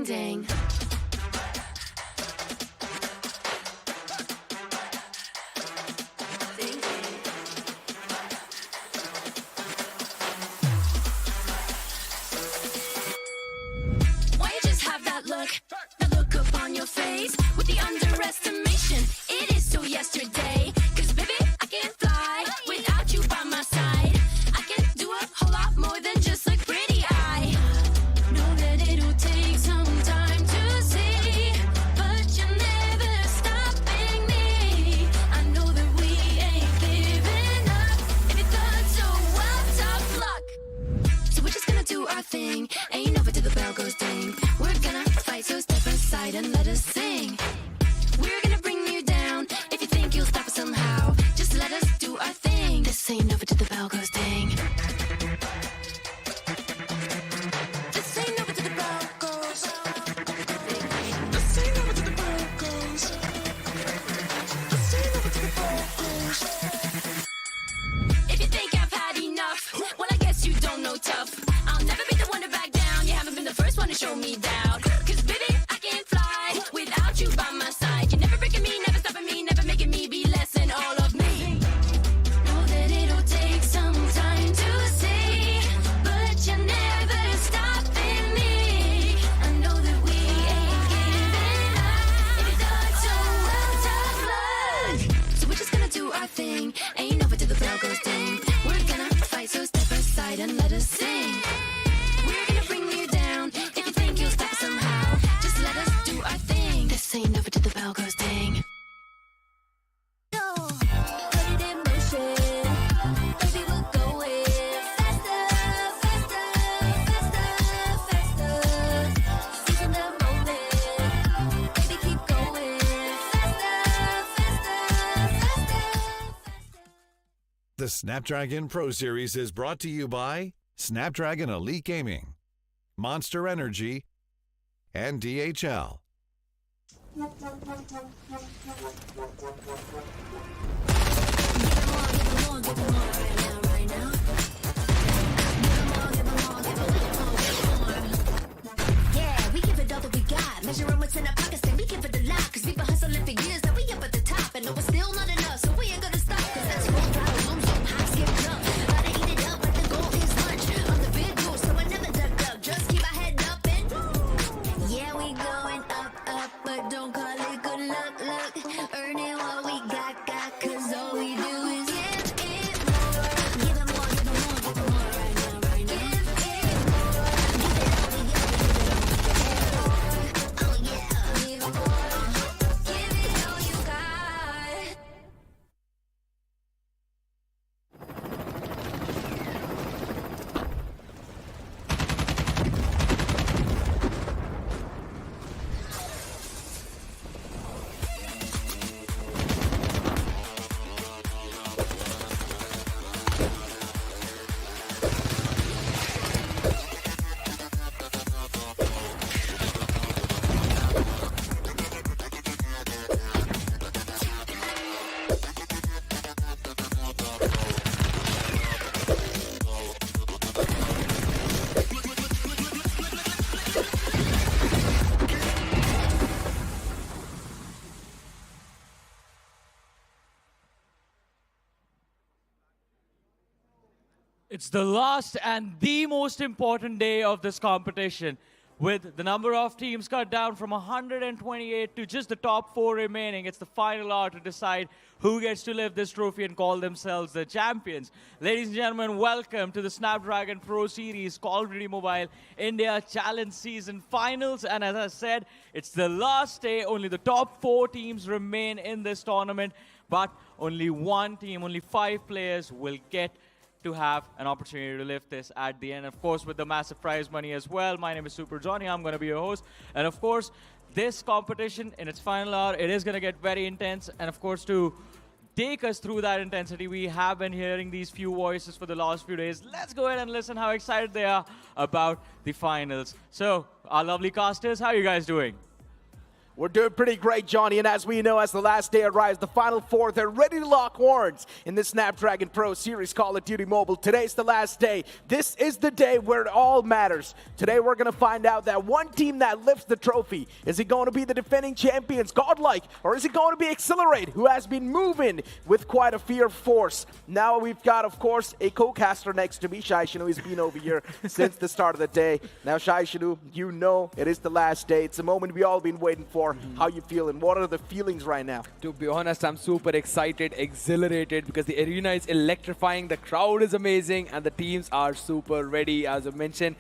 ding ding. Why you just have that look upon your face with the underestimation? It is so yesterday. 'Cause baby, I can't fly without you by my side. I can do a whole lot more than just look pretty. I know that it'll take some time to see, but you're never stopping me. I know that we ain't giving up. If you thought so, well, tough luck. So we're just gonna do our thing. Ain't over till the bell goes ding. We're gonna fight, so step aside and let us sing. We're gonna bring you down. If you think you'll stop us somehow, just let us do our thing. This ain't over till the bell goes ding. This ain't over till the bell goes. This ain't over till the bell goes. This ain't over till the bell goes. If you think I've had enough, well, I guess you don't know tough. I'll never be the one to back down. You haven't been the first one to show me doubt. 'Cause baby, I can't fly without you by my side. You're never breaking me, never stopping me, never making me be less than all of me. Know that it'll take some time to see, but you're never stopping me. I know that we ain't giving up. If you thought so, well, tough luck. So we're just gonna do our thing. Ain't over till the bell goes ding. We're gonna fight, so step aside and let us sing. We're gonna bring you down. If you think you'll stop us somehow, just let us do our thing. This ain't over till the bell goes ding. Put it in motion. Baby, we're going faster, faster, faster, faster. Seize in the moment. Baby, keep going faster, faster, faster. The Snapdragon Pro Series is brought to you by Snapdragon Elite Gaming, Monster Energy, and DHL. Yeah, we give it all that we got. Measuring what's in our pockets, then we give it a lot. 'Cause we've been hustling for years, now we up at the top. And no, it's still not enough, so we ain't gonna stop. 'Cause that's full throttle, zoom, zoom, hot, skip, jump. Gotta eat it up, but the goal is lunch. I'm the big dude, so I never duck up. Just keep my head up and yeah, we going up, up, but don't call it good luck, luck. Earning what we got, 'cause all we do is give it more. Give it more, give it more, give it more right now, right now. Give it more, give it all, we give it all. Oh yeah, give it more. Give it all you got. It's the last and the most important day of this competition, with the number of teams cut down from 128 to just the top 4 remaining. It's the final hour to decide who gets to lift this trophy and call themselves the champions. Ladies and gentlemen, welcome to the Snapdragon Pro Series Call of Duty Mobile India Challenge Season Finals. And as I said, it's the last day. Only the top 4 teams remain in this tournament, but only one team, only 5 players will get to have an opportunity to lift this at the end, of course, with the massive prize money as well. My name is Super Johnny. I'm going to be your host. And of course, this competition in its final hour, it is going to get very intense. And of course, to take us through that intensity, we have been hearing these few voices for the last few days. Let's go ahead and listen how excited they are about the finals. So, our lovely casters, how are you guys doing? We're doing pretty great, Johnny, and as we know, as the last day arrives, the Final Four, they're ready to lock horns in the Snapdragon Pro Series Call of Duty Mobile. Today's the last day. This is the day where it all matters. Today, we're going to find out that one team that lifts the trophy. Is it going to be the defending champions, GodLike, or is it going to be Exhilarate, who has been moving with quite a fierce force? Now we've got, of course, a co-caster next to me, Shai Shinu. He's been over here since the start of the day. Now, Shai Shinu, you know it is the last day. It's a moment we all been waiting for. How you feeling? What are the feelings right now? To be honest, I'm super excited, exhilarated, because the arena is electrifying, the crowd is amazing, and the teams are super ready, as I mentioned.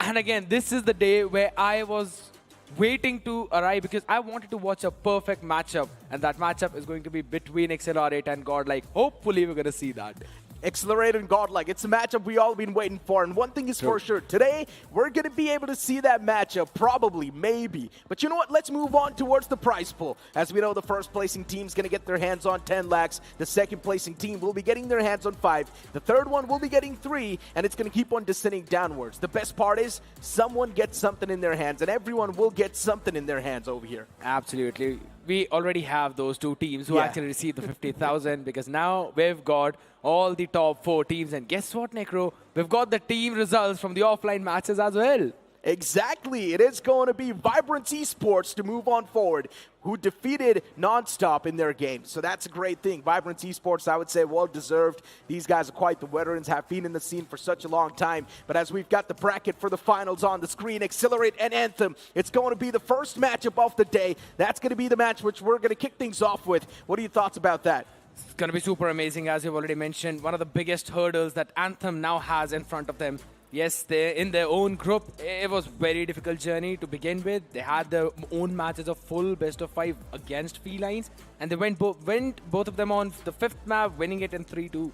And again, this is the day where I was waiting to arrive because I wanted to watch a perfect matchup, and that matchup is going to be between Exhilarate and GodLike. Hopefully, we're going to see that. Exhilarate and GodLike. It's a matchup we all been waiting for, and one thing is for sure, today we're going to be able to see that matchup, probably, maybe. But you know what? Let's move on towards the prize pool. As we know, the first placing team is going to get their hands on 10 lakhs. The second placing team will be getting their hands on 5. The third one will be getting 3, and it's going to keep on descending downwards. The best part is someone gets something in their hands, and everyone will get something in their hands over here. Absolutely. We already have those two teams who actually received the 50,000 because now we've got all the top 4 teams. And guess what, Necro? We've got the team results from the offline matches as well. Exactly. It is going to be VIBRANCE Esports to move on forward, who defeated NonStop in their game. So that's a great thing. VIBRANCE Esports, I would say, well-deserved. These guys are quite the veterans, have been in the scene for such a long time. But as we've got the bracket for the finals on the screen, Exhilarate and Anthem, it's going to be the first matchup of the day. That's going to be the match which we're going to kick things off with. What are your thoughts about that? It's going to be super amazing, as you've already mentioned. One of the biggest hurdles that Anthem now has in front of them. Yes, they're in their own group. It was a very difficult journey to begin with. They had their own matches of full best of 5 against Felines, and they went both of them on the 5th map, winning it in 3-2.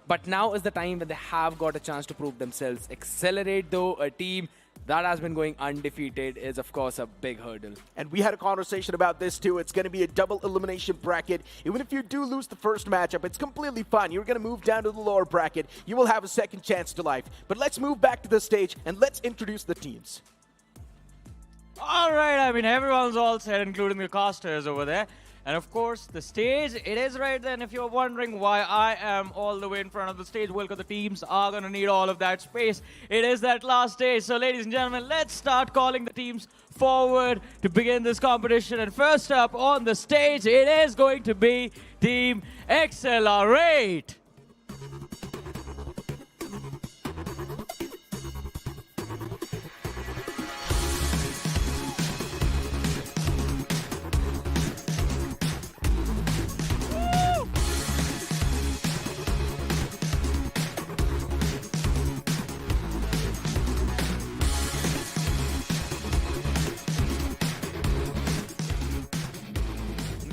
But now is the time when they have got a chance to prove themselves. Exhilarate, though, a team that has been going undefeated, is of course a big hurdle. And we had a conversation about this too. It's going to be a double elimination bracket. Even if you do lose the first matchup, it's completely fine. You're going to move down to the lower bracket. You will have a second chance to life. But let's move back to the stage and let's introduce the teams. All right, I mean, everyone's all set, including the casters over there. And of course, the stage, it is right there. And if you're wondering why I am all the way in front of the stage, well, because the teams are going to need all of that space. It is that last day. So, ladies and gentlemen, let's start calling the teams forward to begin this competition. And first up on the stage, it is going to be Team Exhilarate.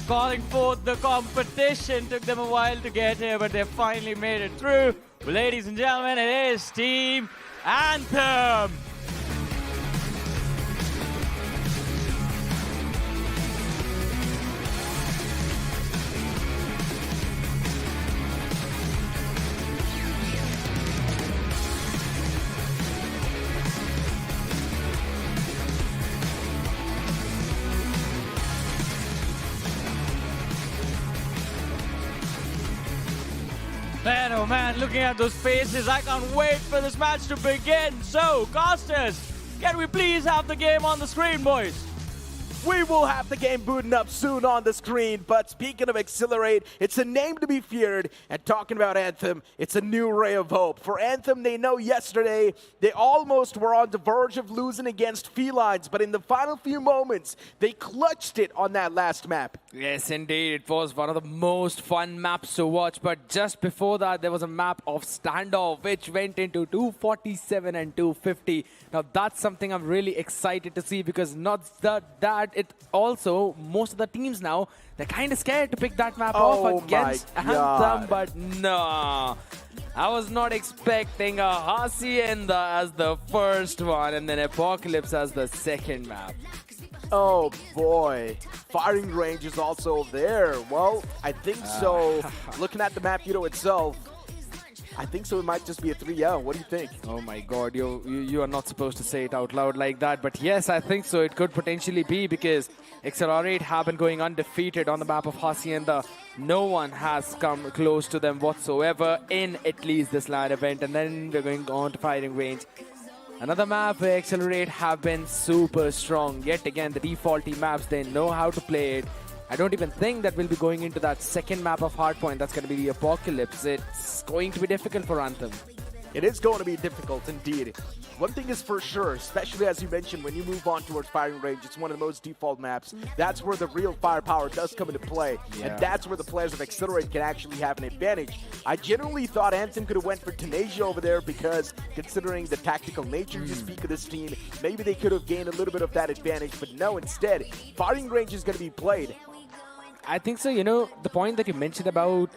Calling forth the competition. Took them a while to get here, but they finally made it through. Well, ladies and gentlemen, it is Team Anthem. Man, oh man, looking at those faces, I can't wait for this match to begin. So, casters, can we please have the game on the screen, boys? We will have the game booting up soon on the screen, but speaking of Exhilarate, it's a name to be feared, and talking about Anthem, it's a new ray of hope. For Anthem, they know yesterday they almost were on the verge of losing against Felines, but in the final few moments, they clutched it on that last map. Yes, indeed. It was one of the most fun maps to watch, but just before that, there was a map of standoff, which went into 247 and 250. Now, that's something I'm really excited to see, because not that it also, most of the teams now, they're kind of scared to pick that map off against Anthem, but no. I was not expecting a Hacienda as the first one, and then Apocalypse as the second map. Oh boy, firing range is also there. Well, I think so. Looking at the map, itself, I think so. It might just be a 3-0. What do you think? Oh my God, you are not supposed to say it out loud like that. But yes, I think so. It could potentially be because Exhilarate have been going undefeated on the map of Hacienda. No one has come close to them whatsoever in at least this LAN event. And then we're going on to firing range. Another map where Exhilarate have been super strong. Yet again, the defaulty maps, they know how to play it. I don't even think that we'll be going into that second map of Hardpoint. That's going to be the Apocalypse. It's going to be difficult for Anthem. It is going to be difficult indeed. One thing is for sure, especially as you mentioned, when you move on towards firing range, it's one of the most default maps. That's where the real firepower does come into play. Yeah. And that's where the players of Exhilarate can actually have an advantage. I generally thought Anthem could have went for Tenasia over there because considering the tactical nature you speak of this team, maybe they could have gained a little bit of that advantage. But no, instead, firing range is going to be played. I think so. You know, the point that you mentioned about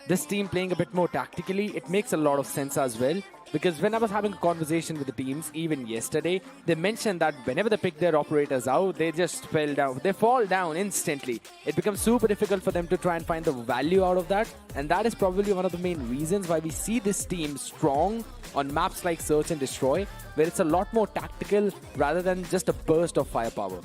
this team playing a bit more tactically, it makes a lot of sense as well. Because when I was having a conversation with the teams, even yesterday, they mentioned that whenever they pick their operators out, they just fell down. They fall down instantly. It becomes super difficult for them to try and find the value out of that. And that is probably one of the main reasons why we see this team strong on maps like Search and Destroy, where it's a lot more tactical rather than just a burst of firepower.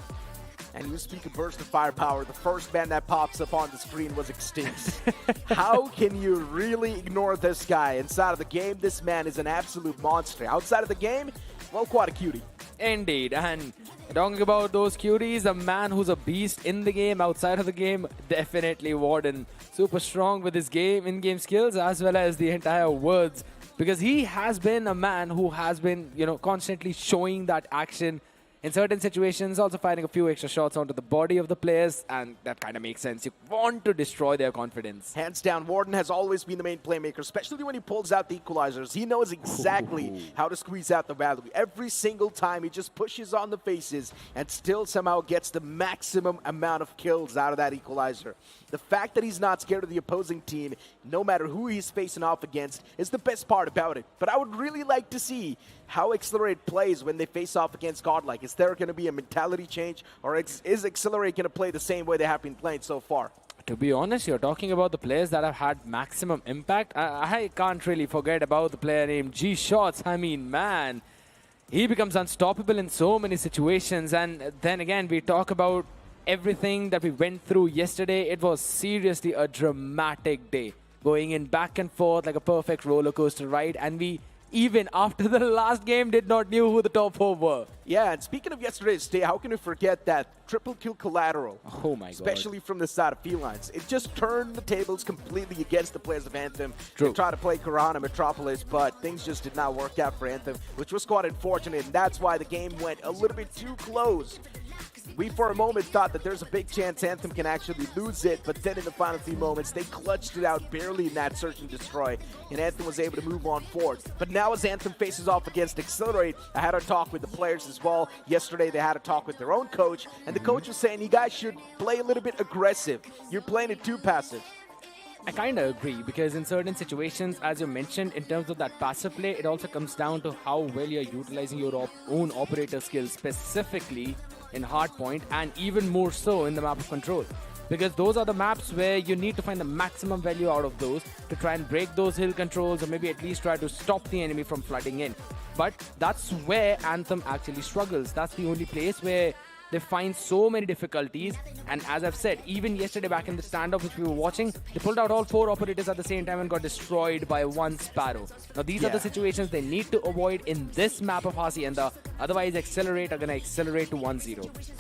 And you speak of burst of firepower, the first man that pops up on the screen was Extinct. How can you really ignore this guy? Inside of the game, this man is an absolute monster. Outside of the game, well, quite a cutie. Indeed, and talking about those cuties, a man who's a beast in the game, outside of the game, definitely Warden. Super strong with his in-game skills as well as the entire words. Because he has been a man who has been, you know, constantly showing that action in certain situations, also firing a few extra shots onto the body of the players, and that kind of makes sense. You want to destroy their confidence. Hands down, Warden has always been the main playmaker, especially when he pulls out the equalizers. He knows exactly how to squeeze out the value. Every single time, he just pushes on the faces and still somehow gets the maximum amount of kills out of that equalizer. The fact that he's not scared of the opposing team, no matter who he's facing off against, is the best part about it. But I would really like to see how Exhilarate plays when they face off against GodLike. Is there going to be a mentality change, or is Exhilarate going to play the same way they have been playing so far? To be honest, you're talking about the players that have had maximum impact. I can't really forget about the player named G-Shots. I mean, man, he becomes unstoppable in so many situations. And then again, we talk about everything that we went through yesterday. It was seriously a dramatic day, going in back and forth like a perfect roller coaster ride. And we, even after the last game, did not know who the top 4 were. Yeah, and speaking of yesterday's day, how can we forget that triple kill collateral? Oh my God. Especially from the side of Felines. It just turned the tables completely against the players of Anthem. True. They tried to play Corona Metropolis, but things just did not work out for Anthem, which was quite unfortunate, and that's why the game went a little bit too close. We, for a moment, thought that there's a big chance Anthem can actually lose it, but then in the final few moments, they clutched it out barely in that search and destroy, and Anthem was able to move on forward. But now as Anthem faces off against Exhilarate, I had a talk with the players as well. Yesterday, they had a talk with their own coach, and the coach was saying, you guys should play a little bit aggressive. You're playing it too passive. I kind of agree, because in certain situations, as you mentioned, in terms of that passive play, it also comes down to how well you're utilizing your own operator skills, specifically in Hardpoint, and even more so in the map of Control. Because those are the maps where you need to find the maximum value out of those to try and break those hill controls, or maybe at least try to stop the enemy from flooding in. But that's where Anthem actually struggles. That's the only place where they find so many difficulties. And as I've said, even yesterday back in the standoff which we were watching, they pulled out all 4 operators at the same time and got destroyed by 1 Sparrow. Now these are the situations they need to avoid in this map of Hacienda. Otherwise, Exhilarate are going to accelerate to 1-0.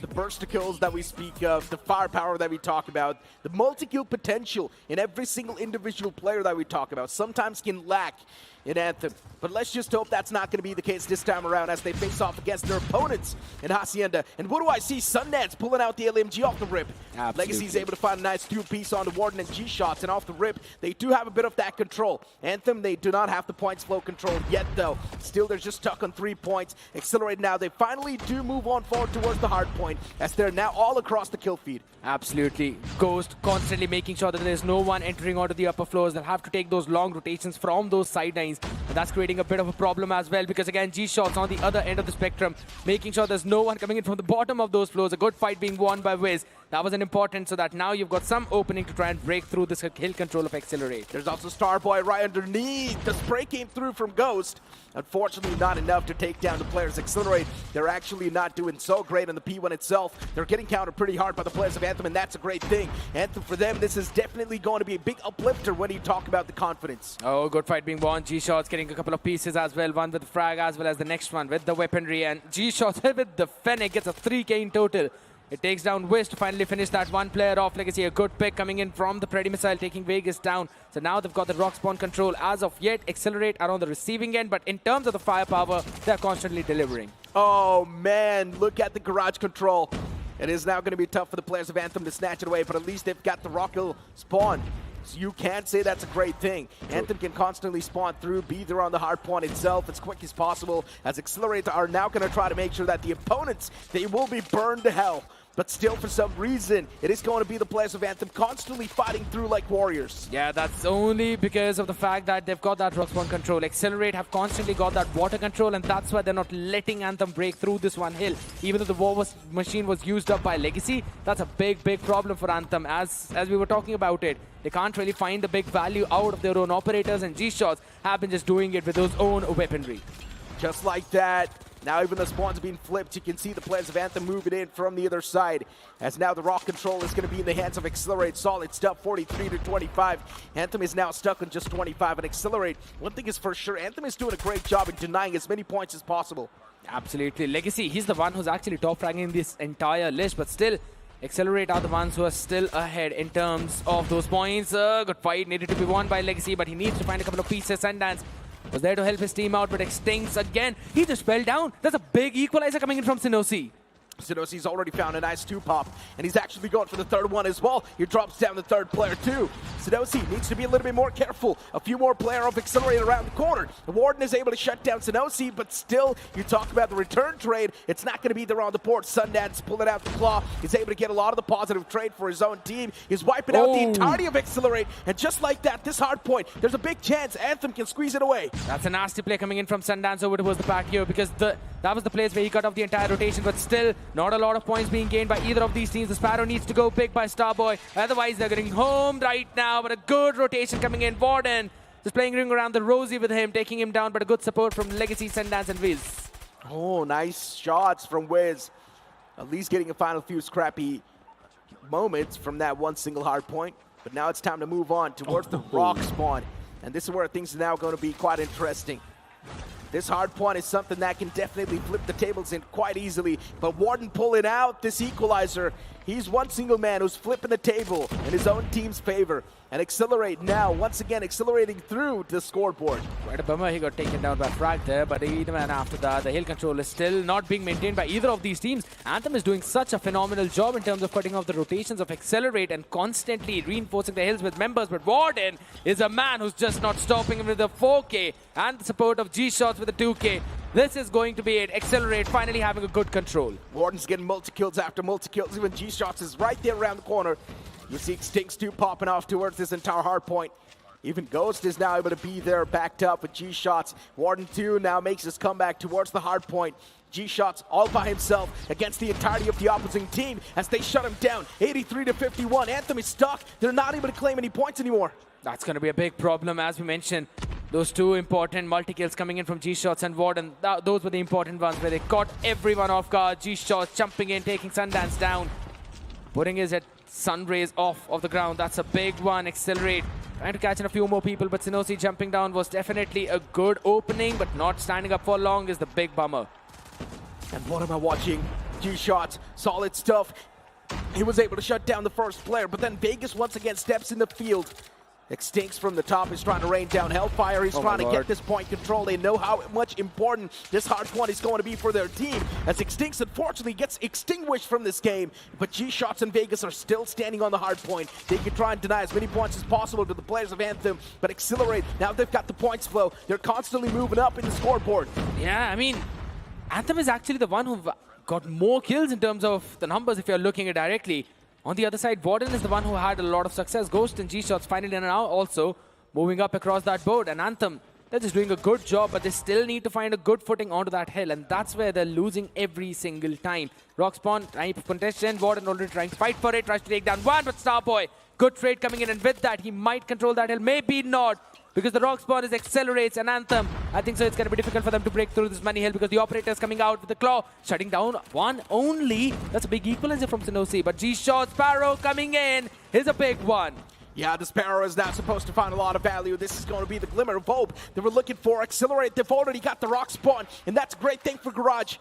The burst of kills that we speak of, the firepower that we talk about, the multi-kill potential in every single individual player that we talk about sometimes can lack in Anthem. But let's just hope that's not going to be the case this time around as they face off against their opponents in Hacienda. And what do I see? Sundance pulling out the LMG off the rip. Absolutely. Legacy's able to find a nice dual piece on the Warden and G-Shots, and off the rip, they do have a bit of that control. Anthem, they do not have the points flow control yet, though. Still, they're just stuck on 3 points. Exhilarate now, they finally do move on forward towards the hard point, as they're now all across the kill feed. Absolutely. Ghost constantly making sure that there's no one entering onto the upper floors. They'll have to take those long rotations from those sidelines. And that's creating a bit of a problem as well, because again, G-Shots on the other end of the spectrum, making sure there's no one coming in from the bottom of those floors. A good fight being won by Wiz. That was an important, so that now you've got some opening to try and break through this hill control of Exhilarate. There's also Starboy right underneath. The spray came through from Ghost. Unfortunately, not enough to take down the players. Exhilarate, they're actually not doing so great on the P1 itself. They're getting countered pretty hard by the players of Anthem, and that's a great thing. Anthem, for them, this is definitely going to be a big uplifter when you talk about the confidence. Oh, good fight being won. G-Shots getting a couple of pieces as well. One with the frag as well as the next one with the weaponry. And G-Shots with the Fennec gets a 3k in total. It takes down Wiz to finally finish that one player off. Legacy, a good pick coming in from the Preddy Missile, taking Vegas down. So now they've got the rock spawn control. As of yet, Exhilarate are on the receiving end, but in terms of the firepower, they're constantly delivering. Oh man, look at the garage control. It is now going to be tough for the players of Anthem to snatch it away, but at least they've got the rock hill spawn. So you can't say that's a great thing. Anthem can constantly spawn through, be there on the hard point itself as quick as possible, as Exhilarate are now going to try to make sure that the opponents, they will be burned to hell. But still, for some reason, it is going to be the players of Anthem constantly fighting through like warriors. Yeah, that's only because of the fact that they've got that rock spawn control. Exhilarate have constantly got that water control, and that's why they're not letting Anthem break through this one hill. Even though the war machine was used up by Legacy, that's a big, big problem for Anthem. As we were talking about it, they can't really find the big value out of their own operators, and G-Shots have been just doing it with those own weaponry. Just like that. Now even the spawn's being flipped. You can see the players of Anthem moving in from the other side. As now the rock control is going to be in the hands of Exhilarate. Solid stuff, 43 to 25. Anthem is now stuck on just 25. And Exhilarate, one thing is for sure, Anthem is doing a great job in denying as many points as possible. Absolutely. Legacy, he's the one who's actually top ranking this entire list, but still, Exhilarate are the ones who are still ahead in terms of those points. Good fight, needed to be won by Legacy, but he needs to find a couple of pieces. Sundance was there to help his team out, but Extincts again. He just fell down. There's a big equalizer coming in from Sinosi. Sinosi's already found a nice 2-pop, and he's actually going for the third one as well. He drops down the third player too. Sinosi needs to be a little bit more careful. A few more player of Exhilarate around the corner. The Warden is able to shut down Sinosi, but still, you talk about the return trade, it's not going to be there on the port. Sundance pulling out the claw. He's able to get a lot of the positive trade for his own team. He's wiping out the entirety of Exhilarate, and just like that, this hard point, there's a big chance Anthem can squeeze it away. That's a nasty play coming in from Sundance over towards the back here, because that was the place where he cut off the entire rotation, but still, not a lot of points being gained by either of these teams. The Sparrow needs to go big by Starboy. Otherwise, they're getting home right now. But a good rotation coming in. Warden just playing ring around the rosy with him, taking him down. But a good support from Legacy, Sundance, and Wiz. Oh, nice shots from Wiz. At least getting a final few scrappy moments from that one single hard point. But now it's time to move on towards the rock spawn. And this is where things are now going to be quite interesting. This hard point is something that can definitely flip the tables in quite easily. But Warden pulling out this equalizer. He's one single man who's flipping the table in his own team's favor. And Exhilarate now, once again, accelerating through the scoreboard. Quite a bummer, he got taken down by Frag there, but even after that, the hill control is still not being maintained by either of these teams. Anthem is doing such a phenomenal job in terms of cutting off the rotations of Exhilarate and constantly reinforcing the hills with members, but Warden is a man who's just not stopping him with the 4K and the support of G-Shots with the 2K. This is going to be it. Exhilarate finally having a good control. Warden's getting multi-kills after multi-kills. Even G-Shots is right there around the corner. You see Extincts 2 popping off towards this entire hard point. Even Ghost is now able to be there, backed up with G-Shots. Warden 2 now makes his comeback towards the hard point. G-Shots all by himself against the entirety of the opposing team as they shut him down. 83 to 51. Anthem is stuck. They're not able to claim any points anymore. That's going to be a big problem, as we mentioned. Those two important multi-kills coming in from G-Shots and Warden, those were the important ones where they caught everyone off guard. G-Shots jumping in, taking Sundance down, putting his Sunrays off of the ground. That's a big one. Exhilarate trying to catch in a few more people, but Sinosi jumping down was definitely a good opening, but not standing up for long is the big bummer. And what am I watching? G-Shots, solid stuff. He was able to shut down the first player, but then Vegas once again steps in the field. Extincts from the top is trying to rain down Hellfire. He's trying to get this point control. They know how much important this hard point is going to be for their team. As Extincts unfortunately gets extinguished from this game. But G-Shots and Vegas are still standing on the hard point. They can try and deny as many points as possible to the players of Anthem. But Exhilarate, now they've got the points flow. They're constantly moving up in the scoreboard. Yeah, I mean, Anthem is actually the one who got more kills in terms of the numbers if you're looking at directly. On the other side, Warden is the one who had a lot of success. Ghost and G-Shots finally now also moving up across that board. And Anthem They're just doing a good job, but they still need to find a good footing onto that hill, and that's where they're losing every single time. Rock Spawn, type of contestant, Warden already trying to fight for it, tries to take down one, but Starboy, good trade coming in, and with that, he might control that hill, maybe not, because the Rock Spawn is Exhilarates and Anthem. I think so it's going to be difficult for them to break through this money hill because the operator is coming out with the claw, shutting down one only. That's a big equalizer from Synosy, but G-Shot, Sparrow coming in is a big one. Yeah, the Sparrow is now supposed to find a lot of value. This is going to be the glimmer of hope they were looking for. Exhilarate, they've already got the Rock Spawn, and that's a great thing for Garage.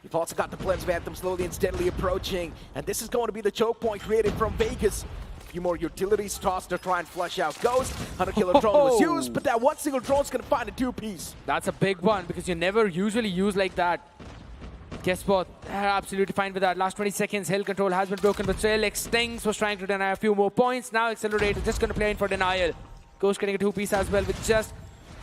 You've also got the players of Anthem slowly and steadily approaching, and this is going to be the choke point created from Vegas. A few more utilities tossed to try and flush out Ghost. 100 killer drone was used, but that one single drone is going to find a two-piece. That's a big one because you never usually use like that. Guess what? They're absolutely fine with that. Last 20 seconds, hill control has been broken, but still Extinct was trying to deny a few more points. Now Exhilarate is just going to play in for denial. Ghost getting a two-piece as well with just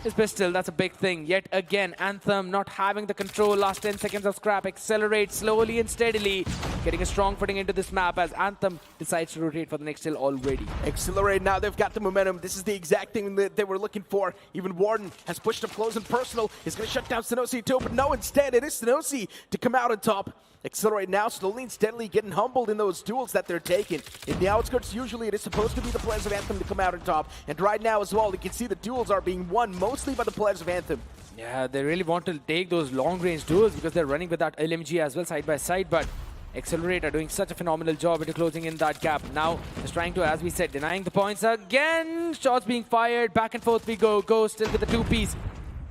his pistol. That's a big thing. Yet again, Anthem not having the control. Last 10 seconds of scrap. Exhilarate slowly and steadily getting a strong footing into this map as Anthem decides to rotate for the next hill already. Exhilarate, now they've got the momentum. This is the exact thing that they were looking for. Even Warden has pushed up close and personal. He's going to shut down Synosy too, but no, instead it is Synosy to come out on top. Exhilarate now slowly and steadily getting humbled in those duels that they're taking. In the outskirts, usually it is supposed to be the players of Anthem to come out on top. And right now as well, you can see the duels are being won mostly by the players of Anthem. Yeah, they really want to take those long-range duels because they're running with that LMG as well side by side, but Exhilarate are doing such a phenomenal job into closing in that gap. Now, just trying to, as we said, denying the points again. Shots being fired, back and forth we go. Ghost still with the two-piece.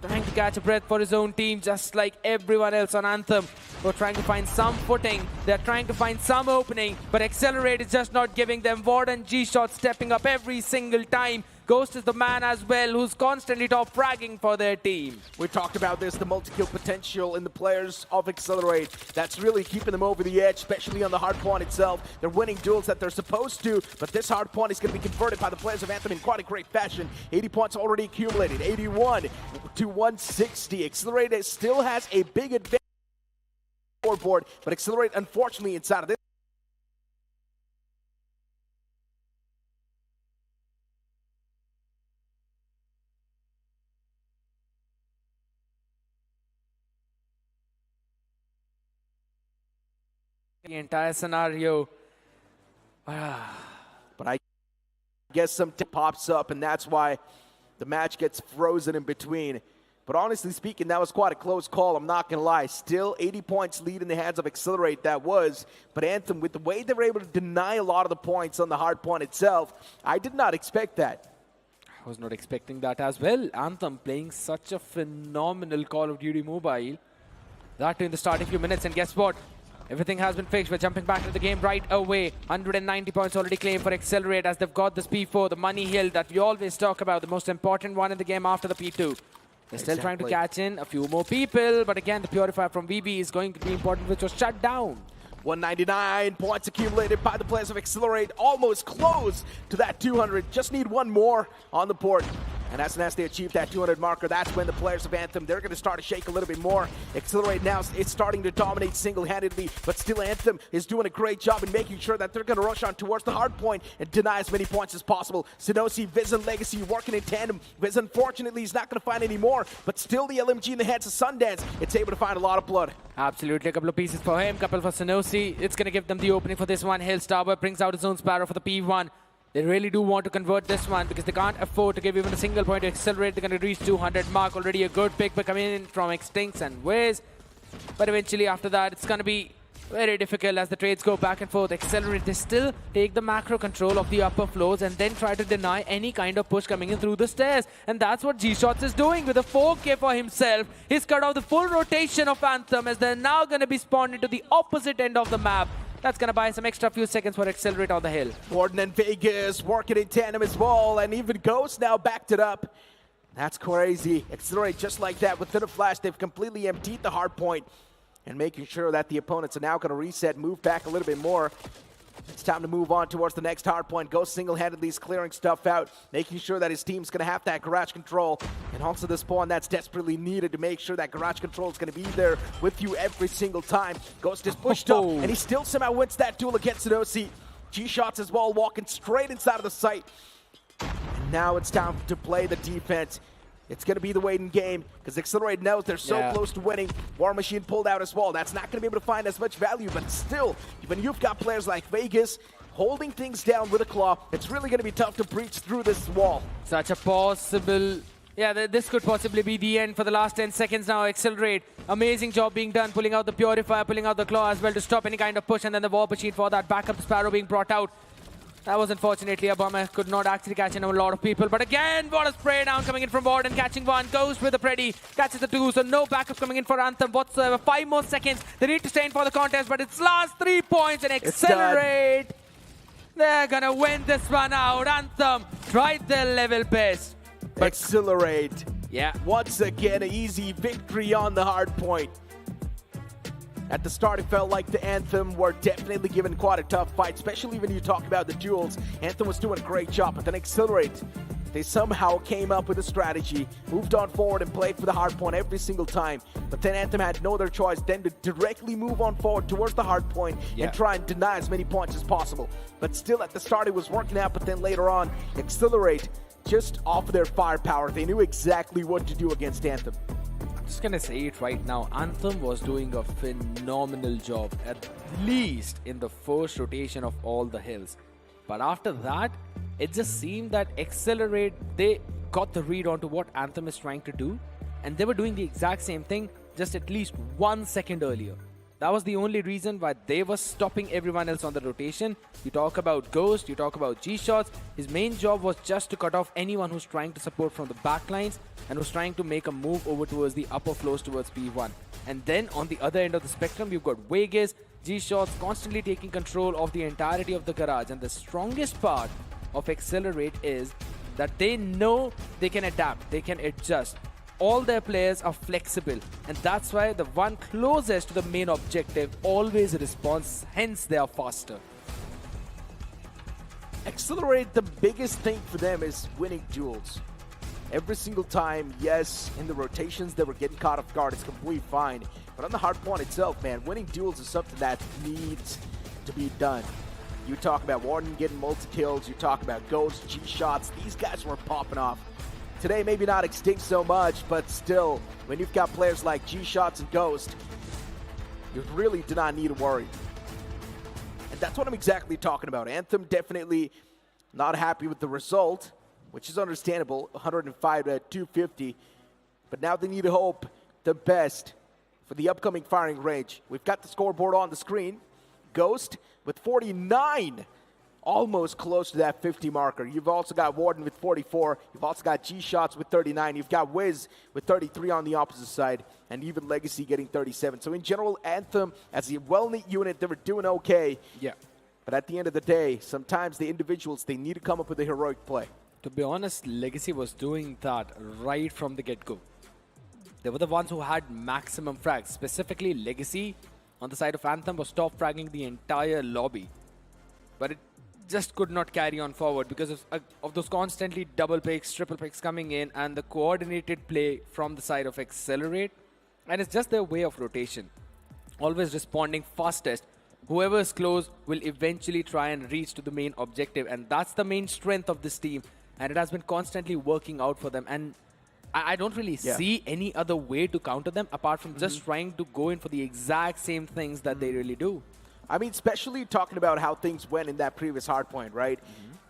Trying to catch a breath for his own team, just like everyone else on Anthem. We're trying to find some footing. They're trying to find some opening, but Exhilarate is just not giving them. Warden G-Shot stepping up every single time. Ghost is the man as well who's constantly top fragging for their team. We talked about this, the multi-kill potential in the players of Exhilarate. That's really keeping them over the edge, especially on the Hardpoint itself. They're winning duels that they're supposed to, but this Hardpoint is going to be converted by the players of Anthem in quite a great fashion. 80 points already accumulated, 81 to 160. Exhilarate still has a big advantage on the board, but Exhilarate, unfortunately, inside of this. The entire scenario. But I guess some pops up, and that's why the match gets frozen in between. But honestly speaking, that was quite a close call, I'm not going to lie. Still 80 points lead in the hands of Exhilarate, that was. But Anthem, with the way they were able to deny a lot of the points on the Hardpoint itself, I did not expect that. I was not expecting that as well. Anthem playing such a phenomenal Call of Duty Mobile. That in the starting few minutes, and guess what? Everything has been fixed. We're jumping back into the game right away. 190 points already claimed for Exhilarate as they've got this P4, the money hill that we always talk about, the most important one in the game after the P2. They're still trying to catch in a few more people, but again, the Purifier from VB is going to be important, which was shut down. 199 points accumulated by the players of Exhilarate, almost close to that 200. Just need one more on the board. And as soon as they achieve that 200 marker, that's when the players of Anthem, they're going to start to shake a little bit more. Exhilarate now is starting to dominate single-handedly, but still Anthem is doing a great job in making sure that they're going to rush on towards the hard point and deny as many points as possible. Synosy, Viz, and Legacy working in tandem. Viz, unfortunately, is not going to find any more, but still the LMG in the hands of Sundance, it's able to find a lot of blood. Absolutely, a couple of pieces for him, couple for Synosy. It's going to give them the opening for this one. Hill Starboy brings out his own Sparrow for the P1. They really do want to convert this one because they can't afford to give even a single point to Exhilarate. They're going to reach 200 mark. Already a good pick by coming in from Extincts and Wiz. But eventually after that, it's going to be very difficult as the trades go back and forth. Exhilarate, they still take the macro control of the upper floors and then try to deny any kind of push coming in through the stairs. And that's what G-Shots is doing with a 4K for himself. He's cut off the full rotation of Anthem as they're now going to be spawned into the opposite end of the map. That's going to buy some extra few seconds for Exhilarate on the hill. Warden and Vegas working in tandem as well, and even Ghost now backed it up. That's crazy. Exhilarate just like that within a flash. They've completely emptied the hard point and making sure that the opponents are now going to reset, move back a little bit more. It's time to move on towards the next hard point. Ghost single-handedly is clearing stuff out, making sure that his team's going to have that garage control. And also the spawn that's desperately needed to make sure that garage control is going to be there with you every single time. Ghost is pushed up, and he still somehow wins that duel against Synosy. G-Shots as well, walking straight inside of the site. And now it's time to play the defense. it's going to be the waiting game because Exhilarate knows they're so close to winning. War Machine pulled out as well. That's not going to be able to find as much value, but still, when you've got players like Vegas holding things down with a claw, it's really going to be tough to breach through this wall. Such a possible... Yeah, this could possibly be the end for the last 10 seconds now. Exhilarate, amazing job being done, pulling out the Purifier, pulling out the Claw as well to stop any kind of push, and then the War Machine for that backup, the Sparrow being brought out. That was unfortunately a bummer, could not actually catch in a lot of people. But again, what a spray down coming in from Warden, catching one, Ghost with the Preddy, catches the two, so no backup coming in for Anthem whatsoever. 5 more seconds, they need to stay in for the contest, but it's last 3 points and Exhilarate. They're gonna win this one out. Anthem tried their level best. But Exhilarate. Yeah. Once again, an easy victory on the hard point. At the start, it felt like the Anthem were definitely given quite a tough fight, especially when you talk about the duels. Anthem was doing a great job, but then Exhilarate, they somehow came up with a strategy, moved on forward and played for the hard point every single time. But then Anthem had no other choice than to directly move on forward towards the hard point and try and deny as many points as possible. But still, at the start, it was working out, but then later on, Exhilarate, just off of their firepower, they knew exactly what to do against Anthem. I'm just gonna say it right now, Anthem was doing a phenomenal job, at least in the first rotation of all the hills. But after that, it just seemed that Exhilarate, they got the read onto what Anthem is trying to do, and they were doing the exact same thing, just at least 1 second earlier. That was the only reason why they were stopping everyone else on the rotation. You talk about Ghost, you talk about G-Shots. His main job was just to cut off anyone who's trying to support from the backlines and was trying to make a move over towards the upper floors towards P1. And then on the other end of the spectrum, you've got Vegas, G-Shots constantly taking control of the entirety of the garage. And the strongest part of Exhilarate is that they know they can adapt, they can adjust. All their players are flexible, and that's why the one closest to the main objective always responds, hence they are faster. Exhilarate, the biggest thing for them is winning duels. Every single time, yes, in the rotations they were getting caught off guard, it's completely fine. But on the hard point itself, man, winning duels is something that needs to be done. You talk about Warden getting multi-kills, you talk about Ghost, G-Shots, these guys were popping off. Today, maybe not Extinct so much, but still, when you've got players like G-Shots and Ghost, you really do not need to worry. And that's what I'm exactly talking about. Anthem definitely not happy with the result, which is understandable, 105 to 250. But now they need to hope the best for the upcoming firing range. We've got the scoreboard on the screen. Ghost with 49. Almost close to that 50 marker. You've also got Warden with 44. You've also got G-Shots with 39. You've got Wiz with 33 on the opposite side. And even Legacy getting 37. So in general, Anthem, as a well-knit unit, they were doing okay. Yeah. But at the end of the day, sometimes the individuals, they need to come up with a heroic play. To be honest, Legacy was doing that right from the get-go. They were the ones who had maximum frags. Specifically, Legacy on the side of Anthem was top fragging the entire lobby. But it just could not carry on forward because of those constantly double picks, triple picks coming in, and the coordinated play from the side of Exhilarate. And it's just their way of rotation. Always responding fastest. Whoever is close will eventually try and reach to the main objective. And that's the main strength of this team. And it has been constantly working out for them. And I don't really see any other way to counter them apart from just trying to go in for the exact same things that they really do. I mean, especially talking about how things went in that previous hardpoint, right?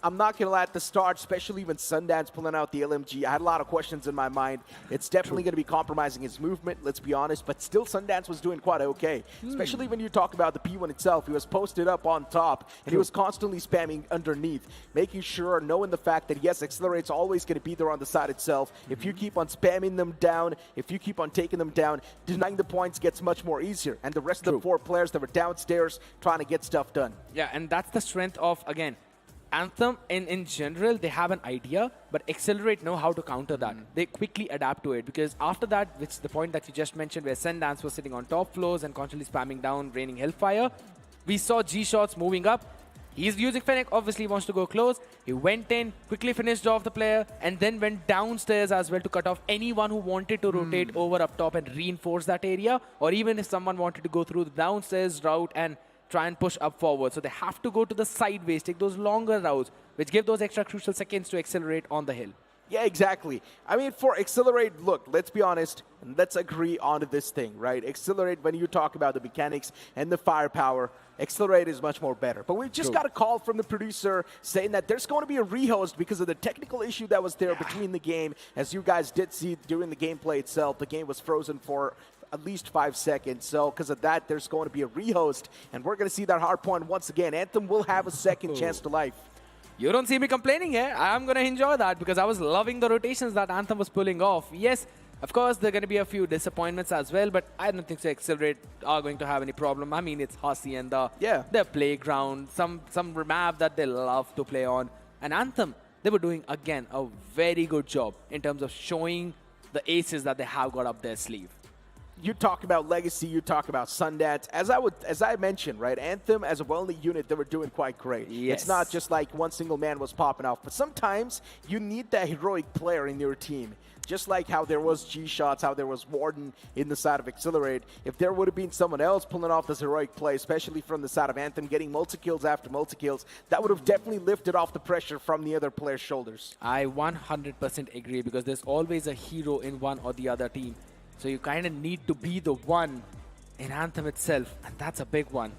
I'm not going to lie, at the start, especially when Sundance pulling out the LMG, I had a lot of questions in my mind. It's definitely going to be compromising his movement, let's be honest, but still Sundance was doing quite okay. Especially when you talk about the P1 itself. He was posted up on top, and he was constantly spamming underneath, making sure, knowing the fact that, yes, Exhilarate's always going to be there on the side itself. If you keep on spamming them down, if you keep on taking them down, denying the points gets much more easier. And the rest of the 4 players that were downstairs trying to get stuff done. Yeah, and that's the strength of, again, Anthem, in general, they have an idea, but Exhilarate know how to counter that. They quickly adapt to it, because after that, which is the point that you just mentioned, where Sundance was sitting on top floors and constantly spamming down, raining Hellfire, we saw G-Shots moving up. He's using Fennec, obviously wants to go close. He went in, quickly finished off the player, and then went downstairs as well to cut off anyone who wanted to rotate over up top and reinforce that area, or even if someone wanted to go through the downstairs route and try and push up forward. So they have to go to the sideways, take those longer routes, which give those extra crucial seconds to Exhilarate on the hill. Yeah, exactly. I mean, for Exhilarate, look, let's be honest, and let's agree on this thing, right? Exhilarate, when you talk about the mechanics and the firepower, Exhilarate is much more better. But we've just got a call from the producer saying that there's going to be a rehost because of the technical issue that was there between the game. As you guys did see during the gameplay itself, the game was frozen for at least 5 seconds. So because of that, there's going to be a rehost, and we're going to see that Hardpoint once again. Anthem will have a second chance to life. You don't see me complaining here. I'm going to enjoy that because I was loving the rotations that Anthem was pulling off. Yes, of course, there are going to be a few disappointments as well, but I don't think so Exhilarate are going to have any problem. I mean, it's Hacienda, their playground, some map that they love to play on. And Anthem, they were doing, again, a very good job in terms of showing the aces that they have got up their sleeve. You talk about Legacy, you talk about Sundance. As I mentioned, right, Anthem as a well-knit unit, they were doing quite great. Yes. It's not just like one single man was popping off, but sometimes you need that heroic player in your team. Just like how there was G-Shots, how there was Warden in the side of Exhilarate. If there would have been someone else pulling off this heroic play, especially from the side of Anthem, getting multi-kills after multi-kills, that would have definitely lifted off the pressure from the other player's shoulders. I 100% agree because there's always a hero in one or the other team. So you kind of need to be the one in Anthem itself, and that's a big one.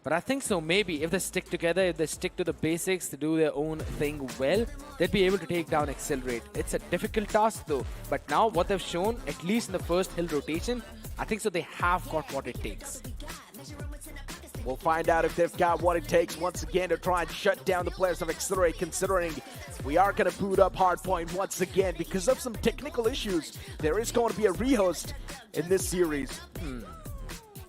But I think so maybe if they stick together, if they stick to the basics, to do their own thing well, they'd be able to take down Exhilarate. It's a difficult task though, but now what they've shown, at least in the first hill rotation, I think so they have got what it takes. We'll find out if they've got what it takes once again to try and shut down the players of Exhilarate, considering we are going to boot up Hardpoint once again because of some technical issues. There is going to be a rehost in this series.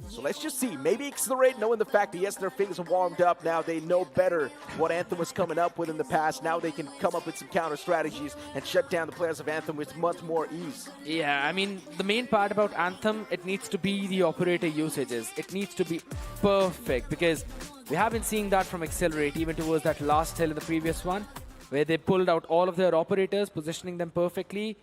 So let's just see. Maybe Exhilarate, knowing the fact that, yes, their fingers are warmed up now, they know better what Anthem was coming up with in the past. Now they can come up with some counter strategies and shut down the players of Anthem with much more ease. Yeah, I mean, the main part about Anthem, it needs to be the operator usages. It needs to be perfect because we have been seeing that from Exhilarate even towards that last hill in the previous one, where they pulled out all of their operators, positioning them perfectly.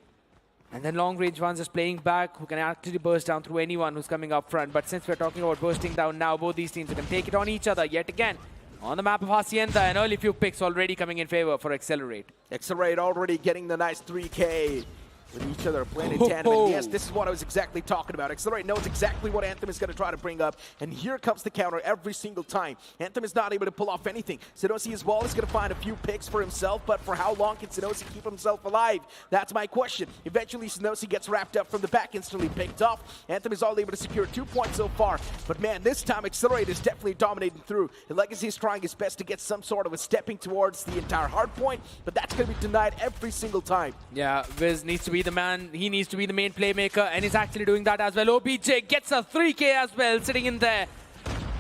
And then long-range ones just playing back, who can actually burst down through anyone who's coming up front. But since we're talking about bursting down now, both these teams can take it on each other yet again. On the map of Hacienda, an early few picks already coming in favor for Exhilarate. Exhilarate already getting the nice 3K. With each other playing in tandem. And yes, this is what I was exactly talking about. Exhilarate knows exactly what Anthem is going to try to bring up. And here comes the counter every single time. Anthem is not able to pull off anything. Sinosi as well is going to find a few picks for himself, but for how long can Sinosi keep himself alive? That's my question. Eventually, Sinosi gets wrapped up from the back, instantly picked off. Anthem is all able to secure 2 points so far. But man, this time Exhilarate is definitely dominating through. The Legacy is trying his best to get some sort of a stepping towards the entire hard point, but that's going to be denied every single time. Yeah, Wiz needs to be the man. He needs to be the main playmaker, and he's actually doing that as well. OBJ gets a 3K as well, sitting in there.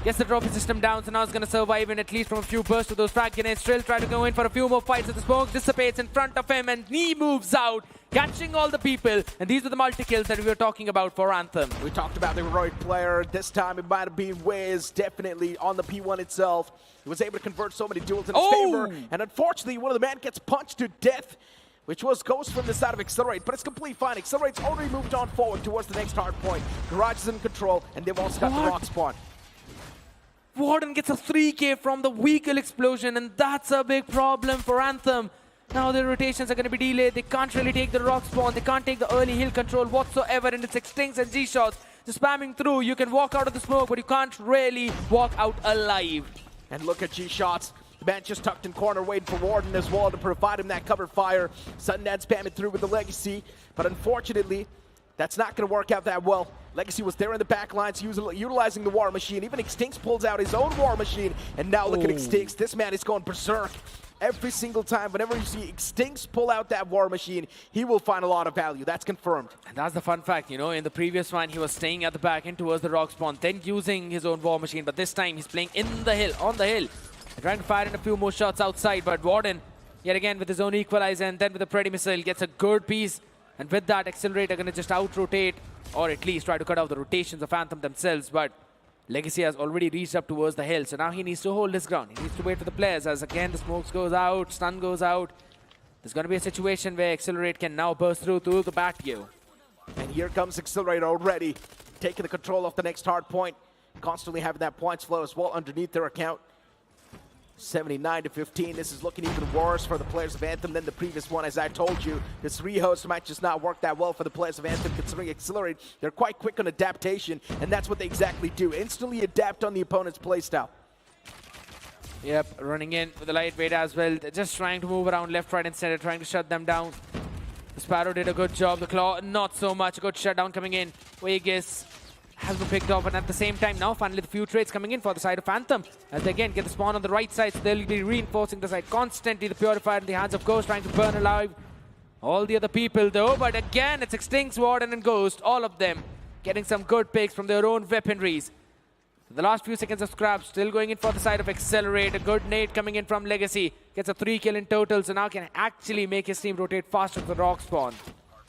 Gets the trophy system down, so now it's going to survive in at least from a few bursts of those frag grenades. Trill trying to go in for a few more fights as the smoke dissipates in front of him, and he moves out, catching all the people. And these are the multi-kills that we were talking about for Anthem. We talked about the heroic player. This time it might have been Wiz, definitely on the P1 itself. He was able to convert so many duels in his favor, and unfortunately, one of the men gets punched to death, which was Ghost from the side of Exhilarate, but it's complete fine. Exhilarate's already moved on forward towards the next hard point. Garage is in control, and they've also got the rock spawn. Warden gets a 3K from the vehicle explosion, and that's a big problem for Anthem. Now their rotations are going to be delayed. They can't really take the rock spawn. They can't take the early hill control whatsoever, and it's Extincts and G-Shots just spamming through. You can walk out of the smoke, but you can't really walk out alive. And look at G-Shots. The man just tucked in corner, waiting for Warden as well to provide him that cover fire. Sundance spamming through with the Legacy, but unfortunately, that's not going to work out that well. Legacy was there in the back lines, utilizing the War Machine. Even Extincts pulls out his own War Machine, and now look at Extincts. This man is going berserk. Every single time, whenever you see Extincts pull out that War Machine, he will find a lot of value. That's confirmed. And that's the fun fact, you know, in the previous one, he was staying at the back in towards the rock spawn, then using his own War Machine, but this time he's playing in the hill, on the hill. Trying to fire in a few more shots outside, but Warden, yet again with his own equalizer, and then with the Pretty Missile, gets a good piece. And with that, Exhilarate are going to just out-rotate, or at least try to cut off the rotations of Anthem themselves. But Legacy has already reached up towards the hill, so now he needs to hold his ground. He needs to wait for the players, as again the smokes goes out, stun goes out. There's going to be a situation where Exhilarate can now burst through to the back view. And here comes Exhilarate already, taking the control of the next hard point, constantly having that points flow as well underneath their account. 79-15. This is looking even worse for the players of Anthem than the previous one. As I told you, this Rehost might just not work that well for the players of Anthem, considering Exhilarate, they're quite quick on adaptation, and that's what they exactly do. Instantly adapt on the opponent's playstyle. Yep, running in with the lightweight as well. They're just trying to move around left, right, and center, trying to shut them down. The Sparrow did a good job. The Claw, not so much. A good shutdown coming in. Vegas has been picked off, and at the same time now finally the few trades coming in for the side of Anthem as they again get the spawn on the right side, so they'll be reinforcing the side constantly. The Purifier in the hands of Ghost trying to burn alive all the other people though, but again it's Extinct, Warden and Ghost, all of them getting some good picks from their own weaponries. The last few seconds of scrap still going in for the side of Exhilarate. A good nade coming in from Legacy, gets a 3 kill in total, so now can actually make his team rotate faster to the rock spawn.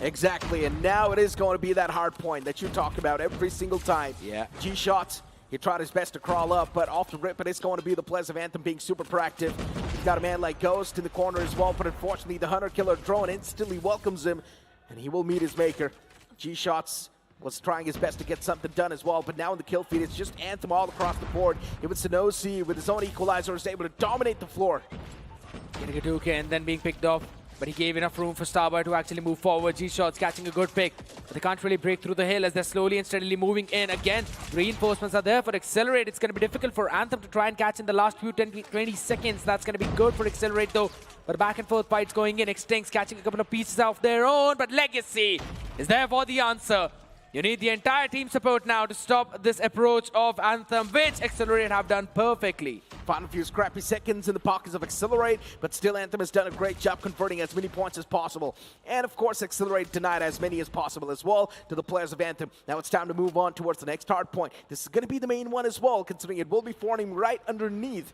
Exactly, and now it is going to be that hard point that you talk about every single time. Yeah. G-Shots, he tried his best to crawl up, but off the rip, it is going to be the players of Anthem being super proactive. He's got a man like Ghost in the corner as well, but unfortunately the Hunter-Killer drone instantly welcomes him, and he will meet his maker. G-Shots was trying his best to get something done as well, but now in the kill feed, it's just Anthem all across the board. Even Sanosi, with his own equalizer, is able to dominate the floor. Getting a 2K and then being picked off, but he gave enough room for Starboy to actually move forward. G-Shots catching a good pick, but they can't really break through the hill as they're slowly and steadily moving in. Again, reinforcements are there for Exhilarate. It's going to be difficult for Anthem to try and catch in the last few 20 seconds. That's going to be good for Exhilarate though, but back and forth fights going in. Extincts catching a couple of pieces of their own, but Legacy is there for the answer. You need the entire team support now to stop this approach of Anthem, which Exhilarate have done perfectly. Final few scrappy seconds in the pockets of Exhilarate, but still Anthem has done a great job converting as many points as possible. And of course, Exhilarate denied as many as possible as well to the players of Anthem. Now it's time to move on towards the next hard point. This is going to be the main one as well, considering it will be forming right underneath.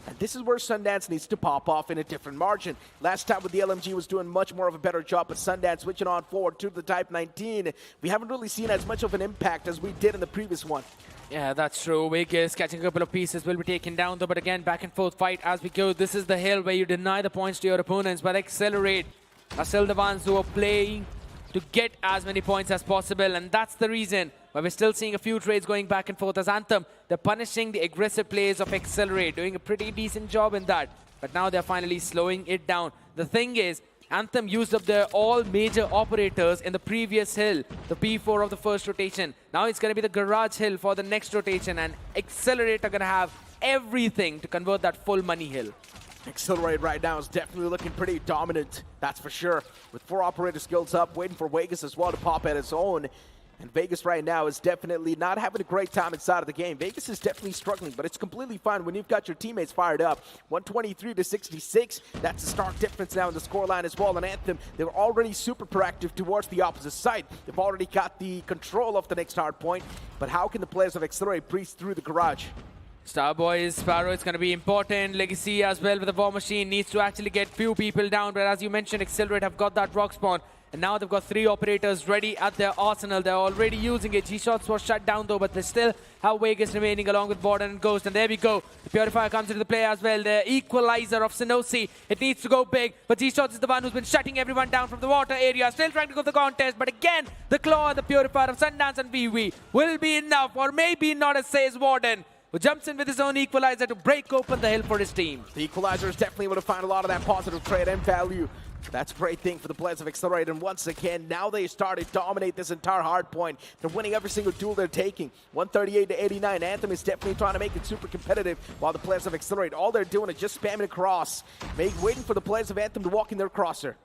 And this is where Sundance needs to pop off in a different margin. Last time with the LMG was doing much more of a better job, but Sundance switching on forward to the Type 19. We haven't really seen as much of an impact as we did in the previous one. Yeah, that's true. Vegas catching a couple of pieces will be taken down though, but again, back and forth fight as we go. This is the hill where you deny the points to your opponents, but Exhilarate are still the ones who are playing to get as many points as possible, and that's the reason why we're still seeing a few trades going back and forth as Anthem. They're punishing the aggressive plays of Exhilarate, doing a pretty decent job in that, but now they're finally slowing it down. The thing is, Anthem used up their all major operators in the previous hill, the P4 of the first rotation. Now it's going to be the Garage hill for the next rotation, and Exhilarate are going to have everything to convert that full money hill. Exhilarate right now is definitely looking pretty dominant, that's for sure. With 4 operator skills up, waiting for Vegas as well to pop at its own. And Vegas right now is definitely not having a great time inside of the game. Vegas is definitely struggling, but it's completely fine when you've got your teammates fired up. 123-66, that's a stark difference now in the scoreline as well. And Anthem, they were already super proactive towards the opposite side. They've already got the control of the next hard point, but how can the players of Exhilarate breeze through the garage? Starboy, Sparrow, it's going to be important. Legacy as well with the War Machine needs to actually get few people down, but as you mentioned, Exhilarate have got that rock spawn. And now they've got 3 operators ready at their arsenal. They're already using it. G-Shots was shut down though, but they still have Vegas remaining along with Warden and Ghost. And there we go. The Purifier comes into the play as well. The equalizer of Sanosi. It needs to go big, but G-Shots is the one who's been shutting everyone down from the water area. Still trying to go the contest, but again, the Claw and the Purifier of Sundance and VV will be enough, or maybe not, as says Warden, who jumps in with his own equalizer to break open the hill for his team. The equalizer is definitely able to find a lot of that positive trade and value. That's a great thing for the players of Exhilarate, and once again, now they started to dominate this entire hard point. They're winning every single duel they're taking. 138-89. Anthem is definitely trying to make it super competitive, while the players of Exhilarate, all they're doing is just spamming across, waiting for the players of Anthem to walk in their crosser.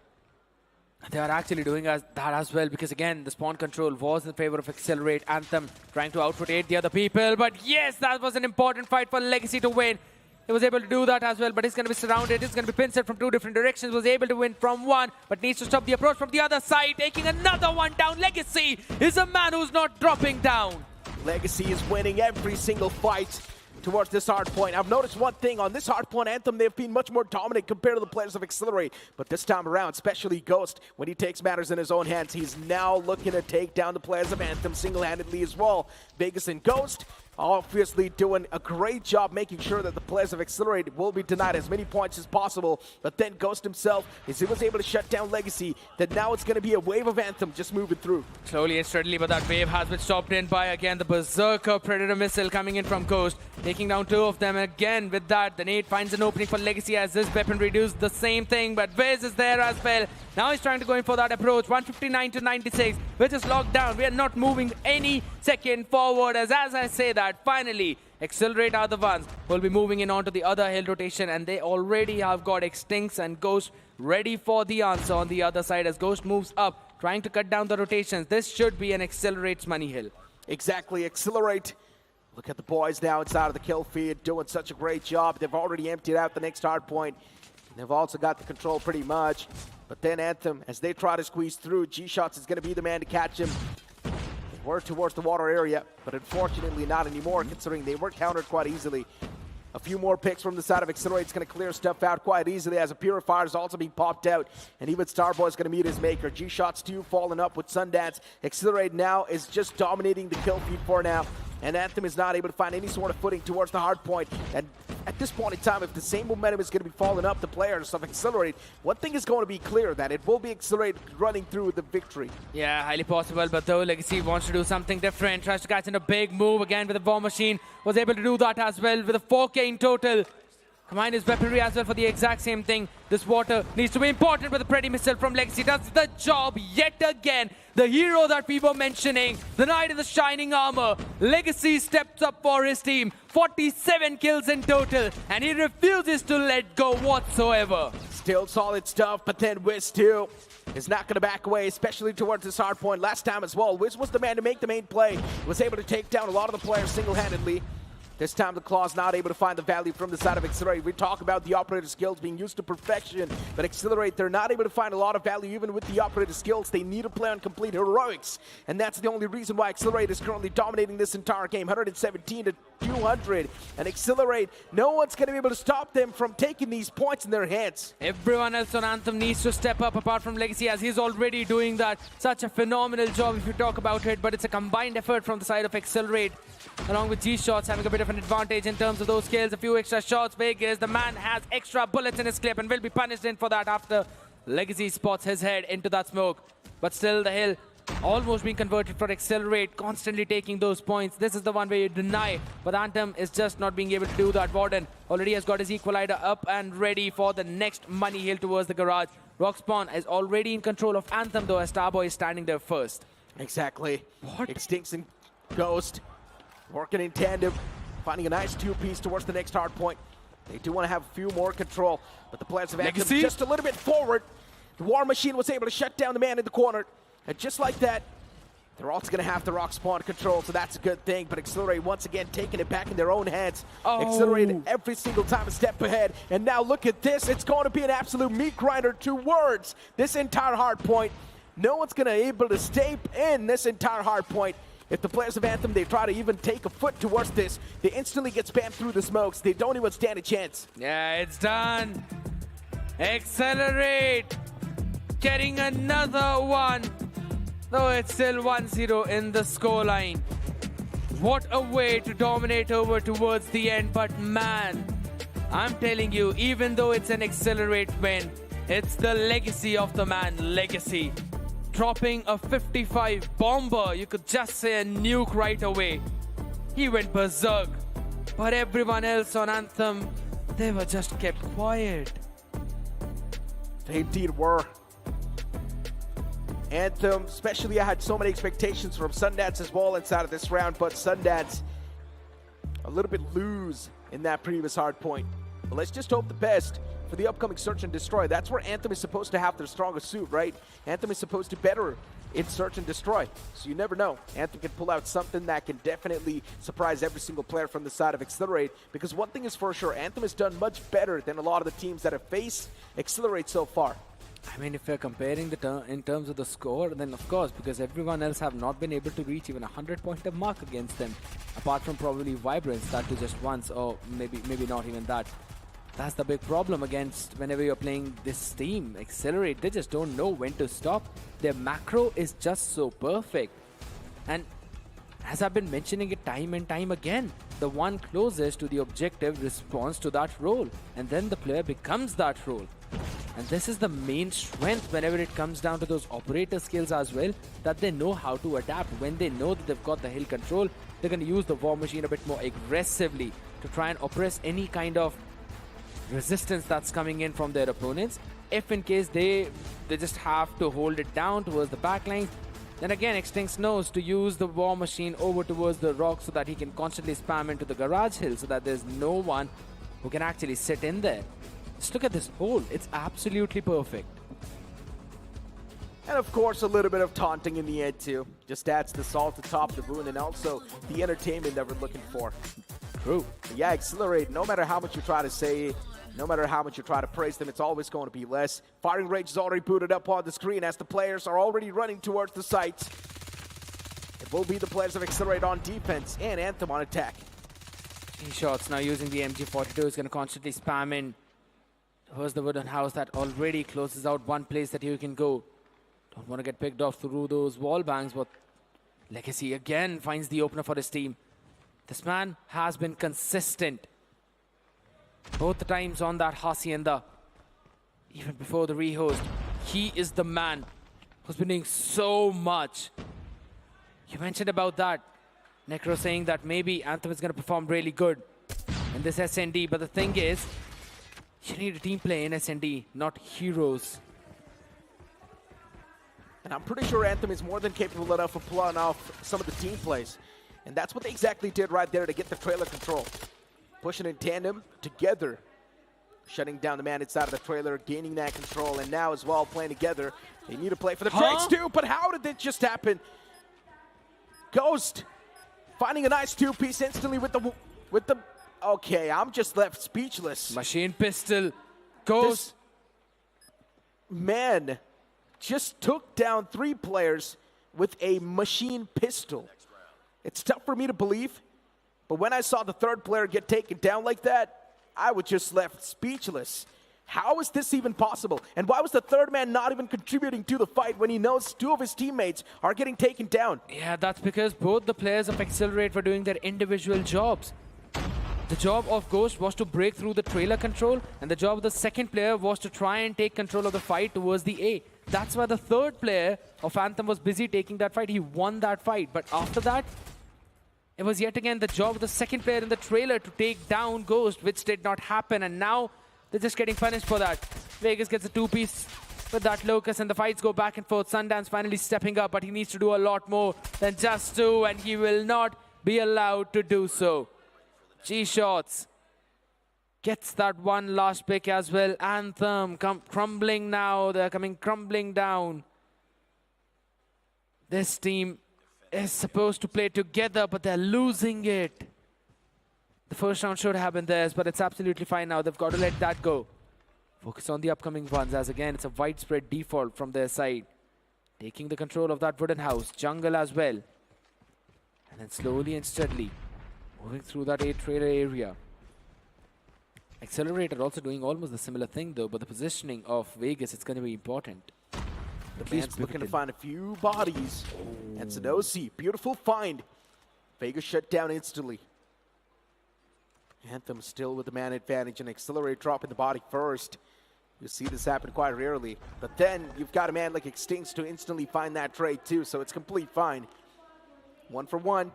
They are actually doing that as well, because again, the spawn control was in favor of Exhilarate. Anthem trying to out-rotate the other people, but yes, that was an important fight for Legacy to win. He was able to do that as well, but he's going to be surrounded. He's going to be pinched from 2 different directions. Was able to win from one, but needs to stop the approach from the other side. Taking another one down. Legacy is a man who's not dropping down. Legacy is winning every single fight towards this hard point. I've noticed one thing on this hard point, Anthem, they've been much more dominant compared to the players of Exhilarate. But this time around, especially Ghost, when he takes matters in his own hands, he's now looking to take down the players of Anthem single-handedly as well. Vegas and Ghost obviously doing a great job making sure that the players of Exhilarate will be denied as many points as possible. But then Ghost himself, as he was able to shut down Legacy, that now it's going to be a wave of Anthem just moving through. Slowly and steadily, but that wave has been stopped in by, again, the Berserker Predator missile coming in from Ghost, taking taking down 2 of them. Again, with that, the nade finds an opening for Legacy as this weapon reduced the same thing, but Wiz is there as well. Now he's trying to go in for that approach. 159 to 96. We're just locked down. We are not moving any second forward. As I say that, finally, Exhilarate are the ones who will be moving in onto the other hill rotation, and they already have got Extincts and Ghost ready for the answer on the other side as Ghost moves up, trying to cut down the rotations. This should be an Exhilarate's money hill. Exactly, Exhilarate. Look at the boys now inside of the kill feed, doing such a great job. They've already emptied out the next hardpoint. They've also got the control pretty much. But then Anthem, as they try to squeeze through, G-Shots is going to be the man to catch him. They were towards the water area, but unfortunately not anymore, considering they were countered quite easily. A few more picks from the side of Exhilarate is going to clear stuff out quite easily as a Purifier is also being popped out. And even Starboy is going to meet his maker. G-Shots too falling up with Sundance. Exhilarate now is just dominating the kill feed for now. And Anthem is not able to find any sort of footing towards the hard point. And at this point in time, if the same momentum is going to be falling up the players of Exhilarate, one thing is going to be clear, that it will be Exhilarate running through the victory. Yeah, highly possible, but though Legacy wants to do something different, tries to catch in a big move again with the War Machine, was able to do that as well with a 4K in total. Combine his weaponry as well for the exact same thing. This water needs to be important, but the Pretty Missile from Legacy does the job yet again. The hero that we were mentioning, the Knight in the Shining Armor. Legacy steps up for his team. 47 kills in total, and he refuses to let go whatsoever. Still solid stuff, but then Wiz too is not going to back away, especially towards this hard point. Last time as well, Wiz was the man to make the main play. Was able to take down a lot of the players single-handedly. This time the Claw's not able to find the value from the side of Exhilarate. We talk about the operator skills being used to perfection, but Exhilarate, they're not able to find a lot of value even with the operator skills. They need to play on complete heroics, and that's the only reason why Exhilarate is currently dominating this entire game, 117 to 200. And Exhilarate, no one's going to be able to stop them from taking these points in their hands. Everyone else on Anthem needs to step up apart from Legacy, as he's already doing that. Such a phenomenal job if you talk about it, but it's a combined effort from the side of Exhilarate, along with G-Shots having a bit of an advantage in terms of those kills. A few extra shots. Vegas, the man has extra bullets in his clip and will be punished in for that after Legacy spots his head into that smoke. But still, the hill almost being converted for Exhilarate, constantly taking those points. This is the one where you deny, but Anthem is just not being able to do that. Warden already has got his Equalizer up and ready for the next money hill towards the garage. Rockspawn is already in control of Anthem, though, as Starboy is standing there first. Exactly. What? Extincts and Ghost working in tandem, finding a nice two-piece towards the next hard point. They do want to have a few more control, but the players of Anthem just a little bit forward. The War Machine was able to shut down the man in the corner, and just like that, they're also going to have the Rock Spawn control, so that's a good thing. But Exhilarate once again taking it back in their own hands. Exhilarate every single time a step ahead, and now look at this. It's going to be an absolute meat grinder towards this entire hard point. No one's going to be able to stay in this entire hard point. If the players of Anthem, they try to even take a foot towards this, they instantly get spammed through the smokes. They don't even stand a chance. Yeah, it's done. Exhilarate getting another one. Though it's still 1-0 in the scoreline. What a way to dominate over towards the end. But man, I'm telling you, even though it's an Exhilarate win, it's the legacy of the man, Legacy. Dropping a 55 bomber, you could just say a nuke right away. He went berserk. But everyone else on Anthem, they were just kept quiet. They indeed were. Anthem, especially, I had so many expectations from Sundance as well inside of this round, but Sundance a little bit loose in that previous hard point. But let's just hope the best for the upcoming Search and Destroy. That's where Anthem is supposed to have their strongest suit, right? Anthem is supposed to better in Search and Destroy. So you never know. Anthem can pull out something that can definitely surprise every single player from the side of Exhilarate. Because one thing is for sure, Anthem has done much better than a lot of the teams that have faced Exhilarate so far. I mean, if we're comparing in terms of the score, then of course, because everyone else have not been able to reach even a 100-pointer mark against them, apart from probably Vibrance, that too just once, or maybe not even that. That's the big problem against whenever you're playing this team. Exhilarate, they just don't know when to stop. Their macro is just so perfect. And as I've been mentioning it time and time again, the one closest to the objective responds to that role, and then the player becomes that role. And this is the main strength whenever it comes down to those operator skills as well, that they know how to adapt. When they know that they've got the hill control, they're going to use the War Machine a bit more aggressively. to try and oppress any kind of resistance that's coming in from their opponents. If in case they just have to hold it down towards the backline, then again Extinct knows to use the War Machine over towards the rock so that he can constantly spam into the garage hill so that there's no one who can actually sit in there. Just look at this hole. It's absolutely perfect. And of course, a little bit of taunting in the end too. Just adds the salt to top the wound and also the entertainment that we're looking for. True. Yeah, Exhilarate, no matter how much you try to say, no matter how much you try to praise them, it's always going to be less. Firing range is already booted up on the screen as the players are already running towards the site. It will be the players of Exhilarate on defense and Anthem on attack. Shots now using the MG42 is going to constantly spam in towards the wooden house that already closes out one place that you can go. Don't want to get picked off through those wall bangs, but Legacy again finds the opener for his team. This man has been consistent both the times on that Hacienda. Even before the rehost, he is the man who's been doing so much. You mentioned about that, Necro, saying that maybe Anthem is going to perform really good in this SND, but the thing is, you need a team play in SND, not heroes. And I'm pretty sure Anthem is more than capable enough of pulling off some of the team plays. And that's what they exactly did right there to get the trailer control. Pushing in tandem, together. Shutting down the man inside of the trailer, gaining that control, and now as well playing together. They need to play for the trades too, but how did this just happen? Ghost finding a nice two-piece instantly with the... Okay, I'm just left speechless. Machine pistol, Ghost. Man just took down 3 players with a machine pistol. It's tough for me to believe, but when I saw the 3rd player get taken down like that, I was just left speechless. How is this even possible? And why was the 3rd man not even contributing to the fight when he knows 2 of his teammates are getting taken down? Yeah, that's because both the players of Exhilarate were doing their individual jobs. The job of Ghost was to break through the trailer control, and the job of the 2nd player was to try and take control of the fight towards the A. That's why the 3rd player of Anthem was busy taking that fight. He won that fight. But after that, it was yet again the job of the 2nd player in the trailer to take down Ghost, which did not happen. And now they're just getting punished for that. Vegas gets a 2-piece with that Locust, and the fights go back and forth. Sundance finally stepping up, but he needs to do a lot more than just 2, and he will not be allowed to do so. G-Shots gets that one last pick as well. Anthem crumbling now. They're coming crumbling down. This team is supposed to play together, but they're losing it. The first round should have been theirs, but it's absolutely fine now. They've got to let that go. Focus on the upcoming ones, as again, it's a widespread default from their side. Taking the control of that wooden house. Jungle as well. And then slowly and steadily moving through that A trailer area. Exhilarate are also doing almost the similar thing though, but the positioning of Vegas is going to be important. The man's looking to find a few bodies. And Sanosi, beautiful find. Vegas shut down instantly. Anthem still with the man advantage and Exhilarate dropping the body first. You see this happen quite rarely. But then you've got a man like Extincts to instantly find that trade too, so it's complete fine. 1 for 1.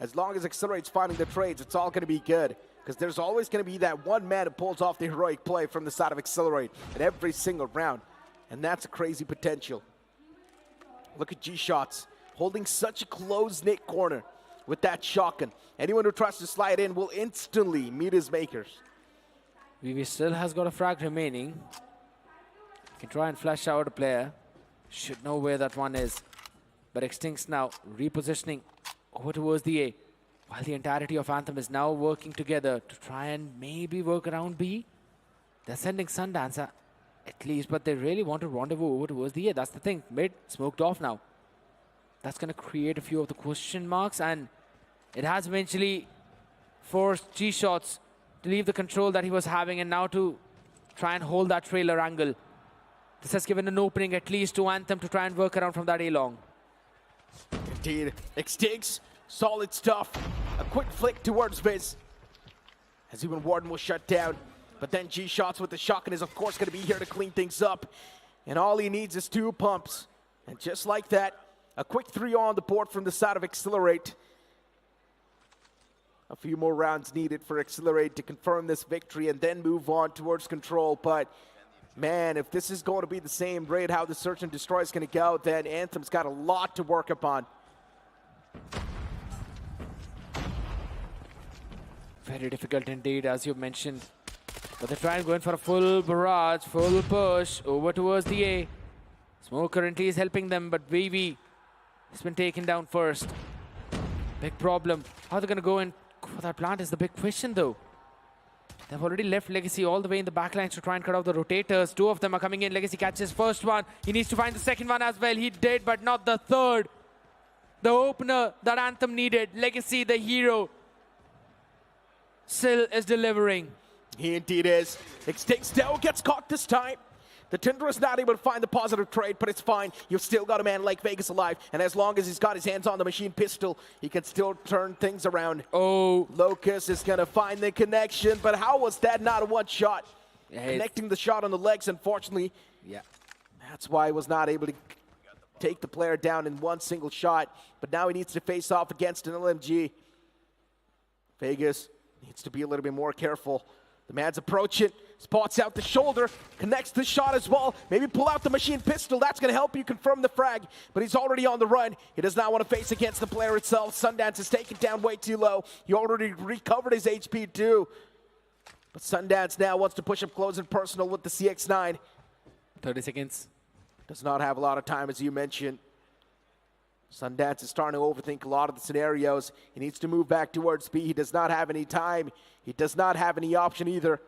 As long as Exhilarate's finding the trades, it's all going to be good. Because there's always going to be that one man who pulls off the heroic play from the side of Exhilarate in every single round. And that's a crazy potential. Look at G-Shots holding such a close-knit corner with that shotgun. Anyone who tries to slide in will instantly meet his makers. VV still has got a frag remaining. Can try and flash out a player. Should know where that one is. But Extincts now repositioning over towards the A. While the entirety of Anthem is now working together to try and maybe work around B. They're sending Sundance at least, but they really want to rendezvous over towards the A. That's the thing. Mid smoked off now. That's going to create a few of the question marks, and it has eventually forced G-Shots to leave the control that he was having and now to try and hold that trailer angle. This has given an opening at least to Anthem to try and work around from that A-long. Indeed. Extincts, solid stuff. A quick flick towards Viz. As even Warden will shut down. But then G-Shots with the shotgun is of course going to be here to clean things up. And all he needs is 2 pumps. And just like that, a quick 3 on the board from the side of Exhilarate. A few more rounds needed for Exhilarate to confirm this victory and then move on towards control. But man, if this is going to be the same rate how the Search and Destroy is going to go, then Anthem's got a lot to work upon. Very difficult indeed, as you mentioned. But they try and go in for a full barrage, full push over towards the A. Smoke currently is helping them, but VV has been taken down first. Big problem. How they're going to go in for that plant is the big question, though. They've already left Legacy all the way in the backlines to try and cut out the rotators. Two of them are coming in. Legacy catches first one. He needs to find the second one as well. He did, but not the third. The opener that Anthem needed. Legacy, the hero, still is delivering. He indeed is. Extinct still gets caught this time. The Tinder is not able to find the positive trade, but it's fine. You've still got a man like Vegas alive, and as long as he's got his hands on the machine pistol, he can still turn things around. Oh. Locust is going to find the connection, but how was that not a one shot? Yeah, Connecting the shot on the legs, unfortunately. Yeah. That's why he was not able to take the player down in one single shot, but now he needs to face off against an LMG. Vegas needs to be a little bit more careful. The man's approaching, spots out the shoulder, connects the shot as well. Maybe pull out the machine pistol. That's going to help you confirm the frag, but he's already on the run. He does not want to face against the player itself. Sundance is taken down way too low. He already recovered his HP too. But Sundance now wants to push up close and personal with the CX-9. 30 seconds. Does not have a lot of time, as you mentioned. Sundance is starting to overthink a lot of the scenarios. He needs to move back towards B. He does not have any time. He does not have any option either.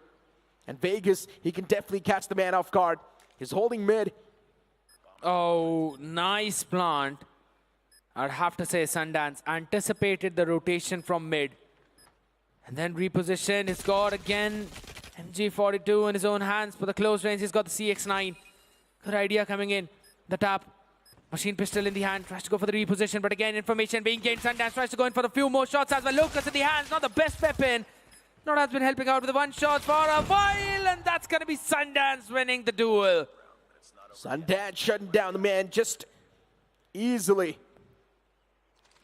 And Vegas, he can definitely catch the man off guard. He's holding mid. Oh, nice plant. I'd have to say Sundance anticipated the rotation from mid. And then reposition. He's got again MG42 in his own hands for the close range. He's got the CX-9. Good idea coming in. The tap. Machine pistol in the hand, tries to go for the reposition, but again, information being gained. Sundance tries to go in for a few more shots as well. Locust in the hands, not the best weapon. Not has been helping out with the one shot for a while, and that's going to be Sundance winning the duel. Sundance shutting down the man just easily.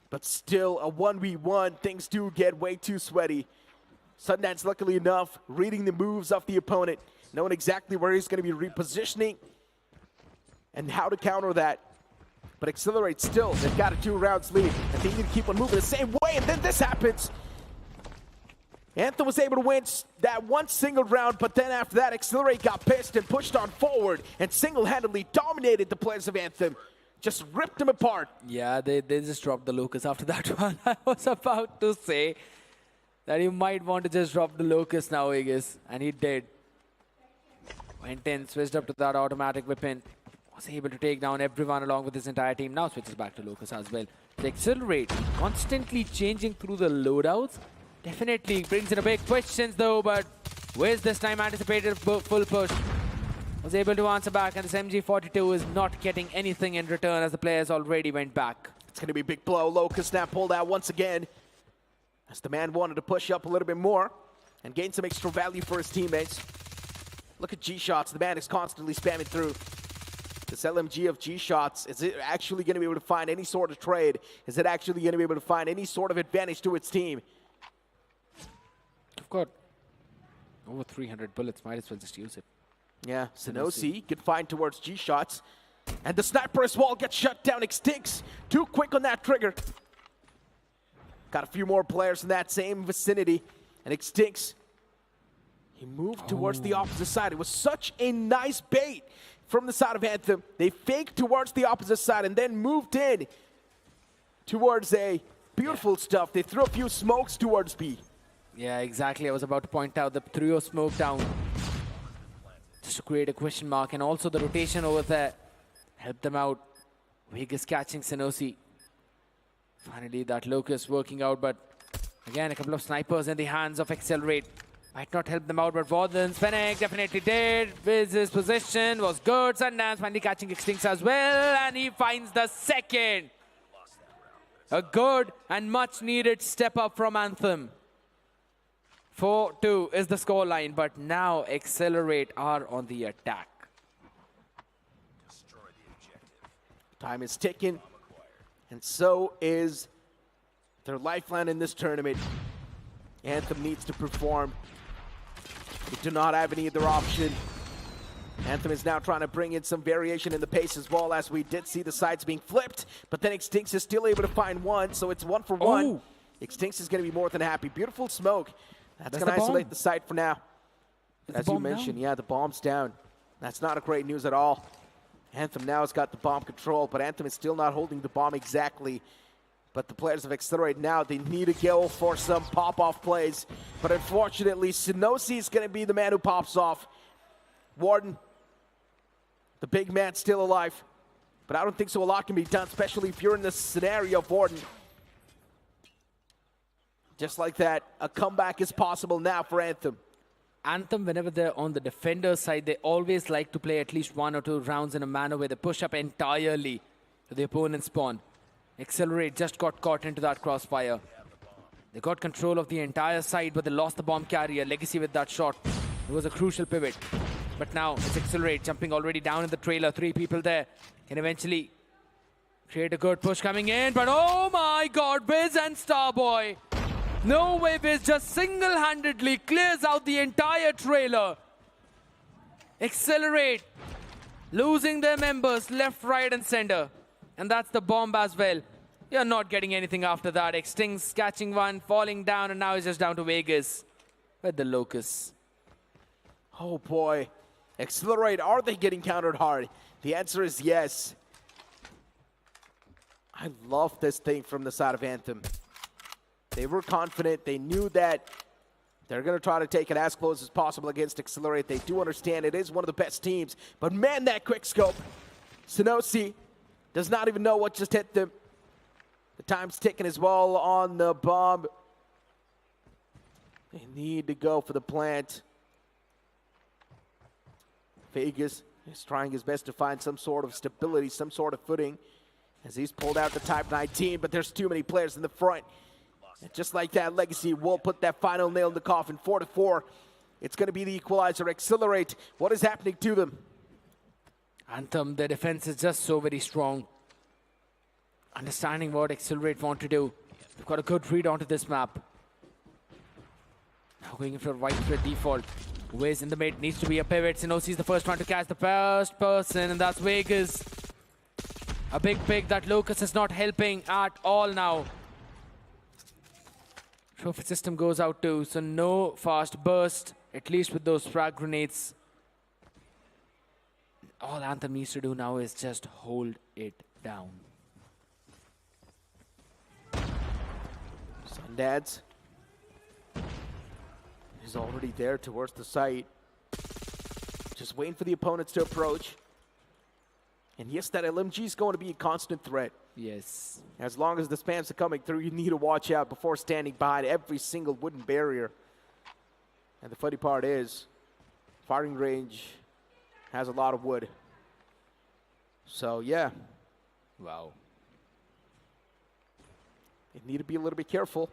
But still, a 1v1, things do get way too sweaty. Sundance, luckily enough, reading the moves of the opponent, knowing exactly where he's going to be repositioning and how to counter that. But Exhilarate still, they've got a 2 rounds lead, and they need to keep on moving the same way, and then this happens. Anthem was able to win that one single round, but then after that, Exhilarate got pissed and pushed on forward and single-handedly dominated the players of Anthem. Just ripped them apart. Yeah, they just dropped the Locust after that one. I was about to say that you might want to just drop the Locust now, Vegas, and he did. Went in, switched up to that automatic weapon. Was able to take down everyone along with his entire team. Now switches back to Locust as well. The Exhilarate constantly changing through the loadouts. Definitely brings in a big questions though, but Wiz this time anticipated full push. Was able to answer back, and this MG42 is not getting anything in return as the players already went back. It's going to be a big blow. Locust now pulled out once again as the man wanted to push up a little bit more and gain some extra value for his teammates. Look at G-shots. The man is constantly spamming through. This LMG of G-shots, is it actually going to be able to find any sort of trade? Is it actually going to be able to find any sort of advantage to its team? I've got over 300 bullets. Might as well just use it. Yeah, Sinosi, good find towards G-shots. And the sniper as well gets shut down. Extincts, too quick on that trigger. Got a few more players in that same vicinity. And Extincts, he moved towards the opposite side. It was such a nice bait from the side of Anthem. They faked towards the opposite side and then moved in towards a beautiful stuff. They threw a few smokes towards B. Yeah, exactly. I was about to point out the trio smoke down just to create a question mark, and also the rotation over there helped them out. Vegas catching Sinosi. Finally, that Locust working out, but again, a couple of snipers in the hands of Exhilarate. Might not help them out, but Warden's Fennec definitely did. Wiz's position was good. Sundance finally catching Extincts as well, and he finds the second. A good and much needed step up from Anthem. 4-2 is the scoreline, but now Exhilarate are on the attack. Time is ticking, and so is their lifeline in this tournament. Anthem needs to perform. They do not have any other option. Anthem is now trying to bring in some variation in the pace as well, as we did see the sides being flipped, but then Extinx is still able to find one, so it's 1 for 1. Oh. Extinx is going to be more than happy. Beautiful smoke. That's going to the isolate bomb. the site for now. Is As the you bomb mentioned, down? yeah, the bomb's down. That's not a great news at all. Anthem now has got the bomb control, but Anthem is still not holding the bomb exactly. But the players of Exhilarate now, they need to go for some pop-off plays. But unfortunately, Synossi is going to be the man who pops off. Warden, the big man, still alive. But I don't think so a lot can be done, especially if you're in this scenario of Warden. Just like that, a comeback is possible now for Anthem. Anthem, whenever they're on the defender's side, they always like to play at least 1 or 2 rounds in a manner where they push up entirely to the opponent's spawn. Exhilarate just got caught into that crossfire. They got control of the entire side, but they lost the bomb carrier. Legacy with that shot. It was a crucial pivot. But now it's Exhilarate jumping already down in the trailer. 3 people there can eventually create a good push coming in. But oh my God, Wiz and Starboy. No way, Wiz just single-handedly clears out the entire trailer. Exhilarate losing their members left, right, and center. And that's the bomb as well. You're not getting anything after that. Extinx catching one, falling down, and now it's just down to Vegas with the Locust. Oh boy. Exhilarate, are they getting countered hard? The answer is yes. I love this thing from the side of Anthem. They were confident. They knew that they're going to try to take it as close as possible against Exhilarate. They do understand it is one of the best teams. But man, that quick scope. Synossi does not even know what just hit them. The time's ticking as well on the bomb. They need to go for the plant. Vegas is trying his best to find some sort of stability, some sort of footing, as he's pulled out the Type 19, but there's too many players in the front. And just like that, Legacy will put that final nail in the coffin. 4-4. It's going to be the equalizer. Exhilarate, what is happening to them? Anthem, their defense is just so very strong. Understanding what Exhilarate want to do. They've got a good read onto this map. Now going in for widespread default. Wiz in the mid, needs to be a pivot. Synossi is the first one to catch the first person, and that's Vegas. A big pick. That Locust is not helping at all now. Trophy system goes out too, so no fast burst, at least with those frag grenades. All Anthem needs to do now is just hold it down. Sundads is already there towards the site. Just waiting for the opponents to approach. And yes, that LMG is going to be a constant threat. Yes. As long as the spams are coming through, you need to watch out before standing behind every single wooden barrier. And the funny part is, firing range has a lot of wood. So, yeah. Wow. You need to be a little bit careful.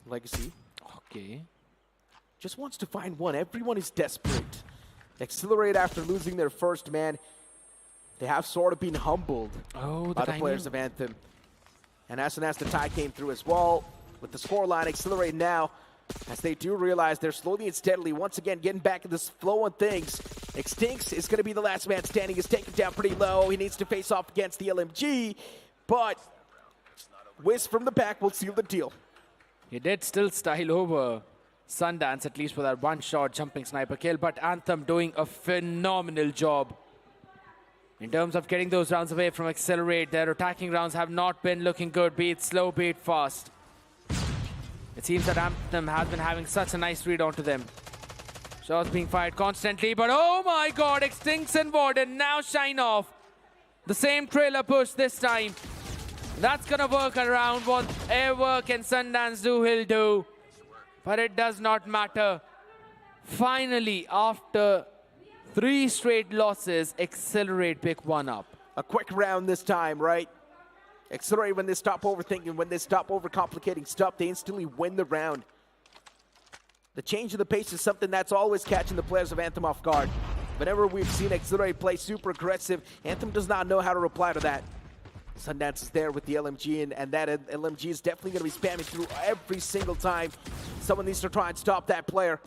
Legacy Okay. just wants to find one. Everyone is desperate. Exhilarate, after losing their first man, they have sort of been humbled Oh, by the players of Anthem. And as soon as the tie came through as well, with the scoreline, Exhilarate now, as they do realize they're slowly and steadily once again getting back in this flow of things. Extinx is going to be the last man standing. He's taken down pretty low. He needs to face off against the LMG, but Wiz from the back will seal the deal. He did still style over Sundance, at least for that one-shot jumping sniper kill, but Anthem doing a phenomenal job in terms of getting those rounds away from Exhilarate. Their attacking rounds have not been looking good, be it slow, be it fast. It seems that Anthem has been having such a nice read onto them. Shots being fired constantly, but oh my God, Extinx and Warden now shine off. The same trailer push this time. That's gonna work around whatever can Sundance do, he'll do. But it does not matter. Finally, after 3 straight losses, Exhilarate pick one up. A quick round this time, right? Exhilarate, when they stop overthinking, when they stop overcomplicating stuff, they instantly win the round. The change of the pace is something that's always catching the players of Anthem off guard. Whenever we've seen Exhilarate play super aggressive, Anthem does not know how to reply to that. Sundance is there with the LMG, and that LMG is definitely going to be spamming through every single time. Someone needs to try and stop that player.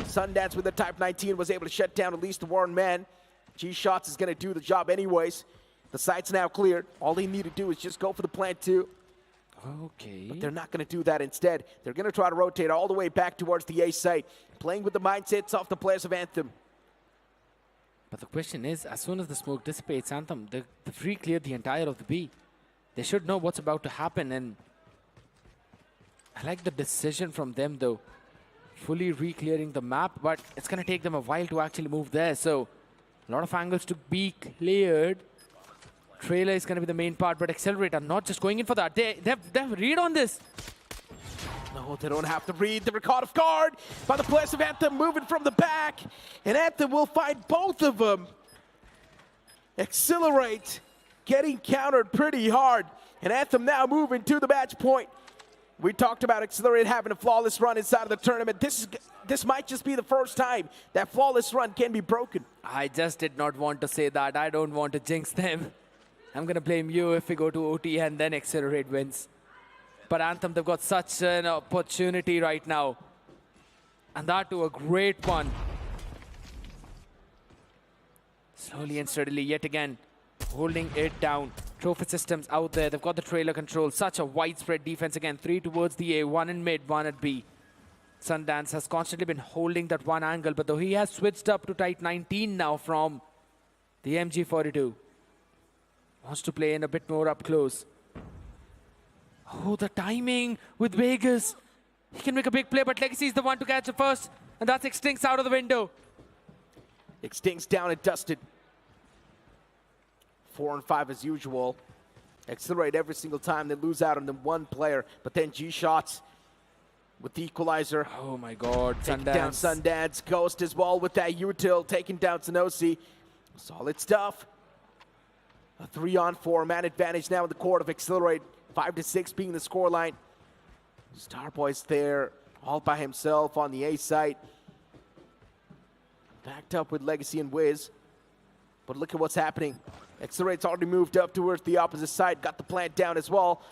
Sundance with the Type 19 was able to shut down at least the Warren man. G-Shots is going to do the job anyways. The site's now cleared. All they need to do is just go for the plant 2. Okay. But they're not going to do that instead. They're going to try to rotate all the way back towards the A site, playing with the mindsets of the players of Anthem. But the question is, as soon as the smoke dissipates, Anthem, they've re-cleared the entire of the B. They should know what's about to happen, and I like the decision from them, though. Fully re-clearing the map, but it's going to take them a while to actually move there, so a lot of angles to be cleared. Trailer is going to be the main part, but Exhilarate are not just going in for that. They have read on this. No, they don't have to read. They're caught off guard by the players of Anthem moving from the back. And Anthem will find both of them. Exhilarate getting countered pretty hard. And Anthem now moving to the match point. We talked about Exhilarate having a flawless run inside of the tournament. This might just be the first time that flawless run can be broken. I just did not want to say that. I don't want to jinx them. I'm going to blame you if we go to OT and then Exhilarate wins. But Anthem, they've got such an opportunity right now. And that too, a great one. Slowly and steadily, yet again, holding it down. Trophy systems out there. They've got the trailer control. Such a widespread defense again. 3 towards the A, 1 in mid, 1 at B. Sundance has constantly been holding that one angle, but though he has switched up to Type 19 now from the MG42. Wants to play in a bit more up close. Oh, the timing with Vegas. He can make a big play, but Legacy is the one to catch it first. And that's Extincts out of the window. Extincts down and dusted. 4 and 5 as usual. Exhilarate every single time they lose out on the one player. But then G-Shots with the equalizer. Oh my God, taking down Sundance. Ghost as well with that util, taking down Sanosi. Solid stuff. A 3-on-4 man advantage now in the court of Exhilarate. 5-6 being the scoreline. Starboy's there all by himself on the A site. Backed up with Legacy and Wiz. But look at what's happening. Exhilarate's already moved up towards the opposite side. Got the plant down as well.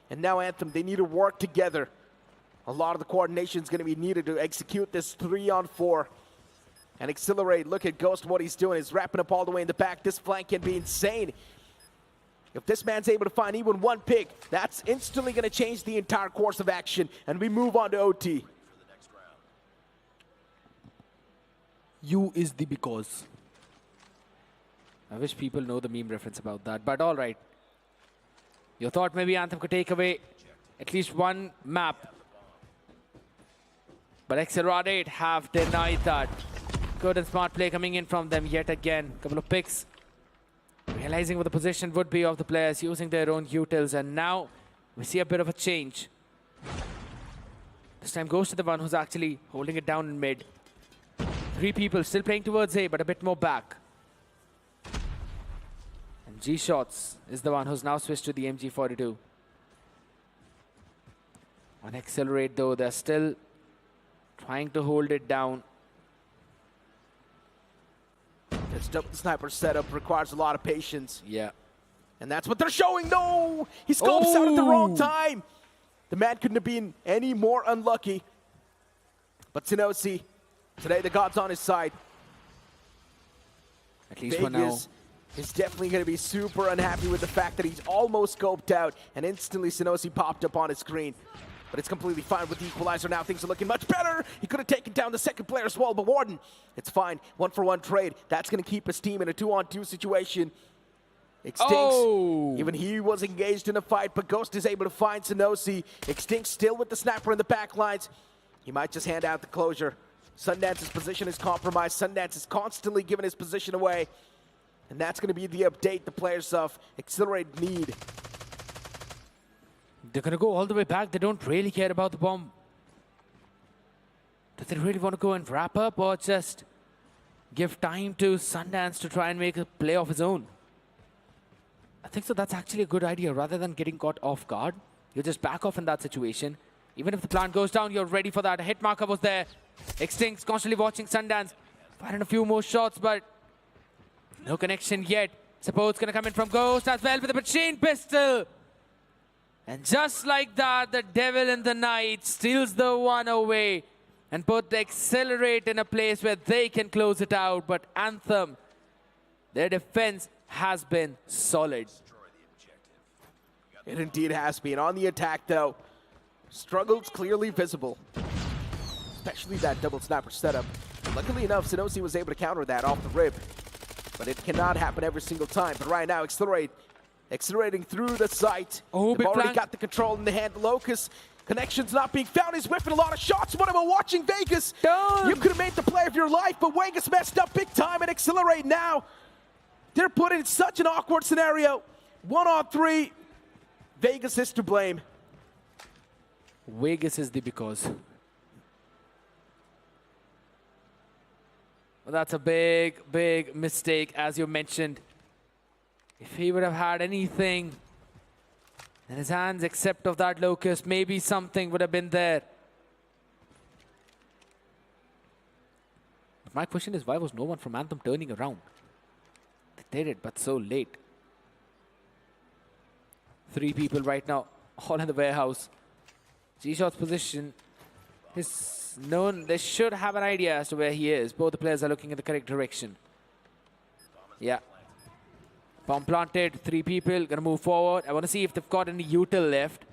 And now Anthem, they need to work together. A lot of the coordination is going to be needed to execute this 3-on-4. And Exhilarate, look at Ghost, what he's doing. He's wrapping up all the way in the back. This flank can be insane. If this man's able to find even one pick, that's instantly going to change the entire course of action. And we move on to OT. You is the because. I wish people know the meme reference about that, but all right. You thought maybe Anthem could take away at least one map. But Exhilarate have denied that. Good and smart play coming in from them yet again. Couple of picks. Realizing what the position would be of the players, using their own utils, and now we see a bit of a change. This time goes to the one who's actually holding it down in mid. 3 people still playing towards A, but a bit more back. And G-Shots is the one who's now switched to the MG42. On Exhilarate though, they're still trying to hold it down. This double sniper setup requires a lot of patience. Yeah. And that's what they're showing. No! He scopes out at the wrong time. The man couldn't have been any more unlucky. But Sanosi, today the God's on his side. At least for now. Is definitely going to be super unhappy with the fact that he's almost scoped out and instantly Sanosi popped up on his screen. But it's completely fine with the equalizer now. Things are looking much better. He could have taken down the second player as well, but Warden, it's fine. 1-for-1 trade. That's going to keep his team in a 2-on-2 situation. Extincts, even he was engaged in a fight, but Ghost is able to find Sanosi. Extincts still with the snapper in the back lines. He might just hand out the closure. Sundance's position is compromised. Sundance is constantly giving his position away. And that's going to be the update the players of Exhilarate need. They're going to go all the way back. They don't really care about the bomb. Do they really want to go and wrap up or just give time to Sundance to try and make a play of his own? I think so. That's actually a good idea. Rather than getting caught off guard, you just back off in that situation. Even if the plant goes down, you're ready for that. A hit marker was there. Extincts constantly watching Sundance. Firing a few more shots, but no connection yet. Support's gonna come in from Ghost as well with a machine pistol. And just like that, the Devil in the Night steals the one away and put the Exhilarate in a place where they can close it out. But Anthem, their defense has been solid. It indeed has been. On the attack, though, struggles clearly visible. Especially that double sniper setup. Luckily enough, Sinosi was able to counter that off the rip. But it cannot happen every single time. But right now, accelerating through the site. Oh, They've big already flank. got the control in the hand. Locust, connection's not being found. He's whiffing a lot of shots. What about watching Vegas? Done. You could have made the play of your life, but Vegas messed up big time and Exhilarate now. They're put in such an awkward scenario. 1-on-3. Vegas is to blame. Vegas is the because. Well, that's a big, big mistake, as you mentioned. If he would have had anything in his hands except of that Locust, maybe something would have been there. But my question is, why was no one from Anthem turning around? They did it, but so late. 3 people right now, all in the warehouse. G-Shot's position is known. They should have an idea as to where he is. Both the players are looking in the correct direction. Yeah. Bomb planted, 3 people, gonna move forward. I wanna see if they've got any util left.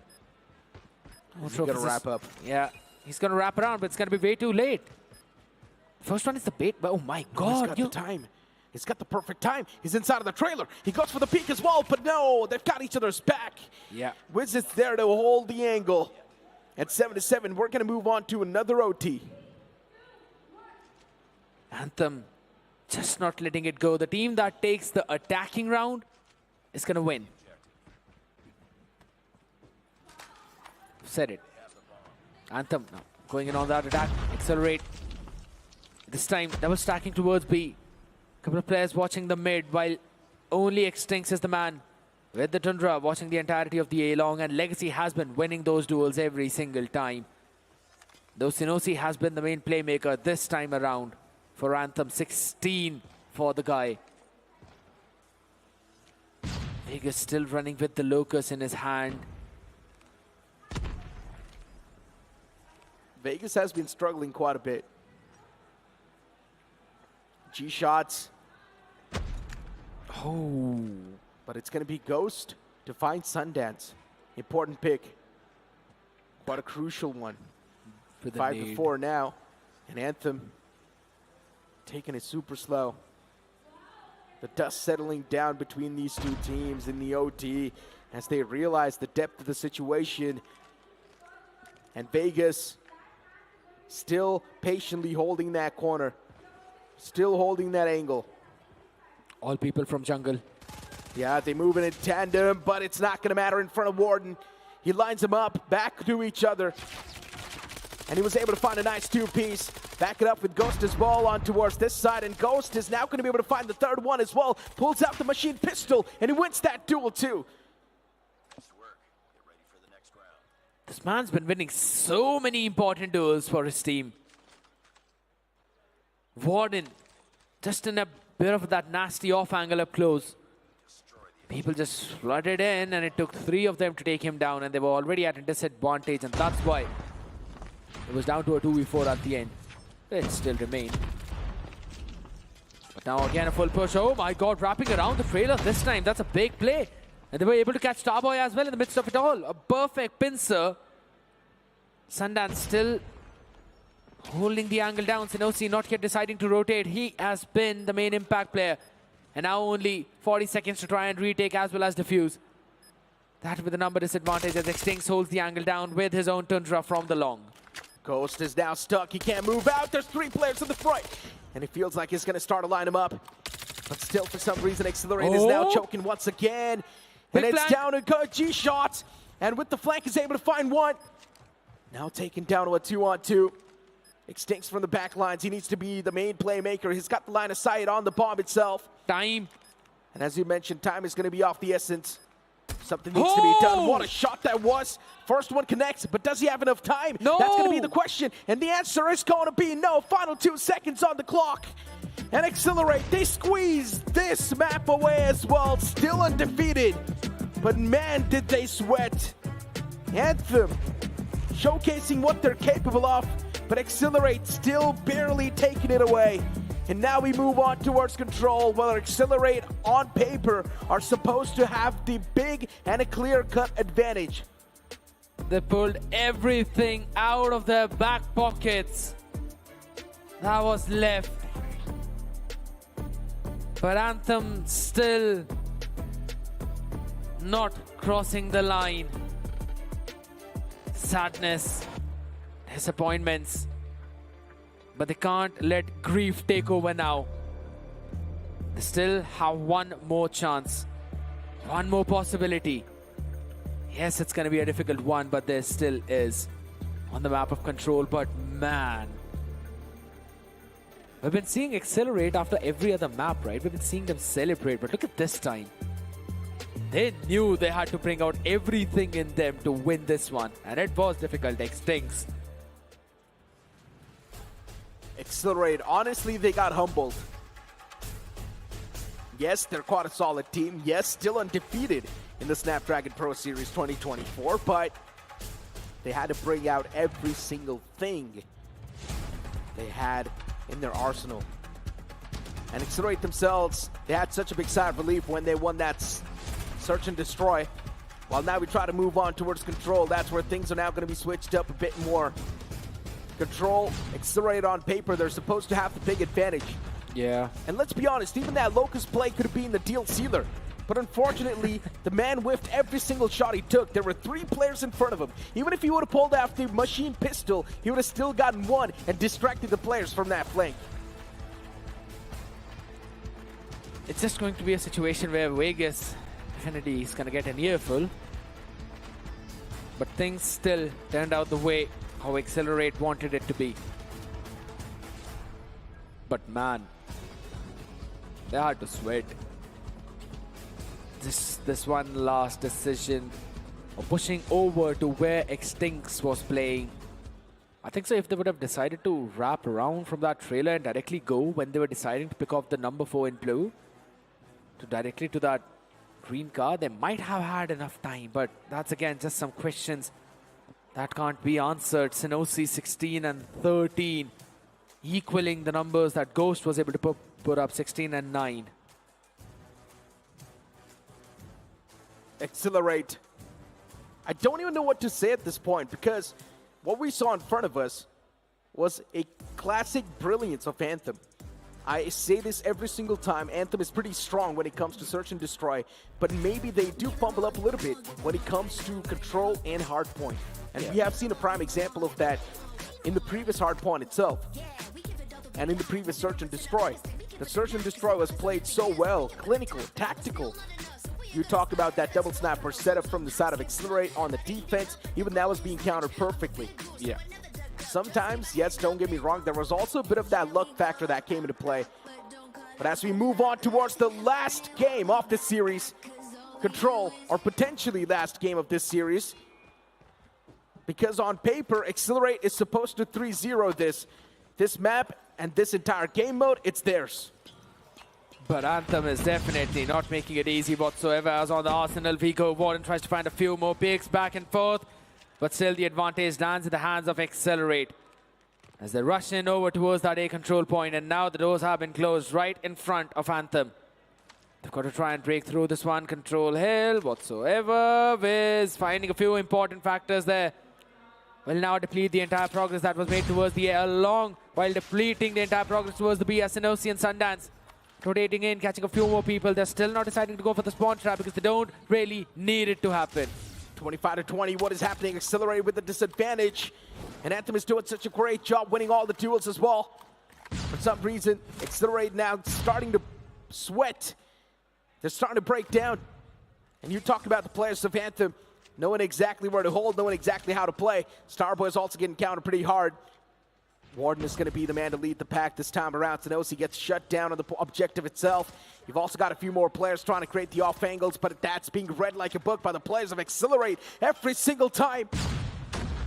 He's gonna wrap up. Yeah, he's gonna wrap around, but it's gonna be way too late. First one is the bait, but oh my God. He's got the time. He's got the perfect time. He's inside of the trailer. He goes for the peek as well, but no, they've got each other's back. Yeah. Wiz is there to hold the angle. At 7-7, we're gonna move on to another OT. Anthem just not letting it go. The team that takes the attacking round is gonna win. Said it. Anthem now going in on that attack. Exhilarate. This time double stacking towards B. Couple of players watching the mid while only Extinct is the man with the Tundra watching the entirety of the A-Long, and Legacy has been winning those duels every single time. Though Sinosi has been the main playmaker this time around for Anthem. 16 for the guy. Vegas still running with the Locust in his hand. Vegas has been struggling quite a bit. G-Shots. Oh. But it's going to be Ghost to find Sundance. Important pick. Quite a crucial one. 5-4 now. And Anthem taking it super slow. The dust settling down between these two teams in the OT as they realize the depth of the situation. And Vegas still patiently holding that corner. Still holding that angle. All people from jungle. Yeah, they move in tandem, but it's not going to matter in front of Warden. He lines them up back to each other. And he was able to find a nice 2-piece. Back it up with Ghost as well on towards this side. And Ghost is now going to be able to find the 3rd one as well. Pulls out the machine pistol, and he wins that duel too. This man's been winning so many important duels for his team. Warden, just in a bit of that nasty off angle up close. People just flooded in, and it took 3 of them to take him down, and they were already at a disadvantage, and that's why it was down to a 2v4 at the end. It still remained. But now again a full push. Oh my God, wrapping around the trailer this time. That's a big play. And they were able to catch Starboy as well in the midst of it all. A perfect pincer. Sundance still holding the angle down. Sinosi not yet deciding to rotate. He has been the main impact player. And now only 40 seconds to try and retake as well as defuse. That with the number disadvantage as Extinct holds the angle down with his own Tundra from the long. Ghost is now stuck. He can't move out. There's 3 players in the front. And it feels like he's going to start to line him up. But still, for some reason, Exhilarate is now choking once again. Big And it's flank. down to G-Shots. And with the flank, he's able to find one. Now taken down to a 2-on-2. Extincts from the back lines. He needs to be the main playmaker. He's got the line of sight on the bomb itself. Time. And as you mentioned, time is going to be off the essence. Something needs to be done. What a shot that was. First one connects, but does he have enough time? No. That's going to be the question. And the answer is going to be no. Final 2 seconds on the clock. And Exhilarate, they squeeze this map away as well, still undefeated. But man, did they sweat. Anthem showcasing what they're capable of, but Exhilarate still barely taking it away. And now we move on towards Control, where Exhilarate on paper are supposed to have the big and a clear-cut advantage. They pulled everything out of their back pockets that was left. But Anthem still not crossing the line. Sadness, disappointments, but they can't let grief take over now. They still have one more chance, one more possibility. Yes, it's going to be a difficult one, but there still is on the map of Control. But man, we've been seeing Exhilarate after every other map, right? We've been seeing them celebrate, but look at this time. They knew they had to bring out everything in them to win this one, and it was difficult. Extinks. Exhilarate, honestly, they got humbled. Yes, they're quite a solid team. Yes, still undefeated in the Snapdragon Pro Series 2024, but they had to bring out every single thing they had in their arsenal. And Exhilarate themselves, they had such a big sigh of relief when they won that Search and Destroy. While now we try to move on towards Control, that's where things are now going to be switched up a bit more. Control, Exhilarate on paper, they're supposed to have the big advantage. Yeah. And let's be honest, even that Locust play could have been the deal sealer. But unfortunately, the man whiffed every single shot he took. There were 3 players in front of him. Even if he would have pulled out the machine pistol, he would have still gotten one and distracted the players from that flank. It's just going to be a situation where Vegas Infinity is going to get an earful. But things still turned out the way how Exhilarate wanted it to be. But man, they had to sweat. This one last decision of pushing over to where Extinx was playing. I think so if they would have decided to wrap around from that trailer and directly go when they were deciding to pick off the number 4 in blue to directly to that green car, they might have had enough time, but that's again just some questions that can't be answered. Synosy 16 and 13 equaling the numbers that Ghost was able to put up, 16 and 9. Exhilarate. I don't even know what to say at this point, because what we saw in front of us was a classic brilliance of Anthem. I say this every single time, Anthem is pretty strong when it comes to Search and Destroy, but maybe they do fumble up a little bit when it comes to Control and Hardpoint. And we have seen a prime example of that in the previous Hardpoint itself, and in the previous Search and Destroy. The Search and Destroy was played so well, clinical, tactical. You talked about that double snapper setup from the side of Exhilarate on the defense. Even that was being countered perfectly. Yeah. Sometimes, yes, don't get me wrong, there was also a bit of that luck factor that came into play. But as we move on towards the last game of this series, Control, or potentially last game of this series, because on paper, Exhilarate is supposed to 3-0 this map and this entire game mode, it's theirs. But Anthem is definitely not making it easy whatsoever, as on the Arsenal, Vigo Warden tries to find a few more picks back and forth, but still the advantage lands in the hands of Exhilarate as they rush in over towards that A control point, and now the doors have been closed right in front of Anthem. They've got to try and break through this one. Control hill whatsoever. Wiz finding a few important factors there. Will now deplete the entire progress that was made towards the A along, while depleting the entire progress towards the B as Synosy and Sundance rotating in, catching a few more people. They're still not deciding to go for the spawn trap because they don't really need it to happen. 25-20, what is happening? Exhilarate with the disadvantage. And Anthem is doing such a great job winning all the duels as well. For some reason, Exhilarate now starting to sweat. They're starting to break down. And you talked about the players of Anthem knowing exactly where to hold, knowing exactly how to play. Starboy is also getting countered pretty hard. Warden is going to be the man to lead the pack this time around. Synosy gets shut down on the objective itself. You've also got a few more players trying to create the off angles, but that's being read like a book by the players of Exhilarate every single time.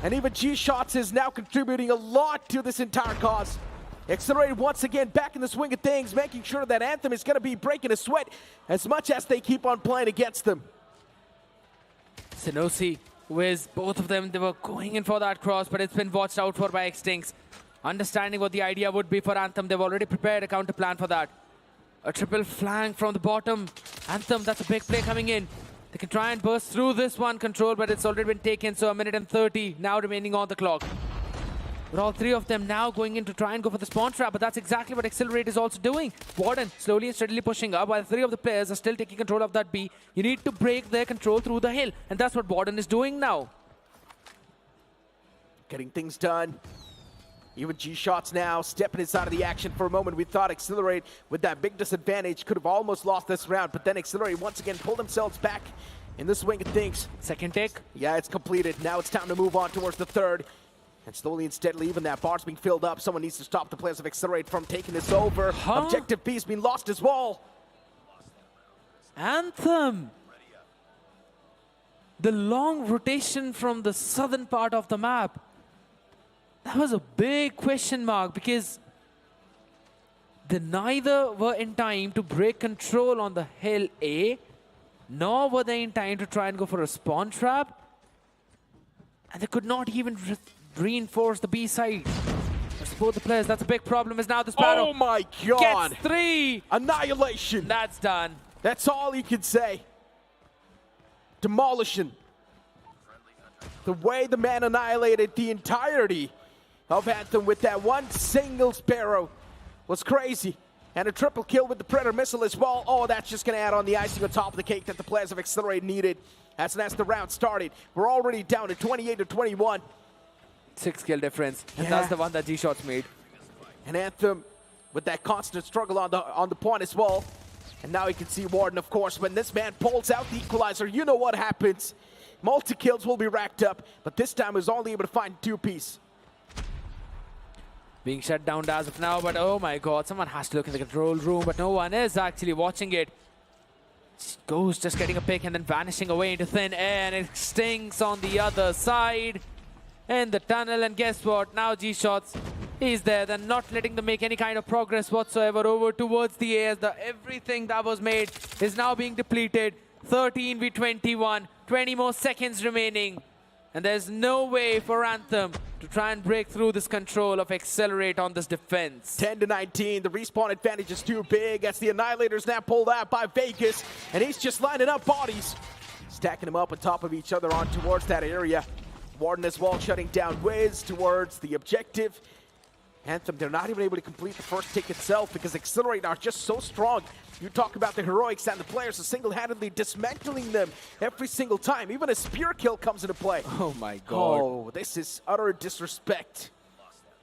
And even G-Shots is now contributing a lot to this entire cause. Exhilarated once again back in the swing of things, making sure that Anthem is going to be breaking a sweat as much as they keep on playing against them. Sinosi with both of them, they were going in for that cross, but it's been watched out for by Xtinx. Understanding what the idea would be for Anthem, they've already prepared a counter plan for that. A triple flank from the bottom. Anthem, that's a big play coming in. They can try and burst through this one control, but it's already been taken, so 1:30 now remaining on the clock. But all three of them now going in to try and go for the spawn trap, but that's exactly what Exhilarate is also doing. Warden slowly and steadily pushing up while three of the players are still taking control of that B. You need to break their control through the hill, and that's what Warden is doing now. Getting things done. Even G-Shots now stepping inside of the action for a moment. We thought Exhilarate, with that big disadvantage, could have almost lost this round, but then Exhilarate once again pulled themselves back in the swing of things. Second take. Yeah, it's completed. Now it's time to move on towards the third. And slowly and steadily, even that bar's being filled up. Someone needs to stop the players of Exhilarate from taking this over. Objective B's been lost as well. Anthem. The long rotation from the southern part of the map. That was a big question mark because they neither were in time to break control on the hill A, nor were they in time to try and go for a spawn trap. And they could not even reinforce the B side. For both the players, that's a big problem. Is now the Sparrow. Oh my god! Gets 3! Annihilation! That's done. That's all you can say. Demolition. The way the man annihilated the entirety of Anthem with that one single Sparrow was crazy. And a triple kill with the Predator missile as well. Oh, that's just going to add on the icing on top of the cake that the players of Exhilarate needed. As the round started, we're already down to 28-21. 6 kill difference, and Yeah. that's the one that G-Shots made. And Anthem with that constant struggle on the point as well. And now you can see Warden, of course, when this man pulls out the equalizer, you know what happens. Multi-kills will be racked up, but this time was only able to find 2-piece. Being shut down as of now, but oh my god, someone has to look in the control room, but no one is actually watching it. Ghost just getting a pick and then vanishing away into thin air, and it stings on the other side in the tunnel. And guess what? Now G-Shots, he's there. They're not letting them make any kind of progress whatsoever over towards the air. Everything that was made is now being depleted. 13v21, 20 more seconds remaining. And there's no way for Anthem to try and break through this control of Exhilarate on this defense. 10-19, the respawn advantage is too big as the Annihilator's now pulled out by Vegas, and he's just lining up bodies, stacking them up on top of each other on towards that area. Warden as well shutting down Wiz towards the objective. Anthem, they're not even able to complete the first tick itself because Exhilarate are just so strong. You talk about the heroics and the players are single-handedly dismantling them every single time. Even a spear kill comes into play. Oh my god. Oh, this is utter disrespect.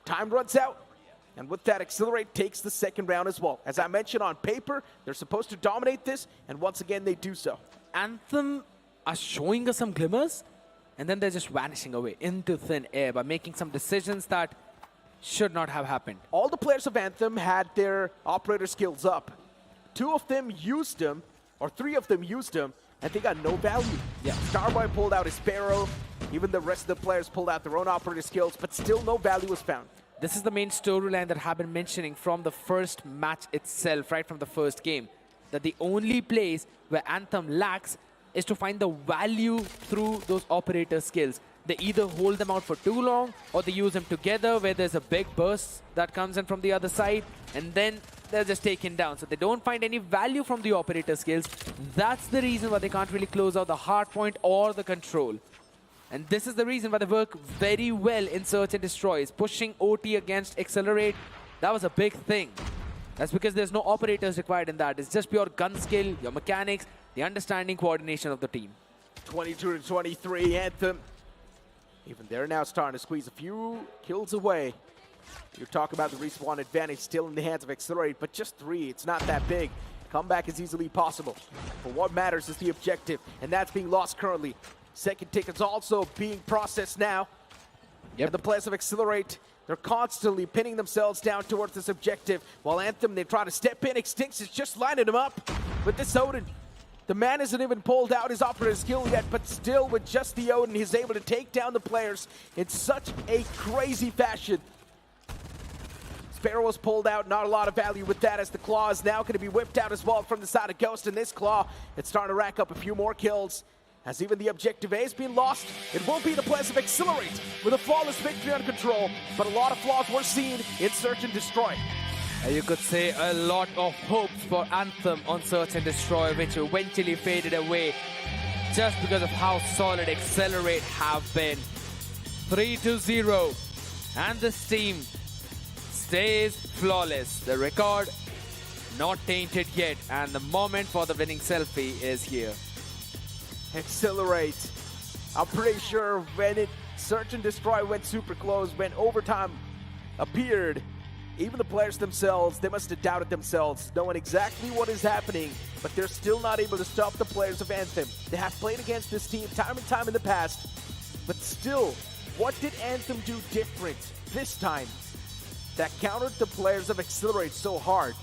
Time runs out, and with that, Exhilarate takes the second round as well. As I mentioned, on paper, they're supposed to dominate this, and once again, they do so. Anthem are showing us some glimmers, and then they're just vanishing away into thin air by making some decisions that should not have happened. All the players of Anthem had their operator skills up. 2 of them used them, or 3 of them used them, and they got no value. Yeah. Starboy pulled out his Sparrow. Even the rest of the players pulled out their own operator skills, but still no value was found. This is the main storyline that I've been mentioning from the first match itself, right from the first game. That the only place where Anthem lacks is to find the value through those operator skills. They either hold them out for too long, or they use them together where there's a big burst that comes in from the other side, and then they're just taken down. So they don't find any value from the operator skills. That's the reason why they can't really close out the hardpoint or the control. And this is the reason why they work very well in search and destroys. Pushing OT against Exhilarate, that was a big thing. That's because there's no operators required in that. It's just pure gun skill, your mechanics, the understanding, coordination of the team. 22-23, Anthem. Even they're now starting to squeeze a few kills away. You talk about the respawn advantage still in the hands of Exhilarate, but just 3, it's not that big. Comeback is easily possible. But what matters is the objective, and that's being lost currently. Second ticket's also being processed now. Yep. And the players of Exhilarate, they're constantly pinning themselves down towards this objective, while Anthem, they try to step in. Xtinx is just lining them up with this Odin. The man hasn't even pulled out his operator skill yet, but still with just the Odin, he's able to take down the players in such a crazy fashion. Sparrow was pulled out, not a lot of value with that as the Claw is now going to be whipped out as well from the side of Ghost. And this Claw, it's starting to rack up a few more kills. As even the objective A has been lost, it will be the players of Exhilarate with a flawless victory on Control, but a lot of flaws were seen in Search and Destroy. You could say a lot of hopes for Anthem on Search and Destroy, which eventually faded away just because of how solid Exhilarate have been. 3-0, and this team stays flawless. The record not tainted yet, and the moment for the winning selfie is here. Exhilarate. I'm pretty sure when Search and Destroy went super close, when overtime appeared, even the players themselves, they must have doubted themselves, knowing exactly what is happening, but they're still not able to stop the players of Anthem. They have played against this team time and time in the past, but still, what did Anthem do different this time that countered the players of Exhilarate so hard?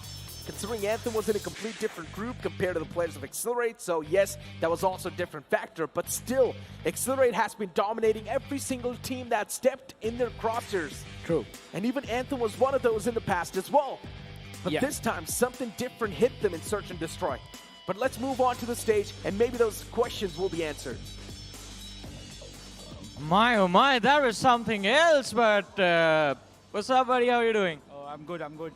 Considering Anthem was in a complete different group compared to the players of Exhilarate, so yes, that was also a different factor, but still, Exhilarate has been dominating every single team that stepped in their crosshairs. True. And even Anthem was one of those in the past as well. But Yeah. this time, something different hit them in Search and Destroy. But let's move on to the stage, and maybe those questions will be answered. My, oh my, that was something else, but what's up, buddy? How are you doing? I'm good, I'm good.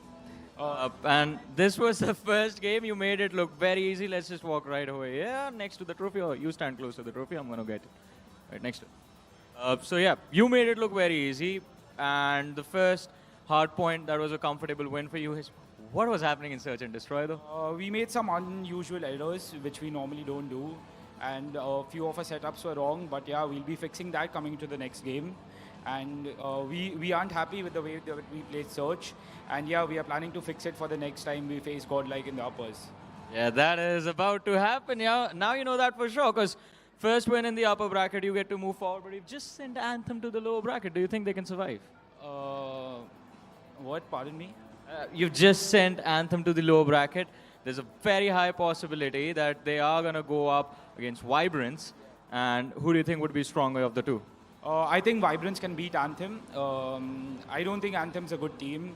And this was the first game. You made it look very easy. Let's just walk right away. Yeah, next to the trophy. Or you stand close to the trophy. I'm going to get it. Right next to it. So yeah, you made it look very easy. And the first hard point, that was a comfortable win for you. What was happening in Search and Destroy, though? We made some unusual errors, which we normally don't do. And a few of our setups were wrong, but yeah, we'll be fixing that coming into the next game. And we aren't happy with the way that we played Search. And yeah, we are planning to fix it for the next time we face GodLike in the uppers. Yeah, that is about to happen. Yeah, now you know that for sure, because first win in the upper bracket, you get to move forward. But you've just sent Anthem to the lower bracket. Do you think they can survive? What? Pardon me? You've just sent Anthem to the lower bracket. There's a very high possibility that they are going to go up against VIBRANCE. And who do you think would be stronger of the two? I think VIBRANCE can beat Anthem. I don't think Anthem's a good team.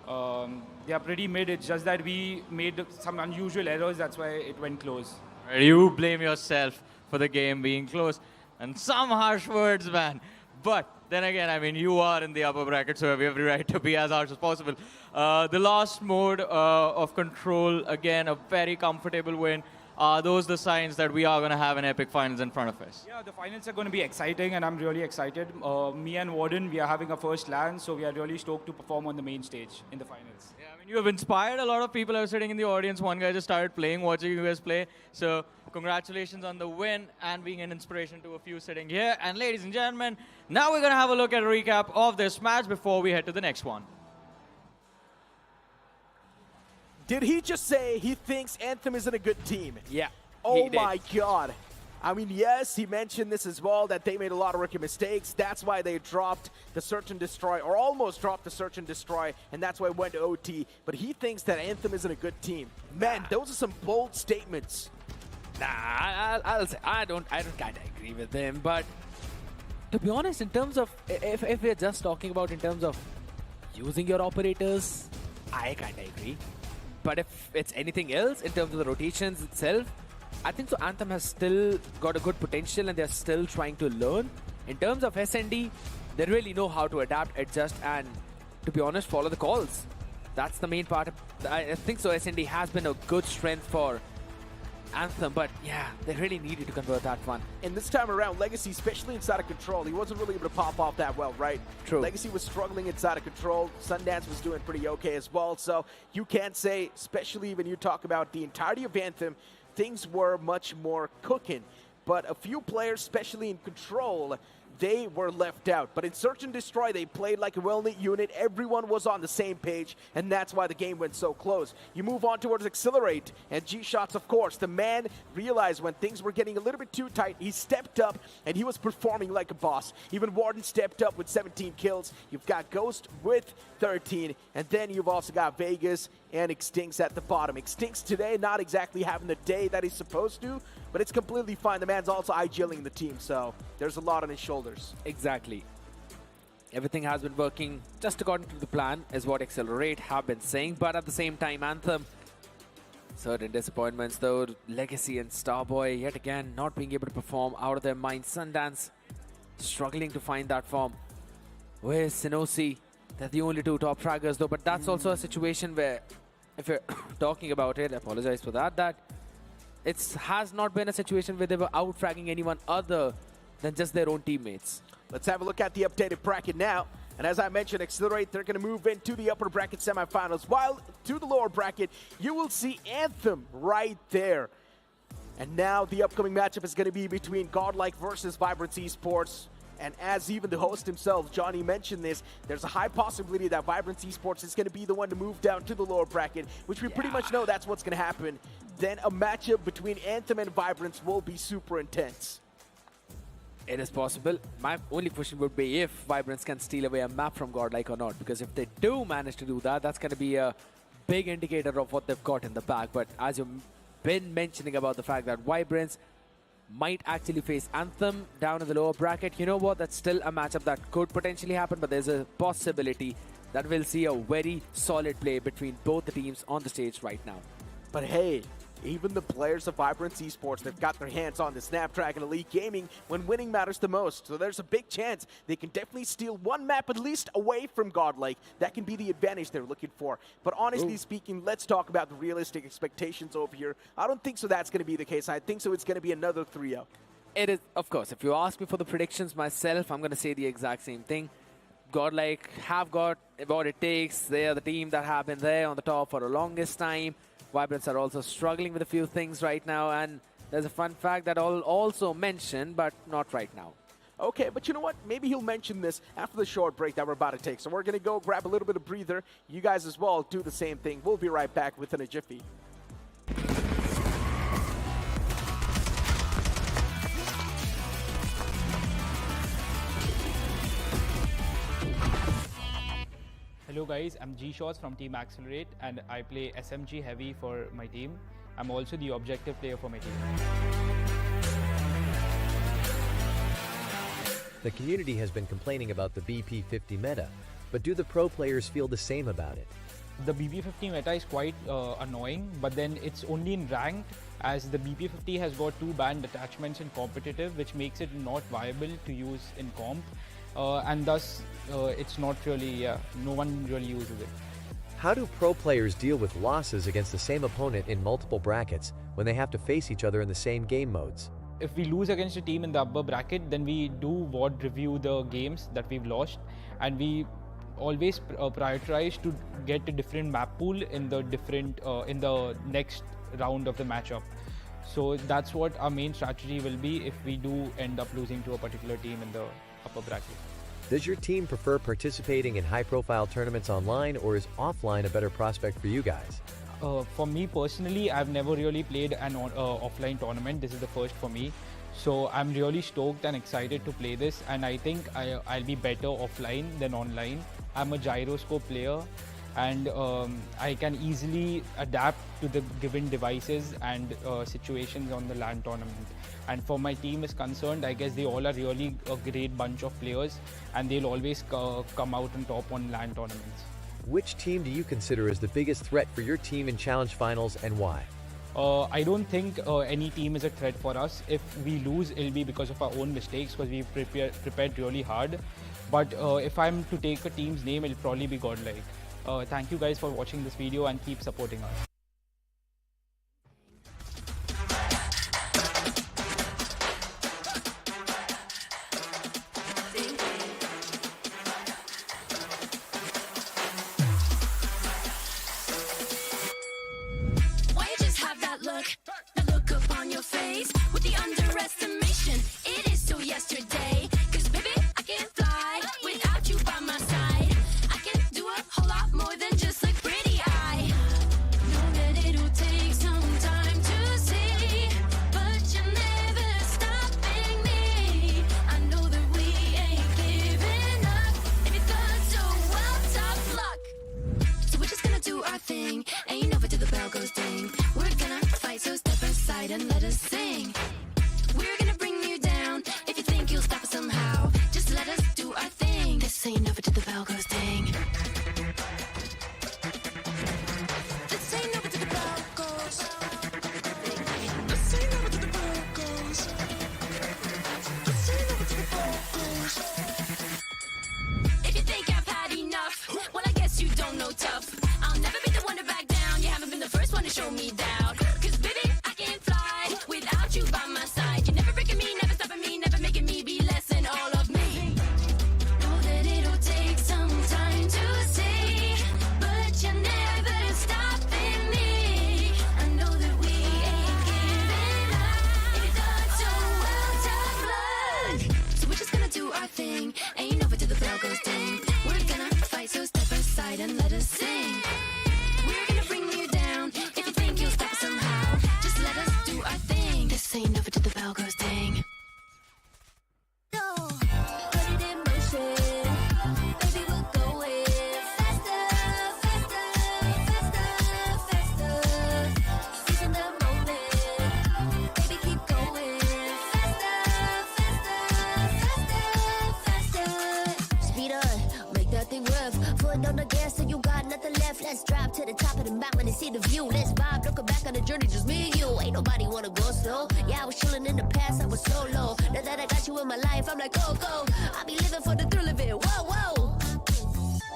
They are pretty mid. It's just that we made some unusual errors. That's why it went close. You blame yourself for the game being close. And some harsh words, man. But then again, I mean, you are in the upper bracket, so we have every right to be as harsh as possible. The last mode of Control, again, a very comfortable win. Are those the signs that we are going to have an epic finals in front of us? Yeah, the finals are going to be exciting, and I'm really excited. Me and Warden, we are having our first LAN, so we are really stoked to perform on the main stage in the finals. Yeah, I mean, you have inspired a lot of people who are sitting in the audience. One guy just started playing, watching you guys play. So congratulations on the win and being an inspiration to a few sitting here. And ladies and gentlemen, now we're going to have a look at a recap of this match before we head to the next one. Did he just say he thinks Anthem isn't a good team? Yeah. Oh my God. I mean, yes, he mentioned this as well, that they made a lot of rookie mistakes. That's why they dropped the Search and Destroy, or almost dropped the Search and Destroy, and that's why it went to OT. But he thinks that Anthem isn't a good team. Man, those are some bold statements. Nah, I'll say I don't kind of agree with him, but to be honest, in terms of if we're just talking about in terms of using your operators, I kind of agree. But if it's anything else in terms of the rotations itself, I think so Anthem has still got a good potential and they're still trying to learn. In terms of SND, they really know how to adapt, adjust, and to be honest, follow the calls. That's the main part. I think so SND has been a good strength for Anthem, but yeah, they really needed to convert that one. And this time around, Legacy, especially inside of Control, he wasn't really able to pop off that well, right? True. Legacy was struggling inside of Control. Sundance was doing pretty okay as well. So you can't say, especially when you talk about the entirety of Anthem, things were much more cooking. But a few players, especially in Control, they were left out. But in Search and Destroy, they played like a well-knit unit. Everyone was on the same page, and that's why the game went so close. You move on towards Exhilarate, and G-Shots, of course. The man realized when things were getting a little bit too tight, he stepped up, and he was performing like a boss. Even Warden stepped up with 17 kills. You've got Ghost with 13, and then you've also got Vegas and Extincts at the bottom. Extincts today not exactly having the day that he's supposed to, but it's completely fine. The man's also IGLing the team, so there's a lot on his shoulders. Exactly. everything has been working just according to the plan, is what Exhilarate have been saying. But at the same time, Anthem, certain disappointments though. Legacy and Starboy, yet again, not being able to perform out of their mind. Sundance, struggling to find that form. Where's Sinosi? They're the only two top fraggers though, but that's also a situation where, if you're talking about it, I apologize for that, that it has not been a situation where they were out-fragging anyone other than just their own teammates. Let's have a look at the updated bracket now. And as I mentioned, Exhilarate, they're going to move into the upper bracket semifinals, while to the lower bracket, you will see Anthem right there. And now the upcoming matchup is going to be between GodLike versus VIBRANCE Esports. And as even the host himself, Johnny, mentioned this, there's a high possibility that VIBRANCE Esports is going to be the one to move down to the lower bracket, which we pretty much know that's what's going to happen. Then a matchup between Anthem and VIBRANCE will be super intense. It is possible. My only question would be if VIBRANCE can steal away a map from GodLike or not, because if they do manage to do that, that's going to be a big indicator of what they've got in the bag. But as you've been mentioning about the fact that VIBRANCE might actually face Anthem down in the lower bracket, you know what, that's still a matchup that could potentially happen, but there's a possibility that we'll see a very solid play between both the teams on the stage right now. But hey, even the players of VIBRANCE Esports, they've got their hands on the Snapdragon Elite Gaming when winning matters the most. So there's a big chance they can definitely steal one map at least away from GodLike. That can be the advantage they're looking for. But honestly speaking, let's talk about the realistic expectations over here. I don't think so that's going to be the case. I think so it's going to be another 3-0. It is, of course. If you ask me for the predictions myself, I'm going to say the exact same thing. GodLike have got what it takes. They are the team that have been there on the top for the longest time. VIBRANCE are also struggling with a few things right now, and there's a fun fact that I'll also mention, but not right now. Okay, but you know what? Maybe he'll mention this after the short break that we're about to take. So we're going to go grab a little bit of breather. You guys as well do the same thing. We'll be right back within a jiffy. Hello guys, I'm G-Shots from Team Exhilarate and I play SMG Heavy for my team. I'm also the objective player for my team. The community has been complaining about the BP50 meta, but do the pro players feel the same about it? The BP50 meta is quite annoying, but then it's only in ranked, as the BP50 has got 2 banned attachments in competitive, which makes it not viable to use in comp. And thus it's not really, no one really uses it. How do pro players deal with losses against the same opponent in multiple brackets when they have to face each other in the same game modes? If we lose against a team in the upper bracket, then we do VOD review the games that we've lost, and we always prioritize to get a different map pool in the in the next round of the matchup. So that's what our main strategy will be if we do end up losing to a particular team in the upper bracket. Does your team prefer participating in high-profile tournaments online, or is offline a better prospect for you guys? For me personally, I've never really played an offline tournament. This is the first for me. So I'm really stoked and excited to play this, and I think I'll be better offline than online. I'm a gyroscope player, and I can easily adapt to the given devices and situations on the LAN tournament. And for my team is concerned, I guess they all are really a great bunch of players, and they'll always come out on top on LAN tournaments. Which team do you consider as the biggest threat for your team in challenge finals, and why? I don't think any team is a threat for us. If we lose, it'll be because of our own mistakes, because we've prepared really hard. But if I'm to take a team's name, it'll probably be GodLike. Thank you guys for watching this video and keep supporting us. Why you just have that look up on your face with the underestimation? It is so yesterday. 'Cause baby, I can't fly without you by my side. I can do a whole lot more than just look pretty. I know our thing. Ain't over till the bell goes ding. We're gonna fight, so step aside and let us sing. We're gonna bring you down. If you think you'll stop us somehow, just let us do our thing. This ain't over till the bell goes ding. No, put it in motion. Baby, we're going faster, faster, faster, faster. Seizing the moment. Baby, keep going faster, faster, faster. Speed up, make that thing rev. Foot on the gas so you got nothing left. Let's drive to the top of the mountain and see the view. Let's vibe, looking back on the journey, just me and you. Ain't nobody wanna go slow. Yeah, I was chilling in the past, I was solo. Now that I got you in my life, I'm like, go, go. I be living for the thrill of it, whoa, whoa.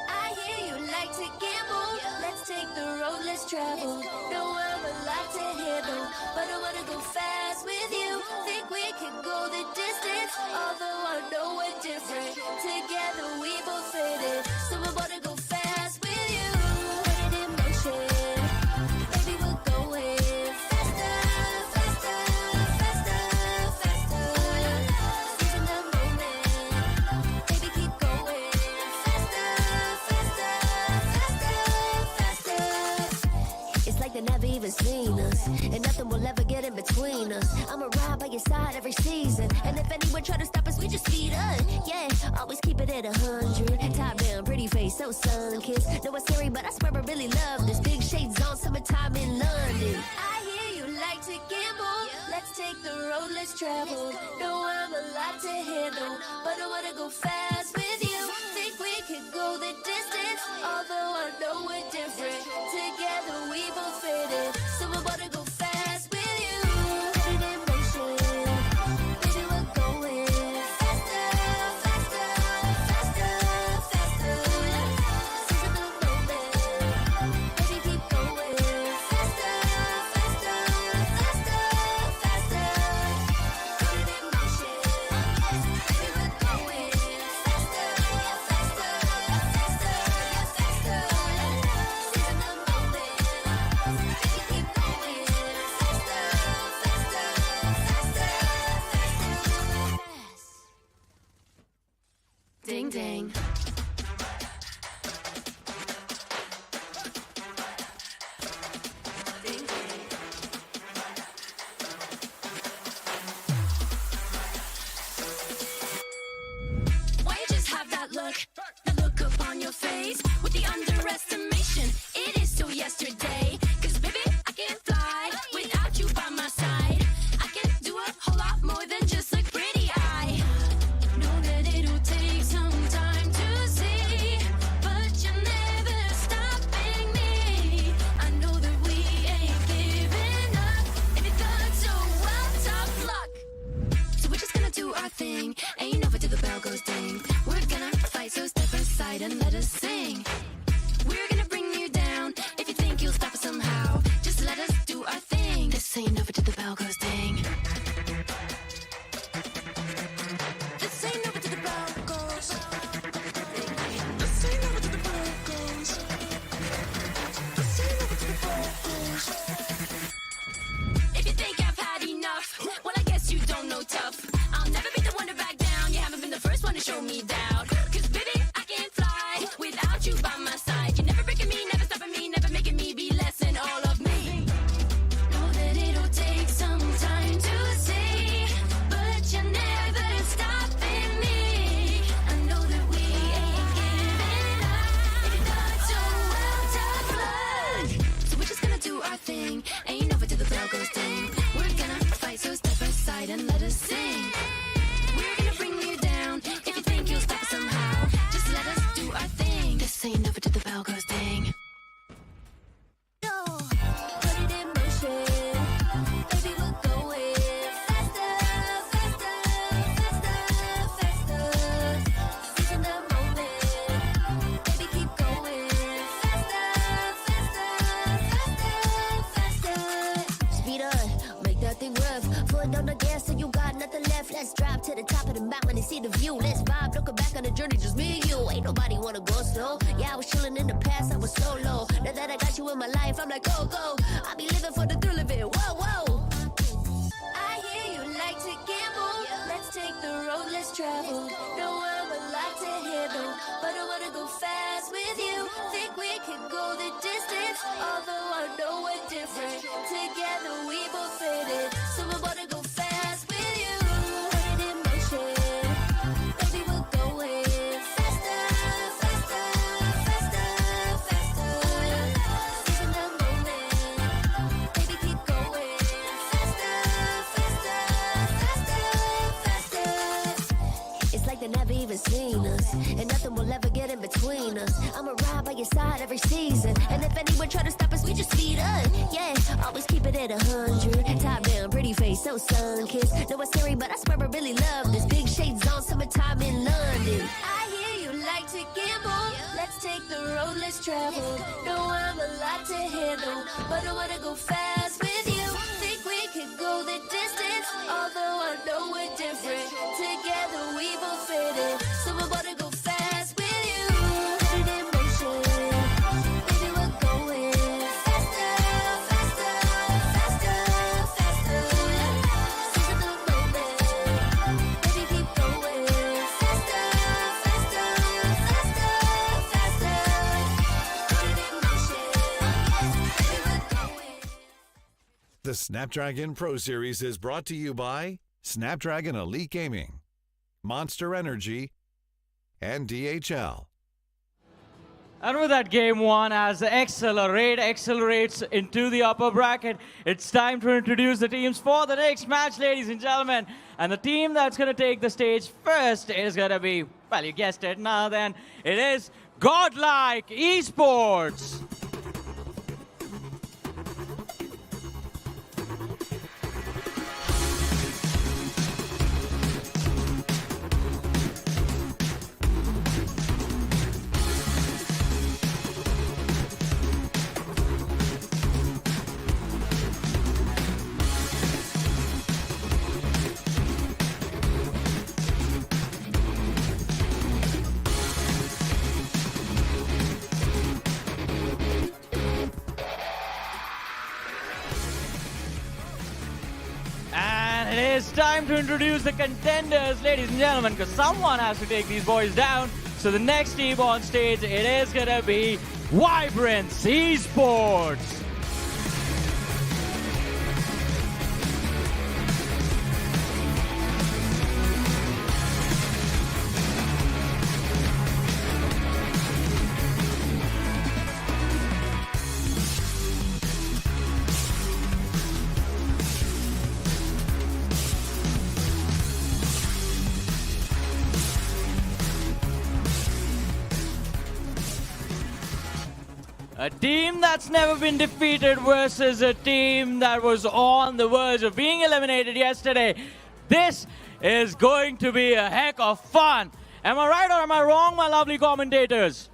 I hear you like to gamble. Let's take the road, let's travel. No, I'm a lot to handle, but I wanna go fast with you. Think we could go the distance, although I know we're different. Together we both fit it, so I wanna go fast with you. Put it in motion, baby, we're going faster, faster, faster, faster. Seizing the moment, baby, keep going faster, faster, faster, faster. It's like they never even seen us, and nothing will ever get in between us. I'ma ride by your side every season, and if anyone try to stop us, we just speed up. Yeah, always keep it at 100. Top down, pretty face, so sun-kissed. Know it's scary, but I swear I really love this. Big shades on, summertime in London. I hear you like to gamble. Let's take the road, let's travel. Know I'm a lot to handle, but I wanna go fast with you. Think we could go the distance, although I know we're different. Together we both fit it, so I wanna go fast with you. Put it in motion, baby, we're going faster, faster, faster, faster. Seizing the moment, baby, keep going faster, faster, faster, faster. Put it in motion, baby, we're going faster, faster, faster, faster. Seizing the moment, baby, keep going faster, faster, faster, faster. Ding ding. Ding ding. Why you just have that look upon your face with the underestimation? It is still yesterday, 'cause baby, I can fly without you by my side. I can do a whole lot more than just look pretty. I know that it'll take some time to see, but you're never stopping me. I know that we ain't giving up. If you thought so, well, tough luck. So we're just gonna do our thing. Ain't over till the bell goes ding. We're gonna fight, so step aside and let us sing. We're gonna bring you down. If you think you'll stop us somehow, just let us do our thing. This ain't over till the bell goes ding. This ain't over till the bell goes. This ain't over till the bell goes. This ain't over till the bell goes. If you think I've had enough, well, I guess you don't know tough. I'll never be the one to back down. You haven't been the first one to show me doubt. 'Cause baby, I can't fly without you by my side. You're never breaking me, never stopping me, never making me be less than all of me. Know that it'll take some time to see, but you're never stopping me. I know that we ain't giving up. If you thought so, well, tough luck. So we're just gonna do our thing. Ain't over till the bell goes ding. We're gonna fight, so step aside and let us sing. We're gonna bring you down. If you think you'll stop us somehow, just let us do our thing. This ain't over till the bell goes ding. No, put it in motion, baby, we're going faster, faster, faster, faster. Seizing the moment, baby, keep going faster, faster, faster, faster. Speed up, make that thing rev. Foot on the gas so you got nothing left. Let's drive to the top of the mountain and see the view. Let's vibe, looking back on the journey, just me and you. Ain't nobody wanna go slow. Yeah, I was chilling in the past, I was solo. Now that I got you in my life, I'm like, go, go. I be living for the thrill of it, whoa, whoa. I hear you like to gamble. Let's take the road, let's travel. No, never even seen us, and nothing will ever get in between us. I'ma ride by your side every season, and if anyone try to stop us, we just speed up. Yeah, always keep it at 100. Top down, pretty face, so sun-kissed. Know it's scary, but I swear I really love this. Big shades on, summertime in London. I hear you like to gamble. Let's take the road, let's travel. Know I'm a lot to handle, but I wanna go fast with you. Think we could go the distance, although I know we're different. Together we both fit in, so I wanna go fast with you. Put it in motion, baby, we're going faster, faster, faster, faster. Seize the moment, baby, keep going faster, faster, faster, faster. Put it in motion, baby, we're going. The Snapdragon Pro Series is brought to you by Snapdragon Elite Gaming, Monster Energy, and DHL. And with that, game one, as the Exhilarate accelerates into the upper bracket, it's time to introduce the teams for the next match, ladies and gentlemen. And the team that's going to take the stage first is going to be, well, you guessed it, now then, it is GodLike Esports. And it is time to introduce the contenders, ladies and gentlemen, because someone has to take these boys down. So the next team on stage, it is going to be VIBRANCE Esports. A team that's never been defeated versus a team that was on the verge of being eliminated yesterday. This is going to be a heck of fun. Am I right or am I wrong, my lovely commentators?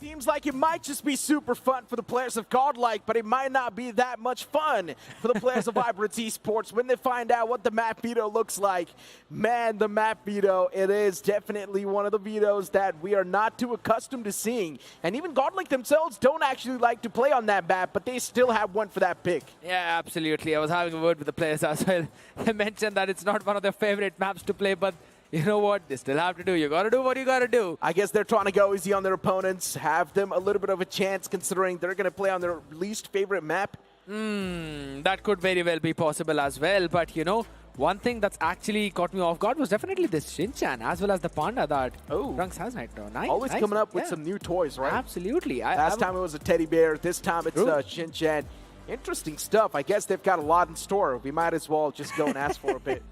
Seems like it might just be super fun for the players of GodLike, but it might not be that much fun for the players of VIBRANCE Esports when they find out what the map veto looks like. Man, the map veto, it is definitely one of the vetoes that we are not too accustomed to seeing. And even GodLike themselves don't actually like to play on that map, but they still have one for that pick. Yeah, absolutely. I was having a word with the players as well. They mentioned that it's not one of their favorite maps to play, but you know what? They still have to do. You got to do what you got to do. I guess they're trying to go easy on their opponents, have them a little bit of a chance considering they're going to play on their least favorite map. That could very well be possible as well. But, you know, one thing that's actually caught me off guard was definitely this Shinchan as well as the Panda that Runks has right now. Nice. Always coming up with some new toys, right? Absolutely. Last time it was a teddy bear. This time it's Shinchan. Interesting stuff. I guess they've got a lot in store. We might as well just go and ask for a bit.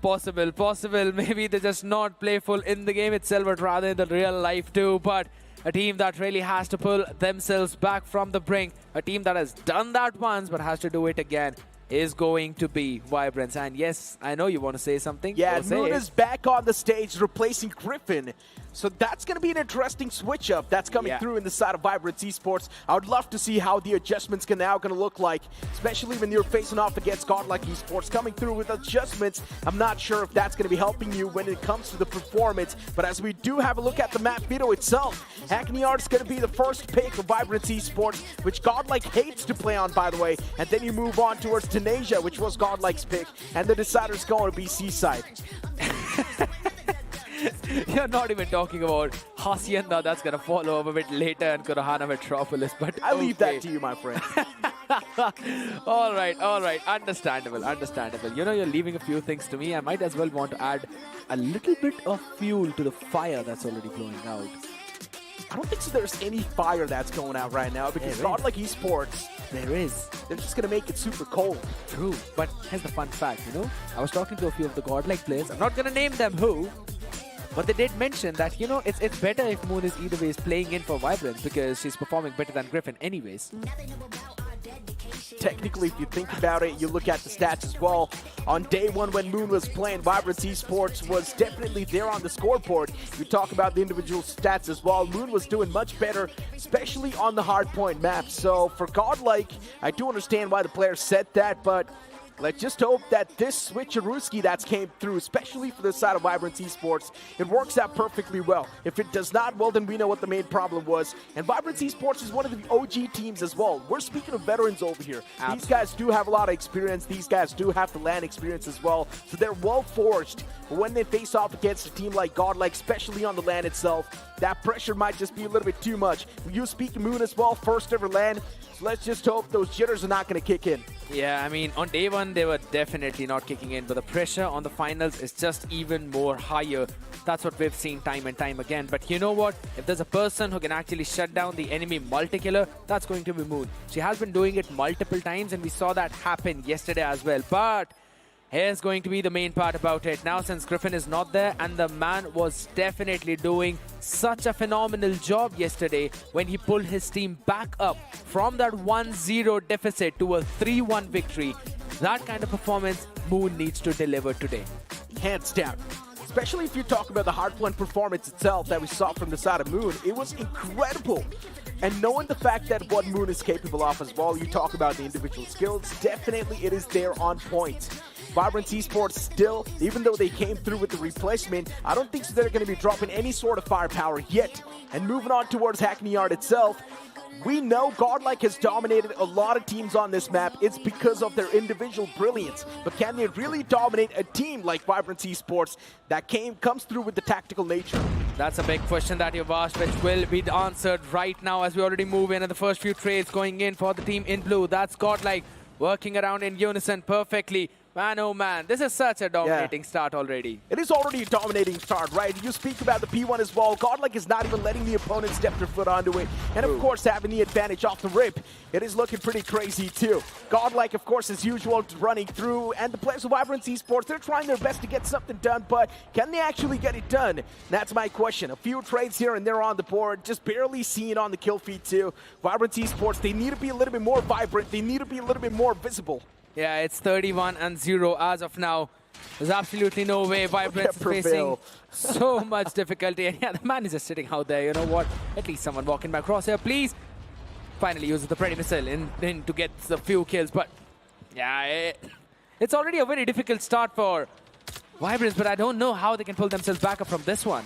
Possible. Maybe they're just not playful in the game itself, but rather in the real life too. But a team that really has to pull themselves back from the brink, a team that has done that once but has to do it again, is going to be VIBRANCE. And yes, I know you want to say something. Yeah, Moon is back on the stage replacing Griffin. So that's going to be an interesting switch-up that's coming through in the side of VIBRANCE Esports. I would love to see how the adjustments are now going to look like, especially when you're facing off against GodLike Esports. Coming through with adjustments, I'm not sure if that's going to be helping you when it comes to the performance. But as we do have a look at the map video itself, Hackney Art is going to be the first pick of VIBRANCE Esports, which GodLike hates to play on, by the way. And then you move on towards Tunisia, which was GodLike's pick. And the decider is going to be Seaside. You're not even talking about Hacienda that's going to follow up a bit later and Kurahana Metropolis, but I leave that to you, my friend. all right. Understandable. You know, you're leaving a few things to me. I might as well want to add a little bit of fuel to the fire that's already blowing out. I don't think so there's any fire that's going out right now because There is. GodLike Esports, There is. they're just going to make it super cold. True. But here's the fun fact, you know. I was talking to a few of the godlike players. I'm not going to name them who. But they did mention that, you know, it's better if Moon is either way is playing in for VIBRANCE because she's performing better than Griffin anyways. Technically, if you think about it, you look at the stats as well. On day one when Moon was playing, VIBRANCE Esports was definitely there on the scoreboard. You talk about the individual stats as well. Moon was doing much better, especially on the Hardpoint map. So for GodLike, I do understand why the players said that, but let's just hope that this switcherooski that's came through, especially for the side of VIBRANCE Esports, it works out perfectly well. If it does not, well, then we know what the main problem was. And VIBRANCE Esports is one of the OG teams as well. We're speaking of veterans over here. Absolutely. These guys do have a lot of experience. These guys do have the LAN experience as well. So they're well forged. But when they face off against a team like GodLike, especially on the LAN itself, that pressure might just be a little bit too much. You speak of Moon as well, first ever LAN. So let's just hope those jitters are not going to kick in. Yeah, I mean, on day one, they were definitely not kicking in, but the pressure on the finals is just even more higher. That's what we've seen time and time again. But you know what? If there's a person who can actually shut down the enemy multi-killer, that's going to be Moon. She has been doing it multiple times, and we saw that happen yesterday as well. But here's going to be the main part about it. Now, since Griffin is not there, and the man was definitely doing such a phenomenal job yesterday when he pulled his team back up from that 1-0 deficit to a 3-1 victory. That kind of performance Moon needs to deliver today. Hands down. Especially if you talk about the Hardpoint performance itself that we saw from the side of Moon. It was incredible. And knowing the fact that what Moon is capable of as well, you talk about the individual skills, definitely it is there on point. VIBRANCE Esports still, even though they came through with the replacement, I don't think so they're going to be dropping any sort of firepower yet. And moving on towards Hackney Yard itself, we know GodLike has dominated a lot of teams on this map. It's because of their individual brilliance. But can they really dominate a team like VIBRANCE Esports that comes through with the tactical nature? That's a big question that you've asked, which will be answered right now as we already move in. And the first few trades going in for the team in blue. That's GodLike working around in unison perfectly. Man, oh man, this is such a dominating start already. It is already a dominating start, right? You speak about the P1 as well. GodLike is not even letting the opponent step their foot onto it. And of course, having the advantage off the rip, it is looking pretty crazy too. GodLike, of course, as usual, running through. And the players of VIBRANCE Esports, they're trying their best to get something done, but can they actually get it done? That's my question. A few trades here and there on the board, just barely seen on the kill feed too. VIBRANCE Esports, they need to be a little bit more vibrant. They need to be a little bit more visible. Yeah, it's 31-0 as of now. There's absolutely no way VIBRANCE is facing so much difficulty. And yeah, the man is just sitting out there. You know what? At least someone walking back across here, please. Finally uses the Predator missile in to get the few kills. But yeah, it's already a very difficult start for VIBRANCE, but I don't know how they can pull themselves back up from this one.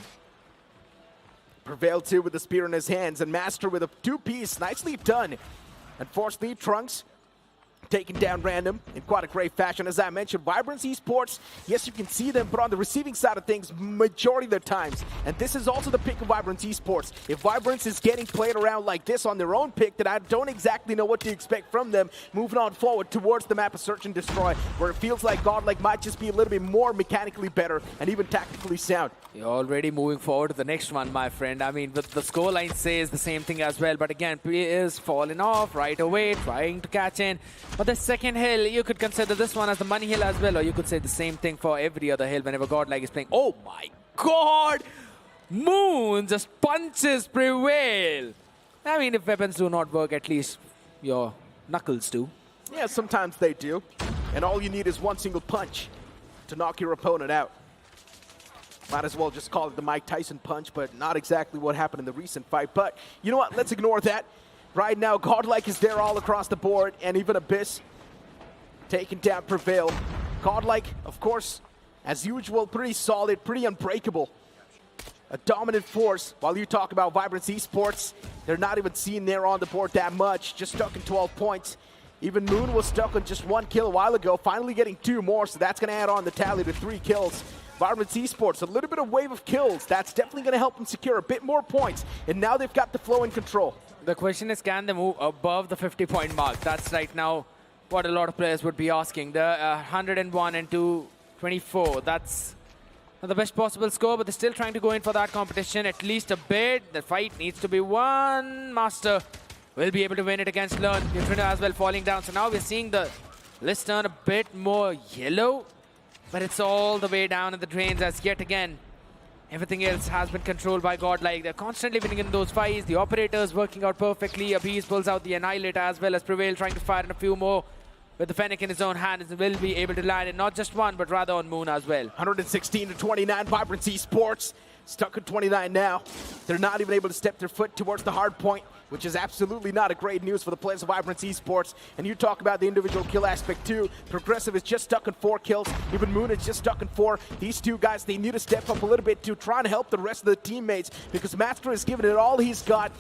Prevail too with the spear in his hands, and Master with a two-piece. Nicely done. Unfortunately, Trunks taken down random in quite a great fashion. As I mentioned, VIBRANCE Esports, yes, you can see them, but on the receiving side of things, majority of the times. And this is also the pick of VIBRANCE Esports. If VIBRANCE is getting played around like this on their own pick, then I don't exactly know what to expect from them moving on forward towards the map of Search and Destroy, where it feels like GodLike might just be a little bit more mechanically better and even tactically sound. You're already moving forward to the next one, my friend. I mean, the scoreline says the same thing as well. But again, P is falling off right away, trying to catch in. But the second hill, you could consider this one as the money hill as well. Or you could say the same thing for every other hill whenever GodLike is playing. Oh my god! Moon just punches Prevail. I mean, if weapons do not work, at least your knuckles do. Yeah, sometimes they do. And all you need is one single punch to knock your opponent out. Might as well just call it the Mike Tyson punch, but not exactly what happened in the recent fight. But you know what? Let's ignore that. Right now, GodLike is there all across the board, and even Abyss taking down Prevail. GodLike, of course, as usual, pretty solid, pretty unbreakable. A dominant force. While you talk about VIBRANCE Esports, they're not even seen there on the board that much, just stuck in 12 points. Even Moon was stuck on just 1 kill a while ago, finally getting 2 more, so that's going to add on the tally to 3 kills. VIBRANCE Esports, a little bit of wave of kills. That's definitely going to help them secure a bit more points. And now they've got the flow in control. The question is, can they move above the 50-point mark? That's right now what a lot of players would be asking. The 101 and 224, that's Not the best possible score, but they're still trying to go in for that competition at least a bit. The fight needs to be won. Master will be able to win it against Learn. Neutrino as well falling down. So now we're seeing the list turn a bit more yellow, but it's all the way down in the drains as yet again everything else has been controlled by GodLike. They're constantly winning in those fights. The operators working out perfectly. Abiz pulls out the Annihilate as well as Prevail, trying to fire in a few more. With the Fennec in his own hands, will be able to land it not just one, but rather on Moon as well. 116 to 29, VIBRANCE Esports stuck at 29 now. They're not even able to step their foot towards the hard point, which is absolutely not a great news for the players of VIBRANCE Esports. And you talk about the individual kill aspect too. Progressive is just stuck in 4 kills. Even Moon is just stuck in 4. These two guys, they need to step up a little bit to try and help the rest of the teammates, because Master has given it all he's got,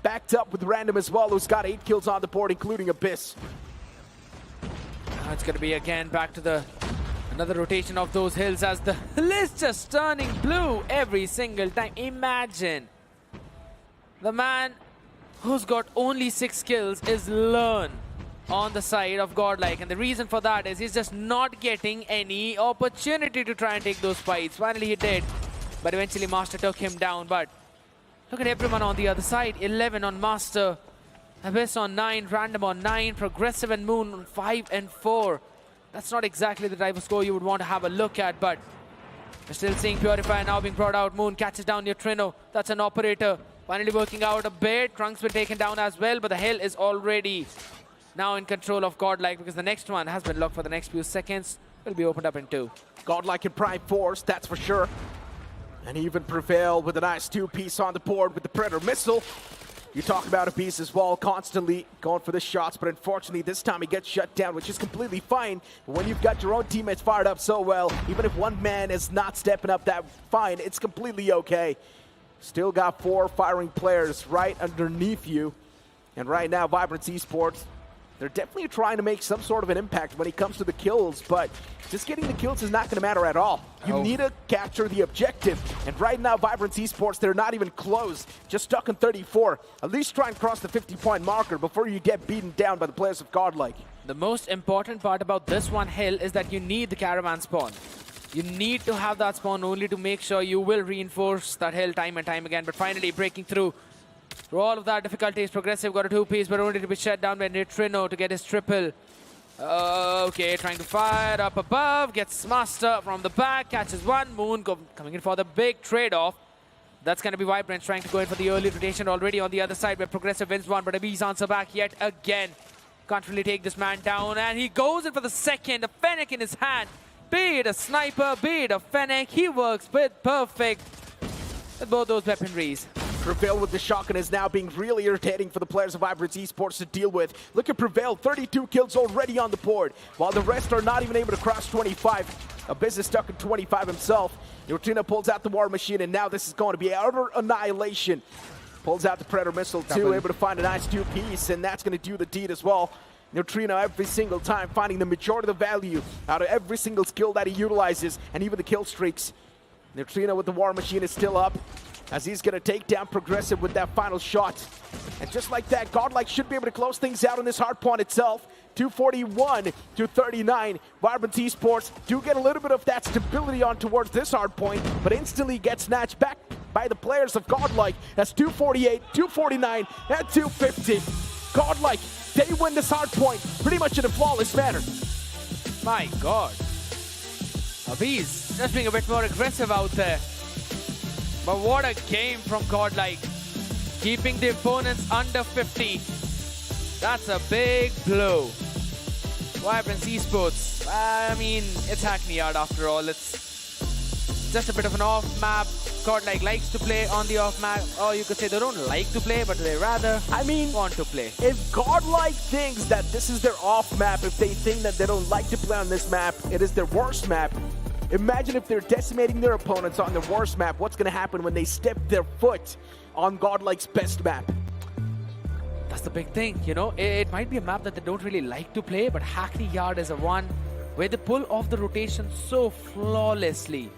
backed up with Random as well, who's got 8 kills on the board, including Abyss. Now it's going to be again back to another rotation of those hills as the hill is just turning blue every single time. Imagine the man who's got only 6 kills is Learn on the side of GodLike, and the reason for that is he's just not getting any opportunity to try and take those fights. Finally he did, but eventually Master took him down. But look at everyone on the other side. 11 on Master, Abyss on 9, Random on 9, Progressive and Moon on 5 and 4. That's not exactly the type of score you would want to have a look at, but we're still seeing Purifier now being brought out. Moon catches down Neutrino. That's an operator. Finally working out a bit. Trunks been taken down as well, but the Hell is already now in control of GodLike, because the next one has been locked for the next few seconds. Will be opened up in 2. GodLike in prime force, that's for sure. And even Prevail with a nice 2-piece on the board with the Predator missile. You talk about Abyss as well, constantly going for the shots, but unfortunately this time he gets shut down, which is completely fine. But when you've got your own teammates fired up so well, even if one man is not stepping up that fine, it's completely okay. Still got 4 firing players right underneath you. And right now, VIBRANCE Esports, they're definitely trying to make some sort of an impact when it comes to the kills, but just getting the kills is not going to matter at all. You need to capture the objective. And right now, VIBRANCE Esports, they're not even close, just stuck in 34. At least try and cross the 50-point marker before you get beaten down by the players of GodLike. The most important part about this one hill is that you need the caravan spawn. You need to have that spawn only to make sure you will reinforce that hill time and time again. But finally breaking through all of that difficulty is Progressive. Got a 2-piece, but only to be shut down by Neutrino to get his triple. Okay, trying to fire up above. Gets Master from the back. Catches one. Moon coming in for the big trade-off. That's going to be VIBRANCE trying to go in for the early rotation already on the other side, where Progressive wins one, but Abiz answer back yet again. Can't really take this man down, and he goes in for the second. A Fennec in his hand. Be it a sniper, be it a Fennec, he works with perfect with both those weaponries. Prevail with the shotgun is now being really irritating for the players of VIBRANCE Esports to deal with. Look at Prevail, 32 kills already on the board, while the rest are not even able to cross 25. Abyss is stuck at 25 himself. Neutrino pulls out the War Machine, and now this is going to be utter annihilation. Pulls out the Predator missile too, able to find a nice 2-piece, and that's going to do the deed as well. Neutrino every single time finding the majority of the value out of every single skill that he utilizes, and even the kill streaks. Neutrino with the War Machine is still up, as he's going to take down Progressive with that final shot. And just like that, GodLike should be able to close things out on this hardpoint itself. 241 to 39. VIBRANCE Esports do get a little bit of that stability on towards this hardpoint, but instantly get snatched back by the players of GodLike. That's 248, 249, and 250. GodLike, they win this hardpoint pretty much in a flawless manner. My God. Abiz just being a bit more aggressive out there. But what a game from GodLike. Keeping the opponents under 50. That's a big blow. VIBRANCE Esports. I mean, it's Hackney Yard after all. It's just a bit of an off-map. GodLike likes to play on the off-map. Or you could say they don't like to play, but they rather want to play. If GodLike thinks that this is their off-map, if they think that they don't like to play on this map, it is their worst map. Imagine if they're decimating their opponents on their worst map, what's going to happen when they step their foot on GodLike's best map? That's the big thing, you know. It might be a map that they don't really like to play, but Hackney Yard is a one where they pull off the rotation so flawlessly.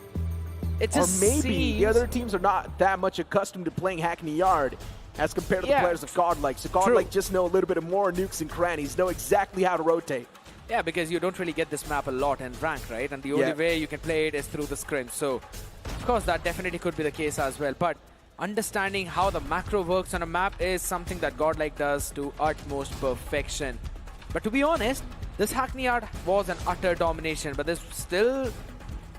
It just or maybe seems... the other teams are not that much accustomed to playing Hackney Yard as compared to the players of GodLike. So GodLike just know a little bit of more nukes and crannies, know exactly how to rotate. Yeah, because you don't really get this map a lot in rank, right? And the only way you can play it is through the scrim. So, of course, that definitely could be the case as well. But understanding how the macro works on a map is something that GodLike does to utmost perfection. But to be honest, this Hackney Yard was an utter domination. But there's still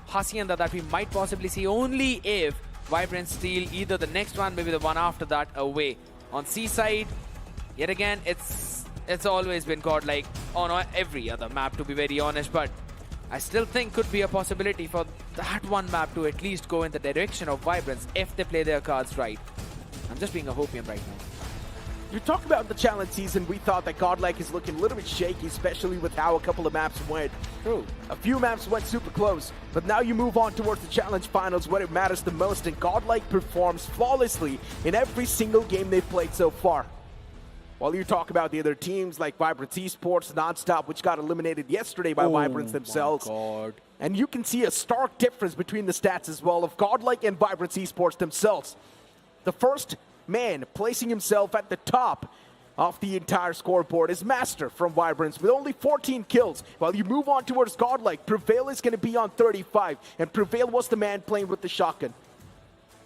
hacienda that we might possibly see only if VIBRANCE steal either the next one, maybe the one after that away. On Seaside, yet again, it's always been GodLike on every other map, to be very honest, but I still think could be a possibility for that one map to at least go in the direction of VIBRANCE if they play their cards right. I'm just being a hopium right now. You talk about the challenge season, we thought that GodLike is looking a little bit shaky, especially with how a couple of maps went. True. A few maps went super close, but now you move on towards the challenge finals where it matters the most, and GodLike performs flawlessly in every single game they've played so far. While you talk about the other teams like VIBRANCE Esports, NonStop, which got eliminated yesterday by VIBRANCE themselves. God. And you can see a stark difference between the stats as well of GodLike and VIBRANCE Esports themselves. The first man placing himself at the top of the entire scoreboard is Master from VIBRANCE with only 14 kills. While you move on towards GodLike, Prevail is going to be on 35, and Prevail was the man playing with the shotgun.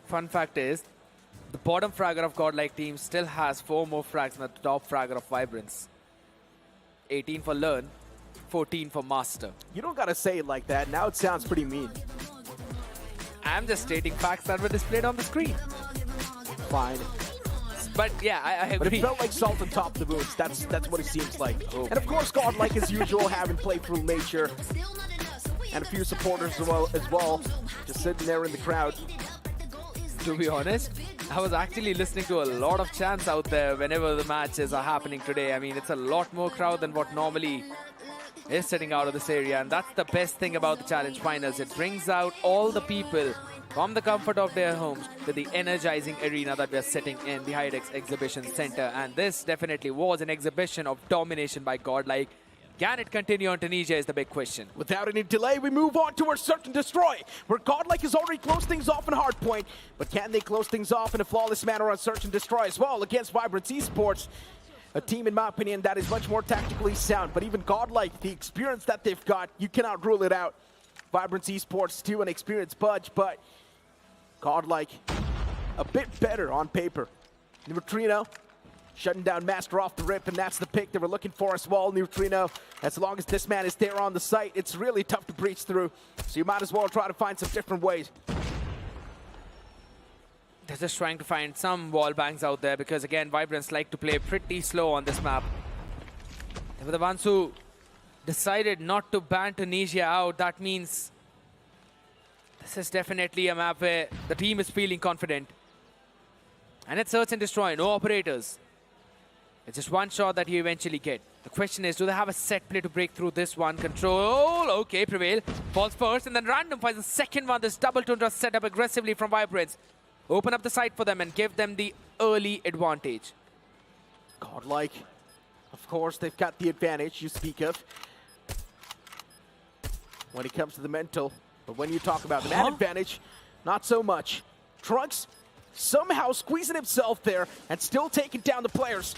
Fun fact is, the bottom fragger of GodLike team still has 4 more frags than the top fragger of VIBRANCE. 18 for Learn, 14 for Master. You don't gotta say it like that. Now it sounds pretty mean. I'm just stating facts that were displayed on the screen. Fine. But yeah, I agree. But it felt like salt on top of the boots. That's what it seems like. And of course, GodLike as usual, having playthrough nature and a few supporters as well, just sitting there in the crowd. To be honest, I was actually listening to a lot of chants out there whenever the matches are happening today. I mean, it's a lot more crowd than what normally is sitting out of this area, and that's the best thing about the Challenge Finals. It brings out all the people from the comfort of their homes to the energizing arena that we are sitting in, the Hydex Exhibition Center. And this definitely was an exhibition of domination by GodLike. Can it continue on Tunisia is the big question. Without any delay, we move on towards Search and Destroy, where GodLike has already closed things off in Hardpoint. But can they close things off in a flawless manner on Search and Destroy as well against VIBRANCE Esports? A team, in my opinion, that is much more tactically sound. But even GodLike, the experience that they've got, you cannot rule it out. VIBRANCE Esports, too, an experienced bunch, but GodLike, a bit better on paper. Neutrino shutting down Master off the rip, and that's the pick that we're looking for as well. Neutrino, as long as this man is there on the site, it's really tough to breach through. So you might as well try to find some different ways. They're just trying to find some wall bangs out there because, again, VIBRANCE like to play pretty slow on this map. They were the ones who decided not to ban Tunisia out. That means this is definitely a map where the team is feeling confident. And it's Search and Destroy, no operators. It's just one shot that you eventually get. The question is, do they have a set play to break through this one? Control, okay, Prevail falls first, and then Random finds the second one. This double tundra set up aggressively from VIBRANCE. Open up the site for them and give them the early advantage. GodLike, of course, they've got the advantage you speak of when it comes to the mental. But when you talk about the man advantage, not so much. Trunks somehow squeezing himself there and still taking down the players.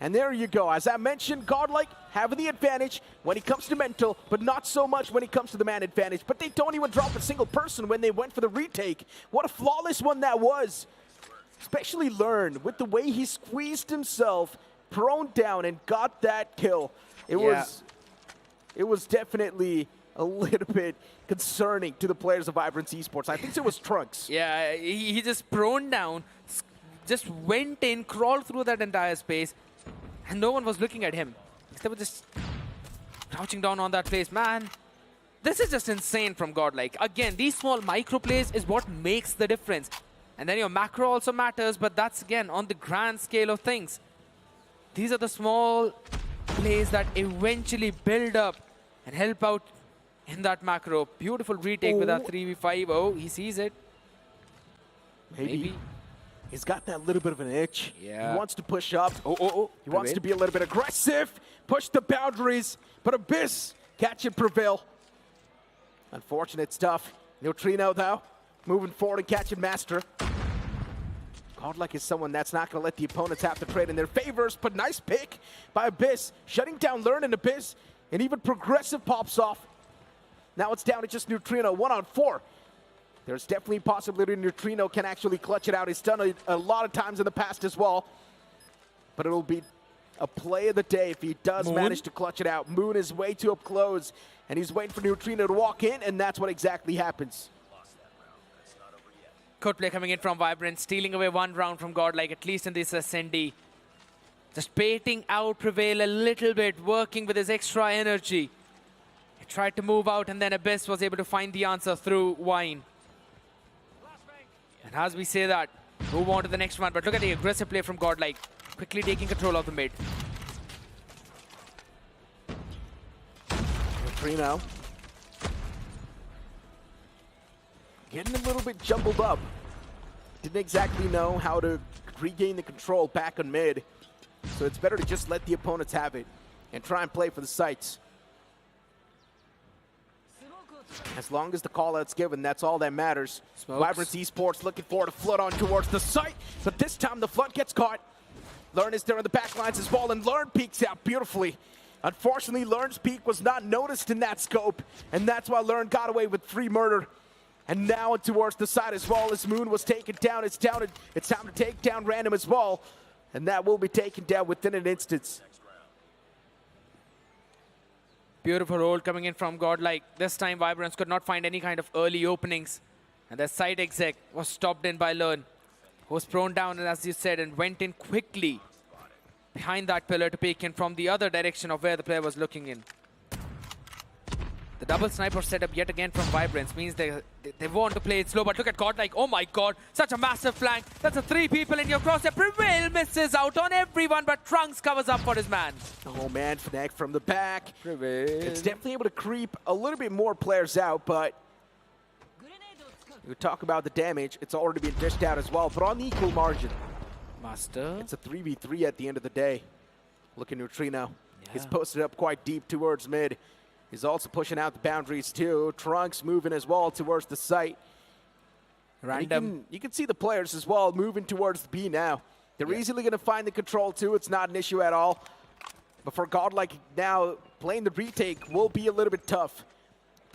And there you go. As I mentioned, GodLike having the advantage when it comes to mental, but not so much when it comes to the man advantage. But they don't even drop a single person when they went for the retake. What a flawless one that was. Especially Learn with the way he squeezed himself, prone down, and got that kill. It was definitely a little bit concerning to the players of VIBRANCE Esports. I think it was Trunks. Yeah, he just prone down, just went in, crawled through that entire space, and no one was looking at him. They were just crouching down on that place. Man, this is just insane from GodLike. Again, these small micro plays is what makes the difference. And then your macro also matters, but that's, again, on the grand scale of things. These are the small plays that eventually build up and help out in that macro. Beautiful retake with that 3v5. Oh, he sees it. Maybe. He's got that little bit of an itch. Yeah. He wants to push up. He wants to be a little bit aggressive, push the boundaries, but Abyss catching Prevail. Unfortunate stuff. Neutrino, though, moving forward and catching Master. GodLike is someone that's not going to let the opponents have to trade in their favors, but nice pick by Abyss. Shutting down Learn, and Abyss And even Progressive pops off. Now it's down to just Neutrino, 1-on-4. There's definitely a possibility Neutrino can actually clutch it out. He's done it a lot of times in the past as well. But it'll be a play of the day if he does manage to clutch it out. Moon is way too up close, and he's waiting for Neutrino to walk in, and that's what exactly happens. Good play coming in from VIBRANCE, stealing away one round from GodLike, at least in this SND. Just baiting out Prevail a little bit, working with his extra energy. He tried to move out, and then Abyss was able to find the answer through Wine. And as we say that, move on to the next one. But look at the aggressive play from GodLike, quickly taking control of the mid. Neutrino getting a little bit jumbled up. Didn't exactly know how to regain the control back on mid. So it's better to just let the opponents have it and try and play for the sites. As long as the call-out's given, that's all that matters. VIBRANCE Esports looking for to flood on towards the site, but this time the flood gets caught. Learn is there on the back lines as well, and Learn peeks out beautifully. Unfortunately, Learn's peek was not noticed in that scope, and that's why Learn got away with 3 murder. And now towards the side as well as Moon was taken down. It's time to take down Random as well, and that will be taken down within an instance. Beautiful roll coming in from GodLike. This time VIBRANCE could not find any kind of early openings, and their side exec was stopped in by Learn, who was prone down, as you said, and went in quickly behind that pillar to peek in from the other direction of where the player was looking in. The double sniper setup yet again from VIBRANCE means they want to play it slow, but look at GodLike. Oh my god, such a massive flank. That's a 3 people in your crosshair. Prevail misses out on everyone, but Trunks covers up for his man. Oh man, Fnac from the back. Prevail. It's definitely able to creep a little bit more players out, but we talk about the damage. It's already been dished out as well, but on the equal margin. Master. It's a 3v3 at the end of the day. Look at Neutrino. He's posted up quite deep towards mid. He's also pushing out the boundaries too. Trunks moving as well towards the site. Random. You can see the players as well moving towards the B now. They're easily going to find the control too. It's not an issue at all. But for GodLike now, playing the retake will be a little bit tough.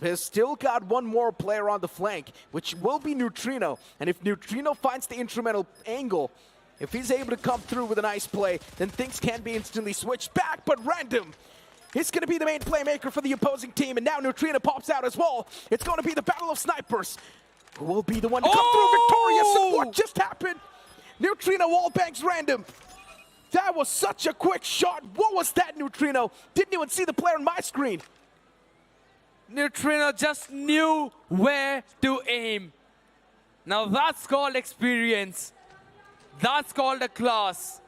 He's still got one more player on the flank, which will be Neutrino. And if Neutrino finds the instrumental angle, if he's able to come through with a nice play, then things can be instantly switched back. But Random, he's going to be the main playmaker for the opposing team. And now Neutrino pops out as well. It's going to be the battle of snipers. Who will be the one to come through victorious? So what just happened? Neutrino wall bangs Random. That was such a quick shot. What was that, Neutrino? Didn't even see the player on my screen. Neutrino just knew where to aim. Now that's called experience. That's called a class.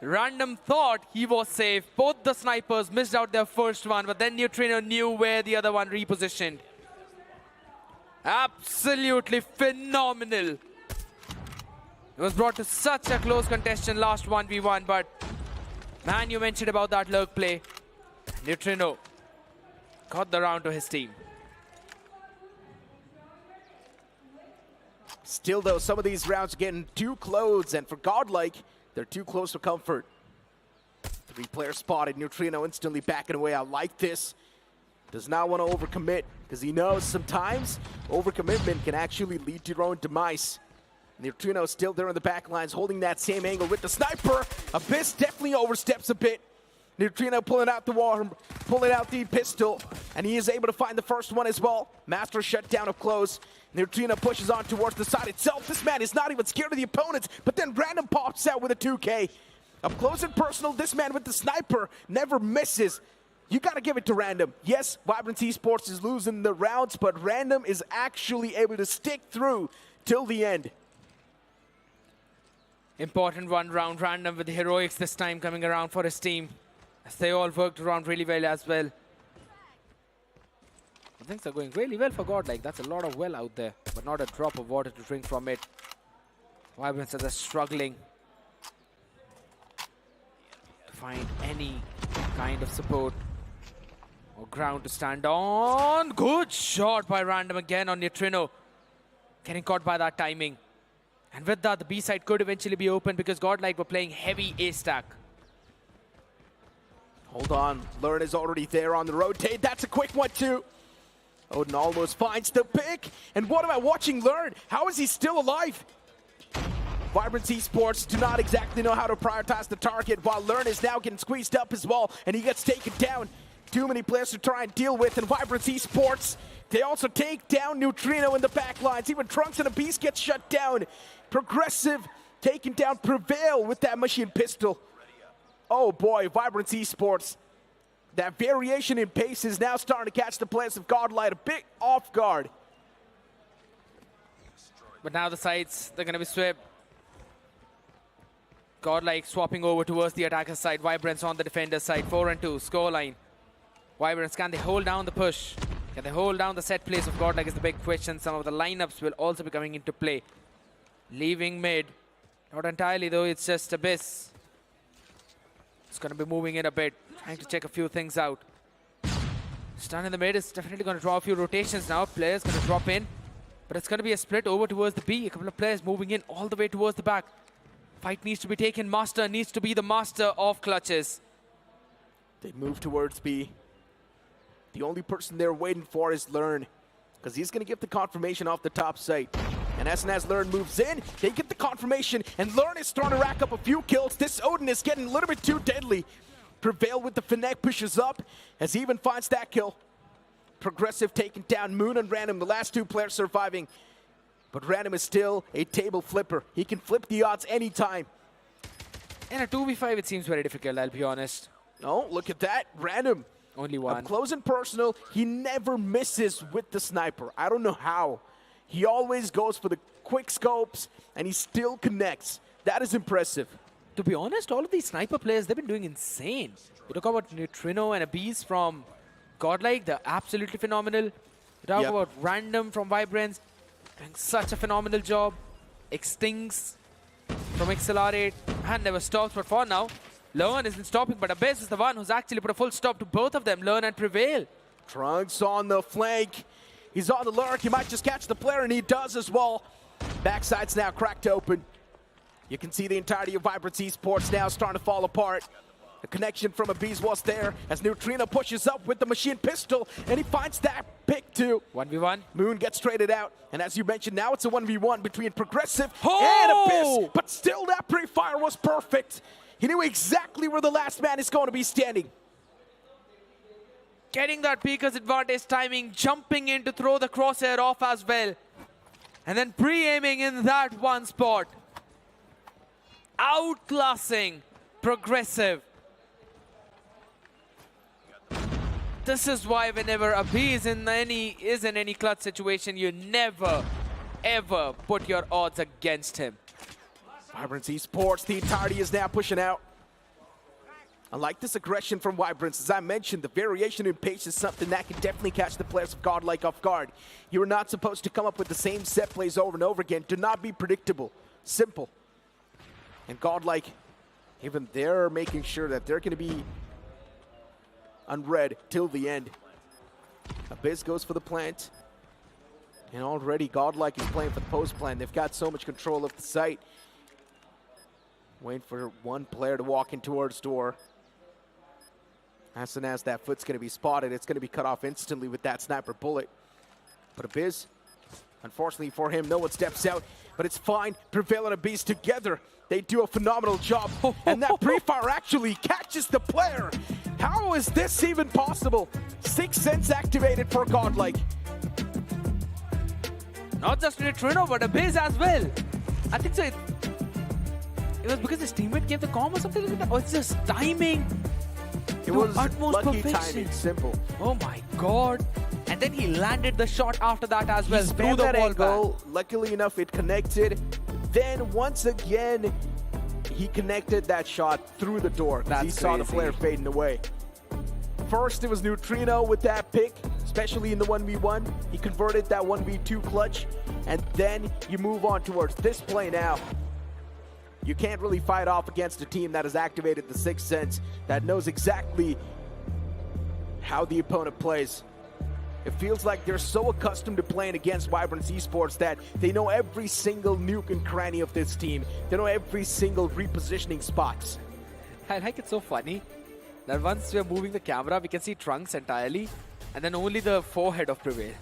Random thought he was safe. Both the snipers missed out their first one, but then Neutrino knew where the other one repositioned. Absolutely phenomenal. It was brought to such a close contestation last 1v1, but man, you mentioned about that lurk play. Neutrino got the round to his team. Still though, some of these rounds are getting too close, and for GodLike, they're too close for comfort. 3 players spotted, Neutrino instantly backing away. I like this. Does not want to overcommit, because he knows sometimes overcommitment can actually lead to your own demise. Neutrino still there in the back lines, holding that same angle with the sniper. Abyss definitely oversteps a bit. Neutrino pulling out the wall, pulling out the pistol, and he is able to find the first one as well. Master shut down up close. Neutrino pushes on towards the side itself. This man is not even scared of the opponents, but then Random pops out with a 2K. Up close and personal, this man with the sniper never misses. You gotta give it to Random. Yes, VIBRANCE Esports is losing the rounds, but Random is actually able to stick through till the end. Important 1 round. Random with the heroics this time coming around for his team, as they all worked around really well as well. Things are going really well for GodLike. That's a lot of well out there, but not a drop of water to drink from it. VIBRANCE are struggling to find any kind of support or ground to stand on. Good shot by Random again on Neutrino. Getting caught by that timing. And with that, the B side could eventually be open because GodLike were playing heavy A stack. Hold on, Learn is already there on the rotate. That's a quick one too. Odin almost finds the pick. And what about watching Learn? How is he still alive? VIBRANCE Esports do not exactly know how to prioritize the target, while Learn is now getting squeezed up as well, and he gets taken down. Too many players to try and deal with, and VIBRANCE Esports, they also take down Neutrino in the back lines. Even Trunks and Abyss get shut down. Progressive taking down Prevail with that machine pistol. Oh boy, VIBRANCE Esports. That variation in pace is now starting to catch the players of GodLike a bit off guard. But now the sides, they're going to be swept. GodLike swapping over towards the attacker side. VIBRANCE on the defender side. 4-2 scoreline. VIBRANCE, can they hold down the push? Can they hold down the set plays of GodLike is the big question. Some of the lineups will also be coming into play. Leaving mid. Not entirely though, it's just Abyss. It's going to be moving in a bit. Trying to check a few things out. Stun in the mid is definitely going to draw a few rotations now. Players going to drop in. But it's going to be a split over towards the B. A couple of players moving in all the way towards the back. Fight needs to be taken. Master needs to be the master of clutches. They move towards B. The only person they're waiting for is Learn, because he's going to give the confirmation off the top site. And as soon as Learn moves in, they get the confirmation, and Learn is starting to rack up a few kills. This Odin is getting a little bit too deadly. Prevail with the Finette pushes up as he even finds that kill. Progressive taking down Moon and Random, the last two players surviving. But Random is still a table flipper. He can flip the odds anytime. In a 2v5, it seems very difficult, I'll be honest. Oh, look at that. Random. Only one. Up close and personal, he never misses with the sniper. I don't know how. He always goes for the quick scopes, and he still connects. That is impressive. To be honest, all of these sniper players, they've been doing insane. You talk about Neutrino and Abyss from GodLike, they're absolutely phenomenal. You talk about Random from VIBRANCE, doing such a phenomenal job. Extinks from Exhilarate, and never stops. But for now, Learn isn't stopping, but Abyss is the one who's actually put a full stop to both of them, Learn and Prevail. Trunks on the flank. He's on the lurk. He might just catch the player, and he does as well. Backside's now cracked open. You can see the entirety of VIBRANCE Esports now starting to fall apart. The connection from Abyss was there as Neutrino pushes up with the machine pistol, and he finds that pick too. 1v1. Moon gets traded out, and as you mentioned, now it's a 1v1 between Progressive Oh! and Abyss. But still, that pre-fire was perfect. He knew exactly where the last man is going to be standing. Getting that Peeker's advantage timing, jumping in to throw the crosshair off as well. And then pre-aiming in that one spot. Outclassing Progressive. This is why whenever a B is in any clutch situation, you never, ever put your odds against him. VIBRANCE Esports, the entirety is now pushing out. I like this aggression from VIBRANCE. As I mentioned, the variation in pace is something that can definitely catch the players of GodLike off guard. You are not supposed to come up with the same set plays over and over again. Do not be predictable. Simple. And GodLike, even they're making sure that they're going to be unread till the end. Abyss goes for the plant. And already GodLike is playing for the post plan. They've got so much control of the site. Waiting for one player to walk in towards door. As soon as that foot's going to be spotted, it's going to be cut off instantly with that sniper bullet. But Abyss, unfortunately for him, no one steps out. But it's fine. Prevail and Abyss together, they do a phenomenal job. And that pre-fire actually catches the player. How is this even possible? 6th Sense activated for GodLike. Not just Neutrino, but Abyss as well. I think so. It was because his teammate gave the comm or something like that. Or it's just timing. It was utmost lucky perfection. timing, simple. Oh my god. And then he landed the shot after that as well. He Through spammed the that wall angle. back. Luckily enough, it connected. Then once again, he connected that shot through the door. He saw the player fading away. First, it was Neutrino with that pick, especially in the 1v1. He converted that 1v2 clutch, and then you move on towards this play now. You can't really fight off against a team that has activated the 6th Sense, that knows exactly how the opponent plays. It feels like they're so accustomed to playing against VIBRANCE Esports that they know every single nuke and cranny of this team. They know every single repositioning spots. I like it so funny. that once we're moving the camera, we can see trunks entirely, and then only the forehead of Prevail.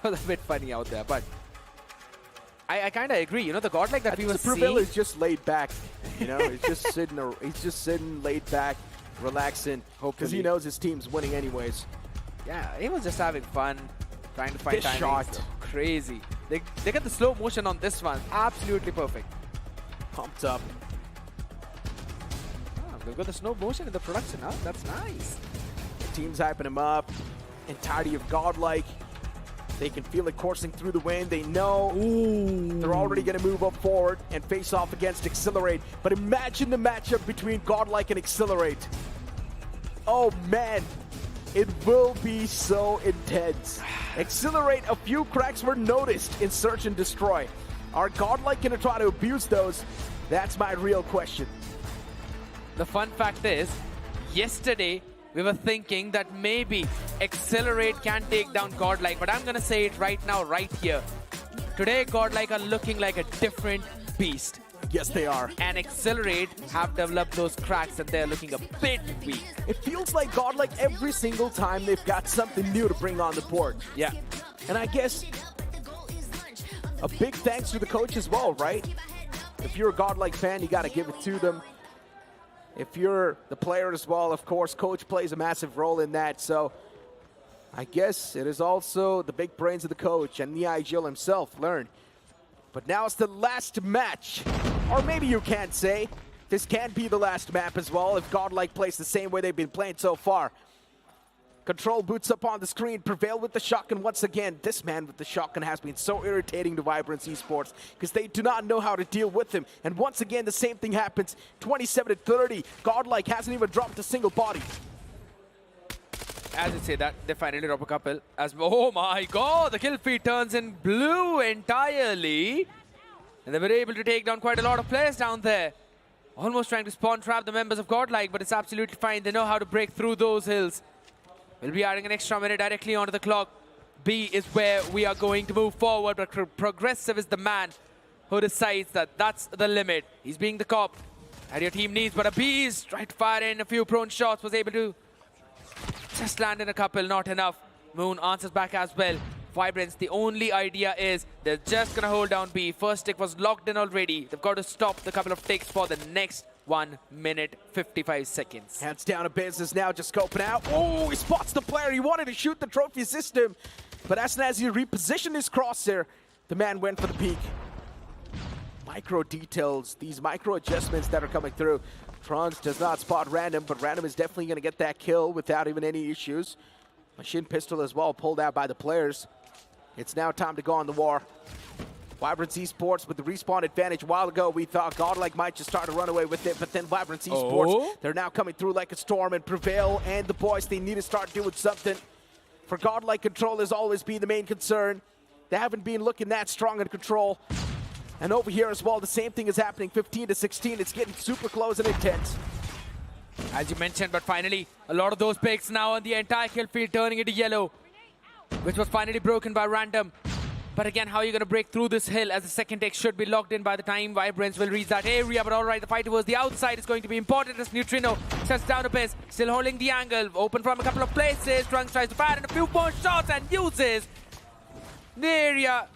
It was a bit funny out there, but I kind of agree. You know, the godlike that we were seeing. Prevail is just laid back. You know, he's just sitting. He's just sitting, laid back, relaxing, because he knows his team's winning anyways. Yeah, he was just having fun, trying to find This timings. shot. Crazy. They get the slow motion on this one. Absolutely perfect. Pumped up. They've got the slow motion in the production, huh? That's nice. The team's hyping him up. Entirety of godlike. They can feel it coursing through the wind. They know they're already going to move up forward and face off against Exhilarate. But imagine the matchup between godlike and Exhilarate. Oh man, it will be so intense. Exhilarate, a few cracks were noticed in Search and Destroy. Are godlike going to try to abuse those? That's my real question. The fun fact is, yesterday we were thinking that maybe Exhilarate can take down godlike, but I'm going to say it right now, right here. Today, godlike are looking like a different beast. Yes, they are. And Exhilarate have developed those cracks and they're looking a bit weak. It feels like godlike every single time they've got something new to bring on the board. Yeah. And I guess a big thanks to the coach as well, right? If you're a godlike fan, you got to give it to them. If you're the player as well, of course, coach plays a massive role in that. So I guess it is also the big brains of the coach and Nigel himself learn. But now it's the last match. Or maybe you can't say. This can't be the last map as well if godlike plays the same way they've been playing so far. Control boots up on the screen, Prevail with the shotgun once again. This man with the shotgun has been so irritating to VIBRANCE Esports because they do not know how to deal with him. And once again, the same thing happens. 27-30, godlike hasn't even dropped a single body. As you say that, they finally drop a couple. Oh my god, the kill feed turns in blue entirely. And they were able to take down quite a lot of players down there. Almost trying to spawn trap the members of godlike, but it's absolutely fine. They know how to break through those hills. We'll be adding an extra minute directly onto the clock. B is where we are going to move forward, but Progressive is the man who decides that that's the limit. He's being the cop that your team needs, but a Bees tried to fire in a few prone shots, was able to just land in a couple, not enough. Moon answers back as well. VIBRANCE, the only idea is they're just gonna hold down B. First tick was locked in already. They've got to stop the couple of ticks for the next 1 minute 55 seconds. Hands down to business now, just scoping out. Oh, he spots the player. He wanted to shoot the trophy system, but as soon as he repositioned his crosshair, the man went for the peak. Micro details, these micro adjustments that are coming through. Trunks does not spot Random, but Random is definitely going to get that kill without even any issues. Machine pistol as well, pulled out by the players. It's now time to go on the war. VIBRANCE Esports with the respawn advantage. A while ago, we thought godlike might just start to run away with it, but then VIBRANCE Esports, they're now coming through like a storm, and Prevail and the boys, they need to start doing something. For godlike, control has always been the main concern. They haven't been looking that strong in control. And over here as well, the same thing is happening. 15-16, it's getting super close and intense. As you mentioned, but finally, a lot of those picks now, and the entire kill field turning into yellow, which was finally broken by Random. But again, how are you going to break through this hill, as the second take should be locked in by the time VIBRANCE will reach that area. But all right, the fight towards the outside is going to be important as Neutrino shuts down a bit, still holding the angle, open from a couple of places. Trunks tries to fire in a few more shots and uses the area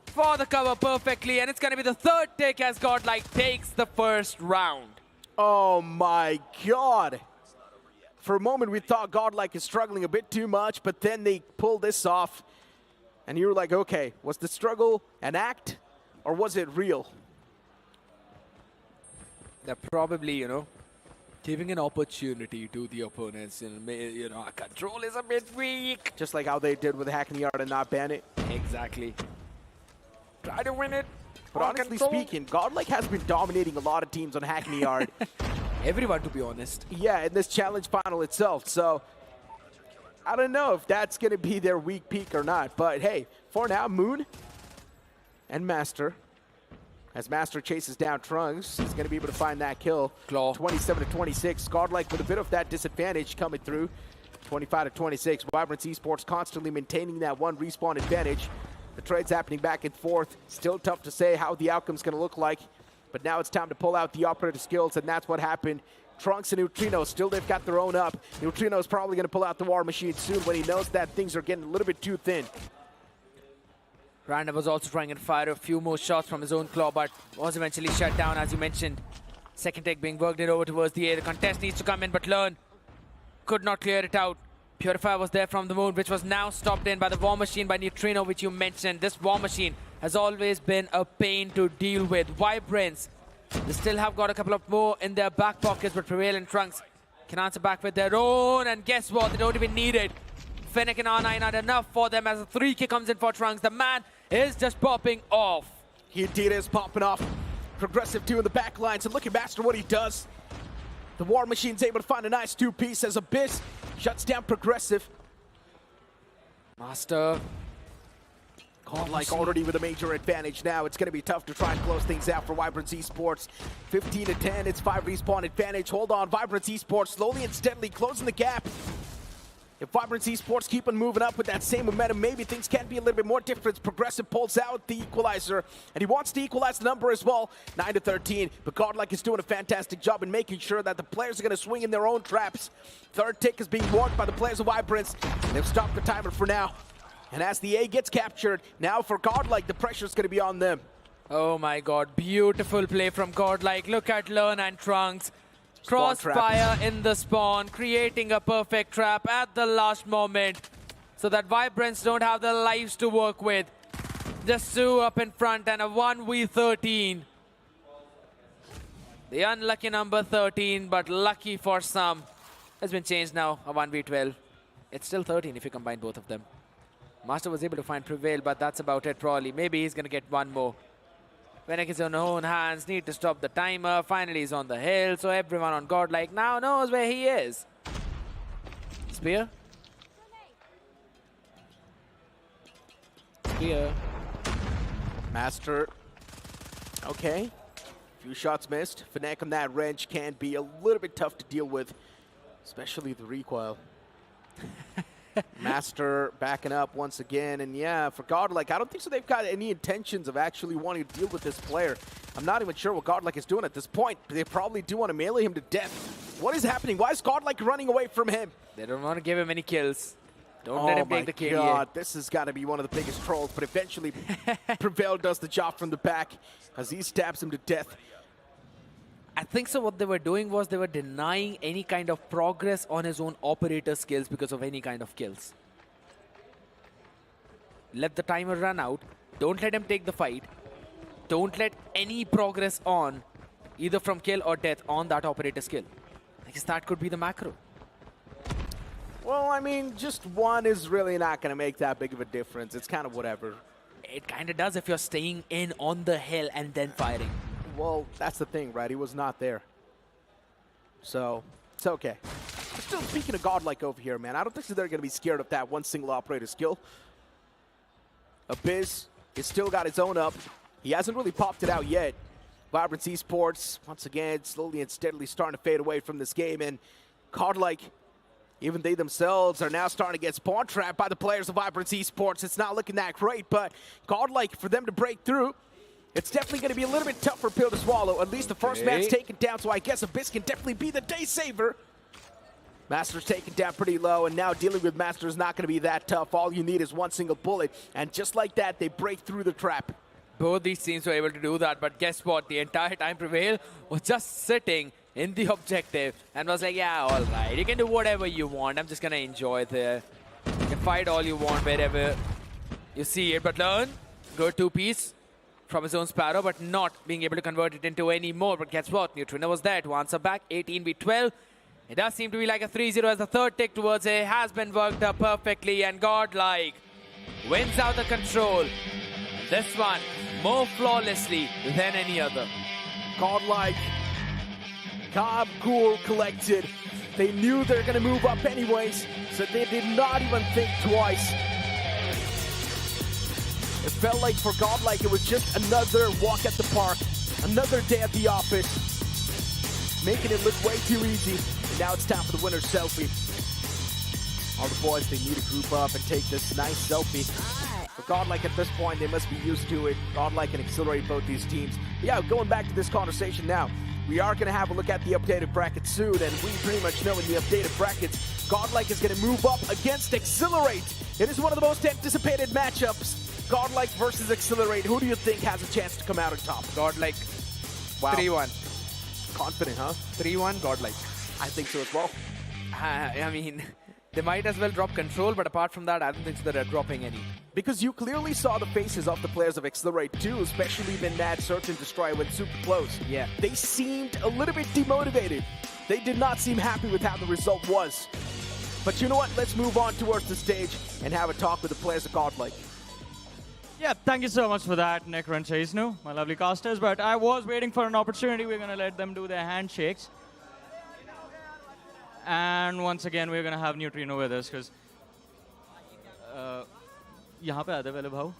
for the cover perfectly. And it's going to be the third take as godlike takes the first round. Oh my god. For a moment, we thought godlike is struggling a bit too much, but then they pulled this off. And you were like, okay, was the struggle an act or was it real? They're probably, you know, giving an opportunity to the opponents. And, you know, our control is a bit weak. Just like how they did with Hacking Yard and not ban it. Exactly. Try to win it. But honestly speaking, godlike has been dominating a lot of teams on Hackney Yard. Everyone, to be honest. Yeah, in this challenge final itself. So I don't know if that's going to be their weak peak or not. But hey, for now, Moon and Master. As Master chases down Trunks, he's going to be able to find that kill. Claw. 27-26. godlike with a bit of that disadvantage coming through. 25-26. VIBRANCE Esports constantly maintaining that one respawn advantage. The trade's happening back and forth. Still tough to say how the outcome's going to look like. But now it's time to pull out the operator skills, and that's what happened. Trunks and Neutrino, still they've got their own up. Neutrino's probably going to pull out the War Machine soon when he knows that things are getting a little bit too thin. Randa was also trying to fire a few more shots from his own claw, but was eventually shut down, as you mentioned. Second tech being worked it over towards the air. The contest needs to come in, but Learn could not clear it out. Purifier was there from the moon, which was now stopped in by the War Machine by Neutrino, which you mentioned. This War Machine has always been a pain to deal with. VIBRANCE, they still have got a couple of more in their back pockets, but Prevail and Trunks can answer back with their own, and guess what? They don't even need it. Fennec and R9 are enough for them as a 3K comes in for Trunks. The man is just popping off. He indeed is popping off. Progressive 2 in the back line, so look at Master what he does. The War Machine's able to find a nice 2-piece as Abyss shuts down Progressive. Master. Godlike already with a major advantage now. It's going to be tough to try and close things out for VIBRANCE Esports. 15-10, it's 5 respawn advantage. Hold on, VIBRANCE Esports slowly and steadily closing the gap. If VIBRANCE Esports keep on moving up with that same momentum, maybe things can be a little bit more different. Progressive pulls out the equalizer, and he wants to equalize the number as well. 9-13, but Godlike is doing a fantastic job in making sure that the players are going to swing in their own traps. Third tick is being worked by the players of VIBRANCE, and they've stopped the timer for now. And as the A gets captured, now for Godlike, the pressure's going to be on them. Oh my god, beautiful play from Godlike. Look at Learn and Trunks. Crossfire in the spawn, creating a perfect trap at the last moment so that VIBRANCE don't have their lives to work with. Just two up in front and a 1v13. The unlucky number 13, but lucky for some, has been changed now, a 1v12. It's still 13 if you combine both of them. Master was able to find Prevail, but that's about it probably. Maybe he's going to get one more. Fennec is on his own hands, need to stop the timer. Finally he's on the hill, so everyone on Godlike now knows where he is. Spear. Spear. Master. Okay. Few shots missed. Fennec on that wrench can be a little bit tough to deal with, especially the recoil. Master backing up once again, and yeah, for Godlike, I don't think so they've got any intentions of actually wanting to deal with this player. I'm not even sure what Godlike is doing at this point, but they probably do want to melee him to death. What is happening? Why is Godlike running away from him? They don't want to give him any kills. Don't let him take the KDA. God, this has got to be one of the biggest trolls, but eventually Prevail does the job from the back as he stabs him to death. I think so what they were doing was they were denying any kind of progress on his own operator skills because of any kind of kills. Let the timer run out. Don't let him take the fight. Don't let any progress on, either from kill or death, on that operator skill. I guess that could be the macro. Well, I mean, just one is really not going to make that big of a difference. It's kind of whatever. It kind of does if you're staying in on the hill and then firing. Well, that's the thing, right? He was not there. So, it's okay. Still, speaking of Godlike over here, man, I don't think they're going to be scared of that one single operator skill. Abyss has still got his own up. He hasn't really popped it out yet. VIBRANCE Esports, once again, slowly and steadily starting to fade away from this game. And Godlike, even they themselves are now starting to get spawn trapped by the players of VIBRANCE Esports. It's not looking that great, but Godlike, for them to break through, it's definitely going to be a little bit tougher pill to swallow. At least the first man's taken down, so I guess Abyss can definitely be the day saver. Master's taken down pretty low, and now dealing with Master is not going to be that tough. All you need is one single bullet, and just like that, they break through the trap. Both these teams were able to do that, but guess what? The entire time Prevail was just sitting in the objective and was like, yeah, all right, you can do whatever you want. I'm just going to enjoy there. You can fight all you want wherever you see it, but Learn, good two-piece from his own Sparrow, but not being able to convert it into any more. But guess what? Neutrino was there to answer back. 18v12. It does seem to be like a 3-0 as the third tick towards it has been worked up perfectly, and Godlike wins out the control. This one more flawlessly than any other. Godlike, calm, cool, collected. They knew they're going to move up anyways, so they did not even think twice. It felt like for Godlike it was just another walk at the park, another day at the office, making it look way too easy. And now it's time for the winner's selfie. All the boys, they need to group up and take this nice selfie. For GodLike at this point, they must be used to it. GodLike and Exhilarate both these teams. Yeah, going back to this conversation now, we are going to have a look at the updated bracket soon, and we pretty much know in the updated brackets, GodLike is going to move up against Exhilarate. It is one of the most anticipated matchups. GodLike versus Exhilarate. Who do you think has a chance to come out on top? GodLike. Wow. 3-1. Confident, huh? 3-1, GodLike. I think so as well. I mean, they might as well drop control, but apart from that, I don't think so they're dropping any. Because you clearly saw the faces of the players of Exhilarate too, especially when that Search and Destroy went super close. Yeah. They seemed a little bit demotivated. They did not seem happy with how the result was. But you know what? Let's move on towards the stage and have a talk with the players of GodLike. Yeah, thank you so much for that, Necro and Chaisnu, my lovely casters. But I was waiting for an opportunity. We're going to let them do their handshakes. And once again, we're going to have Neutrino with us because यहाँ पे आते पहले भाव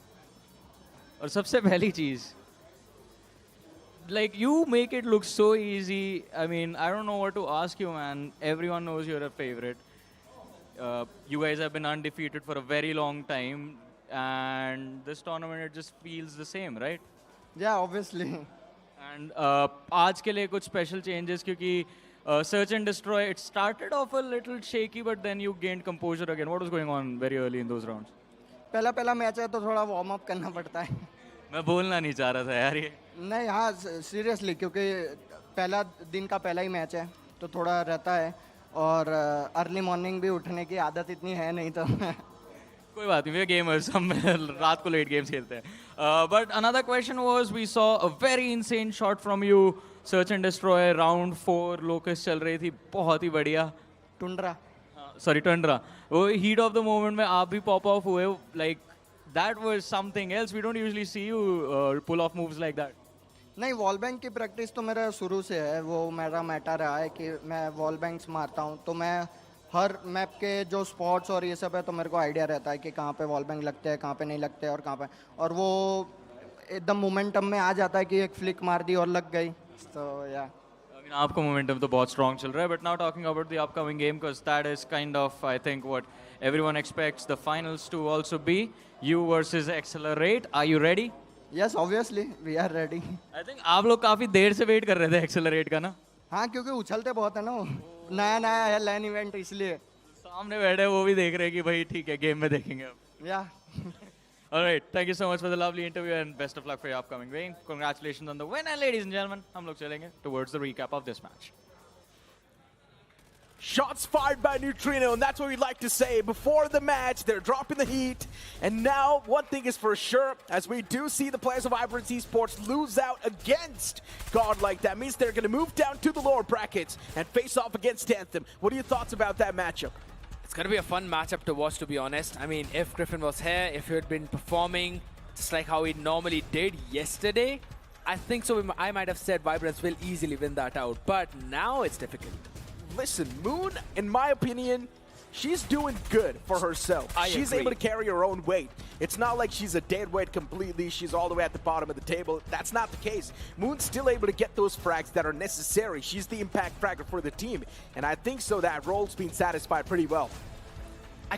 और सबसे पहली चीज़ like you make it look so easy. I mean, I don't know what to ask you, man. Everyone knows you're a favorite. You guys have been undefeated for a very long time, and this tournament it just feels the same, right? Yeah, obviously. And आज के लिए कुछ special changes क्योंकि Search and Destroy, it started off a little shaky, but then you gained composure again. What was going on very early in those rounds? पहला match है तो थोड़ा warm up करना पड़ता है. मैं बोलना नहीं चाह रहा था यार ये. नहीं, हाँ सीरियसली, क्योंकि पहला दिन का पहला ही मैच है तो थोड़ा रहता है और अर्ली मॉर्निंग भी उठने की आदत इतनी है नहीं तो कोई बात नहीं, वी आर गेमर्स, हम रात को लेट गेम्स खेलते हैं. But another question was we saw a very insane shot from you. Search and destroy round 4 लोकस चल रही थी, बहुत ही बढ़िया. टुंड्रा, सॉरी टंड्रा, वो हीट ऑफ द मोमेंट में आप भी पॉप ऑफ हुए. Like that was something else. We don't usually see you pull off moves like that. नहीं, वॉल बैंक की प्रैक्टिस तो मेरा शुरू से है. वो मेरा मैटर रहा है कि मैं वॉल बैंक्स मारता हूँ, तो मैं हर मैप के जो स्पॉट्स और ये सब है तो मेरे को आइडिया रहता है कि कहाँ पे वॉल बैंक लगते हैं, कहाँ पे नहीं लगते और कहाँ पे, और वो एकदम मोमेंटम में आ जाता है कि एक फ्लिक मार दी और लग गई. तो या आपका मोमेंटम तो बहुत स्ट्रॉन्ग चल रहा है. But now talking about the upcoming game, because that is kind of I think what everyone expects the finals to also be you versus Accelerate. Are you ready? Yes, obviously we are ready. I think आप लोग काफी देर से wait कर रहे थे accelerate का ना. हाँ, क्योंकि उछलते बहुत है ना, वो नया है लैन इवेंट, इसलिए सामने बैठे वो भी देख रहे हैं कि भाई ठीक है गेम में देखेंगे अब. या All right, thank you so much for the lovely interview and best of luck for your upcoming game. Congratulations on the win, and ladies and gentlemen, हम लोग चलेंगे towards the recap of this match. Shots fired by Neutrino, and that's what we'd like to say. Before the match, they're dropping the heat. And now, one thing is for sure, as we do see the players of VIBRANCE Esports lose out against GodLike, that means they're going to move down to the lower brackets and face off against Anthem. What are your thoughts about that matchup? It's going to be a fun matchup to watch, to be honest. I mean, if Griffin was here, if he had been performing just like how he normally did yesterday, I think so. I might have said VIBRANCE will easily win that out. But now it's difficult. Listen, Moon, in my opinion, she's doing good for herself. She's able to carry her own weight. It's not like she's a dead weight completely. She's all the way at the bottom of the table. That's not the case. Moon's still able to get those frags that are necessary. She's the impact fragger for the team. And I think so that role's been satisfied pretty well.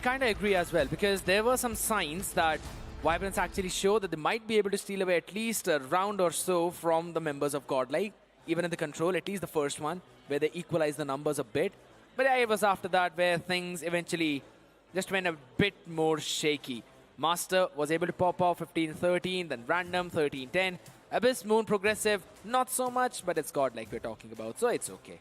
I kind of agree as well, because there were some signs that VIBRANCE actually showed that they might be able to steal away at least a round or so from the members of GodLike, even in the control, at least the first one, where they equalized the numbers a bit. But yeah, it was after that where things eventually just went a bit more shaky. Master was able to pop off 15-13, then Random 13-10. Abyss, Moon, Progressive, not so much, but it's GodLike we're talking about, so it's okay.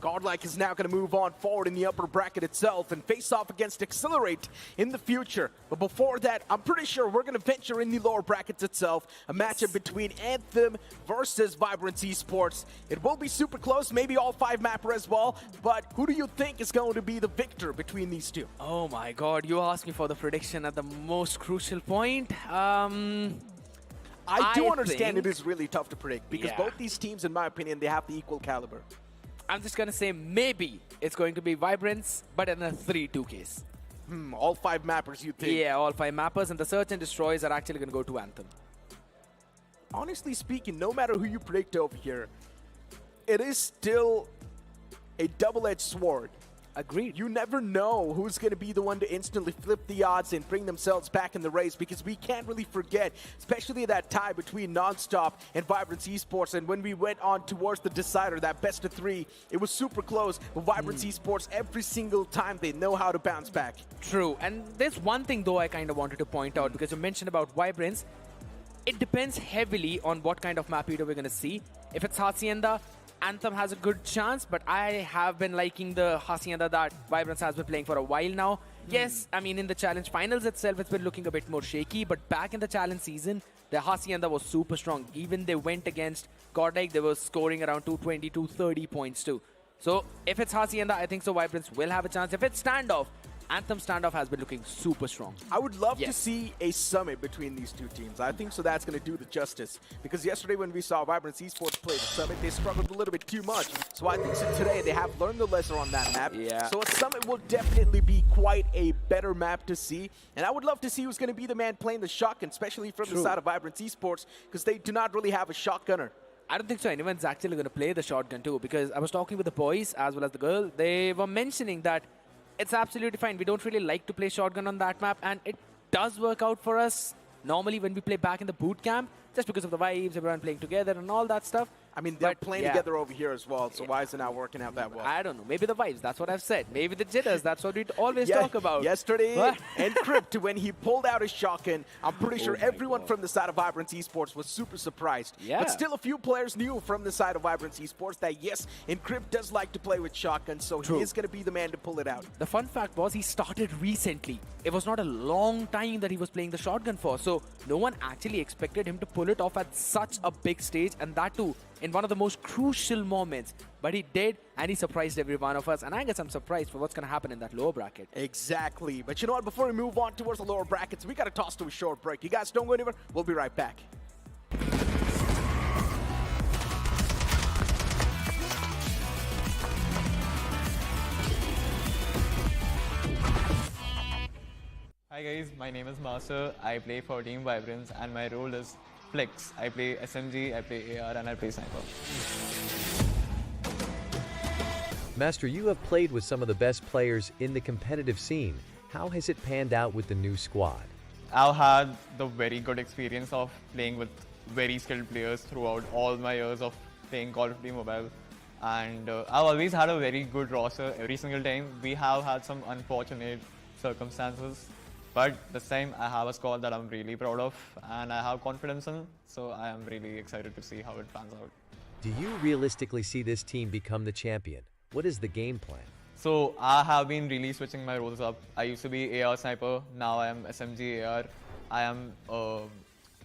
GodLike is now going to move on forward in the upper bracket itself and face off against Exhilarate in the future. But before that, I'm pretty sure we're going to venture in the lower brackets itself. A matchup between Anthem versus VIBRANCE Esports. It will be super close, maybe all 5 mapper as well. But who do you think is going to be the victor between these two? Oh my god, you asked me for the prediction at the most crucial point. I do understand it is really tough to predict because both these teams, in my opinion, they have the equal caliber. I'm just going to say maybe it's going to be VIBRANCE, but in a 3-2 case. All 5 mappers, you think? Yeah, all 5 mappers, and the Search and Destroys are actually going to go to Anthem. Honestly speaking, no matter who you predict over here, it is still a double-edged sword. Agreed. You never know who's going to be the one to instantly flip the odds and bring themselves back in the race, because we can't really forget, especially that tie between NonStop and VIBRANCE Esports. And when we went on towards the decider, that best of 3, it was super close. But VIBRANCE Esports, every single time, they know how to bounce back. True. And there's one thing, though, I kind of wanted to point out, because you mentioned about VIBRANCE. It depends heavily on what kind of map we're going to see. If it's Hacienda, Anthem has a good chance, but I have been liking the Hacienda that VIBRANCE has been playing for a while now. Yes, I mean, in the challenge finals itself, it's been looking a bit more shaky, but back in the challenge season, the Hacienda was super strong. Even they went against GodLike, they were scoring around 220, 230 points too. So if it's Hacienda, I think so VIBRANCE will have a chance. If it's standoff, Anthem standoff has been looking super strong. I would love to see a summit between these two teams. I think so that's going to do the justice. Because yesterday when we saw VIBRANCE Esports play the summit, they struggled a little bit too much. So I think so today they have learned the lesson on that map. Yeah. So a summit will definitely be quite a better map to see. And I would love to see who's going to be the man playing the shotgun, especially from the side of VIBRANCE Esports, because they do not really have a shotgunner. I don't think so anyone's actually going to play the shotgun too, because I was talking with the boys as well as the girl. They were mentioning that it's absolutely fine. We don't really like to play shotgun on that map, and it does work out for us normally when we play back in the boot camp, just because of the vibes, everyone playing together and all that stuff. I mean, they're playing together over here as well, so why is it not working out that well? I don't know. Maybe the vibes, that's what I've said. Maybe the jitters, that's what we always talk about. Yesterday, Encrypt, when he pulled out his shotgun, I'm pretty sure everyone from the side of VIBRANCE Esports was super surprised. Yeah. But still a few players knew from the side of VIBRANCE Esports that, yes, Encrypt does like to play with shotguns, so he is going to be the man to pull it out. The fun fact was he started recently. It was not a long time that he was playing the shotgun for, so no one actually expected him to pull it off at such a big stage, and that too in one of the most crucial moments. But he did, and he surprised every one of us, and I guess I'm surprised for what's going to happen in that lower bracket. Exactly. But you know what? Before we move on towards the lower brackets, we got to toss to a short break. You guys don't go anywhere. We'll be right back. Hi guys, my name is Master. I play for Team VIBRANCE and my role is Flex. I play SMG, I play AR and I play Sniper. Master, you have played with some of the best players in the competitive scene. How has it panned out with the new squad? I've had the very good experience of playing with very skilled players throughout all my years of playing Call of Duty Mobile. And I've always had a very good roster every single time. We have had some unfortunate circumstances, but this time I have a squad that I'm really proud of and I have confidence in, so I am really excited to see how it pans out. Do you realistically see this team become the champion? What is the game plan? So I have been really switching my roles up. I used to be AR Sniper, now I am SMG AR. I am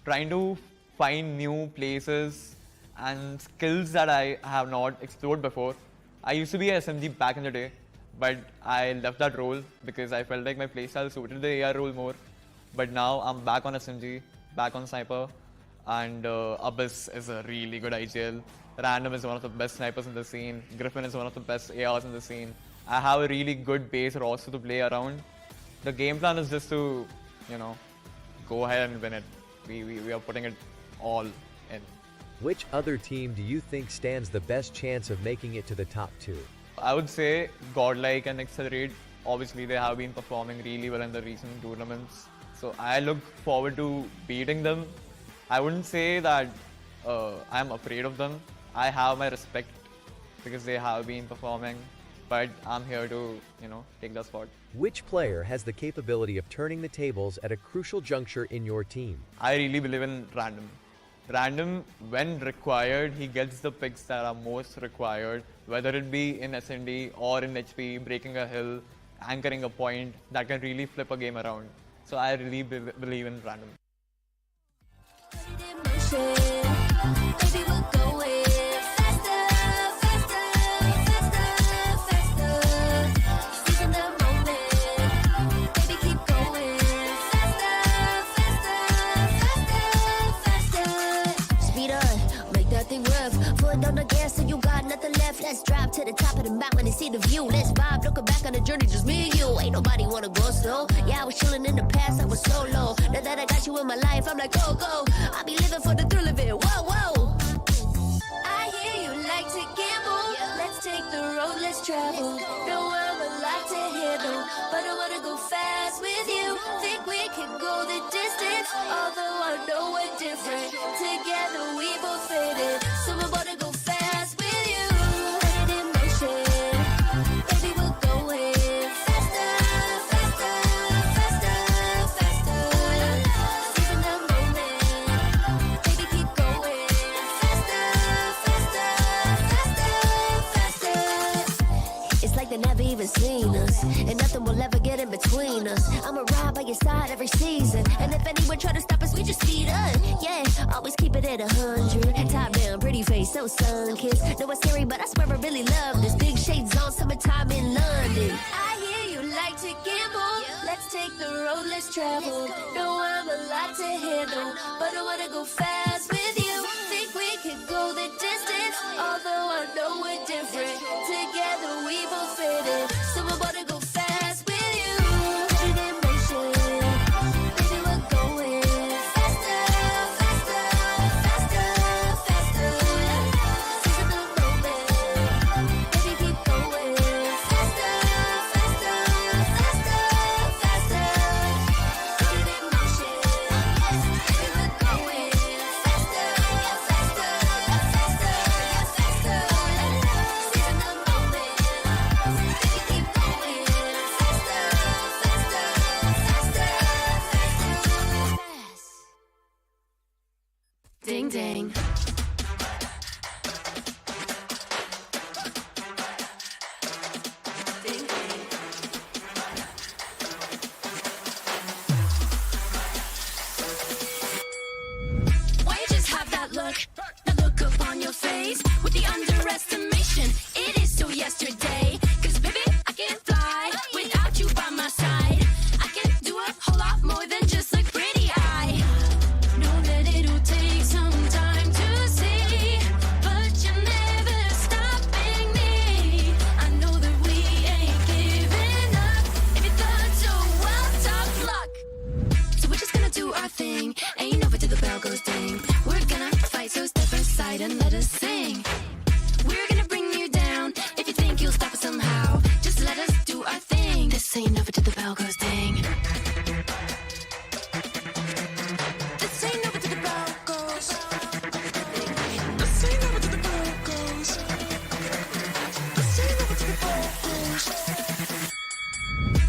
trying to find new places and skills that I have not explored before. I used to be a SMG back in the day, but I left that role because I felt like my playstyle suited the AR role more. But now I'm back on SMG, back on Sniper, and Abyss is a really good IGL. Random is one of the best snipers in the scene. Griffin is one of the best ARs in the scene. I have a really good base roster to play around. The game plan is just to, you know, go ahead and win it. We are putting it all in. Which other team do you think stands the best chance of making it to the top 2? I would say GodLike and Exhilarate. Obviously, they have been performing really well in the recent tournaments. So I look forward to beating them. I wouldn't say that I'm afraid of them. I have my respect because they have been performing, but I'm here to, you know, take the spot. Which player has the capability of turning the tables at a crucial juncture in your team? I really believe in Random. Random, when required, he gets the picks that are most required, whether it be in S&D or in HP, breaking a hill, anchoring a point, that can really flip a game around. So I really believe in Random. Baby, we're going faster, faster, faster, faster. Seizing the moment. Baby, keep going faster, faster, faster, faster. Speed on, make that thing rev. Foot on the gas so you got nothing left. Let's drive to the top of the mountain and see the view. Let's vibe, looking back on the journey, just me and you. Ain't nobody wanna go slow. Yeah, I was chilling in the past, I was solo. Now that I got you in my life, I'm like, go, go. I be living for the thrill of it, whoa, whoa. I hear you like to gamble. Let's take the road, let's travel. The world will lie. Although I know we're different, together we both fit it. So I'm about to go fast with you. Put it in motion, baby, we're going faster, faster, faster, faster. Seizing the moment, baby, keep going faster, faster, faster, faster. It's like they never even seen us, and nothing will ever get in between us. I'ma ride by your side every season, and if anyone try to stop us, we just speed up. Yeah, always keep it at 100. Top down, pretty face, so sun-kissed. Know it's scary, but I swear I really love this. Big shades on, summertime in London. I hear you like to gamble. Let's take the road less traveled. Know I'm a lot to handle, but I wanna go fast with you. Think we could go the distance, although I know we're different. Together we both fit it, so I'm about to go fast with you. Put it in motion, baby, we're going faster, faster, faster, faster. Seizing the moment, baby, keep going faster, faster, faster, faster. Put it in motion, baby, we're going faster, faster, faster, faster. Seizing the moment, baby, keep going faster, faster, faster, faster. Ding ding. Ding ding. Why you just have that look upon your face with the underestimation? It is so yesterday. 'Cause baby, I can't fly without you by my side. I can do a whole lot more than just look pretty. I know that it'll take some time to see, but you're never stopping me. I know that we ain't giving up. If you thought so, well, tough luck. So we're just gonna do our thing. Ain't over till the bell goes ding. We're gonna fight, so step aside and let us sing. We're gonna bring you down. If you think you'll stop us somehow, just let us do our thing. This ain't over till the bell goes ding. This ain't over till the bell goes. This ain't over till the bell goes. This ain't over till the bell goes.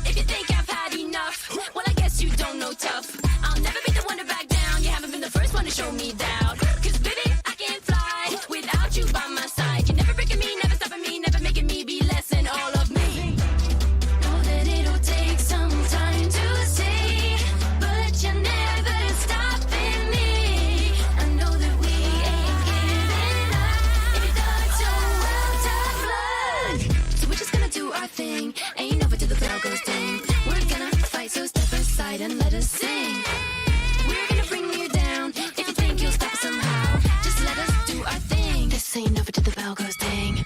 If you think I've had enough, well, I guess you don't know tough. I'll never be the one to back down. You haven't been the first one to show me doubt. 'Cause baby, I can't fly without you by my side. You're never breaking me, never stopping me, never making me be less than all of me. Know that it'll take some time to see, but you're never stopping me. I know that we ain't giving up. If you thought so, well, tough luck. So we're just gonna do our thing. Ain't over till the bell goes ding. We're gonna fight, so step aside and let us sing. We're gonna bring you down. If you think you'll stop us somehow, just let us do our thing. This ain't over till the bell goes ding.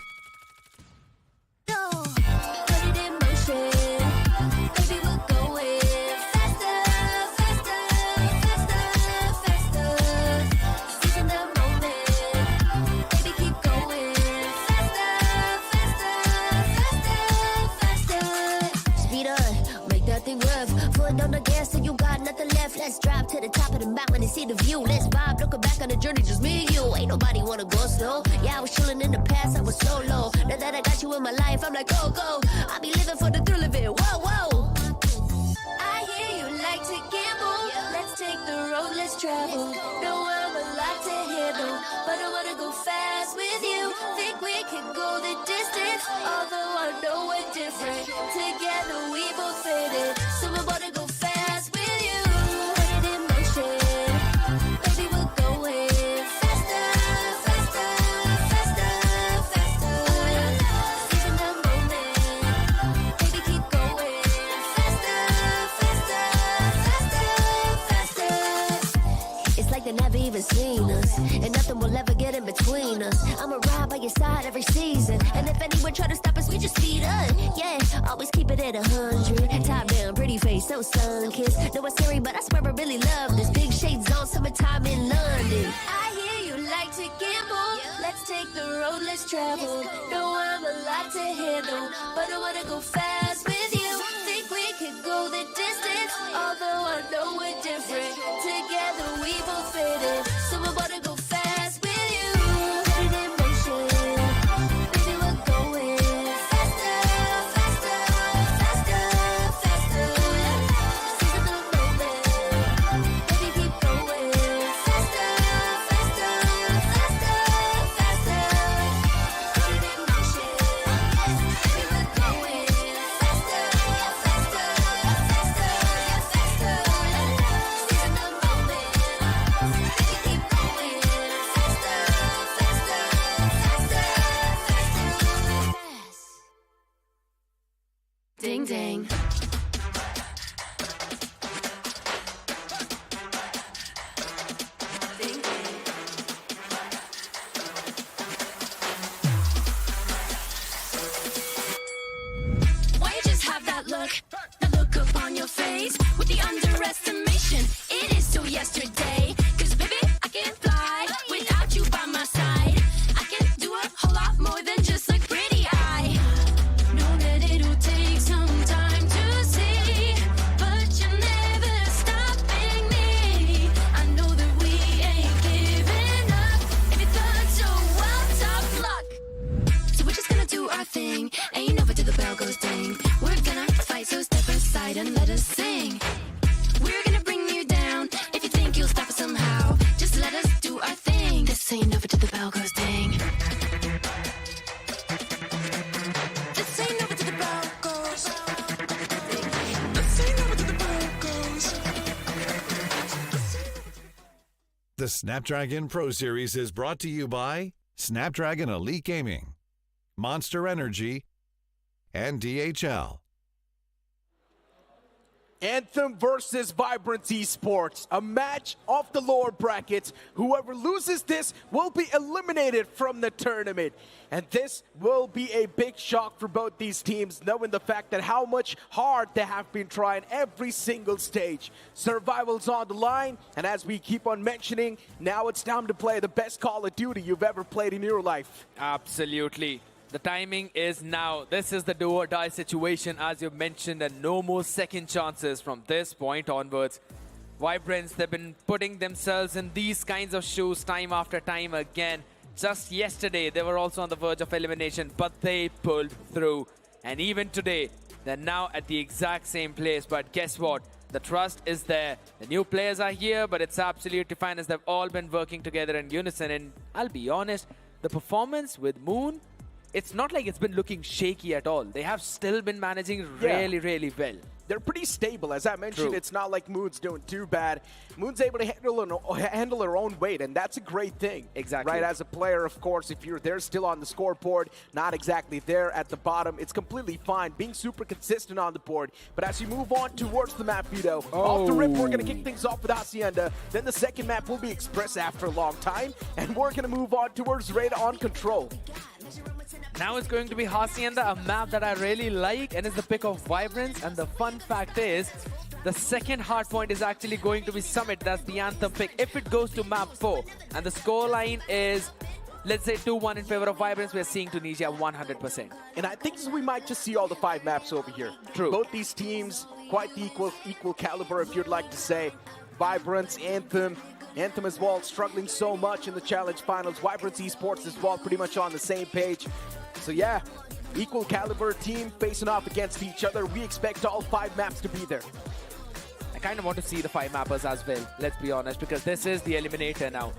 Put it in motion, baby, we're going faster, faster, faster, faster. Seizing the moment, baby, keep going faster, faster, faster, faster. Speed up, make that thing rough. Foot on the gas so you got nothing left. Let's drive to the top of the mountain and see the view. Let's vibe, looking back on the journey, just me and you. Ain't nobody wanna go slow. Yeah, I was chilling in the past, I was solo. Now that I got you in my life, I'm like, go, go. I be living for the thrill of it, whoa, whoa. I hear you like to gamble. Let's take the road less traveled. Know I'm a lot to handle, but I wanna go fast with you. Think we could go the distance, although I know we're different. Together we both fit it, so I'm about to go fast with you. Put it in motion, baby, we're going faster, faster, faster, faster. Seizing the moment, baby, keep going faster, faster, faster, faster. It's like they never even seen us, and nothing will ever get in between us. I'ma ride by your side every season, and if anyone try to stop us, we just speed up. Yeah, always keep it at 100. Top down, pretty face, so sun-kissed. Know it's scary, but I swear I really love this. Big shades on, summertime in London. I hear you like to gamble. Let's take the road less traveled. Know I'm a lot to handle, but I wanna go fast with you. Think we could go the distance, although I know we're different. Together we both fit in. So I wanna go fast with you. Put it in motion. Baby, we're going faster, faster, faster, faster. Seize the moment. Baby, keep going faster, faster, faster, faster. Put it in motion. Baby, we're going faster, faster, faster, faster. Seize the moment. Baby, keep going faster, faster, faster, faster. Ding ding. Ding ding. Why you just have that look upon your face with the underestimation? It is till yesterday. Cause baby, I can fly without you by my side. I can do a whole lot more than just look pretty. I know that it'll take some time to see, but you're never stopping me. I know that we ain't giving up. If you thought so, well, tough luck. So we're just gonna do our thing. Ain't over till the bell goes ding. We're gonna fight, so step aside and let us sing. We're gonna bring you down. If you think you'll stop us somehow, just let us do our thing. This ain't over till the bell goes ding. This ain't over till the bell goes. This ain't over till the bell goes. The Snapdragon Pro Series is brought to you by Snapdragon Elite Gaming, Monster Energy, and DHL. Anthem versus VIBRANCE Esports, a match of the lower brackets. Whoever loses this will be eliminated from the tournament. And this will be a big shock for both these teams, knowing the fact that how much hard they have been trying every single stage. Survival's on the line, and as we keep on mentioning, now it's time to play the best Call of Duty you've ever played in your life. Absolutely. The timing is now. This is the do or die situation, as you mentioned, and no more second chances from this point onwards. VIBRANCE, they've been putting themselves in these kinds of shoes time after time again. Just yesterday, they were also on the verge of elimination, but they pulled through. And even today, they're now at the exact same place. But guess what? The trust is there. The new players are here, but it's absolutely fine as they've all been working together in unison. And I'll be honest, the performance with Moon, it's not like it's been looking shaky at all. They have still been managing really, really well. They're pretty stable. As I mentioned, True. It's not like Moon's doing too bad. Moon's able to handle her own weight, and that's a great thing. Exactly. Right, as a player, of course, if you're there still on the scoreboard, not exactly there at the bottom, it's completely fine. Being super consistent on the board. But as you move on towards the map, Vito, off the rip, we're going to kick things off with Hacienda. Then the second map will be Express after a long time, and we're going to move on towards Raid on Control. Now it's going to be Hacienda, a map that I really like, and it's the pick of VIBRANCE. And the fun fact is, the second hardpoint is actually going to be Summit. That's the Anthem pick. If it goes to map 4, and the scoreline is, let's say, 2-1 in favor of VIBRANCE, we're seeing Tunisia 100%. And I think we might just see all the 5 maps over here. True. Both these teams, quite the equal caliber, if you'd like to say. VIBRANCE, Anthem as well, struggling so much in the Challenge Finals. VIBRANCE Esports as well, pretty much on the same page. So yeah, equal caliber team facing off against each other. We expect all 5 maps to be there. I kind of want to see the 5 mappers as well, let's be honest, because this is the eliminator now.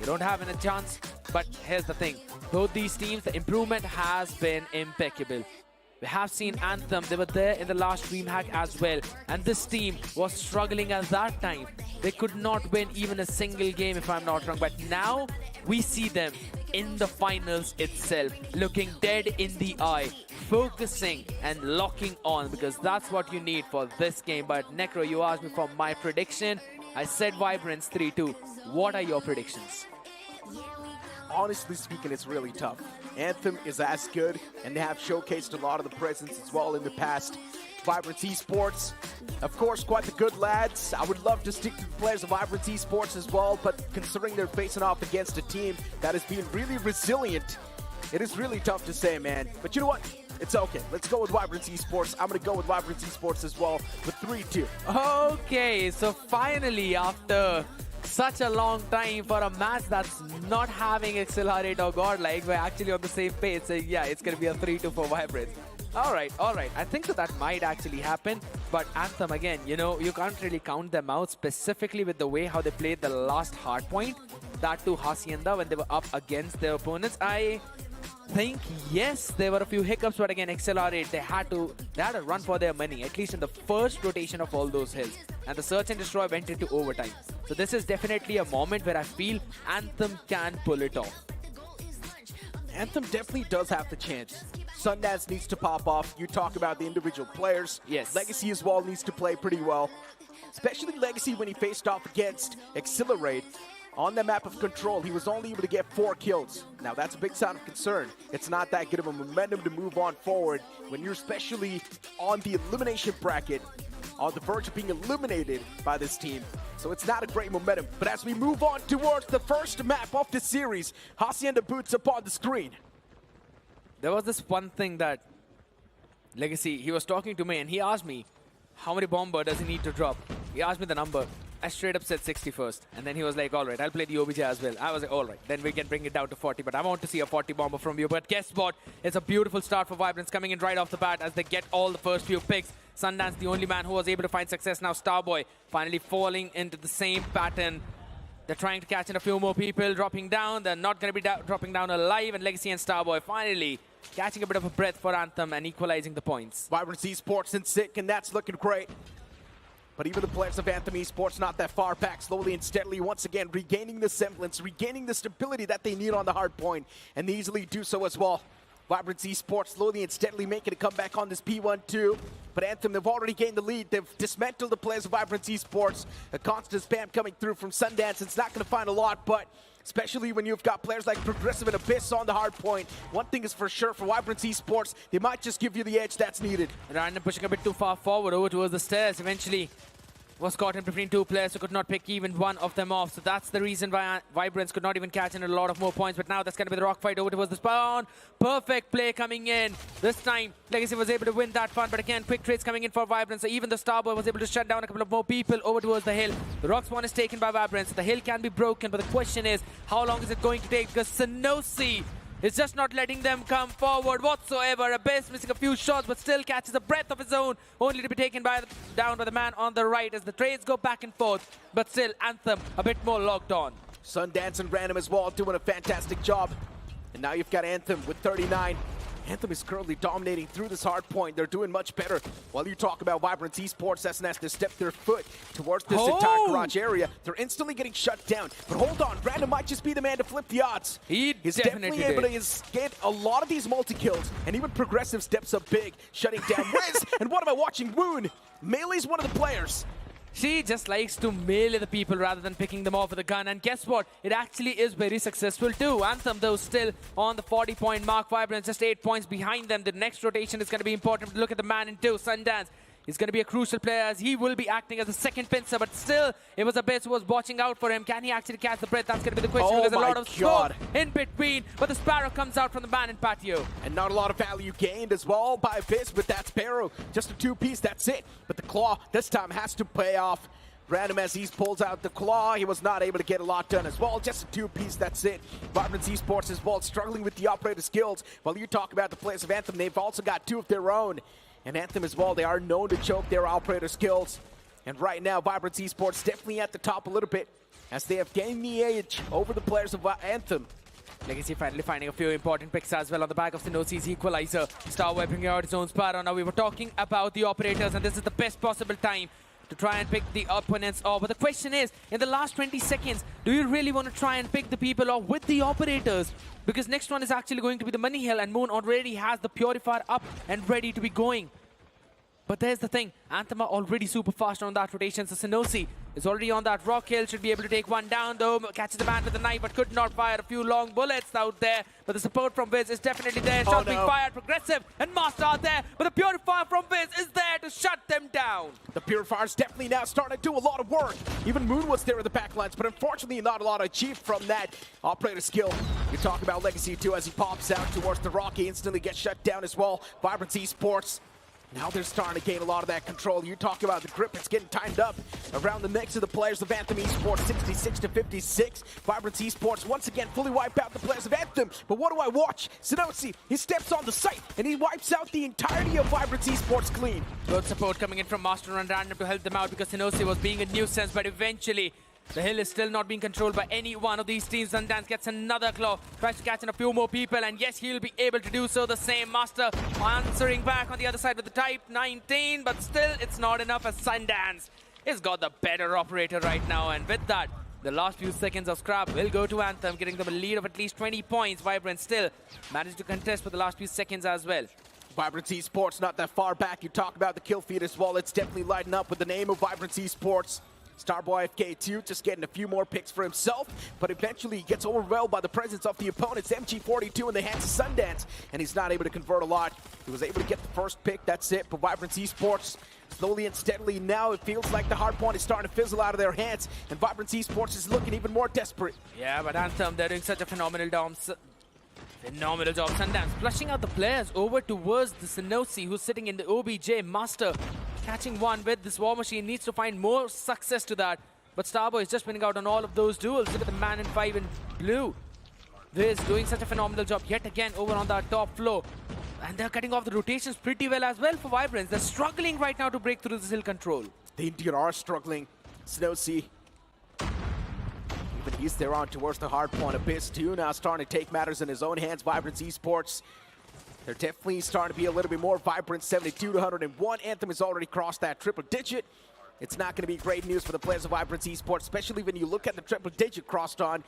You don't have any chance, but here's the thing. Both these teams, the improvement has been impeccable. We have seen Anthem, they were there in the last DreamHack as well, and this team was struggling at that time. They could not win even a single game, if I'm not wrong, but now we see them in the finals itself, looking dead in the eye, focusing and locking on, because that's what you need for this game. But Necro, you asked me for my prediction. I said VIBRANCE 3-2. What are your predictions? Honestly speaking, it's really tough. Anthem is as good, and they have showcased a lot of the presence as well in the past. VIBRANCE Esports, of course, quite the good lads. I would love to stick to the players of VIBRANCE Esports as well, but considering they're facing off against a team that has been really resilient, it is really tough to say, man. But you know what? It's okay. Let's go with VIBRANCE Esports. I'm going to go with VIBRANCE Esports as well with 3-2. Okay, so finally, after such a long time for a match that's not having Exhilarate or GodLike, we're actually on the same page. So yeah, it's going to be a 3-2 for VIBRANCE. All right. I think that might actually happen. But Anthem, again, you know, you can't really count them out, specifically with the way how they played the last Hardpoint. That too, Hacienda, when they were up against their opponents. I think, yes, there were a few hiccups, but again, Exhilarate, they had to run for their money, at least in the first rotation of all those hills. And the Search and Destroy went into overtime. So this is definitely a moment where I feel Anthem can pull it off. Anthem definitely does have the chance. Sundance needs to pop off. You talk about the individual players. Yes. Legacy as well needs to play pretty well. Especially Legacy when he faced off against Exhilarate. On the map of Control, he was only able to get 4 kills. Now, that's a big sign of concern. It's not that good of a momentum to move on forward when you're especially on the elimination bracket, on the verge of being eliminated by this team. So it's not a great momentum. But as we move on towards the first map of the series, Hacienda boots up on the screen. There was this one thing that Legacy, he was talking to me and he asked me, how many bomber does he need to drop? He asked me the number. I straight up said 61st. And then he was like, all right, I'll play the OBJ as well. I was like, all right, then we can bring it down to 40. But I want to see a 40 bomber from you. But guess what? It's a beautiful start for VIBRANCE coming in right off the bat as they get all the first few picks. Sundance, the only man who was able to find success now. Starboy finally falling into the same pattern. They're trying to catch in a few more people, dropping down. They're not going to be dropping down alive. And Legacy and Starboy finally catching a bit of a breath for Anthem and equalizing the points. VIBRANCE Esports in sick, and that's looking great. But even the players of Anthem Esports not that far back, slowly and steadily, once again, regaining the semblance, regaining the stability that they need on the hard point, and they easily do so as well. VIBRANCE Esports slowly and steadily making a comeback on this P1-2. But Anthem, they've already gained the lead. They've dismantled the players of VIBRANCE Esports. A constant spam coming through from Sundance. It's not going to find a lot, but especially when you've got players like Progressive and Abyss on the hard point, one thing is for sure for VIBRANCE Esports, they might just give you the edge that's needed. Random pushing a bit too far forward over towards the stairs. Eventually was caught in between two players who could not pick even one of them off. So that's the reason why VIBRANCE could not even catch in a lot of more points. But now that's going to be the rock fight over towards the spawn. Perfect play coming in. This time, Legacy was able to win that one. But again, quick trades coming in for VIBRANCE. So even the Starboy was able to shut down a couple of more people over towards the hill. The rock spawn is taken by VIBRANCE. The hill can be broken. But the question is, how long is it going to take? Because Sanosi is just not letting them come forward whatsoever. Abyss missing a few shots, but still catches a breath of his own, only to be taken down by the man on the right as the trades go back and forth. But still, Anthem a bit more locked on. Sundance and Random as well doing a fantastic job. And now you've got Anthem with 39. Anthem is currently dominating through this hard point. They're doing much better. While you talk about VIBRANCE Esports, SNS to step their foot towards this entire garage area. They're instantly getting shut down. But hold on, Random might just be the man to flip the odds. He's definitely able to get a lot of these multi-kills. And even Progressive steps up big, shutting down Wiz. And what am I watching? Woon. Melee's one of the players. She just likes to melee the people rather than picking them off with a gun. And guess what? It actually is very successful too. Anthem, though, still on the 40-point mark. VIBRANCE just 8 points behind them. The next rotation is going to be important. Look at the man in 2, Sundance. He's going to be a crucial player as he will be acting as a second pincer. But still, it was Abyss who was watching out for him. Can he actually catch the breath? That's going to be the question. There's a lot of smoke in between. But the Sparrow comes out from the man in patio. And not a lot of value gained as well by Abyss with that Sparrow. Just a 2-piece, that's it. But the Claw this time has to pay off. Random as he pulls out the Claw, he was not able to get a lot done as well. Just a 2-piece, that's it. VIBRANCE Esports as well, struggling with the operator skills. While you talk about the players of Anthem, they've also got 2 of their own. And Anthem as well, they are known to choke their operator skills. And right now, VIBRANCE Esports definitely at the top a little bit as they have gained the edge over the players of Anthem. Legacy finally finding a few important picks as well on the back of Sinosi's equalizer. Star wiping out his own Sparrow. Now we were talking about the operators, and this is the best possible time to try and pick the opponents off. But the question is, in the last 20 seconds, do you really want to try and pick the people off with the operators? Because next one is actually going to be the Money Hill, and Moon already has the Purifier up and ready to be going. But there's the thing, Anthem are already super fast on that rotation, so Sinosi is already on that rock hill, should be able to take one down though, catches the man with the knife but could not fire a few long bullets out there. But the support from Viz is definitely there, shots being fired, Progressive and Master are there, but the Purifier from Viz is there to shut them down. The Purifier's definitely now starting to do a lot of work. Even Moon was there in the backlines, but unfortunately not a lot achieved from that operator skill. You're talking about Legacy too as he pops out towards the rock, he instantly gets shut down as well. VIBRANCE Esports, now they're starting to gain a lot of that control. You're talking about the grip, it's getting timed up around the necks of the players of Anthem Esports, 66-56. VIBRANCE Esports once again fully wipe out the players of Anthem. But what do I watch? Sinosi, he steps on the site and he wipes out the entirety of VIBRANCE Esports clean. Good support coming in from Master and Random to help them out because Sinosi was being a nuisance, but eventually the hill is still not being controlled by any one of these teams. Sundance gets another claw, tries to catch in a few more people, and yes, he'll be able to do so the same. Master answering back on the other side with the Type 19, but still it's not enough as Sundance has got the better operator right now, and with that, the last few seconds of scrap will go to Anthem, getting them a lead of at least 20 points. Vibrant still managed to contest for the last few seconds as well. VIBRANCE Esports not that far back. You talk about the kill feed as well. It's definitely lighting up with the name of VIBRANCE Esports. Starboy FK2 just getting a few more picks for himself, but eventually he gets overwhelmed by the presence of the opponent's MG42 in the hands of Sundance, and he's not able to convert a lot. He was able to get the first pick, that's it, but VIBRANCE Esports slowly and steadily now it feels like the Hardpoint is starting to fizzle out of their hands, and VIBRANCE Esports is looking even more desperate. Yeah, but Anthem, they're doing such a phenomenal job. Sundance flushing out the players over towards the Sinosi, who's sitting in the OBJ. Master catching one with this War Machine, needs to find more success to that. But Starboy is just winning out on all of those duels. Look at the man in 5 in blue. Viz doing such a phenomenal job yet again over on that top floor. And they're cutting off the rotations pretty well as well for Vibrance. They're struggling right now to break through this hill control. They indeed are struggling. Sinosi, but he's there on towards the Hardpoint. Abyss too now starting to take matters in his own hands. VIBRANCE Esports, they're definitely starting to be a little bit more vibrant. 72-101. Anthem has already crossed that triple digit. It's not going to be great news for the players of VIBRANCE Esports, especially when you look at the triple digit crossed on.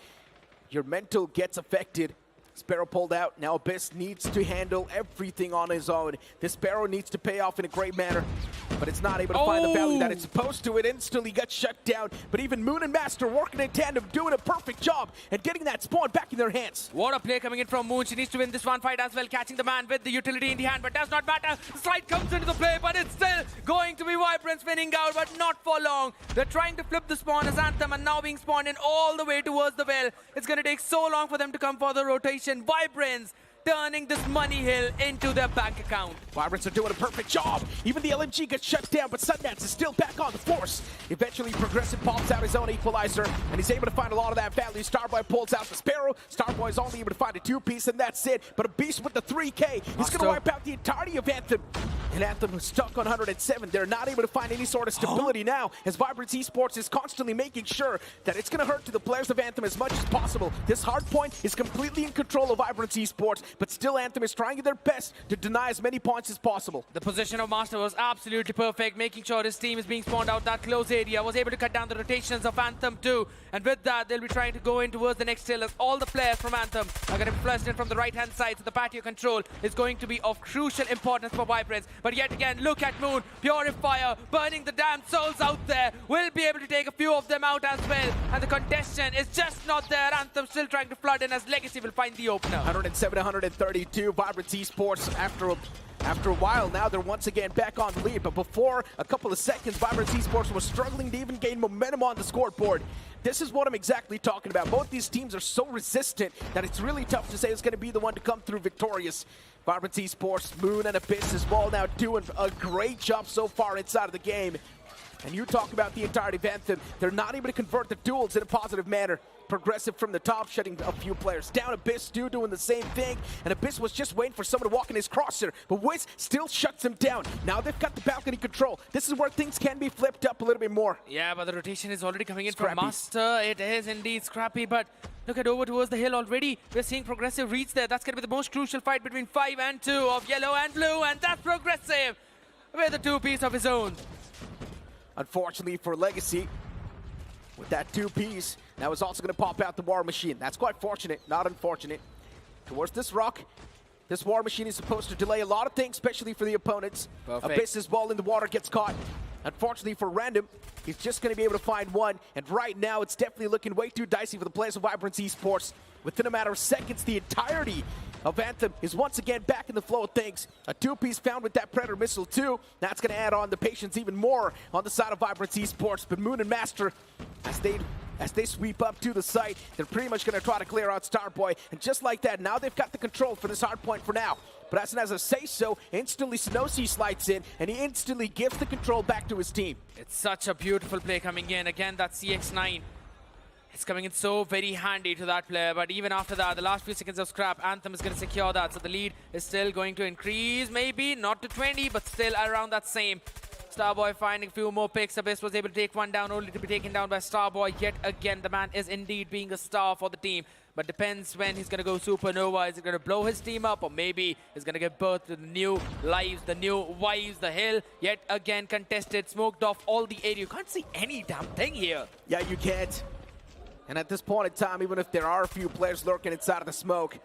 Your mental gets affected. Sparrow pulled out. Now Abyss needs to handle everything on his own. This Sparrow needs to pay off in a great manner, but it's not able to find the value that it's supposed to. It instantly got shut down, but even Moon and Master working in tandem, doing a perfect job and getting that spawn back in their hands. What a play coming in from Moon. She needs to win this one fight as well, catching the man with the utility in the hand, but does not matter. The slide comes into the play, but it's still going to be Vibrance winning out, but not for long. They're trying to flip the spawn as Anthem and now being spawned in all the way towards the well. It's going to take so long for them to come for the rotation. Vibrance turning this money hill into their bank account. Vibrance are doing a perfect job. Even the LMG gets shut down, but Sundance is still back on the force. Eventually, Progressive pops out his own equalizer, and he's able to find a lot of that value. Starboy pulls out the Sparrow. Starboy is only able to find a 2-piece, and that's it. But a beast with the 3K. He's going to wipe out the entirety of Anthem. And Anthem is stuck on 107. They're not able to find any sort of stability now, as VIBRANCE Esports is constantly making sure that it's going to hurt to the players of Anthem as much as possible. This Hardpoint is completely in control of VIBRANCE Esports, but still Anthem is trying their best to deny as many points as possible. The position of Master was absolutely perfect, making sure his team is being spawned out that close area. Was able to cut down the rotations of Anthem too. And with that, they'll be trying to go in towards the next hill as all the players from Anthem are going to be flushed in from the right-hand side. So the patio control is going to be of crucial importance for Vibrance. But yet again, look at Moon, Purifier, burning the damn souls out there. Will be able to take a few of them out as well. And the congestion is just not there. Anthem still trying to flood in as Legacy will find the opener. 107-132. VIBRANCE Esports after a while now they're once again back on the lead, but before a couple of seconds VIBRANCE Esports was struggling to even gain momentum on the scoreboard. This is what I'm exactly talking about. Both these teams are so resistant that it's really tough to say who's going to be the one to come through victorious. VIBRANCE Esports, Moon and Abyss as well now doing a great job so far inside of the game. And you talk about the entirety of Anthem, they're not able to convert the duels in a positive manner. Progressive from the top, shutting a few players down. Abyss doing the same thing, and Abyss was just waiting for someone to walk in his crosshair, but Wiz still shuts him down. Now they've got the balcony control. This is where things can be flipped up a little bit more. Yeah, but the rotation is already coming in from Master. It is indeed scrappy, but look at over towards the hill already. We're seeing Progressive reach there. That's going to be the most crucial fight between 5 and 2 of Yellow and Blue, and that's Progressive with a 2-piece of his own. Unfortunately for Legacy, with that 2-piece, that was also going to pop out the War Machine. That's quite fortunate, not unfortunate. Towards this rock, This War Machine is supposed to delay a lot of things, especially for the opponents. Perfect. Abyss's ball in the water gets caught. Unfortunately for Random, he's just going to be able to find one. And right now, it's definitely looking way too dicey for the players of VIBRANCE Esports. Within a matter of seconds, the entirety of Anthem is once again back in the flow of things. A two-piece found with that Predator missile too. That's going to add on the patience even more on the side of VIBRANCE Esports. But Moon and Master, as they sweep up to the site, they're pretty much going to try to clear out Starboy. And just like that, now they've got the control for this hardpoint for now. But as soon as I say so, instantly Sinosi slides in, and he instantly gives the control back to his team. It's such a beautiful play coming in. Again, that CX-9. It's coming in so very handy to that player, but even after that, the last few seconds of scrap, Anthem is going to secure that, so the lead is still going to increase, maybe not to 20, but still around that same. Starboy finding a few more picks. Abyss was able to take one down, only to be taken down by Starboy yet again. The man is indeed being a star for the team, but depends when he's going to go supernova. Is it going to blow his team up, or maybe he's going to give birth to the new lives, the new wives, the hill, yet again contested, smoked off all the area. You can't see any damn thing here. Yeah, you can't. And at this point in time, even if there are a few players lurking inside of the smoke,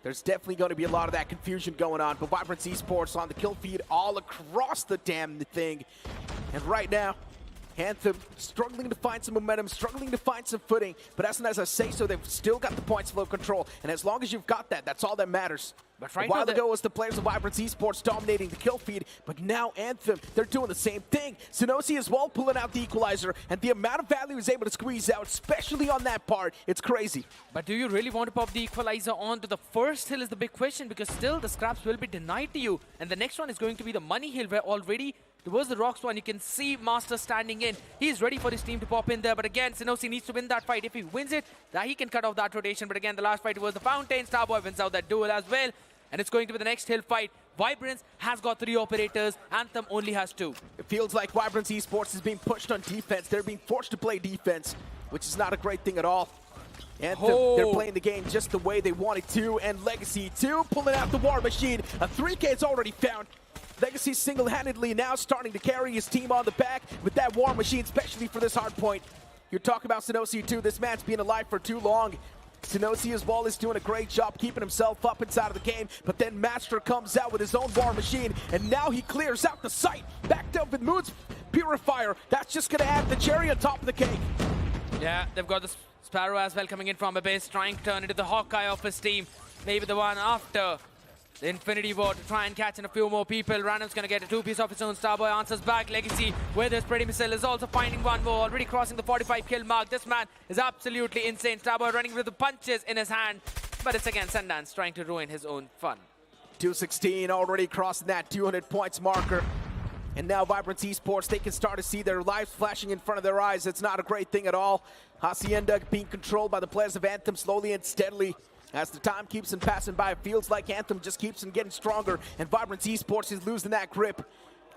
there's definitely going to be a lot of that confusion going on. But VIBRANCE Esports on the kill feed all across the damn thing. And right now, Anthem struggling to find some momentum, struggling to find some footing. But as soon as I say so, they've still got the points flow control. And as long as you've got that, that's all that matters. But right a while now ago, it was the players of VIBRANCE Esports dominating the kill feed, but now Anthem, they're doing the same thing. Sinosi as well pulling out the equalizer, and the amount of value he's able to squeeze out, especially on that part, it's crazy. But do you really want to pop the equalizer onto the first hill is the big question, because still the scraps will be denied to you. And the next one is going to be the money hill, where already towards the rocks one, you can see Master standing in. He's ready for his team to pop in there, but again, Sinosi needs to win that fight. If he wins it, then he can cut off that rotation. But again, the last fight was the fountain. Starboy wins out that duel as well. And it's going to be the next hill fight. VIBRANCE has got 3 operators. Anthem only has 2. It feels like VIBRANCE Esports is being pushed on defense. They're being forced to play defense, which is not a great thing at all. Anthem, they're playing the game just the way they wanted to. And Legacy 2 pulling out the War Machine. A 3K is already found. Legacy single-handedly now starting to carry his team on the back with that War Machine, especially for this hard point. You're talking about Sinosi too. This man's been alive for too long. Sinosi as well is doing a great job keeping himself up inside of the game, but then Master comes out with his own War Machine, and now he clears out the site, backed up with Moon's Purifier. That's just going to add the cherry on top of the cake. Yeah, they've got the Sparrow as well coming in from Abyss, trying to turn into the Hawkeye of his team. Maybe the one after the Infinity War to try and catch in a few more people. Random's going to get a 2-piece of his own. Starboy answers back. Legacy with his Pretty Missile is also finding one more. Already crossing the 45 kill mark. This man is absolutely insane. Starboy running with the punches in his hand. But it's again Sundance trying to ruin his own fun. 216 already crossing that 200 points marker. And now VIBRANCE Esports, they can start to see their lives flashing in front of their eyes. It's not a great thing at all. Hacienda being controlled by the players of Anthem slowly and steadily. As the time keeps on passing by, it feels like Anthem just keeps on getting stronger, and VIBRANCE Esports is losing that grip.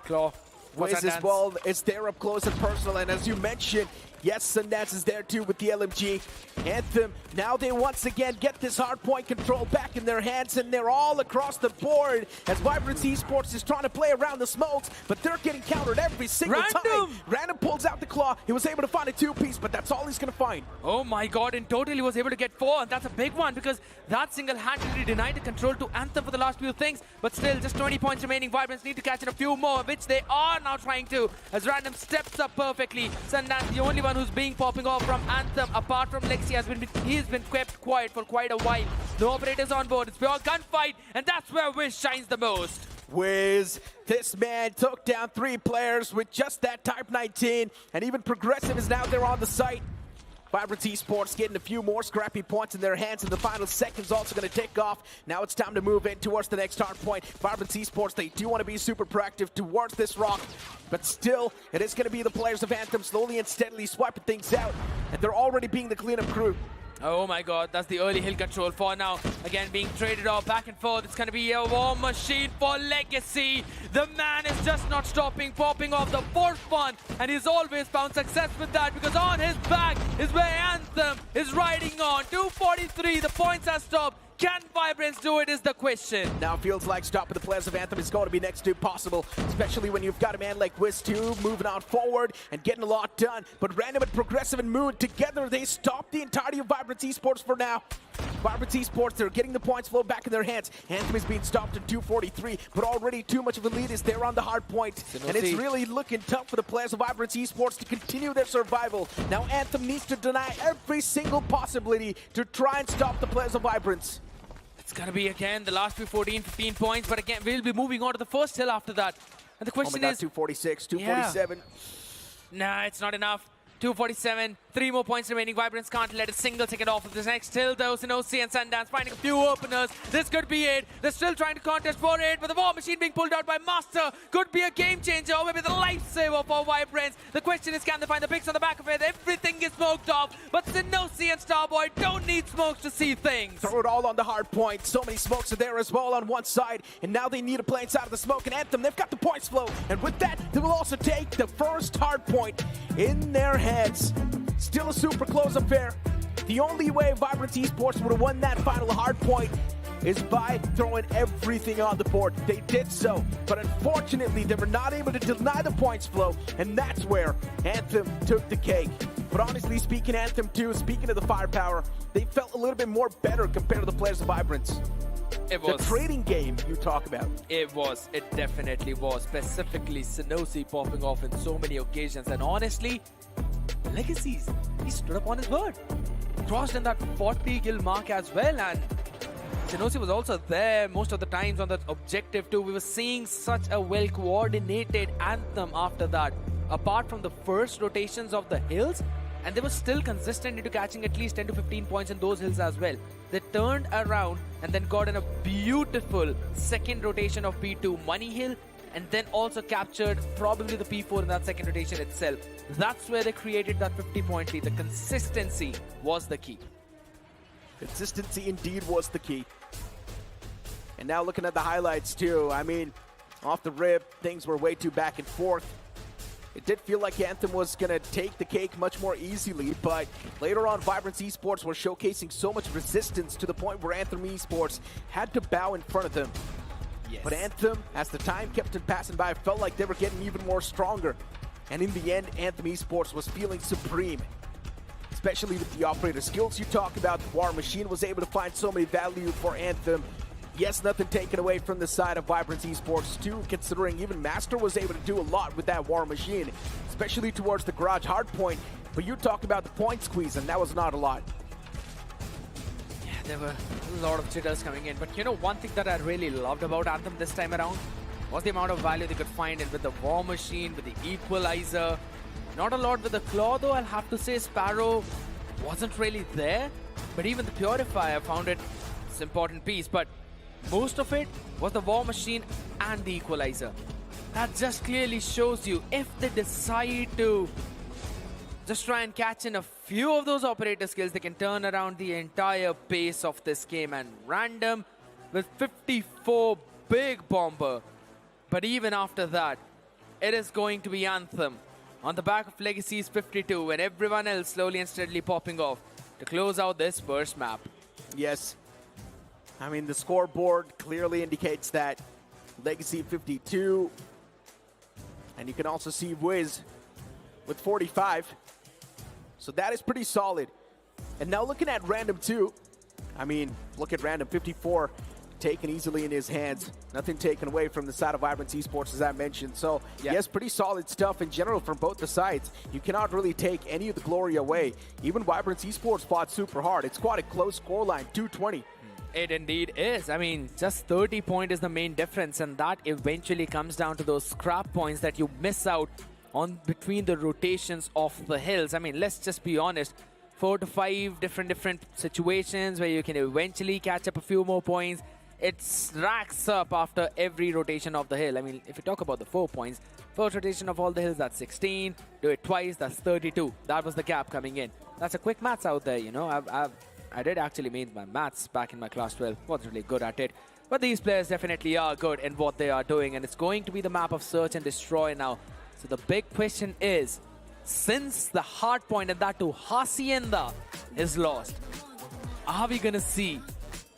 Claw. Wiz as well is there up close and personal, and as you mentioned, yes, Sundance is there too with the LMG. Anthem, now they once again get this hardpoint control back in their hands, and they're all across the board as VIBRANCE Esports is trying to play around the smokes, but they're getting countered every single time. Random pulls out the claw. He was able to find a 2-piece, but that's all he's going to find. Oh my god, in total he was able to get 4, and that's a big one because that single-handedly denied the control to Anthem for the last few things, but still just 20 points remaining. VIBRANCE need to catch in a few more, which they are now trying to, as Random steps up perfectly. Sundance, the only one who's being popping off from Anthem, apart from Lexi, he's been kept quiet for quite a while. No operators on board, it's pure gunfight, and that's where Wiz shines the most. Wiz, this man took down 3 players with just that Type 19, and even Progressive is now there on the site. VIBRANCE Esports getting a few more scrappy points in their hands, and the final seconds also going to tick off. Now it's time to move in towards the next hard point. VIBRANCE Esports, they do want to be super proactive towards this rock, but still, it is going to be the players of Anthem slowly and steadily swiping things out, and they're already being the cleanup crew. Oh my god, that's the early hill control for now. Again, being traded off back and forth. It's going to be a War Machine for Legacy. The man is just not stopping, popping off the 4th one. And he's always found success with that because on his back is where Anthem is riding on. 243, the points have stopped. Can VIBRANCE do it is the question. Now it feels like stopping the players of Anthem is going to be next to impossible, especially when you've got a man like Wiz 2 moving on forward and getting a lot done. But Random and Progressive and Moon together, they stop the entirety of VIBRANCE Esports for now. VIBRANCE Esports, they're getting the points flow back in their hands. Anthem is being stopped at 243, but already too much of a lead is there on the hard point. And it's really looking tough for the players of VIBRANCE Esports to continue their survival. Now Anthem needs to deny every single possibility to try and stop the players of VIBRANCE. It's going to be again the last few 14, 15 points, but again, we'll be moving on to the first hill after that. And the question is... 246, 247. Nah, it's not enough. 247, 3 more points remaining. VIBRANCE can't let a single ticket off of this next hill, though. Sinosi and Sundance finding a few openers. This could be it. They're still trying to contest for it, but the War Machine being pulled out by Master could be a game changer, or maybe the lifesaver for VIBRANCE. The question is, can they find the picks on the back of it? Everything is smoked off, but Sinosi and Starboy don't need smokes to see things. Throw it all on the hard point. So many smokes are there as well on one side, and now they need to play inside of the smoke. And Anthem, they've got the points flow, and with that, they will also take the first hard point in their heads. Still a super close affair. The only way VIBRANCE Esports would have won that final hard point is by throwing everything on the board. They did so, but unfortunately they were not able to deny the points flow, and that's where Anthem took the cake. But honestly speaking, Anthem too, speaking of the firepower, they felt a little bit more better compared to the players of VIBRANCE. It was the trading game you talk about. It was. It definitely was. Specifically, Sinosi popping off in so many occasions. And honestly, Legacies, he stood up on his word. Crossed in that 40 kill mark as well. And Sinosi was also there most of the times on that objective too. We were seeing such a well-coordinated Anthem after that. Apart from the first rotations of the hills, and they were still consistent into catching at least 10 to 15 points in those hills as well. They turned around and then got in a beautiful second rotation of P2 Money Hill, and then also captured probably the P4 in that second rotation itself. That's where they created that 50-point lead. The consistency was the key. Consistency indeed was the key. And now looking at the highlights too, I mean, off the rip, things were way too back and forth. It did feel like Anthem was going to take the cake much more easily, but later on, VIBRANCE Esports were showcasing so much resistance to the point where Anthem Esports had to bow in front of them. Yes. But Anthem, as the time kept on passing by, felt like they were getting even more stronger. And in the end, Anthem Esports was feeling supreme, especially with the operator skills you talk about. The War Machine was able to find so many value for Anthem. Yes, nothing taken away from the side of VIBRANCE Esports too, considering even Master was able to do a lot with that War Machine, especially towards the garage hardpoint. But you talked about the point squeeze, and that was not a lot. Yeah, there were a lot of jitters coming in. But you know, one thing that I really loved about Anthem this time around was the amount of value they could find in with the War Machine, with the Equalizer. Not a lot with the Claw though, I'll have to say. Sparrow wasn't really there. But even the Purifier found it an important piece. But most of it was the War Machine and the Equalizer. That just clearly shows you, if they decide to just try and catch in a few of those operator skills, they can turn around the entire pace of this game. And Random with 54 big bomber. But even after that, it is going to be Anthem on the back of Legacy's 52 and everyone else slowly and steadily popping off to close out this first map. Yes. I mean, the scoreboard clearly indicates that Legacy 52, and you can also see Wiz with 45. So that is pretty solid. And now looking at Random 2, I mean, look at Random 54 taken easily in his hands. Nothing taken away from the side of VIBRANCE Esports, as I mentioned. So, yes, pretty solid stuff in general from both the sides. You cannot really take any of the glory away. Even VIBRANCE Esports fought super hard. It's quite a close scoreline, 220. It indeed is. I mean, just 30 points is the main difference, and that eventually comes down to those scrap points that you miss out on between the rotations of the hills. I mean, let's just be honest. 4 to 5 different situations where you can eventually catch up a few more points. It racks up after every rotation of the hill. I mean, if you talk about the 4 points, first rotation of all the hills, that's 16. Do it twice, that's 32. That was the gap coming in. That's a quick maths out there, you know. I did actually mean my maths back in my class 12. Wasn't really good at it. But these players definitely are good in what they are doing. And it's going to be the map of Search and Destroy now. So the big question is, since the hard point and that too Hacienda is lost, are we going to see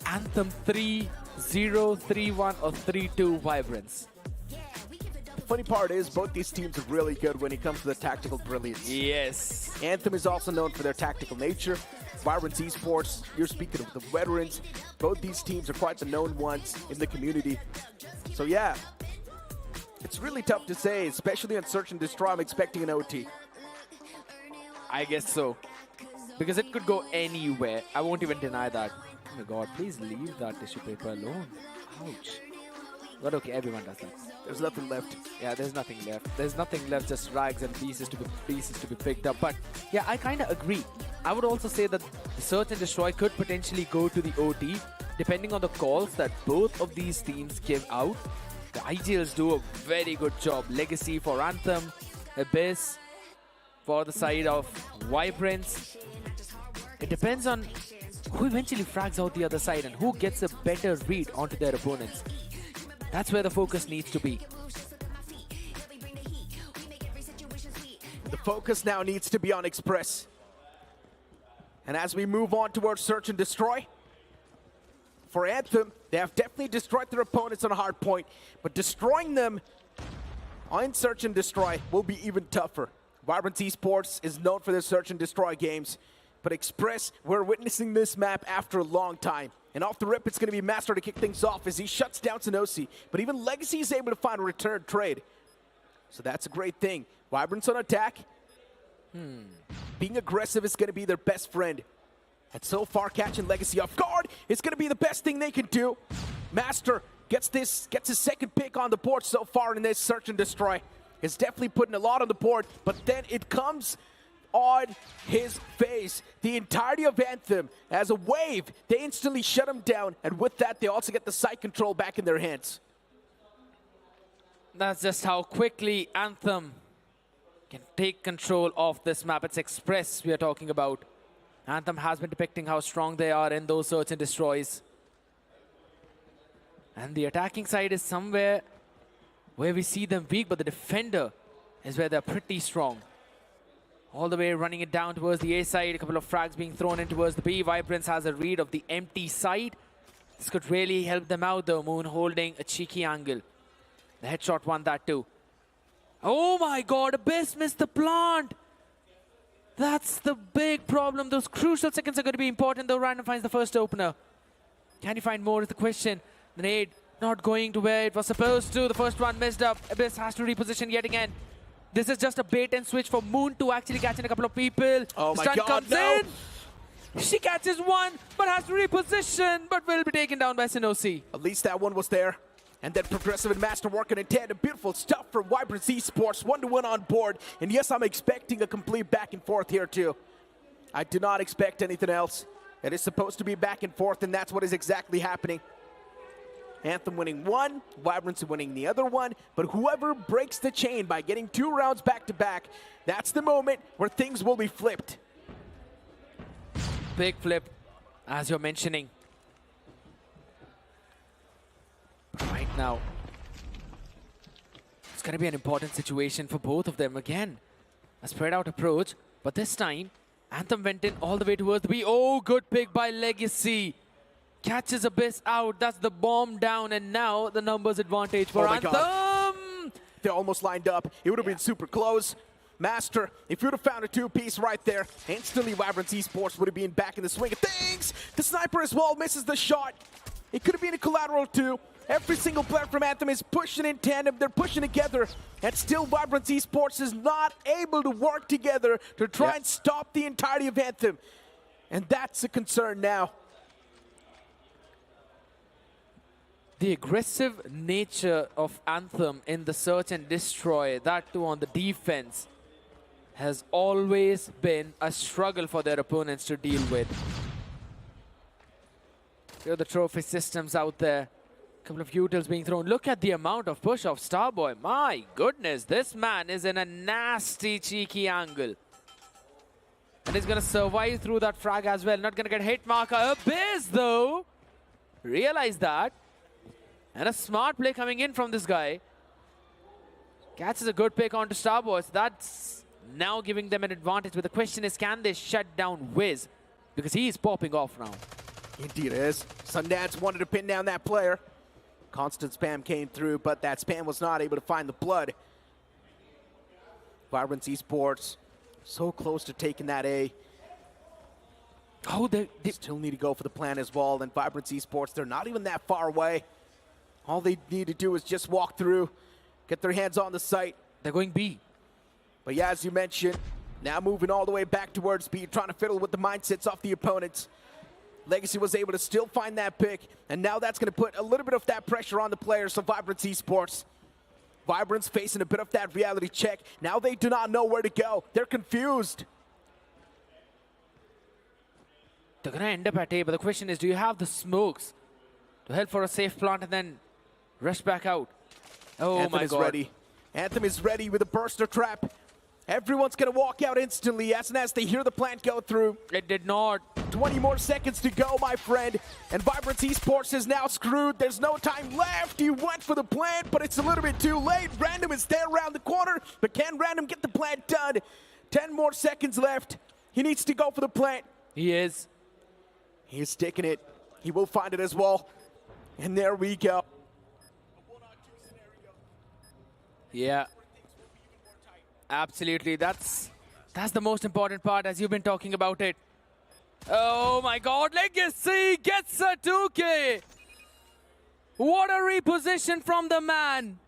Anthem 3-0, 3-1 or 3-2 VIBRANCE? The funny part is both these teams are really good when it comes to the tactical brilliance. Yes. Anthem is also known for their tactical nature. VIBRANCE Esports, you're speaking of the veterans. Both these teams are quite the known ones in the community. So yeah, it's really tough to say, especially on Search and Destroy. I'm expecting an OT. I guess so. Because it could go anywhere. I won't even deny that. Oh my god, please leave that tissue paper alone. Ouch. But okay, everyone does that. There's nothing left. Yeah, there's nothing left. There's nothing left, just rags and pieces to be picked up. But yeah, I kind of agree. I would also say that the Search and Destroy could potentially go to the OT, depending on the calls that both of these teams give out. The IGLs do a very good job. Legacy for Anthem, Abyss for the side of VIBRANCE. It depends on who eventually frags out the other side and who gets a better read onto their opponents. That's where the focus needs to be. The focus now needs to be on Express. And as we move on towards Search and Destroy, for Anthem, they have definitely destroyed their opponents on Hardpoint, but destroying them on Search and Destroy will be even tougher. VIBRANCE Esports is known for their Search and Destroy games, but Express, we're witnessing this map after a long time. And off the rip, it's going to be Master to kick things off as he shuts down Sanosi. But even Legacy is able to find a return trade. So that's a great thing. VIBRANCE on attack. Being aggressive is going to be their best friend. And so far, catching Legacy off guard is going to be the best thing they can do. Master gets his second pick on the board so far in this Search and Destroy. It's definitely putting a lot on the board, but then it comes on his face. The entirety of Anthem, as a wave, they instantly shut him down, and with that, they also get the site control back in their hands. That's just how quickly Anthem can take control of this map. It's Express we are talking about. Anthem has been depicting how strong they are in those Search and Destroys. And the attacking side is somewhere where we see them weak, but the defender is where they're pretty strong. All the way running it down towards the A side, a couple of frags being thrown in towards the B. VIBRANCE has a read of the empty side. This could really help them out though. Moon holding a cheeky angle. The headshot won that too. Oh my god, Abyss missed the plant. That's the big problem. Those crucial seconds are going to be important though. Random finds the first opener. Can he find more is the question. The nade not going to where it was supposed to. The first one missed up. Abyss has to reposition yet again. This is just a bait and switch for Moon to actually catch in a couple of people. Oh my Stun god, comes no. in. She catches one, but has to reposition, but will be taken down by Sanosi. At least that one was there. And then Progressive and Master working in tandem. Beautiful stuff for VIBRANCE Esports. 1-1 on board. And yes, I'm expecting a complete back and forth here too. I do not expect anything else. It is supposed to be back and forth, and that's what is exactly happening. Anthem winning one, VIBRANCE winning the other one, but whoever breaks the chain by getting 2 rounds back-to-back, that's the moment where things will be flipped. Big flip, as you're mentioning. Right now, it's going to be an important situation for both of them. Again, a spread out approach, but this time, Anthem went in all the way towards the B. Oh, good pick by Legacy. Catches Abyss out, that's the bomb down, and now the numbers advantage for Anthem. God. They're almost lined up. It would have been super close. Master, if you would have found a 2-piece right there, instantly VIBRANCE Esports would have been back in the swing of things. The sniper as well misses the shot. It could have been a collateral too. Every single player from Anthem is pushing in tandem. They're pushing together, and still VIBRANCE Esports is not able to work together to try and stop the entirety of Anthem. And that's a concern now. The aggressive nature of Anthem in the Search and Destroy, that too on the defense, has always been a struggle for their opponents to deal with. Here are the trophy systems out there. A couple of utils being thrown. Look at the amount of push of Starboy. My goodness, this man is in a nasty, cheeky angle. And he's going to survive through that frag as well. Not going to get hit marker. Abyss, though. Realize that. And a smart play coming in from this guy. Catches a good pick onto Starboy. So that's now giving them an advantage. But the question is, can they shut down Wiz? Because he's popping off now. Indeed it is. Sundance wanted to pin down that player. Constant spam came through, but that spam was not able to find the blood. VIBRANCE Esports so close to taking that A. Oh, they Still need to go for the plan as well. And VIBRANCE Esports, they're not even that far away. All they need to do is just walk through, get their hands on the site. they're going B. But yeah, as you mentioned, now moving all the way back towards B, trying to fiddle with the mindsets of the opponents. Legacy was able to still find that pick, and now that's going to put a little bit of that pressure on the players of VIBRANCE Esports. VIBRANCE facing a bit of that reality check. Now they do not know where to go. They're confused. They're going to end up at A, but the question is, do you have the smokes to head for a safe plant and then rush back out? Oh Anthem my is God. ready. Anthem is ready with a burster trap. Everyone's going to walk out instantly as soon as they hear the plant go through. It did not. 20 more seconds to go, my friend. And VIBRANCE Esports is now screwed. There's no time left. He went for the plant, but it's a little bit too late. Random is there around the corner, but can Random get the plant done? 10 more seconds left. He needs to go for the plant. He is. He is taking it. He will find it as well. And there we go. Yeah. Absolutely. That's the most important part, as you've been talking about it. Oh my God, Legacy gets a 2K. What a reposition from the man.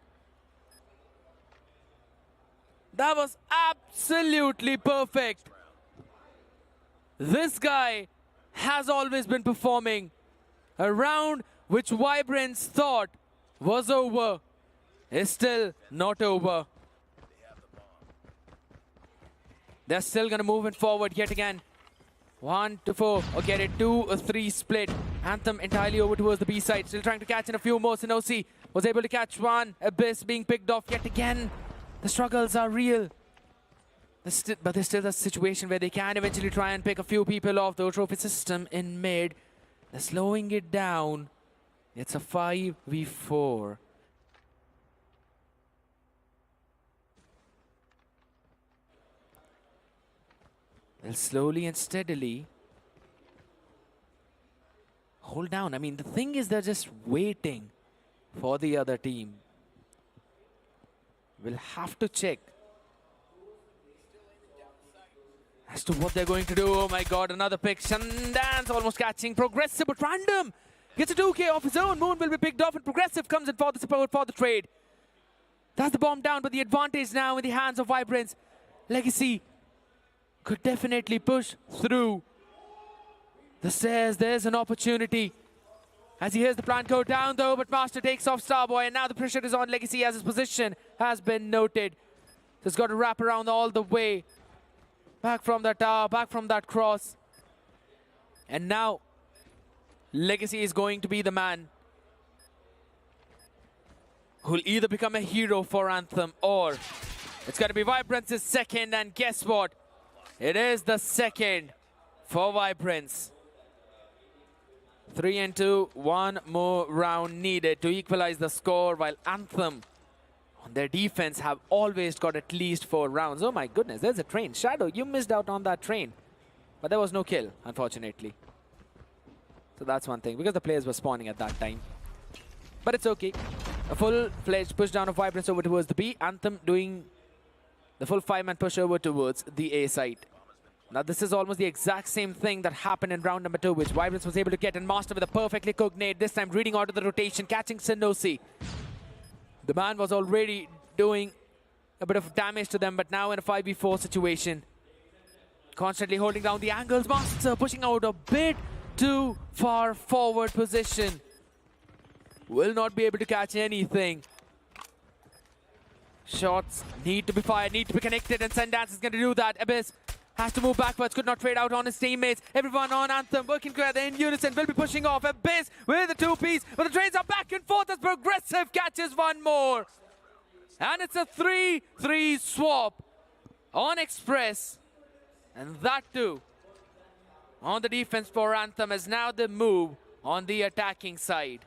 That was absolutely perfect. This guy has always been performing. A round which VIBRANCE thought was over is still not over. They're still going to move it forward yet again. 1 to 4. Okay, a 2-3 split. Anthem entirely over towards the B side. Still trying to catch in a few more. Sinosi was able to catch one. Abyss being picked off yet again. The struggles are real. But there's still a situation where they can eventually try and pick a few people off the trophy system in mid. They're slowing it down. It's a 5v4. They'll slowly and steadily hold down. I mean, the thing is they're just waiting for the other team. We'll have to check as to what they're going to do. Oh my God, another pick. Shandans almost catching Progressive, but Random gets a 2K off his own. Moon will be picked off, and Progressive comes in for the support for the trade. That's the bomb down, but the advantage now in the hands of VIBRANCE. Legacy could definitely push through the stairs. There's an opportunity as he hears the plant go down though, but Master takes off Starboy, and now the pressure is on Legacy as his position has been noted. So it's got to wrap around all the way. Back from that tower, back from that cross. And now Legacy is going to be the man who'll either become a hero for Anthem, or it's going to be VIBRANCE's second, and guess what? It is the second for VIBRANCE. 3 and 2, one more round needed to equalize the score, while Anthem on their defense have always got at least 4 rounds. Oh my goodness, there's a train. Shadow, you missed out on that train. But there was no kill, unfortunately. So that's one thing, because the players were spawning at that time. But it's okay. A full-fledged push down of VIBRANCE over towards the B. Anthem doing the full 5-man push over towards the A site. Now this is almost the exact same thing that happened in round number 2, which VIBRANCE was able to get, and Master with a perfectly cooked nade, this time reading out of the rotation, catching Sinosi. The man was already doing a bit of damage to them, but now in a 5v4 situation, constantly holding down the angles. Master pushing out a bit too far forward position. Will not be able to catch anything. Shots need to be fired, need to be connected, and Sundance is going to do that. Abyss has to move backwards, could not trade out on his teammates. Everyone on Anthem working together in unison, will be pushing off. Abyss with a 2-piece, but the trains are back and forth as Progressive catches one more. And it's a 3-3 swap on Express. And that too on the defense for Anthem, as now the move on the attacking side.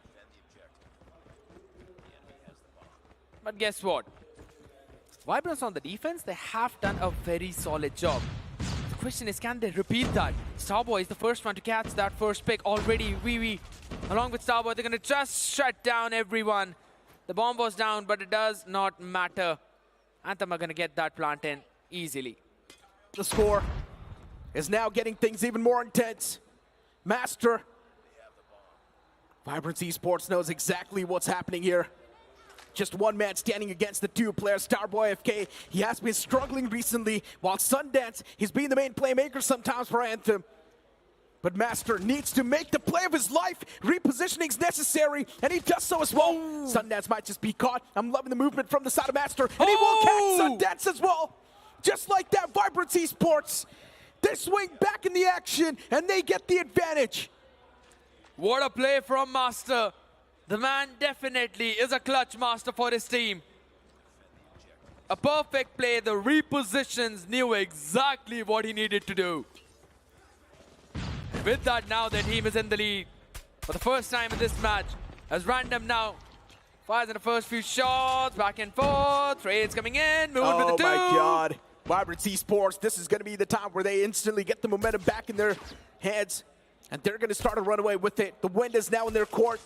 But guess what? VIBRANCE on the defense, they have done a very solid job. The question is, can they repeat that? Starboy is the first one to catch that first pick already. Wee along with Starboy, they're going to just shut down everyone. The bomb was down, but it does not matter. Anthem are going to get that plant in easily. The score, is now getting things even more intense. Master. VIBRANCE Esports knows exactly what's happening here. Just one man standing against the two players. Starboy FK, he has been struggling recently, while Sundance, he's been the main playmaker sometimes for Anthem. But Master needs to make the play of his life. Repositioning's necessary, and he does so as well. Sundance might just be caught. I'm loving the movement from the side of Master, and he will catch Sundance as well. Just like that, VIBRANCE Esports, they swing back in the action, and they get the advantage. What a play from Master. The man definitely is a clutch master for his team. A perfect play. The repositions knew exactly what he needed to do. With that, now their team is in the lead for the first time in this match. As Random now fires in the first few shots, back and forth. Trades coming in, moving with the two. Oh my God. VIBRANCE Esports, this is going to be the time where they instantly get the momentum back in their hands. And they're going to start a runaway with it. The wind is now in their court.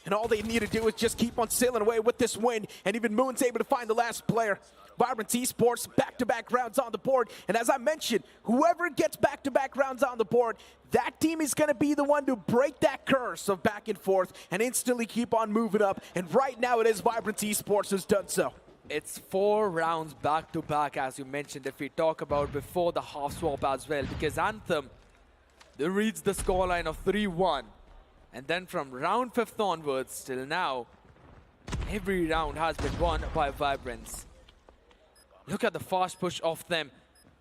And all they need to do is just keep on sailing away with this wind. And even Moon's able to find the last player. VIBRANCE Esports, back-to-back rounds on the board. And as I mentioned, whoever gets back-to-back rounds on the board, that team is going to be the one to break that curse of back and forth and instantly keep on moving up. And right now it is VIBRANCE Esports who's done so. It's 4 rounds back-to-back, as you mentioned, if we talk about before the half swap as well. Because Anthem, they reached the scoreline of 3-1. And then from round 5th onwards till now, every round has been won by VIBRANCE. Look at the fast push of them.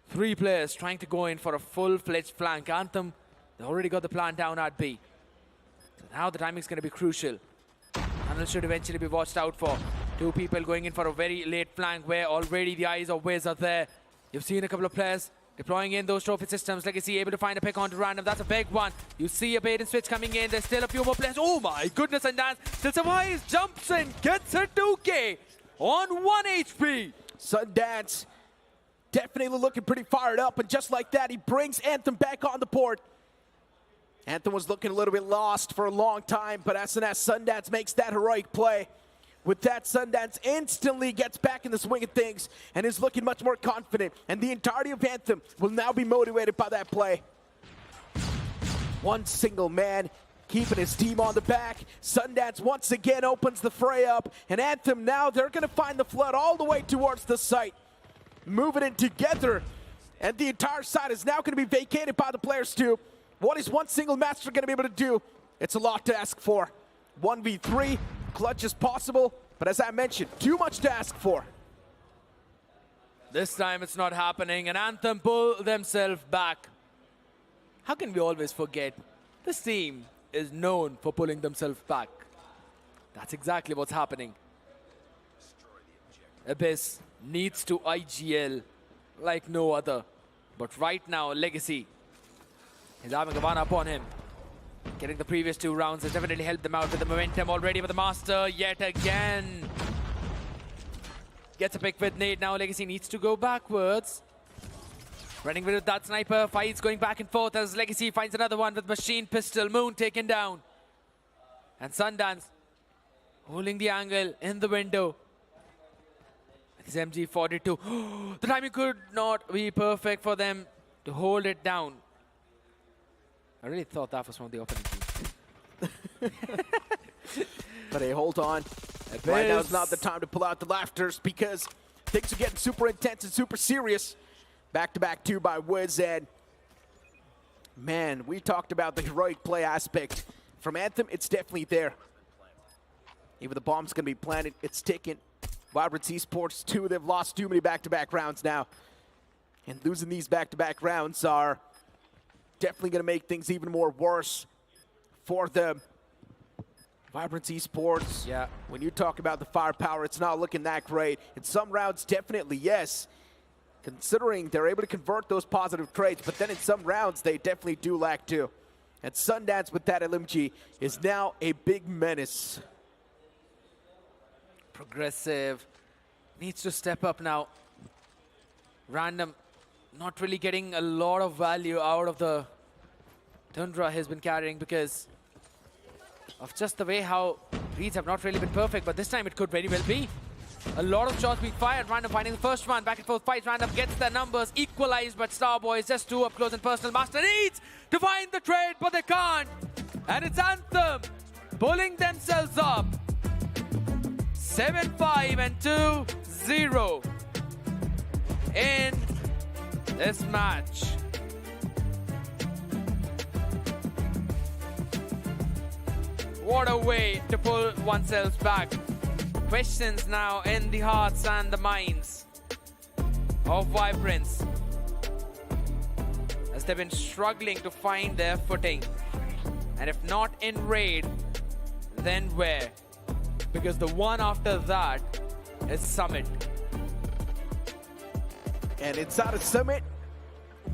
3 players trying to go in for a full-fledged flank. Anthem, they already got the plan down at B. So now the timing's going to be crucial. Tunnel should eventually be watched out for. 2 people going in for a very late flank where already the eyes of Wiz are there. You've seen a couple of players deploying in those trophy systems. Legacy able to find a pick onto Random. That's a big one. You see a bait and switch coming in. There's still a few more players. Oh my goodness, and Dance still survives. Jumps in, gets a 2K on 1 HP. Sundance definitely looking pretty fired up, and just like that, he brings Anthem back on the board. Anthem was looking a little bit lost for a long time, but as soon as Sundance makes that heroic play, with that, Sundance instantly gets back in the swing of things and is looking much more confident, and the entirety of Anthem will now be motivated by that play. One single man keeping his team on the back. Sundance once again opens the fray up, and Anthem now, they're going to find the flood all the way towards the site. Moving in together, and the entire side is now going to be vacated by the players too. What is one single master going to be able to do? It's a lot to ask for. 1v3, clutch is possible, but as I mentioned, too much to ask for. This time it's not happening, and Anthem pull themselves back. How can we always forget? This team is known for pulling themselves back. That's exactly what's happening. Abyss needs to IGL like no other. But right now, Legacy is having a one-up on him. Getting the previous 2 rounds has definitely helped them out with the momentum already, but the Master yet again gets a pick with Nate. Now Legacy needs to go backwards. Running with that sniper, fights going back and forth as Legacy finds another one with machine pistol. Moon taken down. And Sundance holding the angle in the window. His MG42. The timing could not be perfect for them to hold it down. I really thought that was from the opening team. But hey, hold on. Right now is not the time to pull out the laughters because things are getting super intense and super serious. Back-to-back 2 by Wiz, and man, we talked about the heroic play aspect. From Anthem, it's definitely there. Even the bomb's gonna be planted, it's ticking. VIBRANCE Esports 2, they've lost too many back-to-back rounds now. And losing these back-to-back rounds are definitely gonna make things even more worse for them. VIBRANCE Esports, yeah. When you talk about the firepower, it's not looking that great. In some rounds, definitely, yes. Considering they're able to convert those positive trades, but then in some rounds, they definitely do lack too. And Sundance with that LMG is now a big menace. Progressive needs to step up now. Random not really getting a lot of value out of the Tundra he's been carrying because of just the way how reads have not really been perfect, but this time it could very well be. A lot of shots being fired. Random finding the first one. Back and forth fight. Random gets their numbers equalized, but Starboy is just too up close and personal. Master needs to find the trade, but they can't. And it's Anthem pulling themselves up. 7-5 and 2-0 in this match. What a way to pull oneself back. Questions now in the hearts and the minds of VIBRANCE, as they've been struggling to find their footing. And if not in Raid, then where? Because the one after that is Summit. And inside of Summit,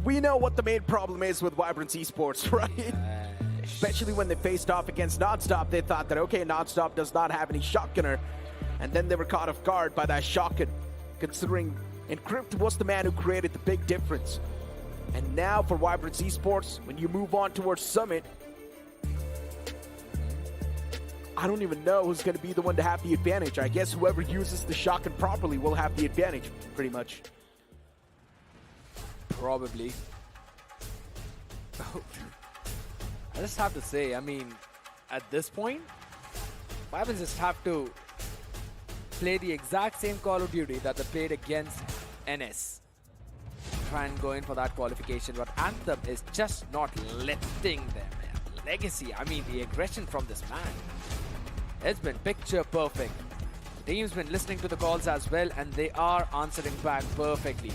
we know what the main problem is with VIBRANCE Esports, right? Especially when they faced off against NonStop, they thought that, okay, NonStop does not have any shotgunner. And then they were caught off guard by that shotgun, considering Encrypt was the man who created the big difference. And now for VIBRANCE Esports, when you move on towards Summit, I don't even know who's going to be the one to have the advantage. I guess whoever uses the shotgun properly will have the advantage, pretty much. Probably. I just have to say, I mean, at this point, VIBRANCE just have to play the exact same Call of Duty that they played against NS. Try and go in for that qualification, but Anthem is just not letting them. Legacy, I mean, the aggression from this man, it's been picture perfect. The team's been listening to the calls as well, and they are answering back perfectly.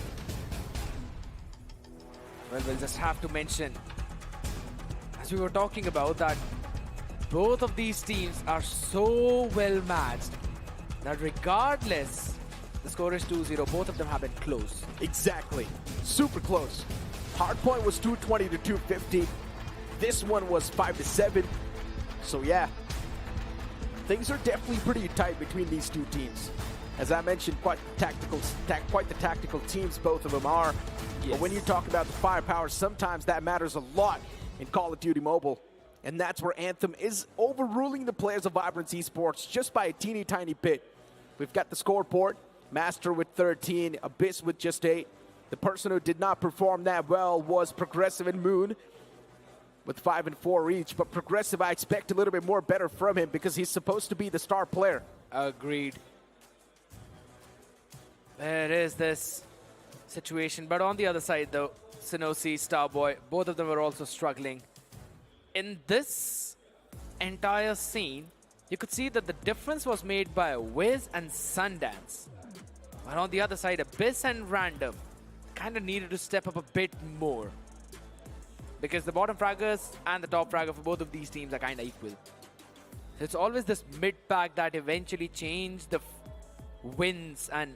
Well, we'll just have to mention, as we were talking about, that both of these teams are so well matched that regardless, the score is 2-0, both of them have been close. Exactly. Super close. Hardpoint was 220 to 250. This one was 5-7. So yeah, things are definitely pretty tight between these two teams. As I mentioned, quite the tactical teams both of them are. Yes. But when you talk about the firepower, sometimes that matters a lot in Call of Duty Mobile. And that's where Anthem is overruling the players of VIBRANCE Esports just by a teeny tiny bit. We've got the scoreboard, Master with 13, Abyss with just 8. The person who did not perform that well was Progressive and Moon with 5 and 4 each. But Progressive, I expect a little bit more better from him because he's supposed to be the star player. Agreed. There is this situation. But on the other side, though, Sinosi, Starboy, both of them are also struggling. In this entire scene, you could see that the difference was made by Wiz and Sundance. But on the other side, Abyss and Random kind of needed to step up a bit more. Because the bottom fraggers and the top fragger for both of these teams are kind of equal. So it's always this mid-pack that eventually changed the wins and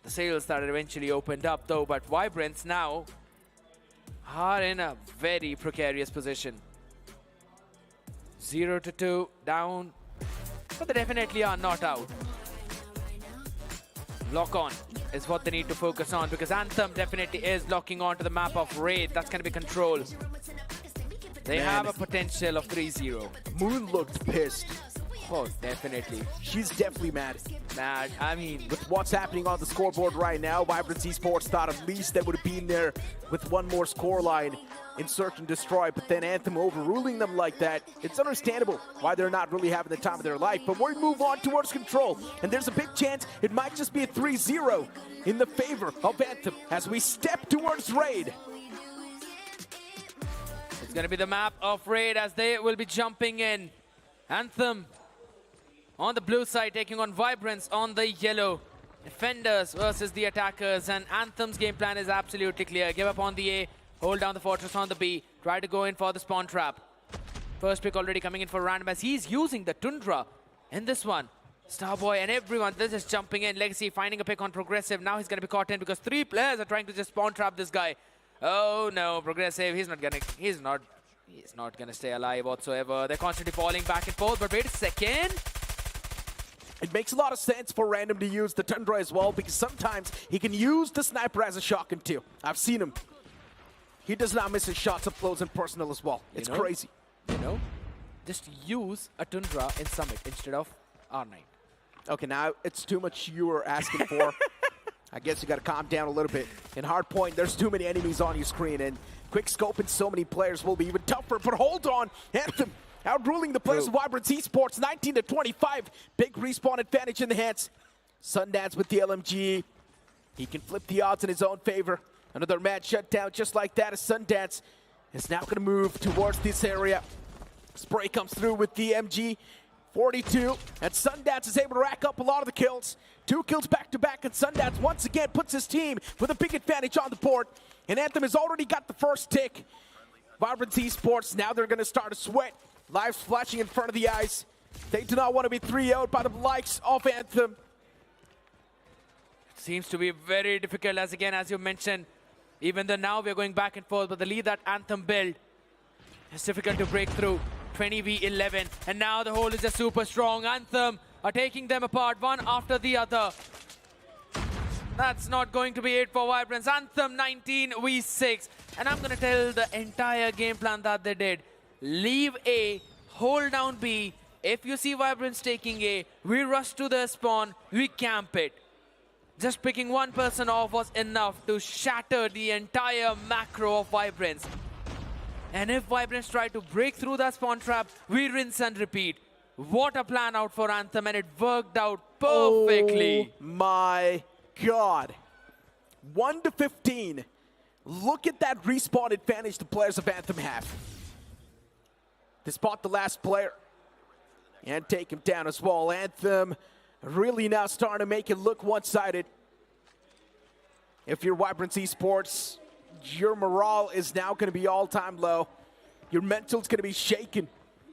the sales that eventually opened up, though. But VIBRANCE now are in a very precarious position. 0-2 down, but they definitely are not out. Lock on is what they need to focus on, because Anthem definitely is locking on to the map of Raid. That's going to be Control. They have a potential of 3-0. Moon looked pissed. Oh, definitely. She's definitely mad. Mad. I mean, with what's happening on the scoreboard right now, VIBRANCE Esports thought at least they would have been there with one more scoreline in Search and Destroy, but then Anthem overruling them like that, it's understandable why they're not really having the time of their life. But we move on towards Control, and there's a big chance it might just be a 3-0 in the favor of Anthem as we step towards Raid. It's going to be the map of Raid as they will be jumping in. Anthem on the blue side, taking on VIBRANCE on the yellow. Defenders versus the attackers, and Anthem's game plan is absolutely clear. Give up on the A, hold down the fortress on the B, try to go in for the spawn trap. First pick already coming in for Random as he's using the Tundra in this one. Starboy and everyone, they're just jumping in. Legacy finding a pick on Progressive. Now he's going to be caught in because 3 players are trying to just spawn trap this guy. Oh no, Progressive, he's not gonna stay alive whatsoever. They're constantly falling back and forth, but wait a second. It makes a lot of sense for Random to use the Tundra as well, because sometimes he can use the sniper as a shotgun too. I've seen him. He does not miss his shots up close and personal as well. It's crazy. You know, just use a Tundra in Summit instead of R9. Okay, now it's too much you were asking for. I guess you got to calm down a little bit. In Hardpoint, there's too many enemies on your screen, and quick scoping so many players will be even tougher. But hold on, Anthem outruling the players of VIBRANCE Esports, 19-25. Big respawn advantage in the hands. Sundance with the LMG. He can flip the odds in his own favor. Another mad shutdown just like that as Sundance is now going to move towards this area. Spray comes through with the MG. 42, and Sundance is able to rack up a lot of the kills. 2 kills back-to-back, and Sundance once again puts his team with a big advantage on the board. And Anthem has already got the first tick. VIBRANCE Esports, now they're going to start to sweat. Lives flashing in front of the eyes. They do not want to be 3-0'd by the likes of Anthem. Seems to be very difficult, as again, as you mentioned, even though now we're going back and forth, but the lead that Anthem built is difficult to break through. 20v11, and now the hold is just super strong. Anthem are taking them apart one after the other. That's not going to be it for VIBRANCE. Anthem 19v6, and I'm going to tell the entire game plan that they did. Leave A, hold down B. If you see VIBRANCE taking A, we rush to their spawn, we camp it. Just picking one person off was enough to shatter the entire macro of VIBRANCE. And if VIBRANCE try to break through that spawn trap, we rinse and repeat. What a plan out for Anthem, and it worked out perfectly. Oh my God. 1-15. Look at that respawn advantage the players of Anthem have. They spot the last player and take him down as well. Anthem really now starting to make it look one-sided. If you're VIBRANCE Esports, your morale is now going to be all-time low. Your mental's going to be shaken.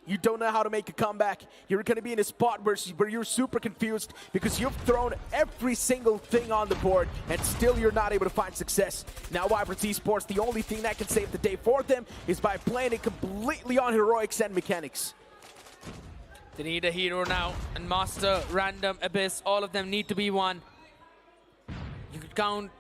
You don't know how to make a comeback. You're going to be in a spot where you're super confused because you've thrown every single thing on the board and still you're not able to find success. Now VIBRANCE Esports, the only thing that can save the day for them is by playing it completely on heroics and mechanics. They need a hero now, and Master, Random, Abyss, all of them need to be one. You could count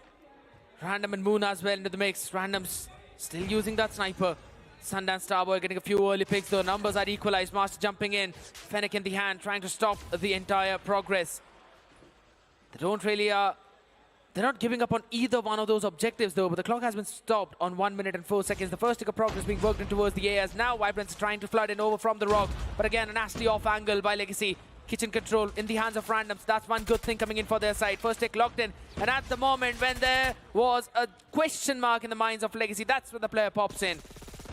Random and Moon as well into the mix. Random's still using that sniper. Sundance Starboy getting a few early picks, though numbers are equalized. Master jumping in, Fennec in the hand, trying to stop the entire progress. They don't really, they're not giving up on either one of those objectives though, but the clock has been stopped on 1 minute and 4 seconds. The first tick of progress being worked in towards the A as now VIBRANCE trying to flood in over from the rock. But again, a nasty off angle by Legacy. Kitchen control in the hands of Randoms. That's one good thing coming in for their side. First tick locked in, and at the moment when there was a question mark in the minds of Legacy, that's when the player pops in.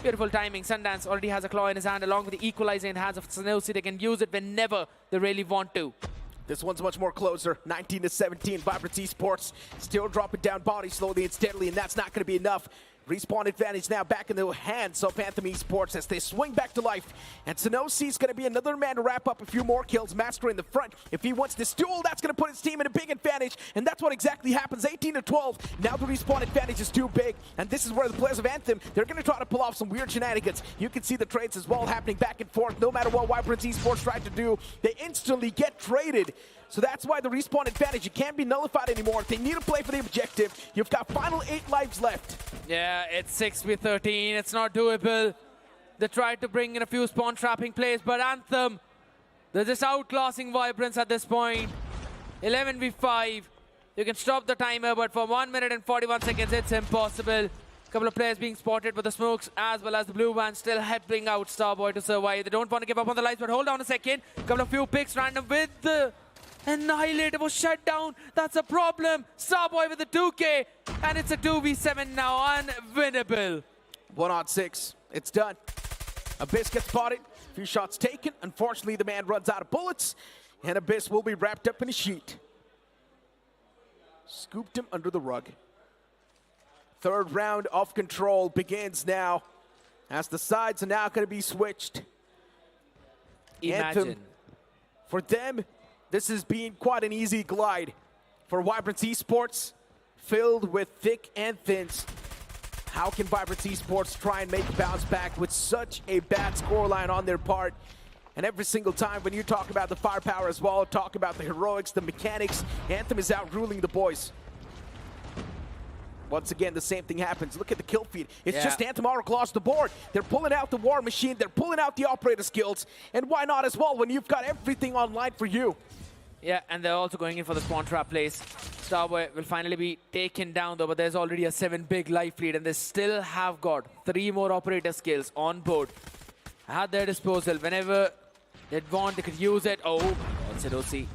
Beautiful timing. Sundance already has a claw in his hand along with the equalizer in the hands of Sanosi. They can use it whenever they really want to. This one's much more closer. 19-17. VIBRANCE Esports still dropping down bodies slowly and steadily, and that's not going to be enough. Respawn advantage now back in the hands of Anthem Esports as they swing back to life. And Sanosi is going to be another man to wrap up a few more kills. Master in the front. If he wants this duel, that's going to put his team in a big advantage. And that's what exactly happens. 18-12. Now the respawn advantage is too big. And this is where the players of Anthem, they're going to try to pull off some weird shenanigans. You can see the trades as well happening back and forth. No matter what VIBRANCE Esports tried to do, they instantly get traded. So that's why the respawn advantage, it can't be nullified anymore. They need to play for the objective. You've got final 8 lives left. Yeah, it's 6v13. It's not doable. They tried to bring in a few spawn trapping plays, but Anthem, they're just outclassing VIBRANCE at this point. 11v5. You can stop the timer, but for 1 minute and 41 seconds, it's impossible. A couple of players being spotted with the smokes as well as the blue one still helping out Starboy to survive. They don't want to give up on the lights, but hold on a second. A couple of few picks random with the Annihilator was shut down. That's a problem. Starboy with the 2K, and it's a 2v7 now, unwinnable. 1-on-6. It's done. Abyss gets spotted. A few shots taken. Unfortunately, the man runs out of bullets, and Abyss will be wrapped up in a sheet. Scooped him under the rug. Third round of control begins now, as the sides are now going to be switched. Imagine. Anthem, for them, this has been quite an easy glide. For VIBRANCE Esports, filled with thick and thins. How can VIBRANCE Esports try and make a bounce back with such a bad scoreline on their part? And every single time when you talk about the firepower as well, talk about the heroics, the mechanics, Anthem is out ruling the boys. Once again, the same thing happens. Look at the kill feed. It's just Anthem all across the board. They're pulling out the war machine. They're pulling out the operator skills. And why not as well when you've got everything online for you? Yeah, and they're also going in for the spawn trap place. Starboy will finally be taken down though, but there's already a 7 big life lead, and they still have got 3 more operator skills on board at their disposal. Whenever they'd want, they could use it. Oh, Sidosi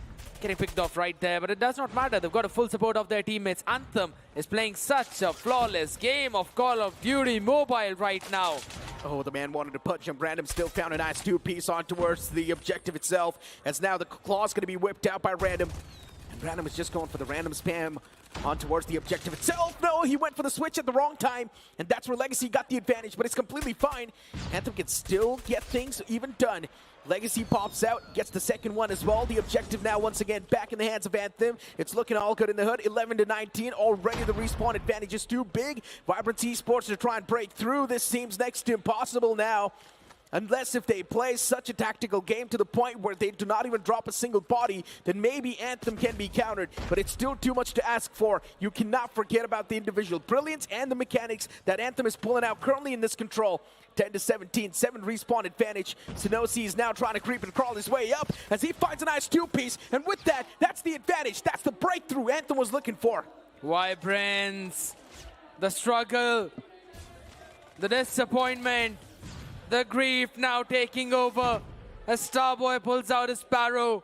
getting picked off right there, but it does not matter. They've got a full support of their teammates. Anthem is playing such a flawless game of Call of Duty Mobile right now. Oh, the man wanted to punch him. Random still found a nice 2-piece on towards the objective itself, as now the claw's going to be whipped out by Random. And Random is just going for the random spam on towards the objective itself. No, he went for the switch at the wrong time, and that's where Legacy got the advantage, but it's completely fine. Anthem can still get things even done. Legacy pops out, gets the second one as well. The objective now once again back in the hands of Anthem. It's looking all good in the hood. 11-19. Already the respawn advantage is too big. VIBRANCE Esports to try and break through. This seems next to impossible now. Unless if they play such a tactical game to the point where they do not even drop a single body, then maybe Anthem can be countered. But it's still too much to ask for. You cannot forget about the individual brilliance and the mechanics that Anthem is pulling out currently in this control. 10-17, 7 respawn advantage. Sinosi is now trying to creep and crawl his way up as he finds a nice 2-piece. And with that, that's the advantage. That's the breakthrough Anthem was looking for. VIBRANCE, the struggle, the disappointment, the grief now taking over as Starboy pulls out his Sparrow.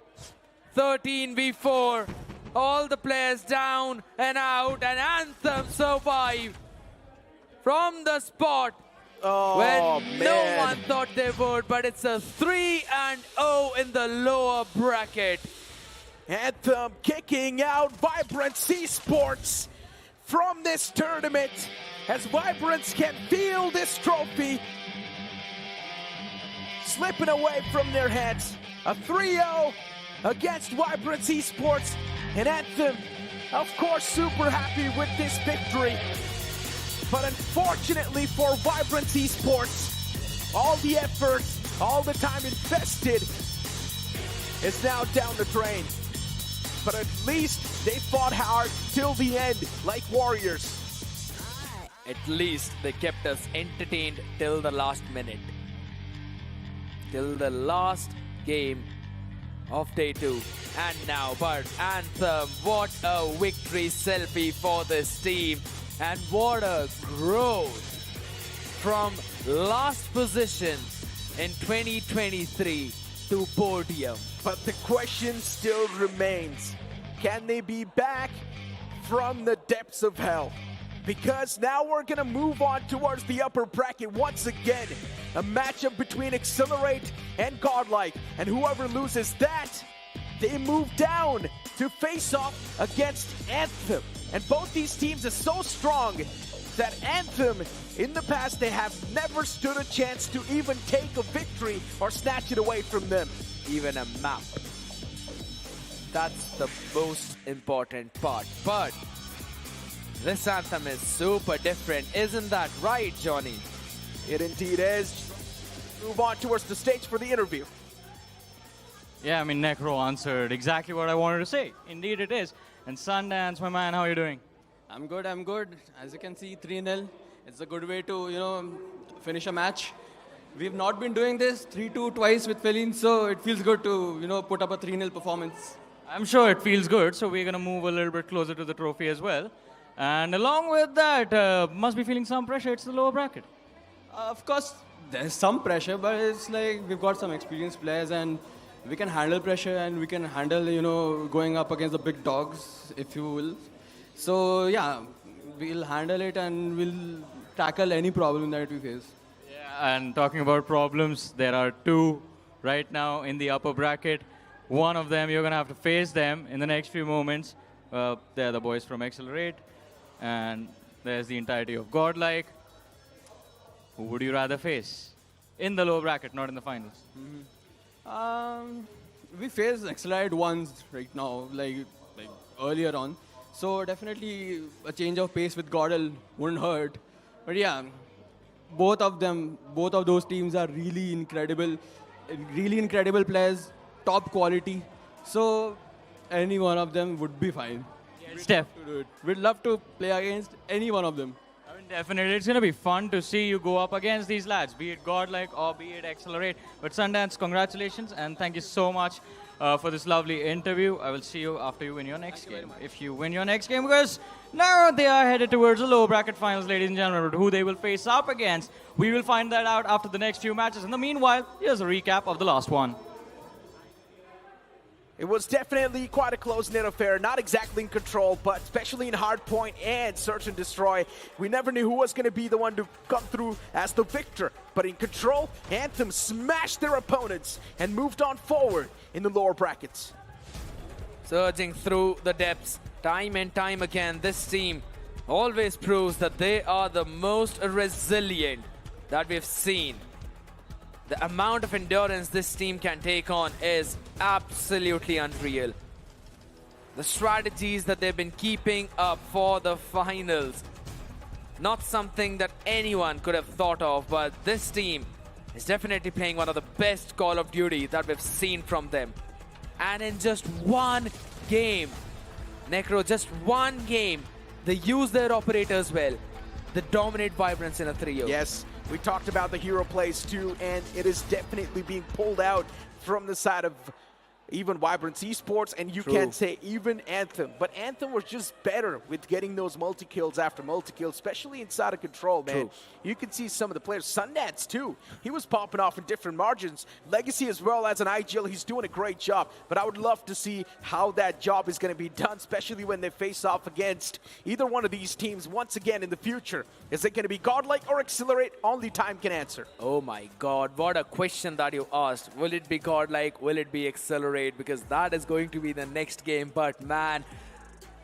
13v4, all the players down and out, and Anthem survive from the spot when no one thought they would, but it's a 3-0 in the lower bracket. Anthem kicking out VIBRANCE Esports from this tournament as VIBRANCE can feel this trophy slipping away from their hands. A 3-0 against VIBRANCE Esports, and Anthem, of course, super happy with this victory. But unfortunately for VIBRANCE Esports, all the effort, all the time invested is now down the drain. But at least they fought hard till the end, like warriors. At least they kept us entertained till the last minute. Till the last game of day 2. And now, but Anthem, what a victory selfie for this team. And what a growth from last position in 2023 to podium. But the question still remains, can they be back from the depths of hell? Because now we're gonna move on towards the upper bracket once again. A matchup between Exhilarate and GodLike. And whoever loses that, they move down to face off against Anthem. And both these teams are so strong that Anthem, in the past, they have never stood a chance to even take a victory or snatch it away from them. Even a map. That's the most important part. But this Anthem is super different. Isn't that right, Johnny? It indeed is. Move on towards the stage for the interview. Yeah, I mean, Necro answered exactly what I wanted to say. Indeed it is. And Sundance, my man, how are you doing? I'm good, I'm good. As you can see, 3-0. It's a good way to, finish a match. We've not been doing this 3-2 twice with Felines, so it feels good to, put up a 3-0 performance. I'm sure it feels good, so we're going to move a little bit closer to the trophy as well. And along with that, must be feeling some pressure. It's the lower bracket. Of course, there's some pressure, but it's like we've got some experienced players and we can handle pressure and we can handle, going up against the big dogs, if you will. So, yeah, we'll handle it and we'll tackle any problem that we face. Yeah, and talking about problems, there are 2 right now in the upper bracket. One of them, you're going to have to face them in the next few moments. They're the boys from Exhilarate, and there's the entirety of GodLike. Who would you rather face? In the lower bracket, not in the finals. We faced Exhilarate once right now, like earlier on. So definitely a change of pace with Godel wouldn't hurt. But yeah, both of those teams are really incredible players, top quality. So any one of them would be fine. Yeah, Steph. We'd love to play against any one of them. I mean, Definitely, it's going to be fun to see you go up against these lads, be it GodLike or be it Exhilarate. But Sundance, congratulations and thank you so much for this lovely interview. I will see you after you win your next game. If you win your next game, because now they are headed towards the low bracket finals, ladies and gentlemen. But who they will face up against, we will find that out after the next few matches. In the meanwhile, here's a recap of the last one. It was definitely quite a close-knit affair, not exactly in control, but especially in Hardpoint and Search and Destroy, we never knew who was going to be the one to come through as the victor. But in control, Anthem smashed their opponents and moved on forward in the lower brackets. Surging through the depths, time and time again, this team always proves that they are the most resilient that we've seen. The amount of endurance this team can take on is absolutely unreal. The strategies that they've been keeping up for the finals, not something that anyone could have thought of, but this team is definitely playing one of the best Call of Duty that we've seen from them. And in just one game, Necro, just one game, they use their operators well. They dominate VIBRANCE in a 3-0. Yes. We talked about the hero plays too, and it is definitely being pulled out from the side of even VIBRANCE Esports, and you can say even Anthem. But Anthem was just better with getting those multi-kills after multi-kills, especially inside of control, man. You can see some of the players. Sundance, too. He was popping off in different margins. Legacy as well as an IGL, he's doing a great job. But I would love to see how that job is going to be done, especially when they face off against either one of these teams once again in the future. Is it going to be GodLike or Exhilarate? Only time can answer. Oh my God, what a question that you asked. Will it be GodLike? Will it be Exhilarate? Because that is going to be the next game. But man,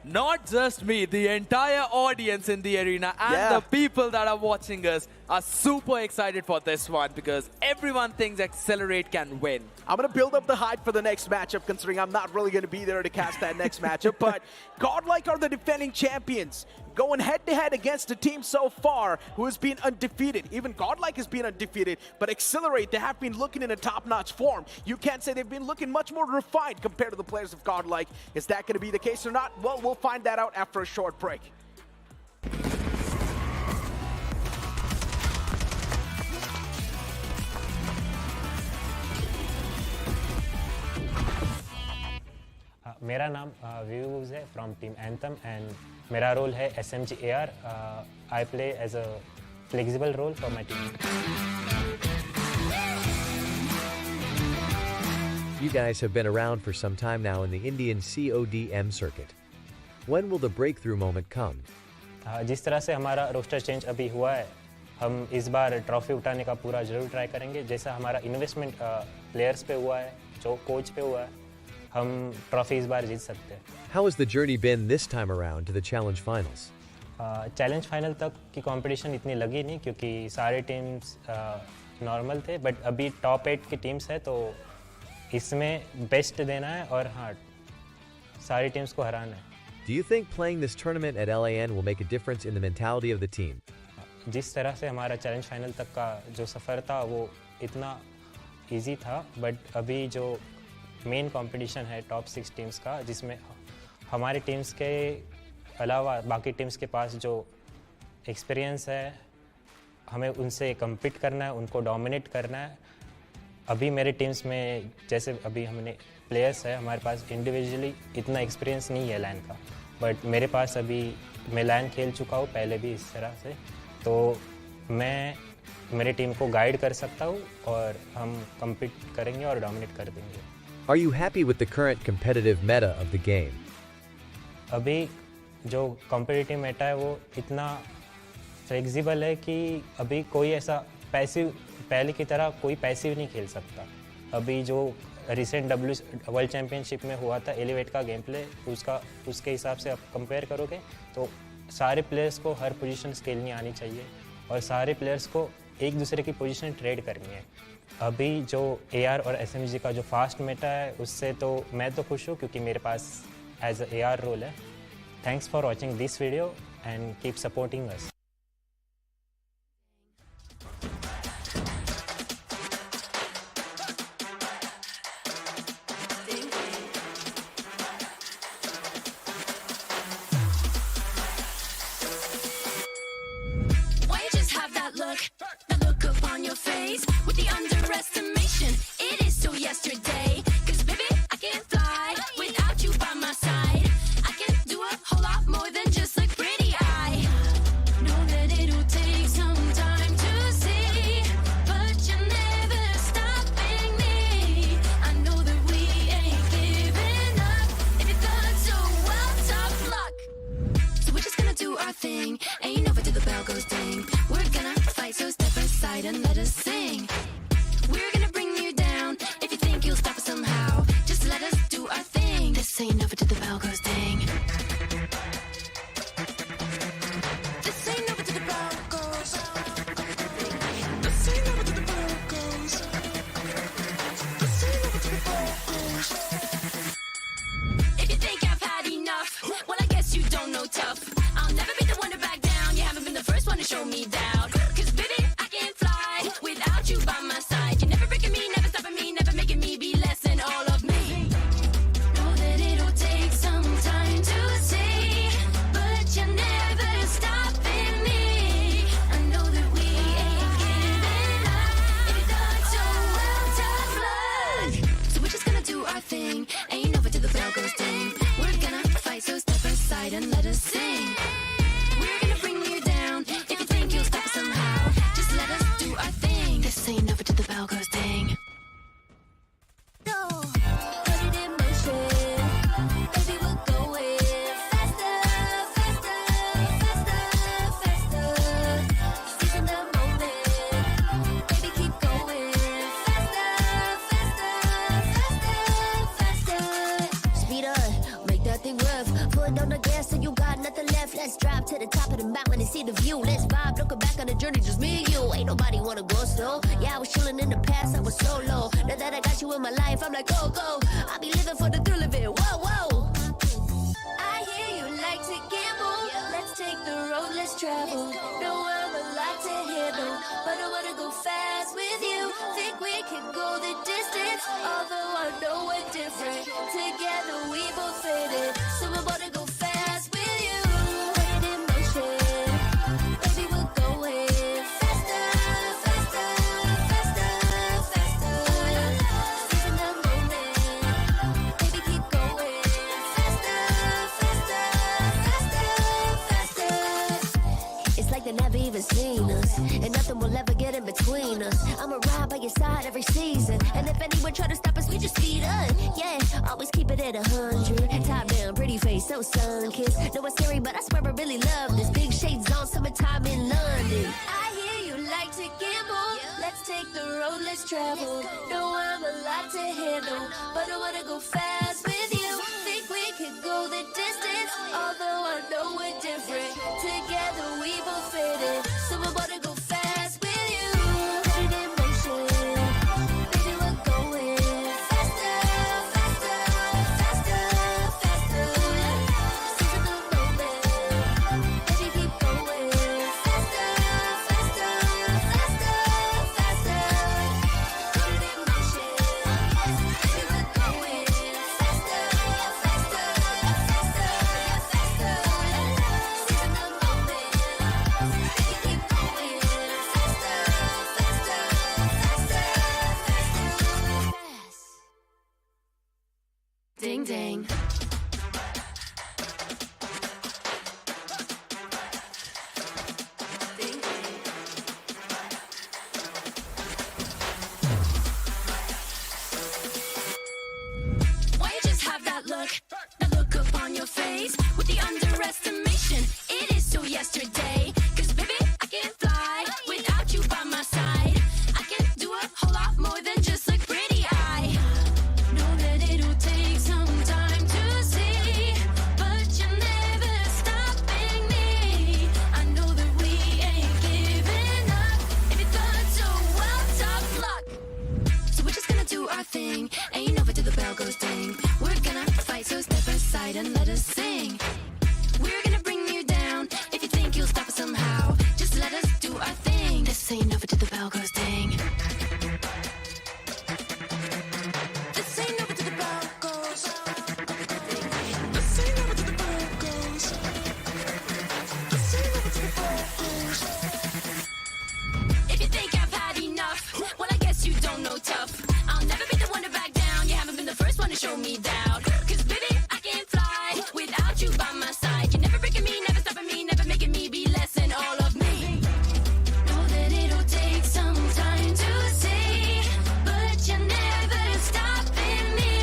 not just me, the entire audience in the arena and the people that are watching us are super excited for this one because everyone thinks Exhilarate can win. I'm going to build up the hype for the next matchup, considering I'm not really going to be there to cast that next matchup. But GodLike are the defending champions, going head-to-head against a team so far who has been undefeated. Even GodLike has been undefeated, but Exhilarate, they have been looking in a top-notch form. You can't say they've been looking much more refined compared to the players of GodLike. Is that going to be the case or not? Well, we'll find that out after a short break. मेरा नाम views है from team anthem and मेरा role है SMG AR. I play as a flexible role for my team. You guys have been around for some time now in the Indian CODM circuit. When will the breakthrough moment come? जिस तरह से हमारा roster change अभी हुआ है, हम इस बार trophy उठाने का पूरा जरूर ट्राई करेंगे. जैसा हमारा इन्वेस्टमेंट प्लेयर्स पे हुआ है, जो कोच पे हुआ है, हम ट्रॉफी इस बार जीत सकते हैं. How has the journey been this time around to the challenge finals? Challenge final तक की कंपटीशन इतनी लगी नहीं क्योंकि सारे टीम्स नॉर्मल थे, बट अभी टॉप 8 की टीम्स है तो इसमें बेस्ट देना है और हाँ सारी टीम्स को हराना है. Do you think playing this tournament at LAN will make a difference in the mentality of the team? जिस तरह से हमारा चैलेंज फाइनल तक का जो सफ़र था वो इतना इजी था, बट अभी जो मेन कंपटीशन है टॉप 6 टीम्स का, जिसमें हमारी टीम्स के अलावा बाकी टीम्स के पास जो एक्सपीरियंस है, हमें उनसे कम्पीट करना है, उनको डोमिनेट करना है. अभी मेरे टीम्स में जैसे अभी हमने प्लेयर्स है, हमारे पास इंडिविजुअली इतना एक्सपीरियंस नहीं है लैन का, बट मेरे पास अभी मैं लैन खेल चुका हूँ पहले भी इस तरह से, तो मैं मेरी टीम को गाइड कर सकता हूँ और हम कम्पीट करेंगे और डोमिनेट कर देंगे. Are you happy with the current competitive meta of the game? अभी जो कॉम्पिटिटिव मेटा है वो इतना फ्लेक्सिबल है कि अभी कोई ऐसा पैसिव पहले की तरह कोई पैसिव नहीं खेल सकता. अभी जो रिसेंट वर्ल्ड चैम्पियनशिप में हुआ था एलिवेट का गेम प्ले, उसके हिसाब से आप कंपेयर करोगे तो सारे प्लेयर्स को हर पोजीशन स्केलनी आनी चाहिए और सारे प्लेयर्स को एक दूसरे की पोजीशन ट्रेड करनी है. अभी जो AR और SMG का जो फास्ट मेटा है उससे तो मैं तो खुश हूँ क्योंकि मेरे पास एज अ AR रोल है. Thanks for watching this video and keep supporting us. do our thing. Ain't over till the bell goes ding. We're gonna fight, so step aside and let us sing. We're gonna bring you down. If you think you'll stop us somehow, just let us do our thing. This ain't over till the bell goes ding. No, put it in motion. Baby, we're going faster, faster, faster, faster. Seizing the moment. Baby, keep going faster, faster, faster, faster. Speed up, make that thing rough. Foot on the gas so you got nothing left. Let's drive to the top of the mountain and see the view. Let's vibe, looking back on the journey, just me and you. Ain't nobody wanna go slow. Yeah, I was chilling in the past, I was solo. Now that I got you in my life, I'm like, go, go. I be living for the thrill of it, whoa, whoa. I hear you like to gamble. Let's take the road, let's travel. No, I'm a lot to handle, but I wanna go fast with you. Think we can go the distance, although I know we're different. Together we both fit it, so I wanna go fast with you. Put it in motion, baby, we're going faster, faster, faster, faster. Seizing the moment, baby, keep going faster, faster, faster, faster. It's like they never even seen us, and nothing will ever get in between us. I'ma ride by your side every season, and if anyone try to stop us, we just speed up. Yeah, always keep it at 100. Top down, pretty face, so sun-kissed. Know it's scary, but I swear I really love this. Big shades on, summertime in London. I hear you like to gamble. Let's take the road, let's travel. No, I'm a lot to handle, but I wanna go fast with you. Think we could go the distance, although I know we're different. Together we both fit it, so I wanna go fast with you. Put it in motion, baby, we're going faster, faster, faster, faster. Seizing the moment, baby, keep going faster, faster, faster, faster. Put it in motion, baby, we're going faster, faster, faster, faster. Seizing the moment, baby, keep going faster, faster, faster, faster. Ding ding. Ding ding. Why you just have that look upon your face with the underestimation? It is so yesterday, 'cause baby, I can't fly without you by my side. I can do a whole lot more than just look pretty. I know that it'll take some time to see, but you're never stopping me. I know that we ain't giving up. If you thought so, well, tough luck. So we're just gonna do our thing. Ain't over till the bell goes ding. We're gonna fight, so step aside and let us sing. We're gonna bring you down. If you think you'll stop us somehow, just let us do our thing. This ain't over till the bell goes ding. This ain't over till the bell goes. This ain't over till the bell goes. This ain't over till the bell goes. If you think I've had enough, well, I guess you don't know tough. I'll never be the one to back down. You haven't been the first one to show me doubt. 'Cause baby, I can't fly without you by my side. You're never breaking me, never stopping me, never making me be less than all of me. Know that it'll take some time to see, but you're never stopping me.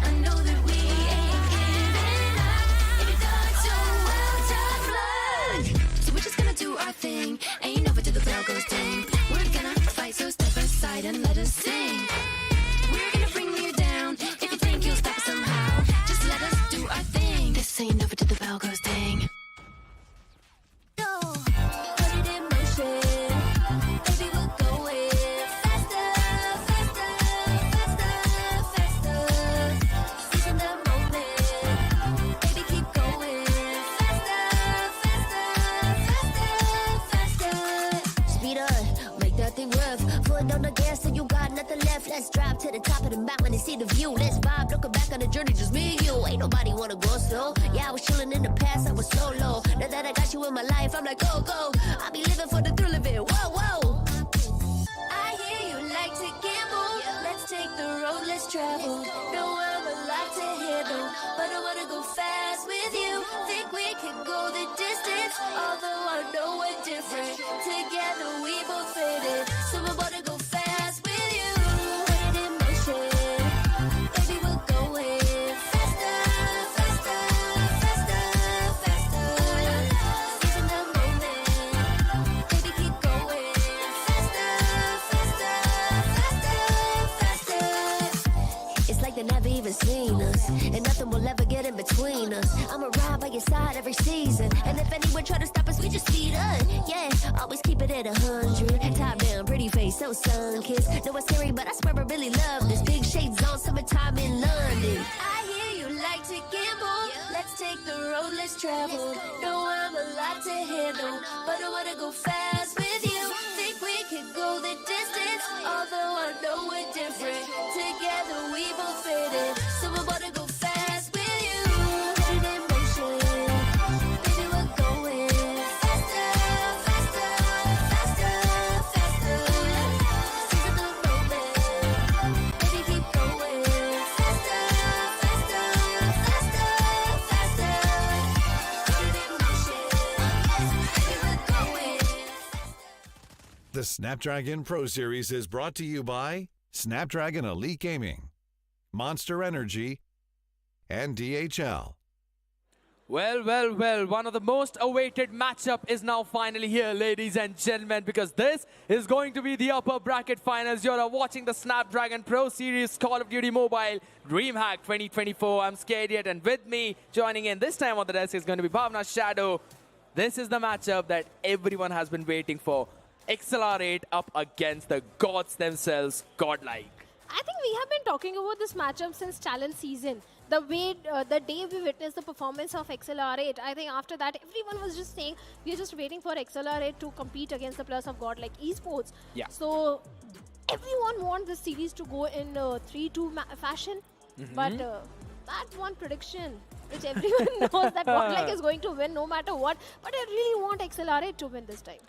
I know that we ain't giving up. If you thought so, well, tough luck. So we're just gonna do our thing. Ain't over till the bell goes ding. We're gonna fight, so step aside and let us sing. We're gonna bring you down. If you think you'll stop us somehow, just let us do our thing. This ain't over till the bell goes ding. No, put it in motion, baby, we're going faster, faster, faster, faster. Seizing the moment, baby, keep going faster, faster, faster, faster. Speed up, make that thing rough. Foot on the gas so you got nothing left. Let's drive to the top of the mountain and see the view. Let's vibe, looking back on the journey, just me and you. Ain't nobody wanna go slow. Yeah, I was chilling in the past, I was solo. Now that I got you in my life, I'm like, go, go. I be living for the thrill of it, whoa, whoa. I hear you like to gamble. Let's take the road, let's travel. although I know we're different. Together we both fit it, so we're about to go fast with you. Put it in motion, baby, we're going faster, faster, faster, faster. Seizing the moment, baby, keep going faster, faster, faster, faster. It's like they never even seen us, and nothing will ever get in between us. I'ma ride by your side every season, and if anyone try to stop us, we just speed up. Yeah, always keep it at 100. Top down, pretty face, so sun-kissed. Know it's scary, but I swear I really love this. Big shades on, summertime in London. I hear you like to gamble. Let's take the road, let's travel. Know I'm a lot to handle, but I wanna go fast with you. Think we could go the distance, although I know we're different. Together we both fit in, so we're about to go fast with you. Put it in motion, baby, we're going faster, faster, faster, faster. Seizing the moment, baby, keep going faster, faster, faster, faster. Put it in motion, baby, we're going faster. The Snapdragon Pro Series is brought to you by Snapdragon Elite Gaming, Monster Energy, and DHL. Well, well, well, one of the most awaited matchup is now finally here, ladies and gentlemen, because this is going to be the upper bracket finals. You're watching the Snapdragon Pro Series Call of Duty Mobile DreamHack 2024. I'm Scared Yet, and with me, joining in this time on the desk is going to be Bhavna's Shadow. This is the matchup that everyone has been waiting for. Exhilarate up against the gods themselves, GodLike. I think we have been talking about this matchup since challenge season. The way, the day we witnessed the performance of Exhilarate, I think after that everyone was just saying we are just waiting for Exhilarate to compete against the players of GodLike Esports. Yeah. So everyone wants this series to go in 3-2 fashion, but that one prediction, which everyone knows that GodLike is going to win no matter what, but I really want Exhilarate to win this time.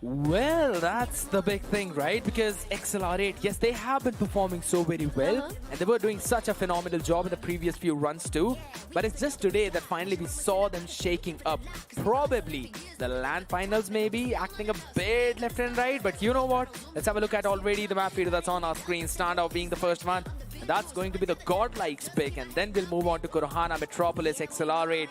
Well, that's the big thing, right? Because Exhilarate, yes, they have been performing so very well, and they were doing such a phenomenal job in the previous few runs too. But it's just today that finally we saw them shaking up. Probably the LAN finals maybe acting a bit left and right, but you know what? Let's have a look at already the map feeder that's on our screen. Standout being the first one. And that's going to be the GodLike's pick, and then we'll move on to Kurohana Metropolis, Exhilarate.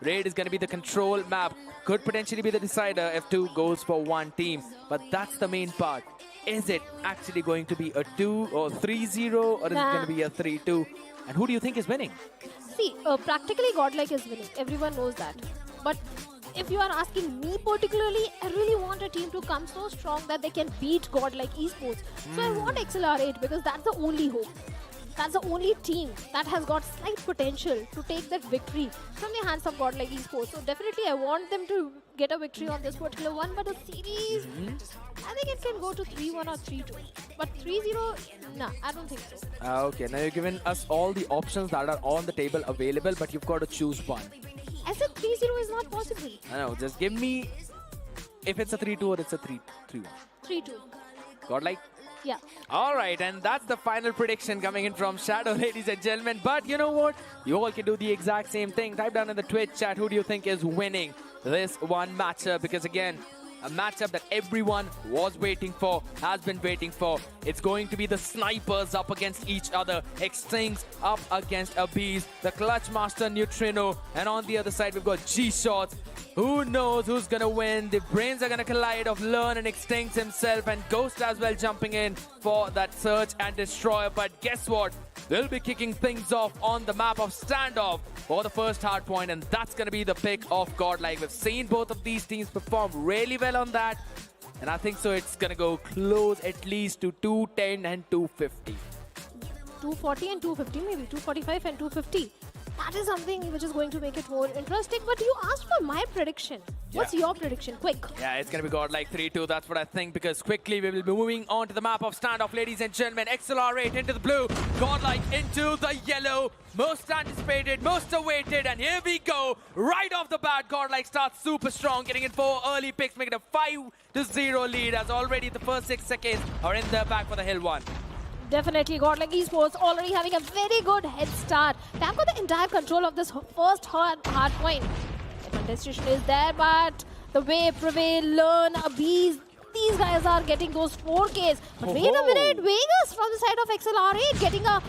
Raid is going to be the control map. Could potentially be the decider if 2 goes for one team. But that's the main part. Is it actually going to be a 2 or 3-0, or is it going to be a 3-2? And who do you think is winning? See, practically GodLike is winning. Everyone knows that. But if you are asking me particularly, I really want a team to come so strong that they can beat GodLike Esports. So I want Exhilarate because that's the only hope. That's the only team that has got slight potential to take that victory from the hands of GodLike Esports. So definitely I want them to get a victory on this particular one. But the series, I think it can go to 3-1 or 3-2. But 3-0, nah, I don't think so. Okay, now you've given us all the options that are on the table available, but you've got to choose one. I said 3-0 is not possible. I know, just give me if it's a 3-2 or it's a 3-1. 3-2. GodLike? Yeah. All right, and that's the final prediction coming in from Shadow, ladies and gentlemen. But you know what? You all can do the exact same thing. Type down in the Twitch chat, who do you think is winning this one matchup? Because again, a matchup that everyone was waiting for, has been waiting for. It's going to be the snipers up against each other, Extincts up against Abyss, the Clutch Master Neutrino, and on the other side we've got G-Shots. Who knows who's gonna win? The brains are gonna collide of Learn and Extincts himself, and Ghost as well jumping in for that search and destroy. But guess what? They'll be kicking things off on the map of Standoff for the first hardpoint, and that's gonna be the pick of GodLike. We've seen both of these teams perform really well on that, and I think so it's gonna go close at least to 210 and 250. 240 and 250 maybe, 245 and 250. That is something which is going to make it more interesting. But you asked for my prediction. What's your prediction? Quick. Yeah, it's going to be GodLike 3-2. That's what I think, because quickly we will be moving on to the map of Standoff, ladies and gentlemen. Exhilarate into the blue, GodLike into the yellow. Most anticipated, most awaited, and here we go. Right off the bat, GodLike starts super strong, getting in 4 early picks, making a 5-0 lead, as already the first 6 seconds are in their back for the Hill 1. Definitely, GodLike Esports already having a very good head start. They've got the entire control of this first hard point. If contestation is there, but the way Prevail, Learn, Abiz, these guys are getting those 4Ks. But wait a minute, Vegas from the side of Exhilarate getting a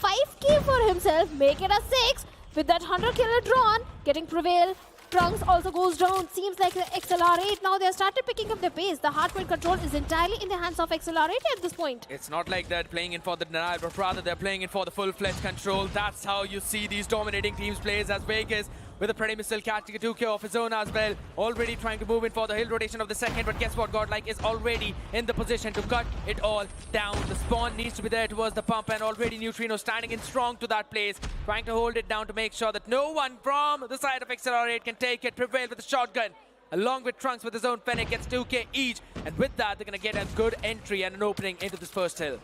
5K for himself, make it a 6 with that 100 killer drawn, getting Prevail. Trunks also goes down. Seems like Exhilarate now they have started picking up the pace. The hardpoint control is entirely in the hands of Exhilarate at this point. It's not like they're playing in for the denial, but rather they're playing in for the full-fledged control. That's how you see these dominating teams plays as Vegas with a pretty missile catching a 2K of his own as well. Already trying to move in for the hill rotation of the second, but guess what? GodLike is already in the position to cut it all down. The spawn needs to be there towards the pump, and already Neutrino standing in strong to that place, trying to hold it down to make sure that no one from the side of Exhilarate can take it. Prevail with the shotgun, along with Trunks with his own Fennec, gets 2K each, and with that, they're going to get a good entry and an opening into this first hill.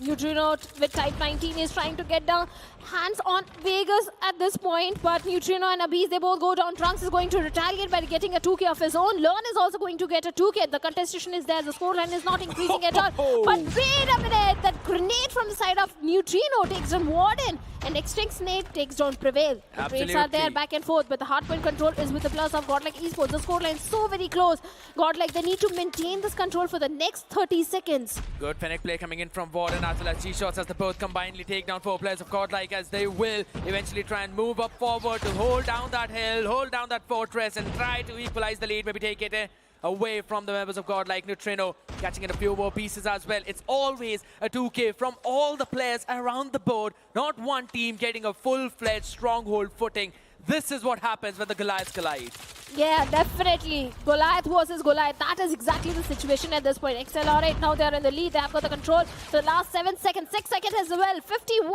Neutrino with Type 19 is trying to get down hands on Vegas at this point, but Neutrino and Abiz, they both go down. Trunks is going to retaliate by getting a 2K of his own. Learn is also going to get a 2K. The contestation is there. The scoreline is not increasing at all. But wait a minute. That grenade from the side of Neutrino takes down Warden, and Extinct Snake takes down Prevail. The trades are there back and forth, but the hardpoint control is with the plus of GodLike Esports. The scoreline is so very close. GodLike, they need to maintain this control for the next 30 seconds. Good Fennec play coming in from Warden as well as G-Shots as they both combinedly take down 4 players of GodLike, as they will eventually try and move up forward to hold down that hill, hold down that fortress, and try to equalize the lead, maybe take it away from the members of GodLike. Neutrino catching in a few more pieces as well. It's always a 2K from all the players around the board, not one team getting a full-fledged stronghold footing. This is what happens when the Goliaths collide. Yeah, definitely. Goliath versus Goliath. That is exactly the situation at this point. Exhilarate now, they're in the lead. They have got the control. The last 7 seconds, 6 seconds as well. 51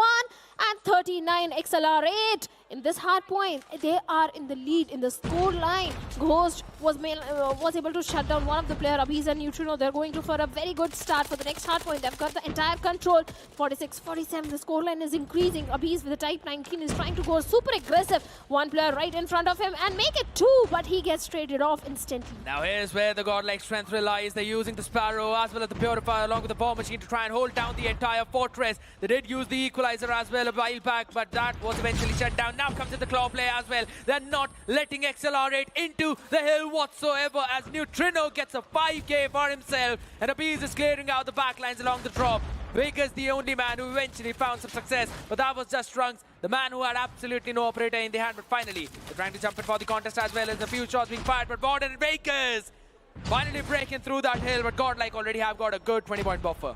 and 39. Exhilarate in this hard point, they are in the lead in the score line. Ghost was able to shut down one of the player, Abiz and Neutrino. They're going to for a very good start for the next hard point. They've got the entire control. 46, 47. The score line is increasing. Abiz with the Type 19 is trying to go super aggressive. One player right in front of him and make it 2, but he gets traded off instantly. Now here's where the GodLike strength relies. They're using the Sparrow as well as the Purifier along with the Bomb Machine to try and hold down the entire fortress. They did use the Equalizer as well a while back, but that was eventually shut down. Now comes in the Claw play as well. They're not letting Exhilarate into the hill whatsoever, as Neutrino gets a 5K for himself, and Abiz is clearing out the backlines along the drop. Vegas the only man who eventually found some success, but that was just Trunks, the man who had absolutely no operator in the hand. But finally, they're trying to jump in for the contest as well as a few shots being fired, but Warden and Vegas finally breaking through that hill, but GodLike already have got a good 20-point buffer.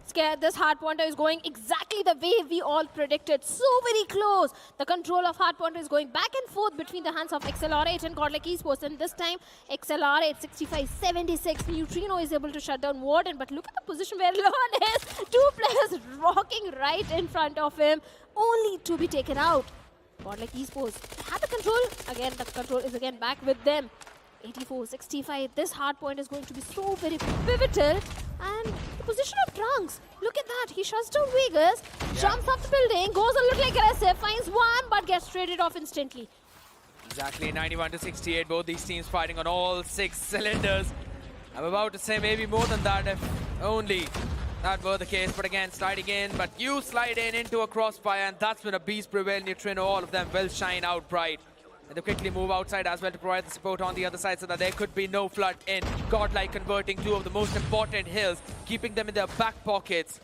Scared, this hard pointer is going exactly the way we all predicted. So very close. The control of hard pointer is going back and forth between the hands of Exhilarate and GodLike Esports. And this time, Exhilarate 65-76. Neutrino is able to shut down Warden. But look at the position where Learn is. 2 players rocking right in front of him, only to be taken out. GodLike Esports had the control. Again, the control is again back with them. 84-65. This hard point is going to be so very pivotal. And the position of Trunks, look at that. He shuts down Vegas, jumps off the building, goes a little aggressive, finds one, but gets traded off instantly. Exactly, 91-68. Both these teams fighting on all 6 cylinders. I'm about to say maybe more than that if only that were the case. But again, sliding in, but you slide in into a crossfire, and that's when Abiz, Prevail, Neutrino, all of them will shine out bright. And they quickly move outside as well to provide the support on the other side so that there could be no flood in. GodLike converting 2 of the most important hills, keeping them in their back pockets.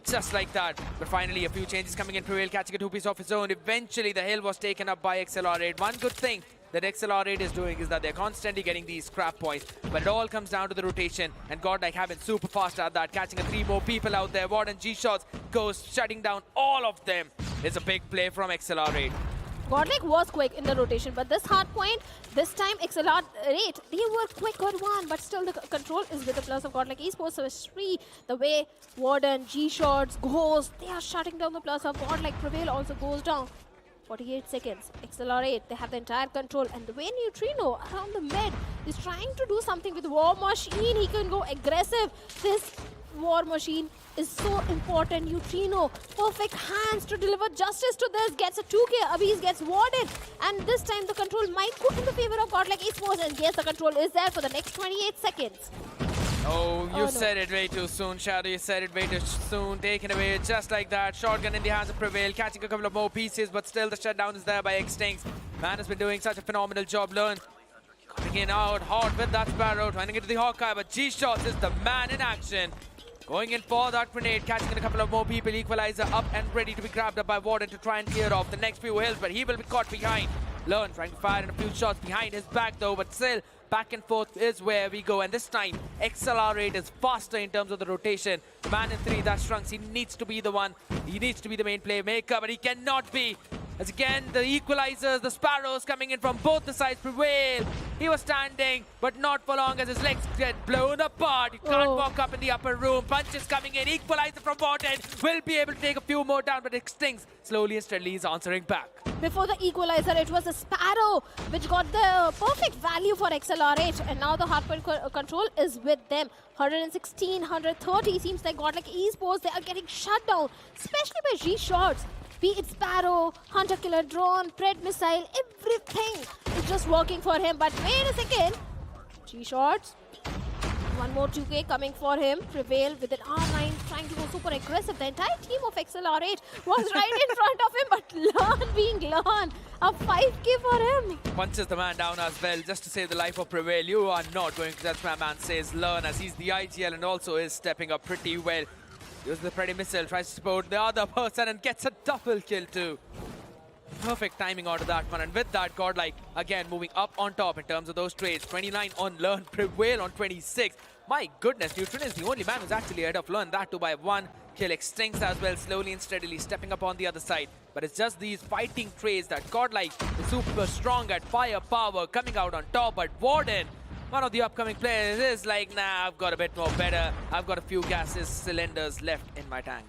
Just like that. But finally, a few changes coming in. Prevail catching a 2-piece of his own. Eventually, the hill was taken up by Exhilarate. One good thing that Exhilarate is doing is that they're constantly getting these scrap points. But it all comes down to the rotation. And GodLike have been super fast at that, catching 3 more people out there. Warden, G-Shots, Ghost, shutting down all of them. It's a big play from Exhilarate. GodLike was quick in the rotation, but this hard point, this time Exhilarate, they were quick on one, but still the control is with the plus of GodLike Esports. So it's 3, the way Warden, G-Shots, Ghost, they are shutting down the plus of GodLike. Prevail also goes down. 48 seconds. Exhilarate, they have the entire control, and the way Neutrino around the mid is trying to do something with War Machine. He can go aggressive. This War Machine is so important. Neutrino, perfect hands to deliver justice to this. Gets a 2K. Abiz gets warded. And this time the control might go in the favor of GodLike Esports. And yes, the control is there for the next 28 seconds. Oh, you no. said it way too soon, Shadow. You said it way too soon. Taken away just like that. Shotgun in the hands of Prevail, catching a couple of more pieces, but still the shutdown is there by Extinct. Man has been doing such a phenomenal job. Learn coming in out hard with that Sparrow, trying to get to the Hawkeye, but G-Shots is the man in action. Going in for that grenade, catching in a couple of more people. Equalizer up and ready to be grabbed up by Warden to try and clear off the next few hills, but he will be caught behind. Learn trying to fire in a few shots behind his back though, but still back and forth is where we go. And this time, Exhilarate is faster in terms of the rotation. The man in 3, that's Trunks. He needs to be the one. He needs to be the main playmaker, but he cannot be. As again, the equalizers, the Sparrows coming in from both the sides prevail. He was standing, but not for long as his legs get blown apart. You can't walk up in the upper room. Punches coming in. Equalizer from Warden. Will be able to take a few more down, but Extinct slowly and steadily is answering back. Before the equalizer, it was a Sparrow which got the perfect value for Exhilarate, and now the hardpoint control is with them. 116, 130 seems like GodLike Esports, they are getting shut down, especially by G-Shots. Be it Sparrow, Hunter Killer Drone, Pred Missile, everything is just working for him. But wait a second, G-Shots. One more 2K coming for him. Prevail with an R9 trying to go super aggressive. The entire team of Exhilarate was right in front of him, but Learn being Learn. A 5K for him. Punches the man down as well, just to save the life of Prevail. You are not going to touch my man, says Learn, as he's the IGL and also is stepping up pretty well. Uses the Predator missile, tries to support the other person and gets a double kill too. Perfect timing out of that one, and with that, GodLike again moving up on top in terms of those trades. 29 on Learn, Prevail on 26. My goodness, Neutron is the only man who's actually ahead of Learn, that too by 1 kill. Extinct as well, slowly and steadily stepping up on the other side. But it's just these fighting trades that GodLike is super strong at firepower, coming out on top. But Warden, one of the upcoming players, is like, nah, I've got a bit more better. I've got a few gases, cylinders left in my tank.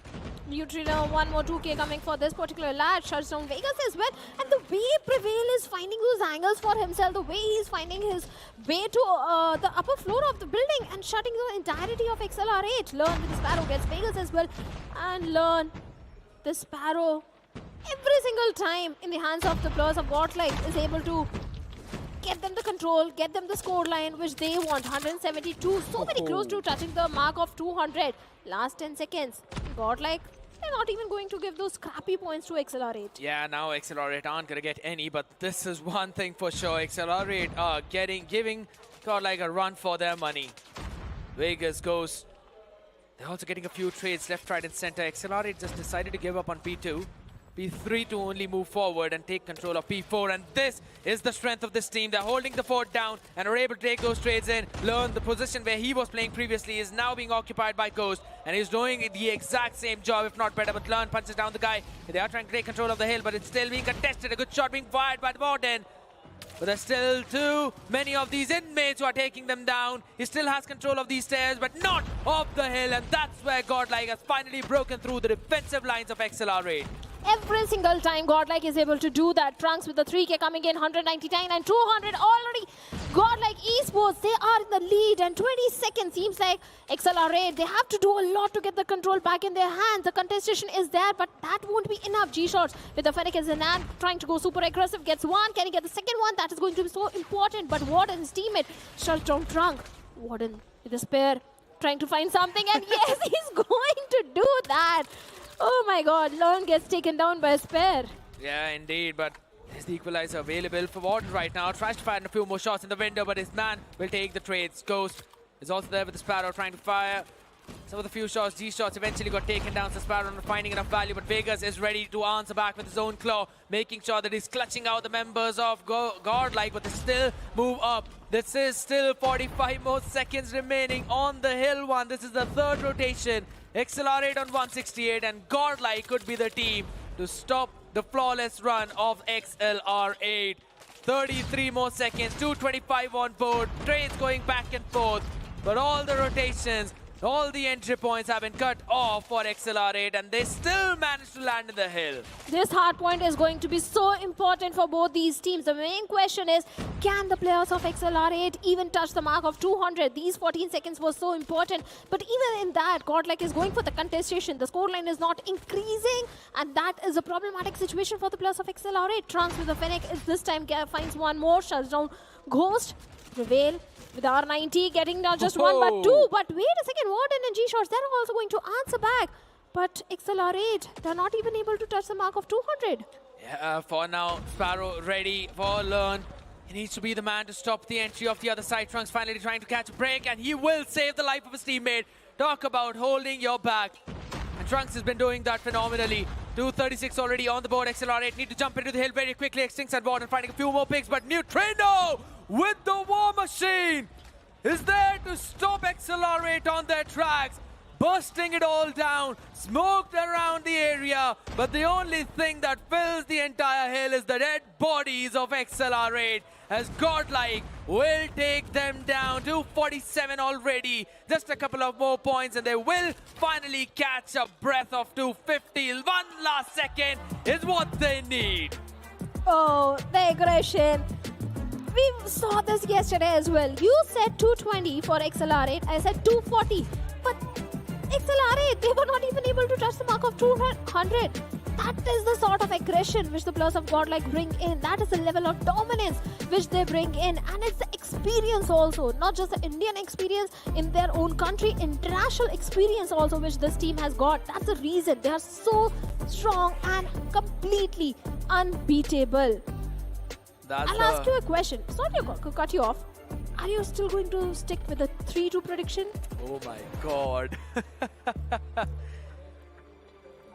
Neutrino, one more 2K coming for this particular lad. Shuts down Vegas as well. And the way Prevail is finding those angles for himself, the way he's finding his way to the upper floor of the building and shutting the entirety of Exhilarate. Learn with the Sparrow gets Vegas as well. And Learn, the Sparrow, every single time in the hands of the players of GodLike is able to get them the control, get them the score line which they want. 172, so very close to touching the mark of 200. Last 10 seconds. GodLike, they're not even going to give those scrappy points to Exhilarate. Yeah, now Exhilarate aren't going to get any, but this is one thing for sure. Exhilarate are giving GodLike a run for their money. Vegas goes. They're also getting a few trades left, right, and center. Exhilarate just decided to give up on P2. P3 to only move forward and take control of P4, and this is the strength of this team. They're holding the fort down and are able to take those trades in. Learn the position where he was playing previously is now being occupied by Ghost, and he's doing the exact same job, if not better. But Learn punches down the guy. They are trying to take control of the hill, but it's still being contested. A good shot being fired by the Warden. But there's still too many of these inmates who are taking them down. He still has control of these stairs, but not of the hill, and that's where GodLike has finally broken through the defensive lines of Exhilarate. Every single time GodLike is able to do that. Trunks with the 3K coming in, 199 and 200 already. GodLike Esports, they are in the lead, and 20 seconds seems like Exhilarate. They have to do a lot to get the control back in their hands. The contestation is there, but that won't be enough. G-Shots with the Fennec and Zanan trying to go super aggressive. Gets one. Can he get the second one? That is going to be so important. But Warden, his teammate, shuts down Trunk. Warden with a spare, trying to find something, and yes, he's going to do that. Oh my god, Learn gets taken down by a spare. Yeah, indeed, but there's the equalizer available for Warden right now. Tries to fire a few more shots in the window, but his man will take the trades. Ghost is also there with the Sparrow trying to fire. Some of the few shots, G-Shots eventually got taken down. So Sparrow not finding enough value, but Vegas is ready to answer back with his own claw, making sure that he's clutching out the members of GodLike, but they still move up. This is still 45 more seconds remaining on the hill one. This is the third rotation. Exhilarate on 168, and GodLike could be the team to stop the flawless run of XLR8. 33 more seconds, 225 on board, trades going back and forth, but all the rotations, all the entry points have been cut off for Exhilarate, and they still managed to land in the hill. This hardpoint is going to be so important for both these teams. The main question is, can the players of Exhilarate even touch the mark of 200? These 14 seconds was so important, but even in that, GodLike is going for the contestation. The scoreline is not increasing, and that is a problematic situation for the players of Exhilarate. Trunks with the Fennec is this time finds one more, shuts down Ghost. Prevail With R90 getting not just one but two. But wait a second, Warden and G-Shots, they're also going to answer back. But Exhilarate, they're not even able to touch the mark of 200. Yeah, for now, Sparrow ready for Learn. He needs to be the man to stop the entry of the other side. Trunks finally trying to catch a break, and he will save the life of his teammate. Talk about holding your back. And Trunks has been doing that phenomenally. 236 already on the board. Exhilarate need to jump into the hill very quickly. Extinct and Warden finding a few more picks, but Neutrino with the War Machine is there to stop Exhilarate on their tracks. Bursting it all down, smoked around the area, but the only thing that fills the entire hill is the dead bodies of Exhilarate, as GodLike will take them down. 247 already, just a couple of more points and they will finally catch a breath of 250. One last second is what they need. Oh, the aggression. We saw this yesterday as well. You said 220 for Exhilarate, I said 240, but Exhilarate, they were not even able to touch the mark of 200. That is the sort of aggression which the players of GodLike bring in. That is the level of dominance which they bring in. And it's the experience also, not just the Indian experience in their own country, international experience also which this team has got. That's the reason they are so strong and completely unbeatable. I'll ask you a question. Sorry to cut you off. Are you still going to stick with the 3-2 prediction? Oh my god.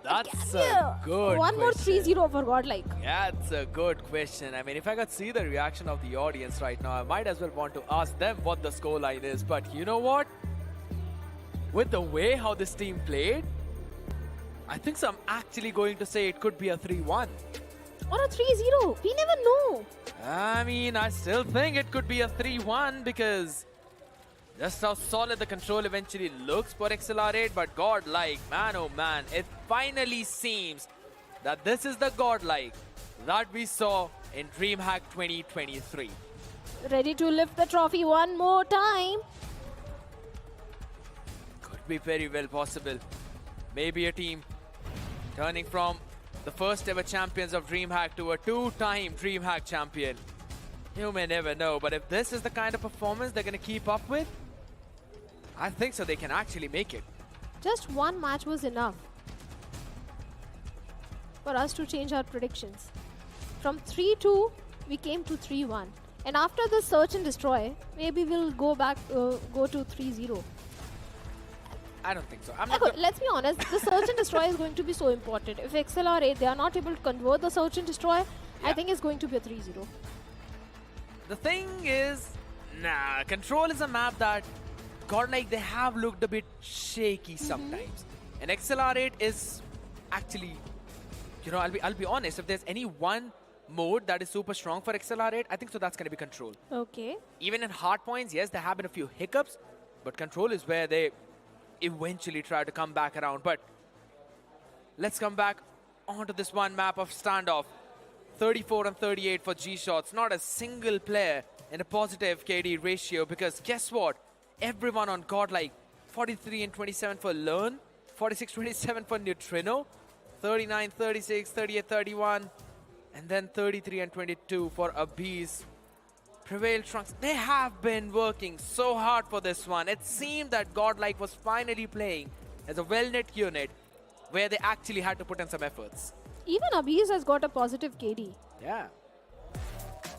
That's a good One more question. 3-0 for GodLike. Yeah, it's a good question. I mean, if I could see the reaction of the audience right now, I might as well want to ask them what the scoreline is. But you know what? With the way how this team played, I think so I'm actually going to say it could be a 3-1. Or a 3-0. We never know. I mean, I still think it could be a 3-1 because just how solid the control eventually looks for Exhilarate. But GodLike, man oh man, it finally seems that this is the GodLike that we saw in DreamHack 2023. Ready to lift the trophy one more time. Could be very well possible. Maybe a team turning from the first ever champions of DreamHack to a two-time DreamHack champion. You may never know, but if this is the kind of performance they're going to keep up with, I think so they can actually make it. Just one match was enough for us to change our predictions. From 3-2, we came to 3-1. And after the search and destroy, maybe we'll go back, go to 3-0. I don't think so. Let's be honest, the search and destroy is going to be so important. If Exhilarate, they are not able to convert the search and destroy, I think it's going to be a 3-0. The thing is, Control is a map that GodLike, they have looked a bit shaky sometimes. And Exhilarate is actually, you know, I'll be honest, if there's any one mode that is super strong for Exhilarate, I think so that's going to be Control. Okay. Even in Hardpoints, yes, there have been a few hiccups, but Control is where they eventually try to come back around. But let's come back onto this one map of standoff. 34 and 38 for G-Shots. Not a single player in a positive KD ratio, because guess what? Everyone on GodLike, 43 and 27 for Learn, 46-27 for Neutrino, 39-36, 38-31, and then 33 and 22 for Abyss. Prevail Trunks, they have been working so hard for this one. It seemed that GodLike was finally playing as a well-knit unit where they actually had to put in some efforts. Even Abyss has got a positive KD. Yeah.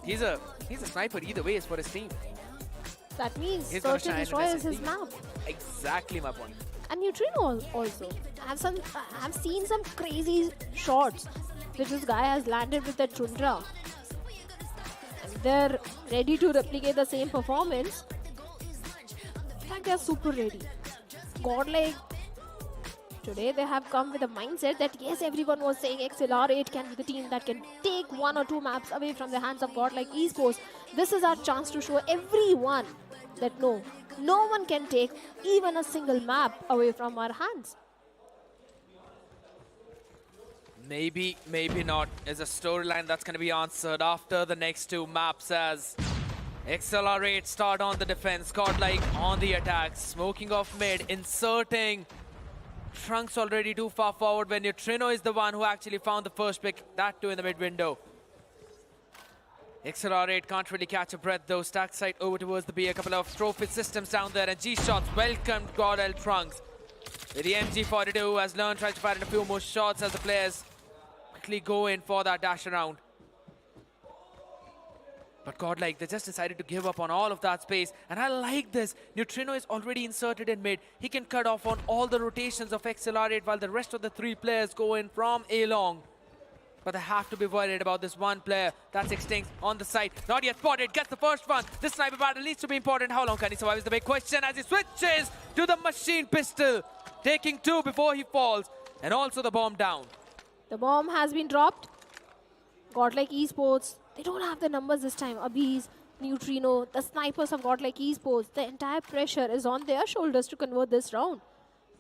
He's a sniper either way for his team. That means He's search and destroy is his map. Exactly my point. And Neutrino also. I've seen some crazy shots which this guy has landed with the Tundra. And they're ready to replicate the same performance. In fact, they're super ready. GodLike, today they have come with a mindset that yes, everyone was saying Exhilarate can be the team that can take one or two maps away from the hands of GodLike Esports. This is our chance to show everyone that no one can take even a single map away from our hands. Maybe, maybe not, is a storyline that's going to be answered after the next two maps, as Exhilarate start on the defense, GodLike on the attack, smoking off mid, inserting Trunks already too far forward when Neutrino is the one who actually found the first pick, that too in the mid window. Exhilarate can't really catch a breath though. Stack side over towards the B. A couple of trophy systems down there, and G-shots welcomed GodLike Trunks. With the MG42 who has learned, tries to fire in a few more shots as the players quickly go in for that dash around. But GodLike, they just decided to give up on all of that space. And I like this. Neutrino is already inserted in mid. He can cut off on all the rotations of Exhilarate while the rest of the three players go in from A long. But they have to be worried about this one player. That's Extinct on the side. Not yet spotted. Gets the first one. This sniper battle needs to be important. How long can he survive is the big question as he switches to the machine pistol. Taking two before he falls. And also the bomb down. The bomb has been dropped. GodLike Esports, they don't have the numbers this time. Abhi's, Neutrino, the snipers of GodLike Esports, the entire pressure is on their shoulders to convert this round.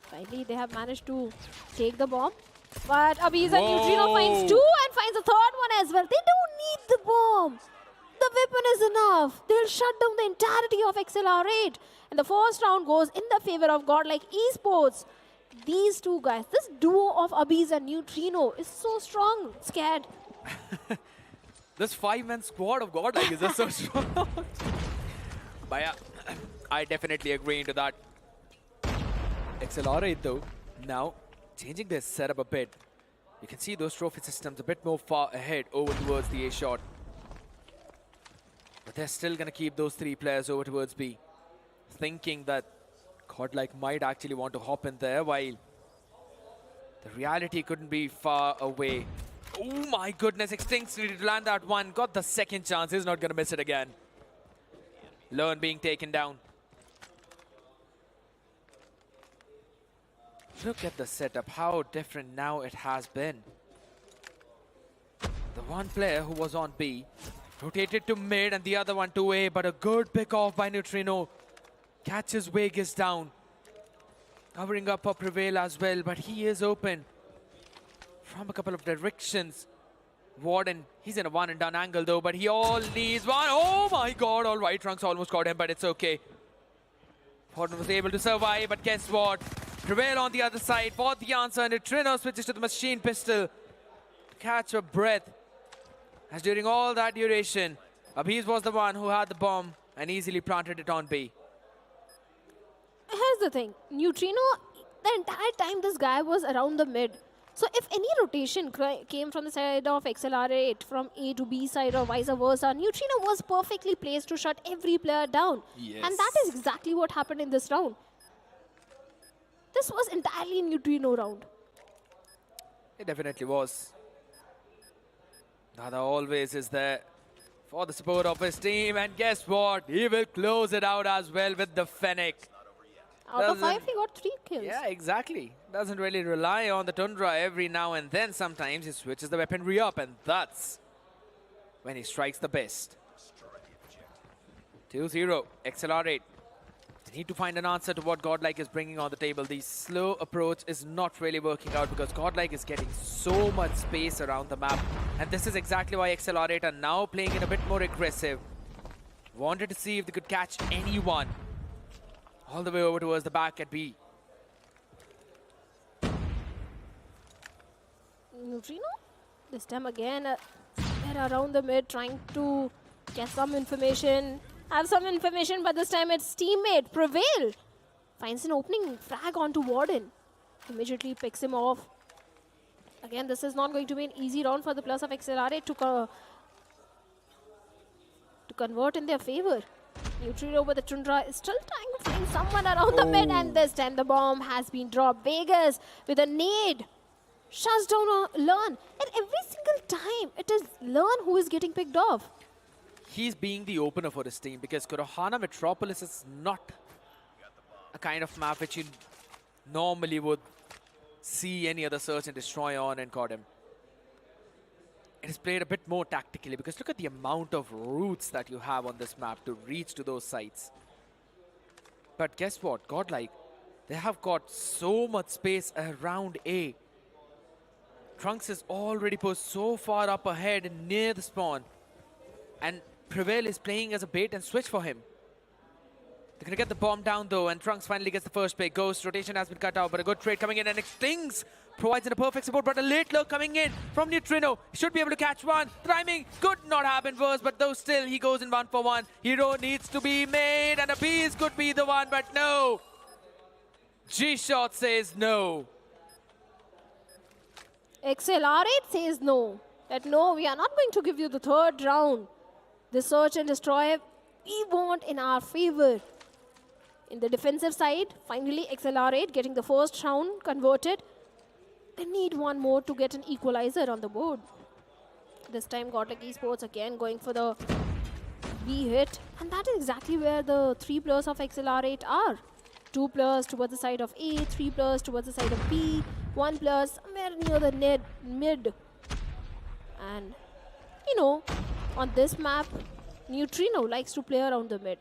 Finally, they have managed to take the bomb. But Abhi's and Neutrino finds two and finds a third one as well. They don't need the bomb. The weapon is enough. They'll shut down the entirety of Exhilarate. And the first round goes in the favor of GodLike Esports. These two guys, this duo of Abhi's and Neutrino is so strong. Scared. This five-man squad of GodLike is just so strong. But yeah, I definitely agree into that. Exhilarate though, now changing their setup a bit. You can see those trophy systems a bit more far ahead over towards the A shot. But they're still going to keep those three players over towards B. Thinking that GodLike might actually want to hop in there while the reality couldn't be far away. Oh my goodness, Extinct needed to land that one. Got the second chance. He's not going to miss it again. Learn being taken down. Look at the setup, how different now it has been. The one player who was on B rotated to mid and the other one to A, but a good pick off by Neutrino. Catches Vegas down. Covering up for Prevail as well, but he is open from a couple of directions. Warden, he's in a one and done angle though, but he all needs one. Oh my god, all right, Trunks almost got him, but it's okay. Warden was able to survive, but guess what? Prevail on the other side for the answer, and Neutrino switches to the machine pistol to catch a breath. As during all that duration, Abhiz was the one who had the bomb and easily planted it on B. Here's the thing. Neutrino, the entire time this guy was around the mid. So if any rotation came from the side of Exhilarate, from A to B side or vice versa, Neutrino was perfectly placed to shut every player down. Yes. And that is exactly what happened in this round. This was entirely Neutrino round. It definitely was. Dada always is there for the support of his team, and guess what? He will close it out as well with the Fennec. Out of 5, he got 3 kills. Yeah, exactly. Doesn't really rely on the Tundra every now and then. Sometimes he switches the weaponry up, and that's when he strikes the best. 2-0, Exhilarate. They need to find an answer to what GodLike is bringing on the table. The slow approach is not really working out because GodLike is getting so much space around the map. And this is exactly why Exhilarate are now playing it a bit more aggressive. Wanted to see if they could catch anyone. All the way over towards the back at B. Neutrino, this time again, they're around the mid trying to get some information. Have some information, but this time its teammate, Prevail, finds an opening frag onto Warden. Immediately picks him off. Again, this is not going to be an easy round for the plus of Exhilarate to convert in their favor. Neutrino with the Tundra is still trying to find someone around the mid, and this time the bomb has been dropped. Vegas with a nade shuts down Learn, and every single time it is Learn who is getting picked off. He's being the opener for his team because Kurohana Metropolis is not a kind of map which you normally would see any other search and destroy on in CODM. It is played a bit more tactically because look at the amount of routes that you have on this map to reach to those sites. But guess what? GodLike, they have got so much space around A. Trunks is already pushed so far up ahead and near the spawn. And Prevail is playing as a bait and switch for him. They're going to get the bomb down though, and Trunks finally gets the first pick. Ghost rotation has been cut out, but a good trade coming in, and it stings provides a perfect support, but a late lurk coming in from Neutrino. Should be able to catch one. Timing could not happen worse, but though still he goes in 1-for-1. Hero needs to be made, and a piece could be the one, but no. G-Shot says no. Exhilarate says no. That no, we are not going to give you the third round. The search and destroy we want in our favor. In the defensive side, finally Exhilarate getting the first round converted. They need one more to get an equalizer on the board. This time GodLike Esports again going for the B hit. And that is exactly where the 3 players of Exhilarate are. 2 players towards the side of A, 3 players towards the side of B, 1 player somewhere near the mid. And, you know, on this map, Neutrino likes to play around the mid.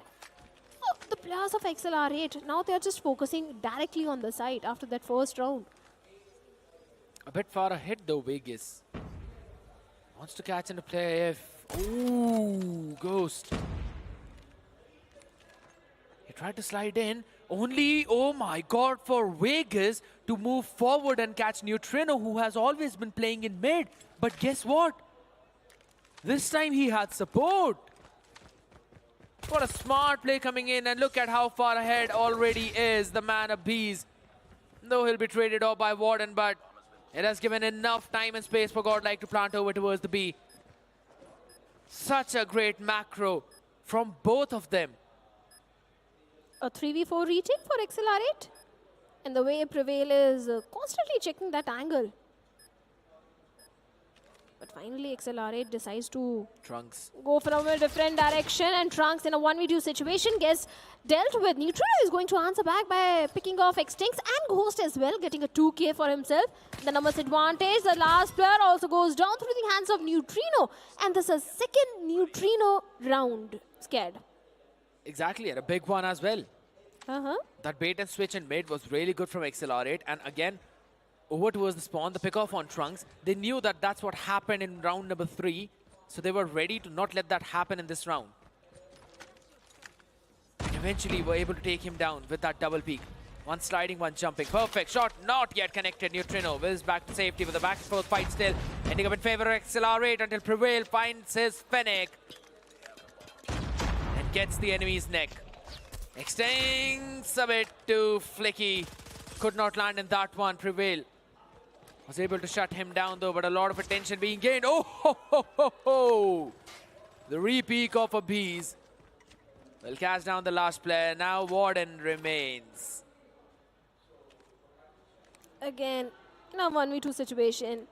So the players of Exhilarate, now they're just focusing directly on the side after that first round. A bit far ahead though, Vegas. Wants to catch into play if... Ooh, Ghost. He tried to slide in. Only, oh my god, for Vegas to move forward and catch Neutrino, who has always been playing in mid. But guess what? This time he had support. What a smart play coming in, and look at how far ahead already is the man of bees. Though he'll be traded off by Warden, but it has given enough time and space for GodLike to plant over towards the B. Such a great macro from both of them. A 3v4 retake for Exhilarate. And the way Prevail is constantly checking that angle. But finally Exhilarate decides to Trunks go from a different direction, and Trunks in a 1v2 situation gets dealt with. Neutrino is going to answer back by picking off Extinct and Ghost as well, getting a 2k for himself. The numbers advantage. The last player also goes down through the hands of Neutrino. And this is second Neutrino round. Scared. Exactly, and a big one as well. That bait and switch in mid was really good from Exhilarate, and again, over towards the spawn, the pick-off on Trunks. They knew that that's what happened in round number 3, so they were ready to not let that happen in this round. Eventually, were able to take him down with that double peek. One sliding, one jumping. Perfect shot, not yet connected. Neutrino whizzes back to safety with a back and forth fight still. Ending up in favor of Exhilarate until Prevail finds his Fennec and gets the enemy's neck. Extends a bit to Flicky. Could not land in that one. Prevail was able to shut him down though, but a lot of attention being gained. Oh, ho, ho, ho, ho. The repeak of a bees will catch down the last player. Now Warden remains. again in a 1v2 situation,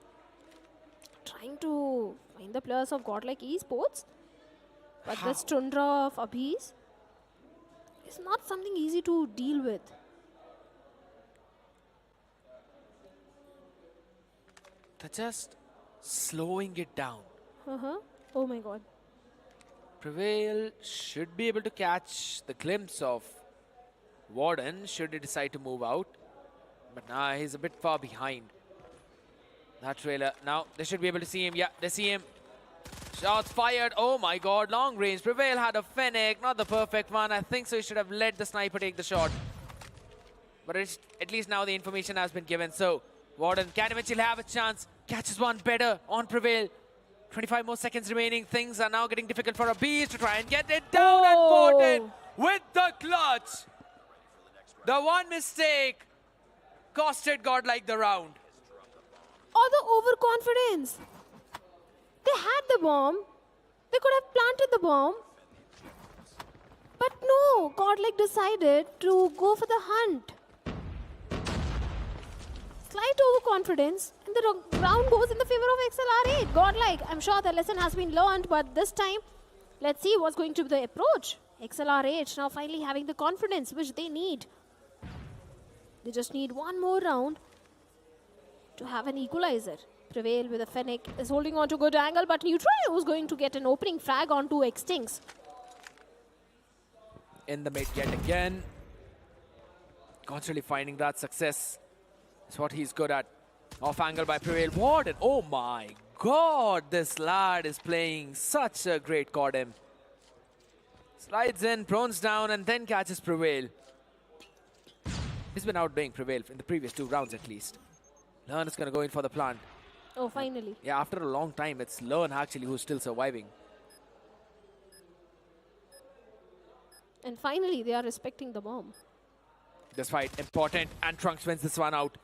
trying to find the players of GodLike Esports. But this Tundra of Abhis is not something easy to deal with. They're just slowing it down. Oh my god. Prevail should be able to catch the glimpse of Warden should he decide to move out. But now he's a bit far behind. That trailer. Now they should be able to see him. Yeah, they see him. Shots fired. Oh my god, long range. Prevail had a Fennec, not the perfect one. I think so he should have let the sniper take the shot. But at least now the information has been given. So Warden can eventually have a chance. Catches one better on Prevail. 25 more seconds remaining. Things are now getting difficult for a Beast to try and get it down. And Warden with the clutch. The one mistake costed GodLike the round. Or the overconfidence. They had the bomb. They could have planted the bomb. But no, GodLike decided to go for the hunt. Slight overconfidence, and the round goes in the favor of Exhilarate. GodLike, I'm sure the lesson has been learned, but this time, let's see what's going to be the approach. Exhilarate now finally having the confidence which they need. They just need one more round to have an equalizer. Prevail with a Fennec is holding on to good angle, but Neutrino is going to get an opening frag onto Extincts. In the mid yet again. Constantly finding that success. That's what he's good at. Off angle by Prevail. Warden, oh my god, this lad is playing such a great CODM. Slides in, prones down, and then catches Prevail. He's been outdoing Prevail in the previous 2 rounds at least. Learn is going to go in for the plant. Oh, finally. Yeah, after a long time, it's Learn actually who's still surviving. And finally, they are respecting the bomb. This fight important, and Trunks wins this one out.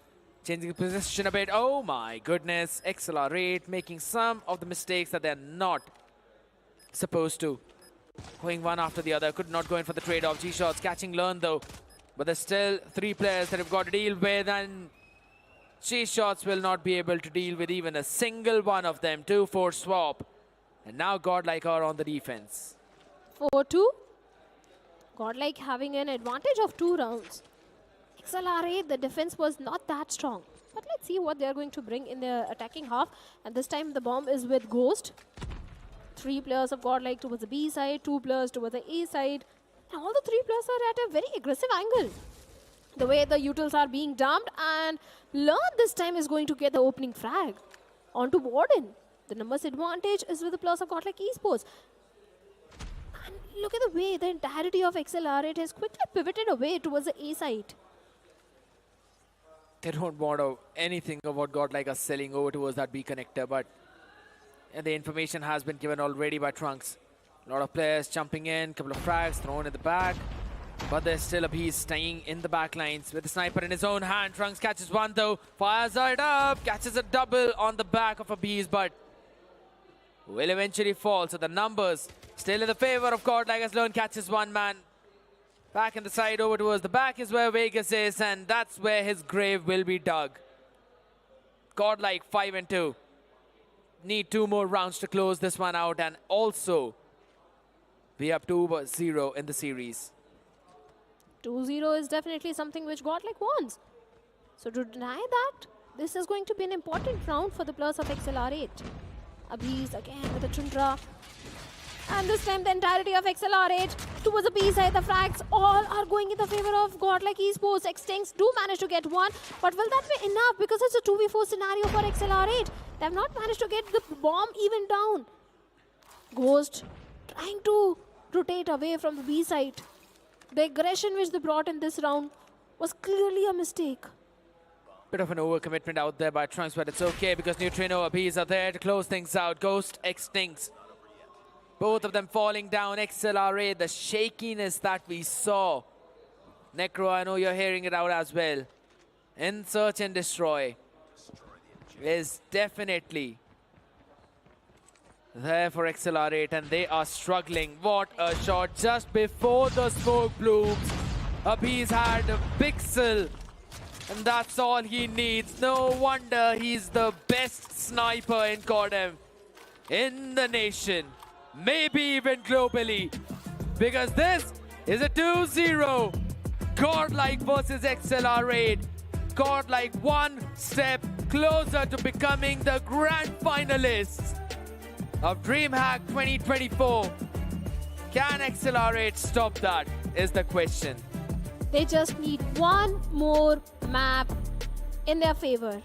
Changing the position a bit. Oh my goodness. Exhilarate making some of the mistakes that they're not supposed to. Going one after the other. Could not go in for the trade-off. G-Shots catching Learn though. But there's still 3 players that have got to deal with, and G-Shots will not be able to deal with even a single one of them. 2-4 swap. And now GodLike are on the defense. 4-2. GodLike having an advantage of 2 rounds. Exhilarate, the defense was not that strong. But let's see what they're going to bring in their attacking half. And this time the bomb is with Ghost. 3 players of GodLike towards the B side, 2 players towards the A side. And all the 3 players are at a very aggressive angle. The way the utils are being dumped, and Learn this time is going to get the opening frag onto Warden. The numbers advantage is with the players of GodLike Esports. And look at the way the entirety of Exhilarate has quickly pivoted away towards the A side. They don't want anything of what GodLike are selling over towards that B connector, but the information has been given already by Trunks. A lot of players jumping in, couple of frags thrown in the back, but there's still a Beast staying in the back lines with the sniper in his own hand. Trunks catches one though, fires it up, catches a double on the back of a Beast, but will eventually fall. So the numbers still in the favor of GodLike as Learn catches one man. Back in the side over towards the back is where Vegas is, and that's where his grave will be dug. GodLike 5-2. Need 2 more rounds to close this one out, and also we have 2-0 in the series. 2-0 is definitely something which GodLike wants. So to deny that, this is going to be an important round for the players of Exhilarate. Abhi's again with a Chundra. And this time the entirety of Exhilarate towards the B side. The frags all are going in the favor of GodLike Esports. Extinks do manage to get one, but will that be enough? Because it's a 2v4 scenario for Exhilarate. They have not managed to get the bomb even down. Ghost trying to rotate away from the B side. The aggression which they brought in this round was clearly a mistake. Bit of an overcommitment out there by Trunks, but it's okay because Neutrino, Abhi's are there to close things out. Ghost, Extinks. Both of them falling down. Exhilarate, the shakiness that we saw. Necro, I know you're hearing it out as well. In Search and Destroy is definitely there for Exhilarate, and they are struggling. What a shot just before the smoke blooms. Abhi's had a pixel, and that's all he needs. No wonder he's the best sniper in CODM in the nation. Maybe even globally, because this is a 2-0. GodLike versus Exhilarate. GodLike one step closer to becoming the grand finalists of DreamHack 2024. Can Exhilarate stop that is the question. They just need one more map in their favor.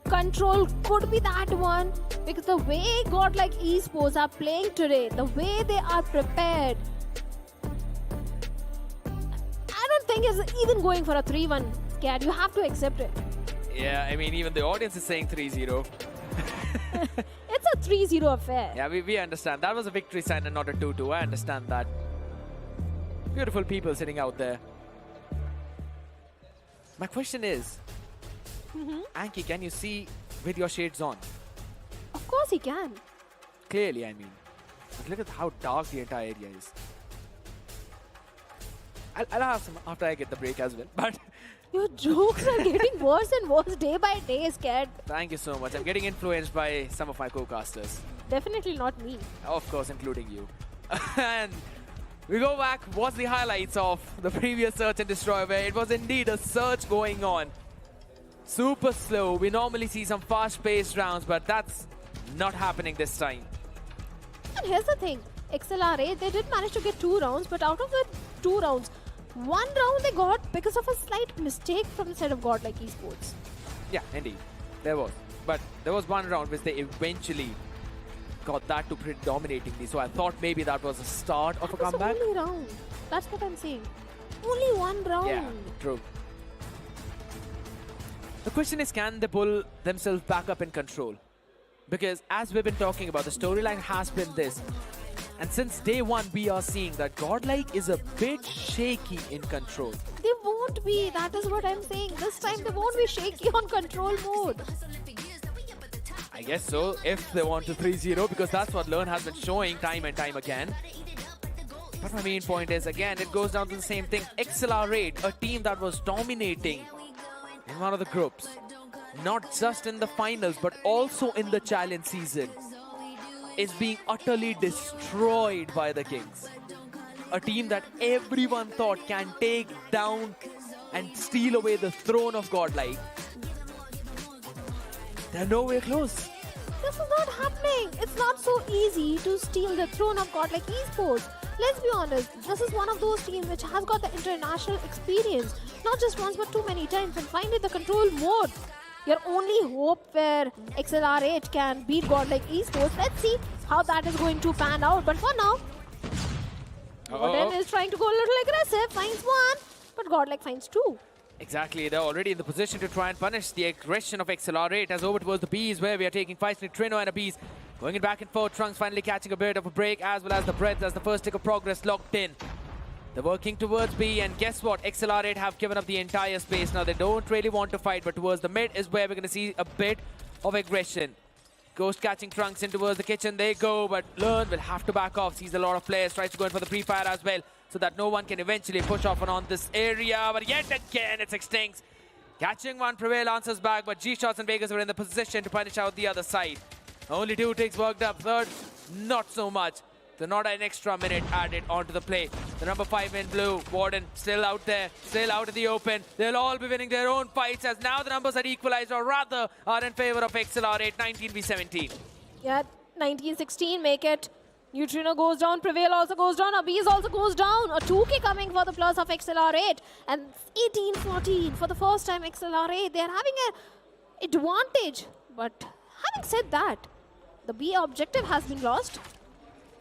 Control could be that one, because the way GodLike Esports are playing today, the way they are prepared, I don't think it's even going for a 3-1 scared. You have to accept it. Yeah, I mean, even the audience is saying 3-0. It's a 3-0 affair. Yeah, we understand. That was a victory sign and not a 2-2. I understand that. Beautiful people sitting out there. My question is, Anki, can you see with your shades on? Of course he can. Clearly, I mean. But look at how dark the entire area is. I'll ask him after I get the break as well. But your jokes are getting worse and worse day by day, scared. Thank you so much. I'm getting influenced by some of my co-casters. Definitely not me. Of course, including you. And we go back, watch the highlights of the previous Search and Destroy, where it was indeed a search going on. Super slow. We normally see some fast-paced rounds, but that's not happening this time. And here's the thing. Exhilarate, they did manage to get 2 rounds, but out of the 2 rounds, 1 round they got because of a slight mistake from the side of GodLike Esports. Yeah, indeed. There was. But there was 1 round which they eventually got that to predominatingly. So I thought maybe that was the start of a comeback. Only round. That's what I'm saying. Only 1 round. Yeah, true. The question is, can they pull themselves back up in control? Because as we've been talking about, the storyline has been this. And since day one, we are seeing that GodLike is a bit shaky in control. They won't be. That is what I'm saying. This time they won't be shaky on control mode. I guess so, if they want to 3-0, because that's what Learn has been showing time and time again. But my main point is, again, it goes down to the same thing. Exhilarate, a team that was dominating in one of the groups. Not just in the finals, but also in the challenge season, is being utterly destroyed by the Kings. A team that everyone thought can take down and steal away the throne of GodLike. They're nowhere close. This is not happening. It's not so easy to steal the throne of GodLike Esports. Let's be honest, this is one of those teams which has got the international experience. Not just once, but too many times. And finally, the control mode. Your only hope where Exhilarate can beat GodLike Esports. Let's see how that is going to pan out. But for now, Gordon is trying to go a little aggressive. Finds one, but GodLike finds two. Exactly, they're already in the position to try and punish the aggression of Exhilarate. As over towards the Bees, where we are taking fights with Trino and a Bees. Going it back and forth, Trunks finally catching a bit of a break, as well as the breadth as the first tick of progress locked in. They're working towards B, and guess what? Exhilarate have given up the entire space. Now, they don't really want to fight, but towards the mid is where we're going to see a bit of aggression. Ghost catching Trunks in towards the kitchen. They go, but Learn will have to back off. Sees a lot of players, tries to go in for the pre-fire as well, so that no one can eventually push off and on this area. But yet again, it's Extinct. Catching one, Prevail answers back, but G-Shots and Vegas were in the position to punish out the other side. Only 2 ticks worked up. Third, not so much. So not an extra minute added onto the play. The number 5 in blue, Warden, still out there, still out in the open. They'll all be winning their own fights, as now the numbers are equalized, or rather are in favor of Exhilarate, 19v17. Yeah, 19-16, make it. Neutrino goes down, Prevail also goes down, Abyss also goes down. A 2K coming for the plus of Exhilarate. And 18-14 for the first time Exhilarate. They're having an advantage. But having said that, the B objective has been lost.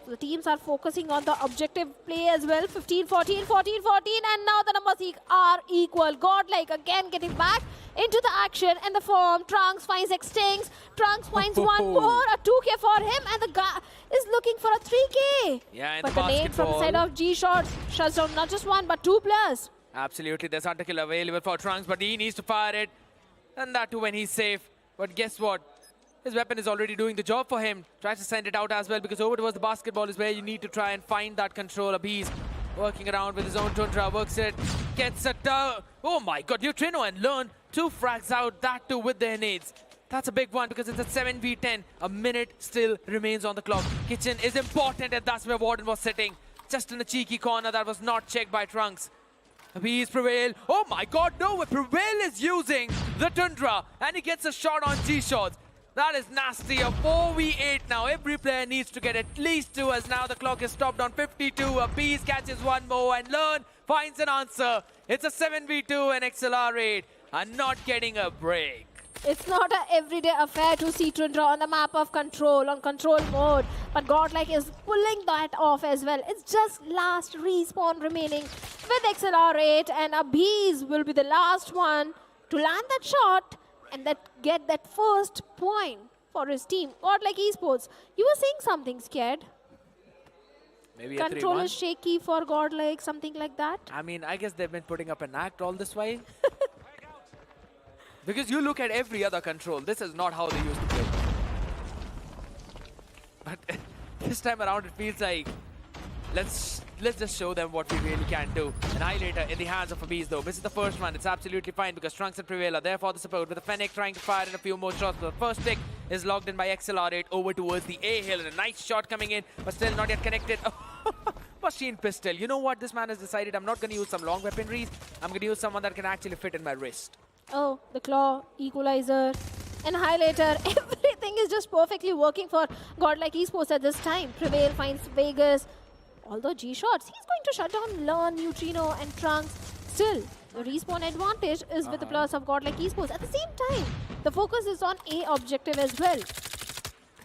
So the teams are focusing on the objective play as well. 15-14, 14-14, and now the numbers are equal. GodLike again getting back into the action and the form. Trunks finds Extinct. Trunks finds one more, a 2K for him, and the guy is looking for a 3K. Yeah, but the nade from the side of G-Shot shuts down not just one, but 2 plus. Absolutely, there's Hunter-Kill available for Trunks, but he needs to fire it. And that too when he's safe. But guess what? His weapon is already doing the job for him. Tries to send it out as well, because over towards the basketball is where you need to try and find that control. Abyss working around with his own Tundra, works it, gets it down. Oh my god, Neutrino and Learn, 2 frags out, that too with their nades. That's a big one, because it's a 7v10. A minute still remains on the clock. Kitchen is important, and that's where Warden was sitting. Just in a cheeky corner that was not checked by Trunks. Abyss, Prevail. Oh my god, no, Prevail is using the Tundra, and he gets a shot on G-Shots. That is nasty. A 4v8 now. Every player needs to get at least 2, as now the clock is stopped on 52. Abyss catches one more, and Learn finds an answer. It's a 7v2, and Exhilarate are not getting a break. It's not an everyday affair to see Tundra on the map of control, on control mode. But GodLike is pulling that off as well. It's just last respawn remaining with Exhilarate, and Abyss will be the last one to land that shot and get that first point for his team. GodLike Esports, you were saying something, Scared? Maybe Control a 3-1. is shaky for GodLike, something like that? I mean, I guess they've been putting up an act all this while. Because you look at every other control, this is not how they used to play. But this time around, it feels like let's just show them what we really can do. An Annihilator in the hands of Abyss though. Misses the first one. It's absolutely fine, because Trunks and Prevail are there for the support, with the Fennec trying to fire in a few more shots. The first tick is logged in by Exhilarate over towards the A hill, and a nice shot coming in, but still not yet connected. Machine pistol. You know what? This man has decided, I'm not going to use some long weaponries. I'm going to use someone that can actually fit in my wrist. Oh, the claw, equalizer, Annihilator, everything is just perfectly working for GodLike Esports at this time. Prevail finds Vegas. Although G-Shots, he's going to shut down Learn, Neutrino, and Trunks. Still, the respawn advantage is with the plus of GodLike Esports. At the same time, the focus is on A objective as well.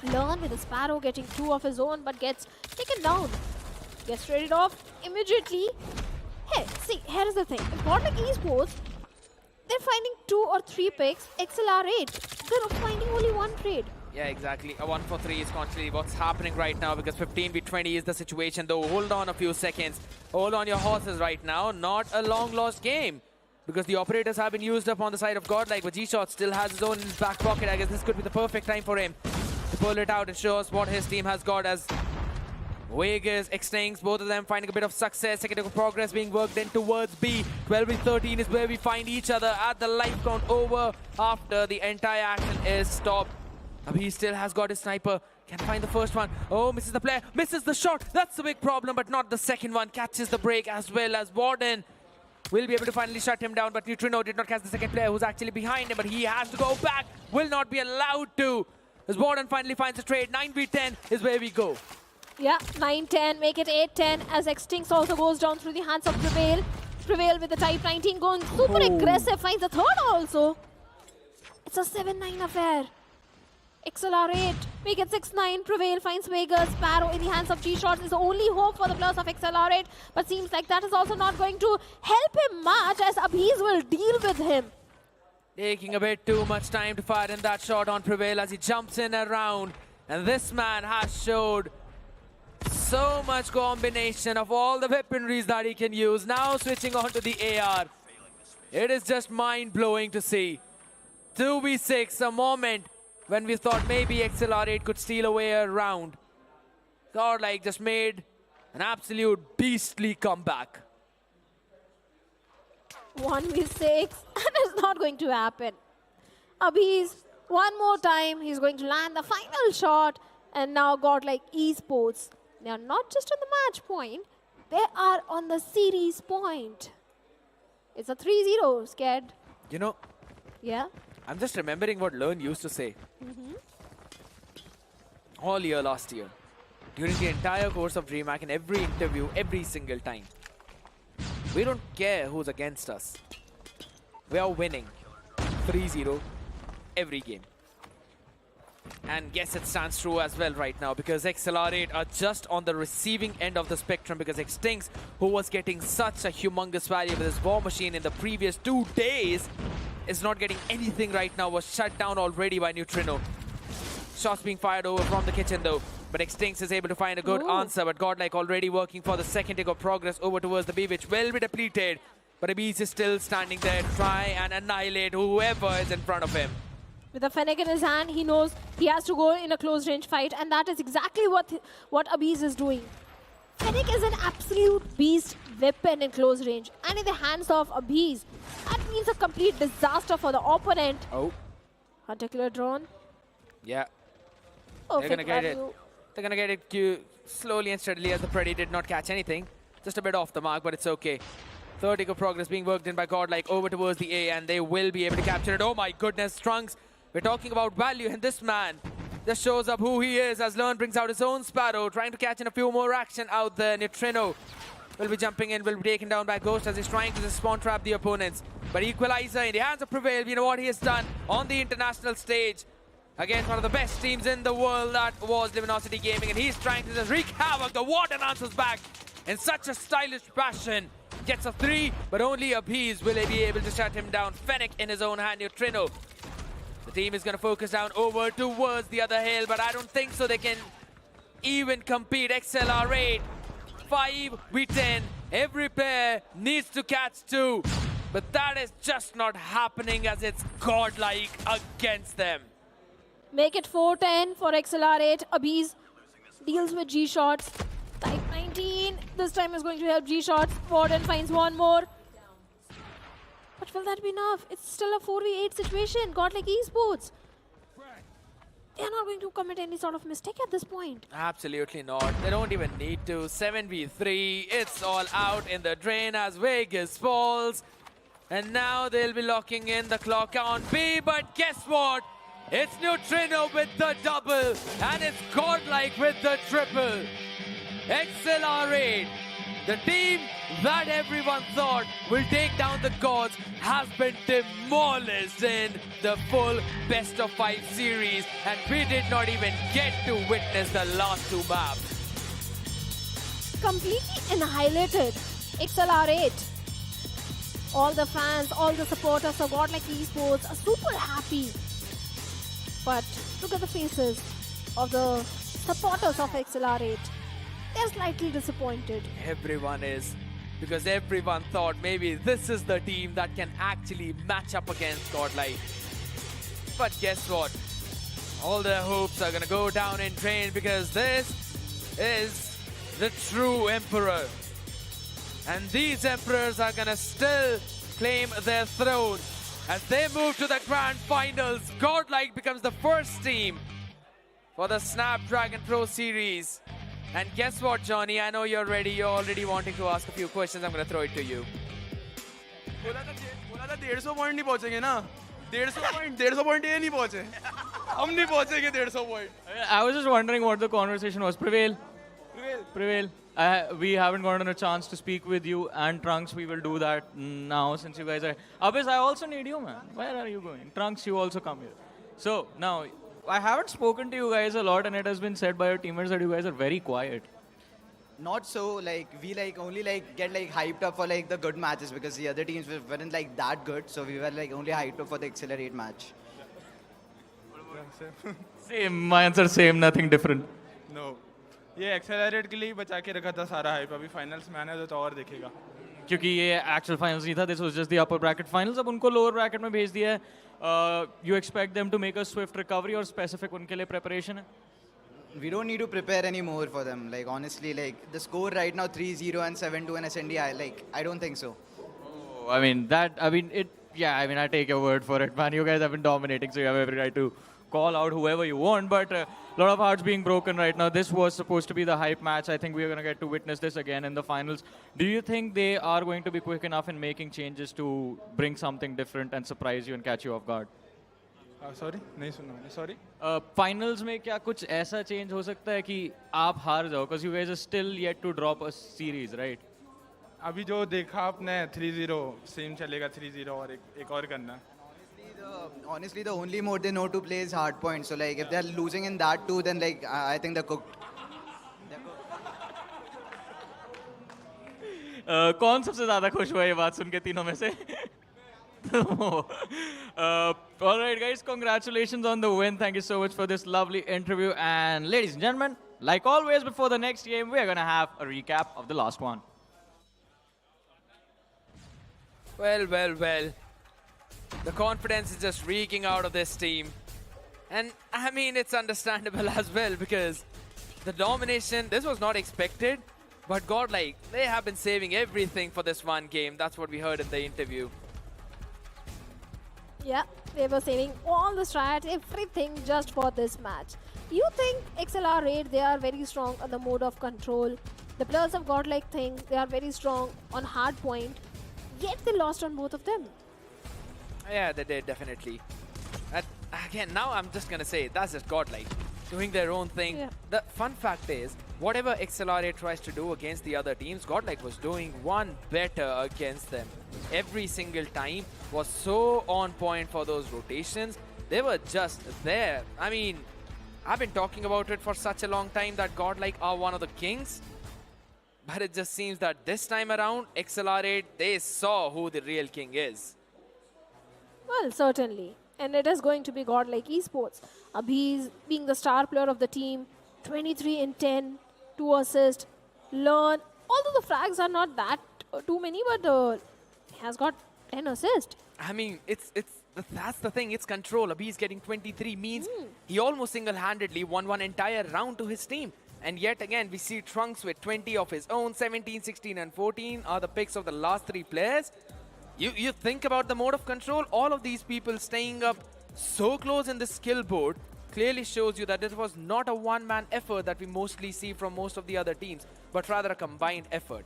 Learn with a Sparrow getting 2 of his own, but gets taken down. Gets traded off immediately. Hey, see, here's the thing. In GodLike Esports, they're finding 2 or 3 picks, Exhilarate, they're finding only one trade. Yeah, exactly. A 1 for 3 is constantly what's happening right now because 15v20 is the situation though. Hold on a few seconds. Hold on your horses right now. Not a long lost game because the operators have been used up on the side of GodLike, but G-Shot still has his own in his back pocket. I guess this could be the perfect time for him to pull it out and show us what his team has got as Vegas, Extinct, both of them finding a bit of success. Second progress being worked in towards B. 12v13 is where we find each other at the life count over after the entire action is stopped. He still has got his sniper. Can find the first one. Oh, misses the player. Misses the shot. That's the big problem, but not the second one. Catches the break as well as Warden will be able to finally shut him down, but Neutrino did not catch the second player who's actually behind him, but he has to go back. Will not be allowed to. As Warden finally finds a trade. 9v10 is where we go. Yeah, 9-10, make it 8-10 as Extinct also goes down through the hands of Prevail. Prevail with the Type 19 going super aggressive, finds the third also. It's a 7-9 affair. Exhilarate, make it 6-9. Prevail finds Vegas. Sparrow in the hands of G-Shots is the only hope for the players of Exhilarate, but seems like that is also not going to help him much as Abhiz will deal with him. Taking a bit too much time to fire in that shot on Prevail as he jumps in around. And this man has showed so much combination of all the weaponries that he can use. Now switching on to the AR. It is just mind-blowing to see. 2v6, a moment when we thought maybe Exhilarate could steal away a round. GodLike just made an absolute beastly comeback. 1v6, and it's not going to happen. Abhiz, one more time, he's going to land the final shot, and now GodLike Esports. They are not just on the match point, they are on the series point. It's a 3-0, Scared. You know, Yeah? I'm just remembering what Learn used to say. All year last year. During the entire course of DreamHack, in every interview, every single time. We don't care who's against us. We are winning 3-0 every game. And yes, it stands true as well right now because Exhilarate are just on the receiving end of the spectrum because Extinct, who was getting such a humongous value with his war machine in the previous 2 days, is not getting anything right now, was shut down already by Neutrino. Shots being fired over from the kitchen though, but Extinct is able to find a good answer, but GodLike already working for the second take of progress over towards the B, which will be depleted, but Abhiz is still standing there to try and annihilate whoever is in front of him. With a Fennec in his hand, he knows he has to go in a close range fight, and that is exactly what Abhiz is doing. Fennec is an absolute beast weapon in close range, and in the hands of Abhiz, that means a complete disaster for the opponent. Oh. Particular drone. Yeah. Perfect They're gonna get it. value. They're gonna get it slowly and steadily as the Preddy did not catch anything. Just a bit off the mark, but it's okay. Third take of progress being worked in by GodLike over towards the A, and they will be able to capture it. Oh my goodness, Trunks. We're talking about value, and this man just shows up who he is as Learn brings out his own Sparrow, trying to catch in a few more action out there. Neutrino will be jumping in, will be taken down by Ghost as he's trying to just spawn trap the opponents. But Equalizer in the hands of Prevail, we know what he has done on the international stage against one of the best teams in the world, that was Luminosity Gaming, and he's trying to just wreak havoc. The Warden answers back in such a stylish fashion. Gets a 3, but only Abhiz will be able to shut him down. Fennec in his own hand, Neutrino. The team is going to focus down over towards the other hill, but I don't think so they can even compete. Exhilarate, 5v10. Every player needs to catch 2, but that is just not happening as it's GodLike against them. Make it 4-10 for Exhilarate. Abhiz deals with G-Shots. Type 19 this time is going to help G-Shots. Warden finds one more. But will that be enough? It's still a 4v8 situation. GodLike Esports. They are not going to commit any sort of mistake at this point. Absolutely not. They don't even need to. 7v3. It's all out in the drain as Vegas falls. And now they'll be locking in the clock on B. But guess what? It's Neutrino with the double. And it's GodLike with the triple. Exhilarate, the team that everyone thought will take down the gods, has been demolished in the full best of 5 series, and we did not even get to witness the last 2 maps. Completely annihilated. Exhilarate. All the fans, all the supporters of GodLike Esports are super happy. But look at the faces of the supporters of Exhilarate. They're slightly disappointed. Everyone is. Because everyone thought maybe this is the team that can actually match up against GodLike. But guess what? All their hopes are going to go down in drain because this is the true Emperor. And these Emperors are going to still claim their throne. As they move to the grand finals, GodLike becomes the first team for the Snapdragon Pro Series. And guess what, Johnny? I know you're ready. You're already wanting to ask a few questions. I'm going to throw it to you. बोला था 150 point नहीं पहुंचेंगे ना 150 point ये नहीं पहुंचे हम नहीं पहुंचेंगे 150 point I was just wondering what the conversation was. Prevail. We haven't gotten a chance to speak with you and Trunks. We will do that now since you guys are... Abyss, I also need you, man. Where are you going? Trunks, you also come here. So, now, I haven't spoken to you guys a lot and it has been said by your teammates that you guys are very quiet. Not so, like, we only get hyped up for the good matches because the other teams weren't that good, so we were only hyped up for the Exhilarate match. Same, my answer same, nothing different. No. ये accelerate के लिए ही बचा के रखा था सारा hype अभी finals में आने दो तो और देखेगा क्योंकि ये एक्चुअल फाइनल्स नहीं था this was just the upper bracket finals अब उनको लोअर ब्रैकेट में भेज दिया है you expect them to make a swift recovery और स्पेसिफिक उनके लिए प्रिपरेशन है We don't need to prepare any more for them. Honestly, the score right now 3-0 and 7-2 in SND, I don't think so. Oh, I take your word for it, man. You guys have been dominating, so you have every right to call out whoever you want, but a lot of hearts being broken right now. This was supposed to be the hype match. I think we are going to get to witness this again in the finals. Do you think they are going to be quick enough in making changes to bring something different and surprise you and catch you off guard? Sorry? नहीं सुना मैंने, sorry? Finals में क्या कुछ ऐसा change हो सकता है कि आप हार जाओ? Because you guys are still yet to drop a series, right? अभी जो देखा आपने 3-0 सेम चलेगा 3-0 और एक और करना Honestly, the only mode they know to play is Hardpoint. So, if they're losing in that too, then, I think they're cooked. कौन सबसे ज़्यादा खुश हुआ ये बात सुन के तीनों में से? All right, guys, congratulations on the win. Thank you so much for this lovely interview. And ladies and gentlemen, like always, before the next game, we are going to have a recap of the last one. Well. The confidence is just reeking out of this team. And, I mean, it's understandable as well because the domination, this was not expected. But GodLike, they have been saving everything for this one game. That's what we heard in the interview. Yeah, they were saving all the strats, everything just for this match. You think Exhilarate, they are very strong on the mode of control. The players of GodLike think they are very strong on Hardpoint. Yet they lost on both of them. Yeah, they did, definitely. Again, now I'm just going to say, that's just GodLike doing their own thing. Yeah. The fun fact is, whatever Exhilarate tries to do against the other teams, GodLike was doing one better against them. Every single time was so on point for those rotations. They were just there. I mean, I've been talking about it for such a long time that GodLike are one of the kings. But it just seems that this time around, Exhilarate, they saw who the real king is. Well, certainly. And it is going to be GodLike Esports. Abhi's being the star player of the team, 23 in 10, 2 assists, learn. Although the frags are not that too many, but he has got 10 assists. I mean, that's the thing. It's control. Abhi's getting 23 means he almost single-handedly won one entire round to his team. And yet again, we see Trunks with 20 of his own. 17, 16, and 14 are the picks of the last 3 players. You think about the mode of control, all of these people staying up so close in the skill board clearly shows you that it was not a one-man effort that we mostly see from most of the other teams, but rather a combined effort.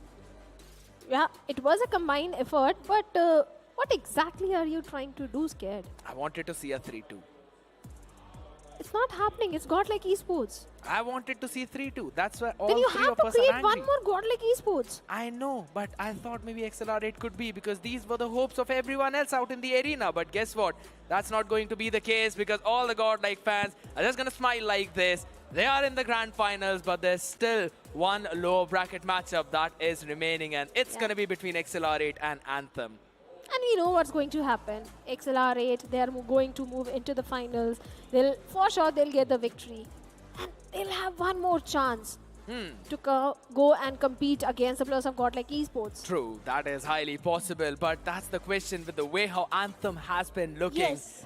Yeah, it was a combined effort, but what exactly are you trying to do, Scared? I wanted to see a 3-2. It's not happening. It's GodLike Esports. I wanted to see 3-2. That's why all Then you three have of to us are create angry. one more GodLike Esports. I know, but I thought maybe Exhilarate could be because these were the hopes of everyone else out in the arena. But guess what? That's not going to be the case because all the GodLike fans are just going to smile like this. They are in the grand finals, but there's still one lower bracket matchup that is remaining, and it's going to be between Exhilarate and Anthem. And we know what's going to happen. Exhilarate, they are going to move into the finals. For sure, they'll get the victory. And they'll have one more chance to go and compete against the players of GodLike Esports. True, that is highly possible. But that's the question with the way how Anthem has been looking. Yes.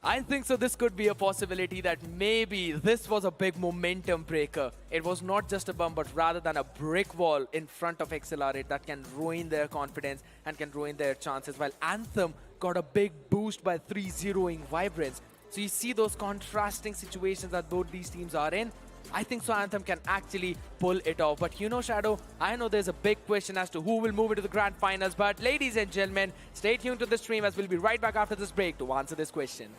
I think so this could be a possibility that maybe this was a big momentum breaker. It was not just a bump, but rather than a brick wall in front of Exhilarate that can ruin their confidence and can ruin their chances, while Anthem got a big boost by 3-0ing VIBRANCE. So you see those contrasting situations that both these teams are in. I think so Anthem can actually pull it off. But you know, Shadow, I know there's a big question as to who will move into the grand finals. But ladies and gentlemen, stay tuned to the stream as we'll be right back after this break to answer this question.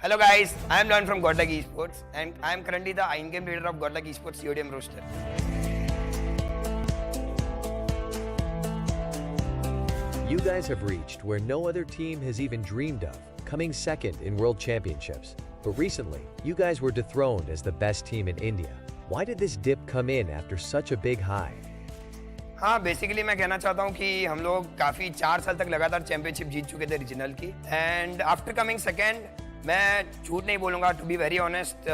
Hello guys, I am Leon from GodLike Esports and I am currently the in-game leader of GodLike Esports CODM roster. You guys have reached where no other team has even dreamed of, coming second in World Championships. But recently, you guys were dethroned as the best team in India. Why did this dip come in after such a big high? हाँ basically मैं कहना चाहता हूँ कि हम लोग काफ़ी 4 साल तक लगातार चैंपियनशिप जीत चुके थे रीजनल की एंड आफ्टर कमिंग सेकेंड मैं झूठ नहीं बोलूँगा टू बी वेरी ऑनेस्ट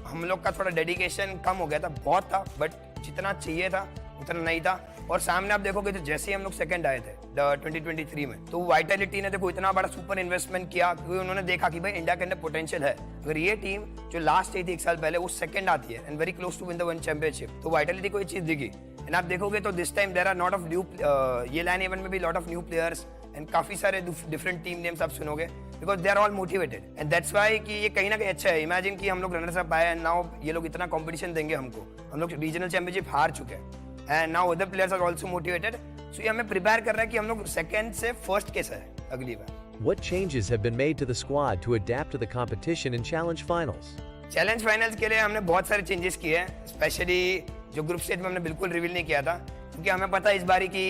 हम लोग का थोड़ा डेडिकेशन कम हो गया था बहुत था बट जितना चाहिए था उतना नहीं था और सामने आप देखोगे तो जैसे ही हम लोग सेकंड आए थे 2023 में तो वाइटलिटी ने देखो इतना बड़ा सुपर इन्वेस्टमेंट किया क्योंकि उन्होंने देखा कि भाई इंडिया के अंदर पोटेंशियल है अगर ये टीम जो लास्ट आई थी 1 साल पहले वो सेकंड आती है and very close to win the one championship तो वाइटलिटी को ये चीज दिखी एंड आप देखोगे तो this time there are not of new ये लाइन इवेंट में भी lot of new players and काफी सारे डिफरेंट टीम नेम्स आप सुनोगे because they are all motivated and that's why कि ये कहीं ना कहीं अच्छा है इमेजिन कि हम लोग रनर्स अप आए एंड नाउ ये लोग इतना कंपटीशन देंगे हमको हम लोग रीजनल चैंपियनशिप हार चुके हैं and now other players are also motivated so ये हमें प्रिपेयर कर रहा है कि हम लोग सेकंड से फर्स्ट कैसे है अगली बार What changes have been made to the squad to adapt to the competition in Challenge Finals? Challenge finals के लिए हमने बहुत सारे चेंजेस किए हैं स्पेशली जो ग्रुप स्टेज में हमने बिल्कुल रिवील नहीं किया था क्योंकि हमें पता है इस बारी की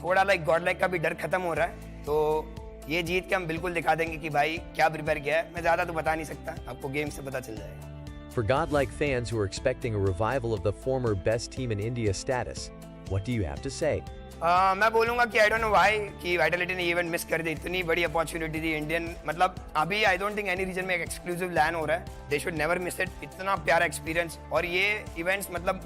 थोड़ा गॉडलाइक का भी डर खत्म हो रहा है तो ये जीत के हम बिल्कुल दिखा देंगे कि भाई क्या प्रिपेयर किया है मैं ज्यादा तो बता नहीं सकता आपको गेम से पता चल जाएगा For GodLike fans who are expecting a revival of the former best team in India status, what do you have to say? मैं बोलूंगा कि आई डोंट नो व्हाई कि वाइटलिटी ने इवेंट मिस कर दी इतनी बड़ी अपॉर्चुनिटी थी इंडियन मतलब अभी I don't think any reason में एक एक्सक्लूसिव लैन हो रहा है they should never miss it इतना प्यारा एक्सपीरियंस और ये इवेंट्स मतलब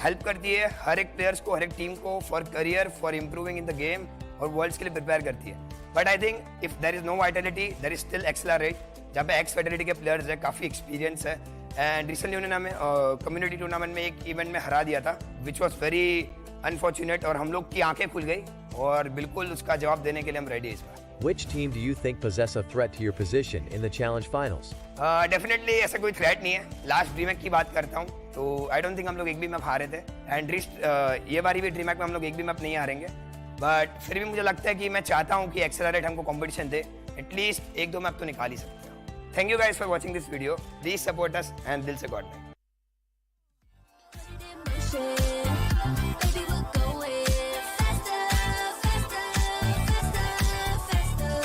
हेल्प करती है हर एक प्लेयर्स को हर एक टीम को for career for improving in the game और वर्ल्ड्स के लिए प्रिपेयर करती है but I think if there is no Vitality there is still accelerate जहाँ पे एक्स वाइटलिटी के प्लेयर्स है काफी एक्सपीरियंस है एंड रिसेंटली उन्होंने हमें कम्युनिटी टूर्नामेंट में एक इवेंट में हरा दिया था विच वॉज वेरी अनफॉर्चुनेट और हम लोग की आंखें खुल गई और बिल्कुल उसका जवाब देने के लिए हम रेडी इस बार Which team do you think possess a threat to your position in the Challenge Finals? Definitely ऐसा कोई थ्रेट नहीं है लास्ट ड्रीमहैक की बात करता हूँ तो आई डोंट थिंक हम लोग एक भी मैप हारे थे एंड ये बारी भी ड्रीमहैक में हम लोग एक भी मैप नहीं हारेंगे बट फिर भी मुझे लगता है कि मैं चाहता हूँ कि एक्सेलरेट हमको कंपटीशन दे एटलीस्ट 1-2 मैप तो निकाल ही सकते हो thank you guys for watching this video please support us and दिल से Godlike Baby, we're going faster, faster, faster, faster.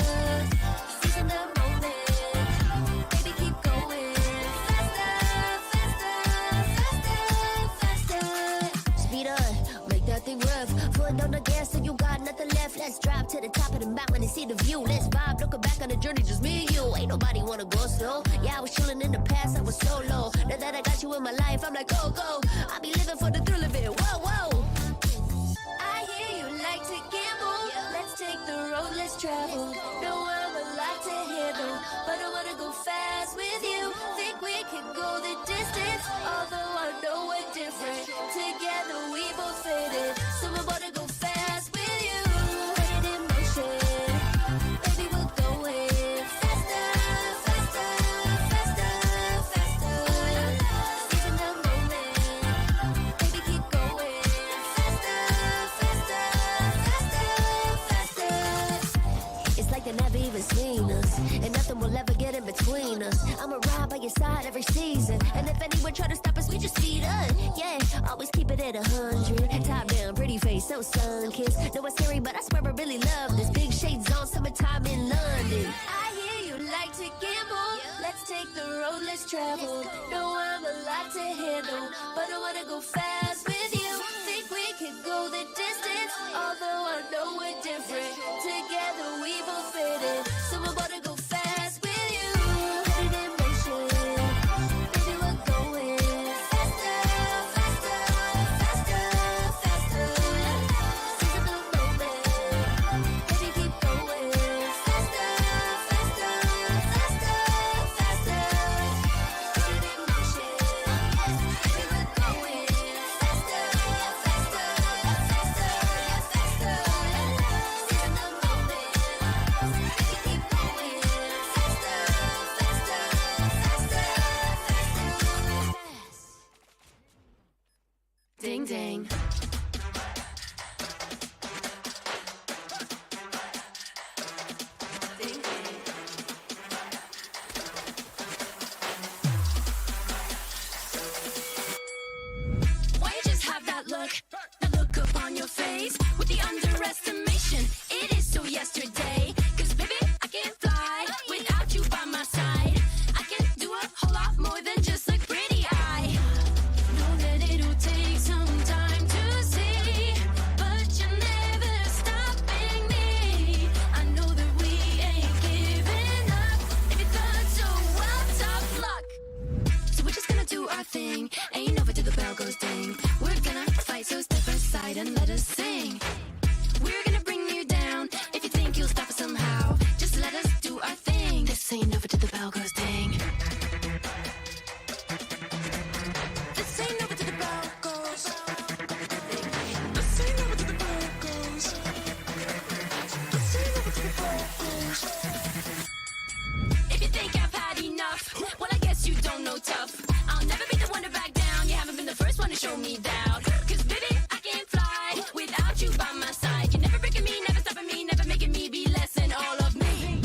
Seizing the moment. Baby, keep going faster, faster, faster, faster. Speed up, make that thing rough. Foot on the gas till you got nothing left. Let's drive to the top of the mountain and see the view. Let's vibe, looking back on the journey, just me and you. Ain't nobody wanna go slow. Yeah, I was chilling in the past, I was solo. Now that I got you in my life, I'm like, go, go. I be living for the thrill of it. Whoa, whoa. I hear you like to gamble. Let's take the road, let's travel. No, I'm a lot to handle, but I wanna go fast with you. Think we could go the distance, although I know we're different. Together we both fit it, so I wanna go fast with you. Put it in motion, baby, we're going faster, faster, faster, faster. Seizing the moment, baby, keep going faster, faster, faster, faster. It's like they never even seen us, and nothing will ever get in between us. I'ma ride by your side every season, and if anyone try to stop us, we just speed up. Yeah, always keep it at 100. Top down, pretty face, so sun-kissed. No, it's scary, but I swear I really love this. Big shades on, summertime in London. I hear you like to to gamble. Let's take the road less traveled. No, I'm a lot to handle, but I wanna go fast with you. Think we could go the distance, although I know we're different. Together we both fit in, so I wanna go fast with you. Put it in motion, baby, we're going faster, faster, faster, faster. Seize the moment, baby, keep going faster, faster, faster, faster. Put it in motion, baby, we're going faster, faster, faster, faster. Seize the moment, baby, keep going faster, faster, faster, faster. Ding ding. Ding ding. Why you just have that look? The look up on your face with the underestimation. It is so yesterday. Cause baby, I can't fly without you by my side. I can do a whole lot more than just look pretty. I know that it'll take some time to see, but you're never stopping me. I know that we ain't giving up. If you thought so, well, tough luck. So we're just gonna do our thing. Ain't over till the bell goes ding. We're gonna fight, so step aside and let us sing. We're gonna bring you down. If you think you'll stop us somehow, just let us do our thing. This ain't over till the bell goes ding. This ain't over till the bell goes. This ain't over till the bell goes. This ain't over till the bell goes. If you think I've had enough, well, I guess you don't know tough. I'll never be the one to back down. You haven't been the first one to show me doubt. Cause baby, I can't fly without you by my side. You're never breaking me, never stopping me, never making me be less than all of me.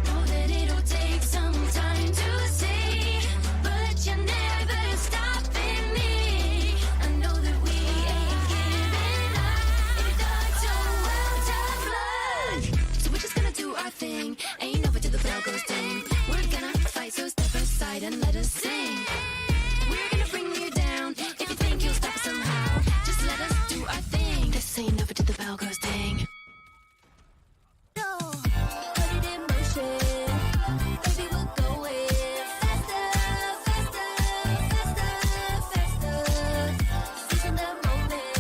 Know that it'll take some time to see, but you're never stopping me. I know that we ain't giving up. If you thought so, well, tough luck. So we're just gonna do our thing. Ain't over till the bell goes ding. We're gonna fight, so step aside and let us sing. We're gonna bring you down. If you think you'll stop us somehow, just let us do our thing. This ain't over till the bell goes ding. No, put it in motion. Baby, we're going faster, faster, faster, faster. Seizing the moment.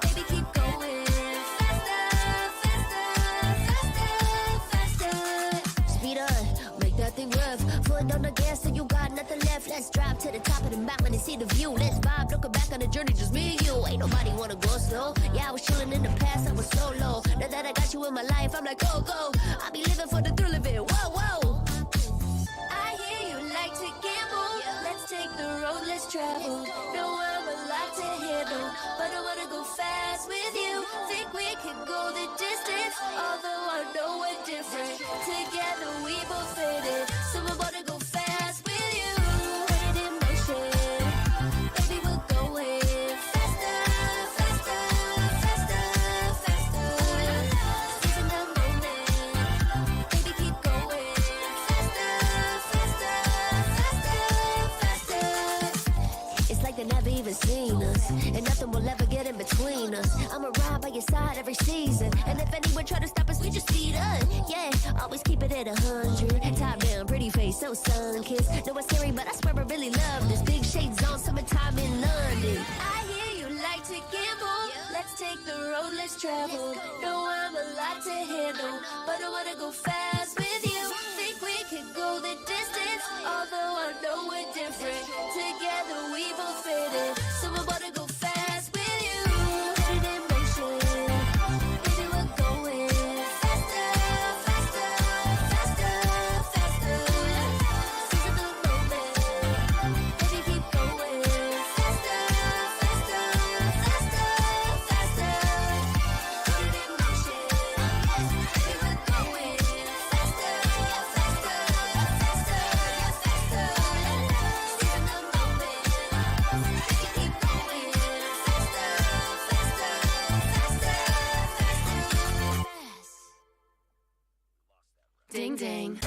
Baby, keep going faster, faster, faster, faster. Speed up, make that thing rev. Foot on the gas till you got nothing left. Let's drive to the top of the mountain and see the view. Let's vibe, looking back on the journey, just me and you. Ain't nobody wanna go slow. Yeah, I was chilling in the past, I was solo. Now that I got you in my life, I'm like, go, go. I be living for the thrill of it, whoa, whoa. I hear you like to gamble. Let's take the road less traveled. No, I'm a lot to handle, but I wanna go fast with you. Think we could go the distance, although I know we're different. Together we both fit in, so I wanna go fast with you. Put it in motion, baby, we're going faster, faster, faster, faster. Seizing the moment, baby, keep going faster, faster, faster, faster. It's like they never even seen us, and nothing will ever get in between us. I'ma ride by your side every season, and if anyone try to stop us, we just speed up. Yeah, always keep it at 100. Top down, pretty face, so sun-kissed. No, it's scary, but I swear I really love this. Big shades on, summertime in London. I hear you like to gamble. Let's take the road less traveled. No, I'm a lot to handle, but I wanna go fast with you. Think we could go the distance, although I know we're different. Together we both fit in, so I wanna go fast with you. Put it in motion, baby, we're going faster, faster, faster, faster. Seizing the moment, baby, keep going faster, faster, faster, faster. Put it in motion, baby, we're going faster, faster, faster, faster. Seizing the moment, baby, keep going faster, faster, faster, faster. Ding ding.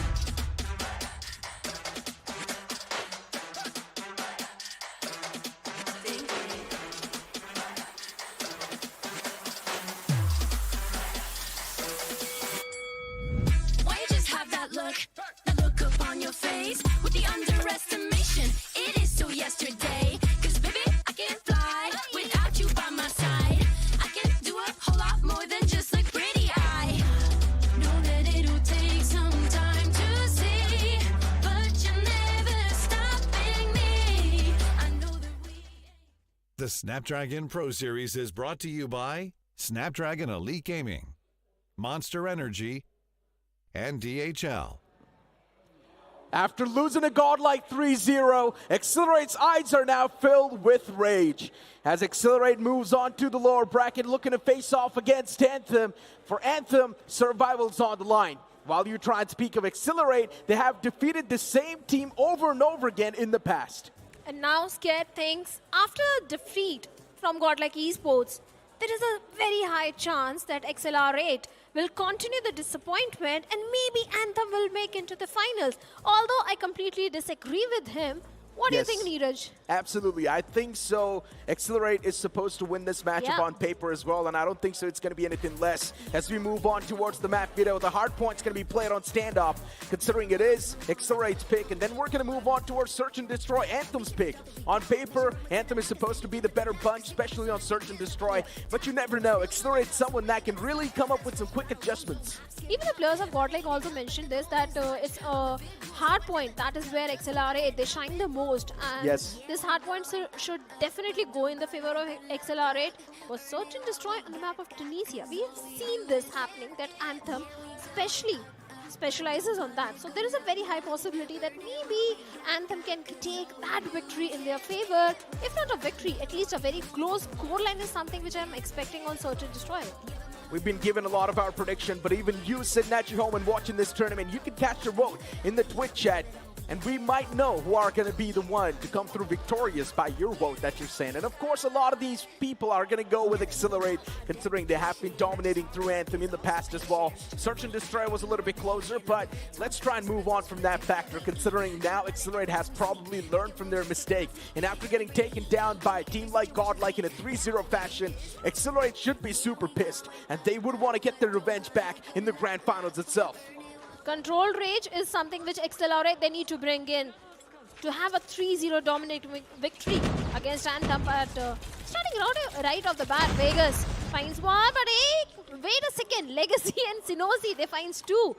The Snapdragon Pro Series is brought to you by Snapdragon Elite Gaming, Monster Energy, and DHL. After losing a godlike 3-0, Exhilarate's eyes are now filled with rage. As Exhilarate moves on to the lower bracket, looking to face off against Anthem. For Anthem, survival's on the line. While you try and speak of Exhilarate, they have defeated the same team over and over again in the past. And now Scared thinks after a defeat from GodLike Esports, there is a very high chance that Exhilarate will continue the disappointment and maybe Anthem will make into the finals. Although I completely disagree with him. What do you think, Neeraj? Absolutely. I think so. Exhilarate is supposed to win this matchup on paper as well, and I don't think so it's going to be anything less. As we move on towards the map video, the Hardpoint's going to be played on standoff, considering it is Exhilarate's pick, and then we're going to move on towards Search and Destroy, Anthem's pick. On paper, Anthem is supposed to be the better bunch, especially on Search and Destroy, but you never know. Exhilarate's someone that can really come up with some quick adjustments. Even the players of GodLike also mentioned this, that it's a Hardpoint. That is where Exhilarate, they shine the most. And this Hardpoint should definitely go in the favor of Exhilarate. For Search and Destroy on the map of Tunisia, we have seen this happening, that Anthem especially specializes on that. So there is a very high possibility that maybe Anthem can take that victory in their favor. If not a victory, at least a very close scoreline is something which I'm expecting on Search and Destroy. We've been given a lot of our prediction, but even you sitting at your home and watching this tournament, you can cast your vote in the Twitch chat. And we might know who are going to be the one to come through victorious by your vote that you're saying. And of course, a lot of these people are going to go with Exhilarate, considering they have been dominating through Anthem in the past as well. Search and Destroy was a little bit closer, but let's try and move on from that factor, considering now Exhilarate has probably learned from their mistake. And after getting taken down by a team like GodLike in a 3-0 fashion, Exhilarate should be super pissed, and they would want to get their revenge back in the Grand Finals itself. Controlled rage is something which Exhilarate they need to bring in to have a 3-0 dominating victory against Anthem. But starting right off the bat, Vegas finds one, but hey, wait a second, Legacy and Sinosi, they finds two.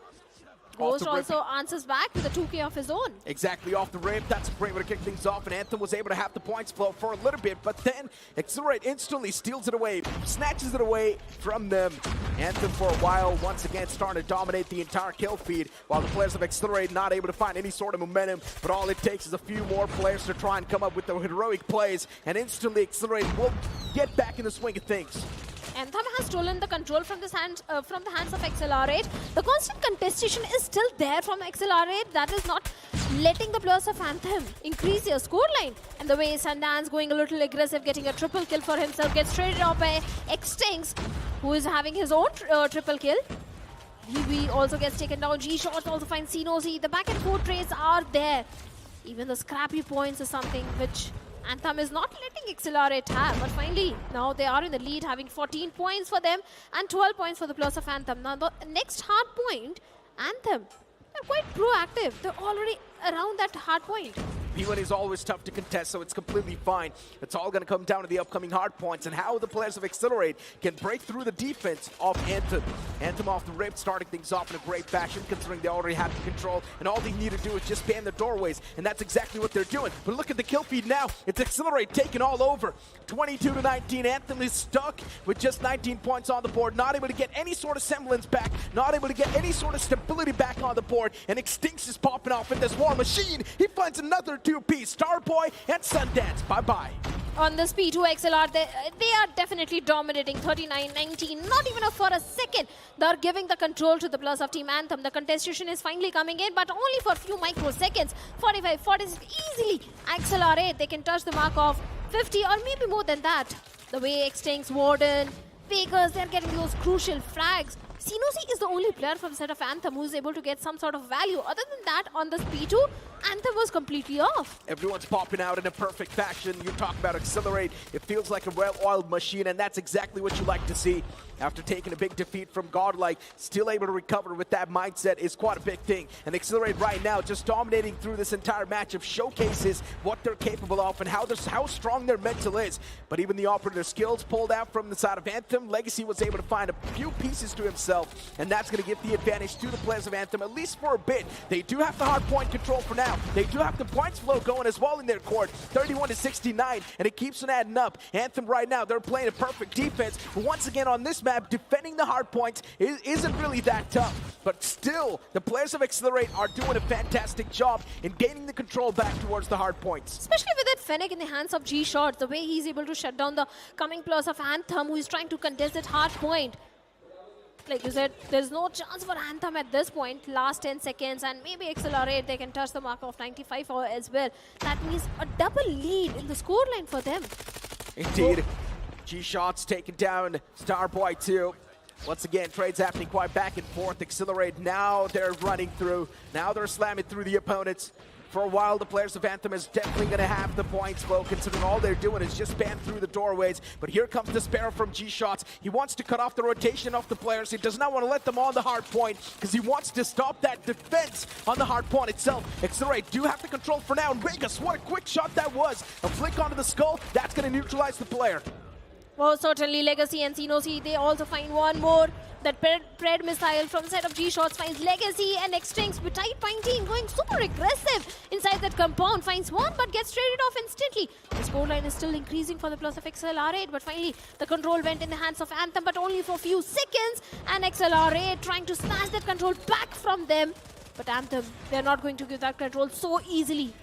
Ghost also answers back with a 2K of his own. Exactly, off the rip. That's a great way to kick things off, and Anthem was able to have the points flow for a little bit, but then Exhilarate instantly steals it away, snatches it away from them. Anthem for a while, once again, starting to dominate the entire kill feed, while the players of Exhilarate not able to find any sort of momentum, but all it takes is a few more players to try and come up with the heroic plays, and instantly Exhilarate will get back in the swing of things. Anthem has stolen the control from the hands of Exhilarate. The constant contestation is still there from Exhilarate. That is not letting the players of Anthem increase their scoreline. And the way Sundance going a little aggressive, getting a triple kill for himself, gets traded off by Extinx, who is having his own triple kill. BB also gets taken down. G-Shots also finds Sinosi. The back and forth trades are there. Even the scrappy points is something which Anthem is not letting Exhilarate have, but finally now they are in the lead, having 14 points for them and 12 points for the players of Anthem. Now the next hard point, Anthem, they're quite proactive. They're already around that hard point. P1 is always tough to contest, so it's completely fine. It's all going to come down to the upcoming hard points and how the players of Exhilarate can break through the defense of Anthem. Anthem off the rip, starting things off in a great fashion, considering they already have the control, and all they need to do is just ban the doorways, and that's exactly what they're doing. But look at the kill feed now. It's Exhilarate taking all over. 22-19, Anthem is stuck with just 19 points on the board, not able to get any sort of semblance back, not able to get any sort of stability back on the board, and Extinx is popping off in this war machine. He finds another two-piece, Starboy and Sundance. Bye-bye. On this P2 XLR, they are definitely dominating 39-19. Not even for a second, they're giving the control to the players of Team Anthem. The contestation is finally coming in, but only for a few microseconds. 45, 46, easily. Exhilarate, they can touch the mark of 50 or maybe more than that. The way Extinx, Warden, Vegas, they're getting those crucial frags. Sinosi is the only player from set of Anthem who is able to get some sort of value. Other than that, on this P2, Anthem was completely off. Everyone's popping out in a perfect fashion. You talk about Exhilarate. It feels like a well-oiled machine, and that's exactly what you like to see. after taking a big defeat from GodLike. Still able to recover with that mindset is quite a big thing. And Exhilarate right now just dominating through this entire matchup showcases what they're capable of and how strong their mental is. But even the operator skills pulled out from the side of Anthem. Legacy was able to find a few pieces to himself, and that's going to give the advantage to the players of Anthem, at least for a bit. They do have the hard point control for now. They do have the points flow going as well in their court. 31-69, and it keeps on adding up. Anthem right now, they're playing a perfect defense. But once again on this map, defending the hard points isn't really that tough. But still, the players of Exhilarate are doing a fantastic job in gaining the control back towards the hard points. Especially with that Fennec in the hands of G-Shots, the way he's able to shut down the coming players of Anthem, who is trying to contest that hard point. Like you said, there's no chance for Anthem at this point. Last 10 seconds, and maybe Exhilarate, they can touch the mark of 95 as well. That means a double lead in the scoreline for them. Indeed. G-Shots taking down Starboy too. Once again, trades happening quite back and forth. Exhilarate, now they're running through. Now they're slamming through the opponents. For a while, the players of Anthem is definitely going to have the points flow, considering all they're doing is just spam through the doorways. But here comes the Sparrow from G-Shots. He wants to cut off the rotation of the players. He does not want to let them on the hard point, because he wants to stop that defense on the hard point itself. Exhilarate do have the control for now. And Vegas, what a quick shot that was. A flick onto the skull, that's going to neutralize the player. Well, certainly Legacy and Xenosi, they also find one more. That Pred missile from the side of G-Shots finds Legacy, and X-Strings with tight pine team going super aggressive inside that compound. Finds one but gets traded off instantly. The scoreline is still increasing for the plus of Exhilarate, but finally the control went in the hands of Anthem, but only for a few seconds. And Exhilarate trying to snatch that control back from them. But Anthem, they're not going to give that control so easily.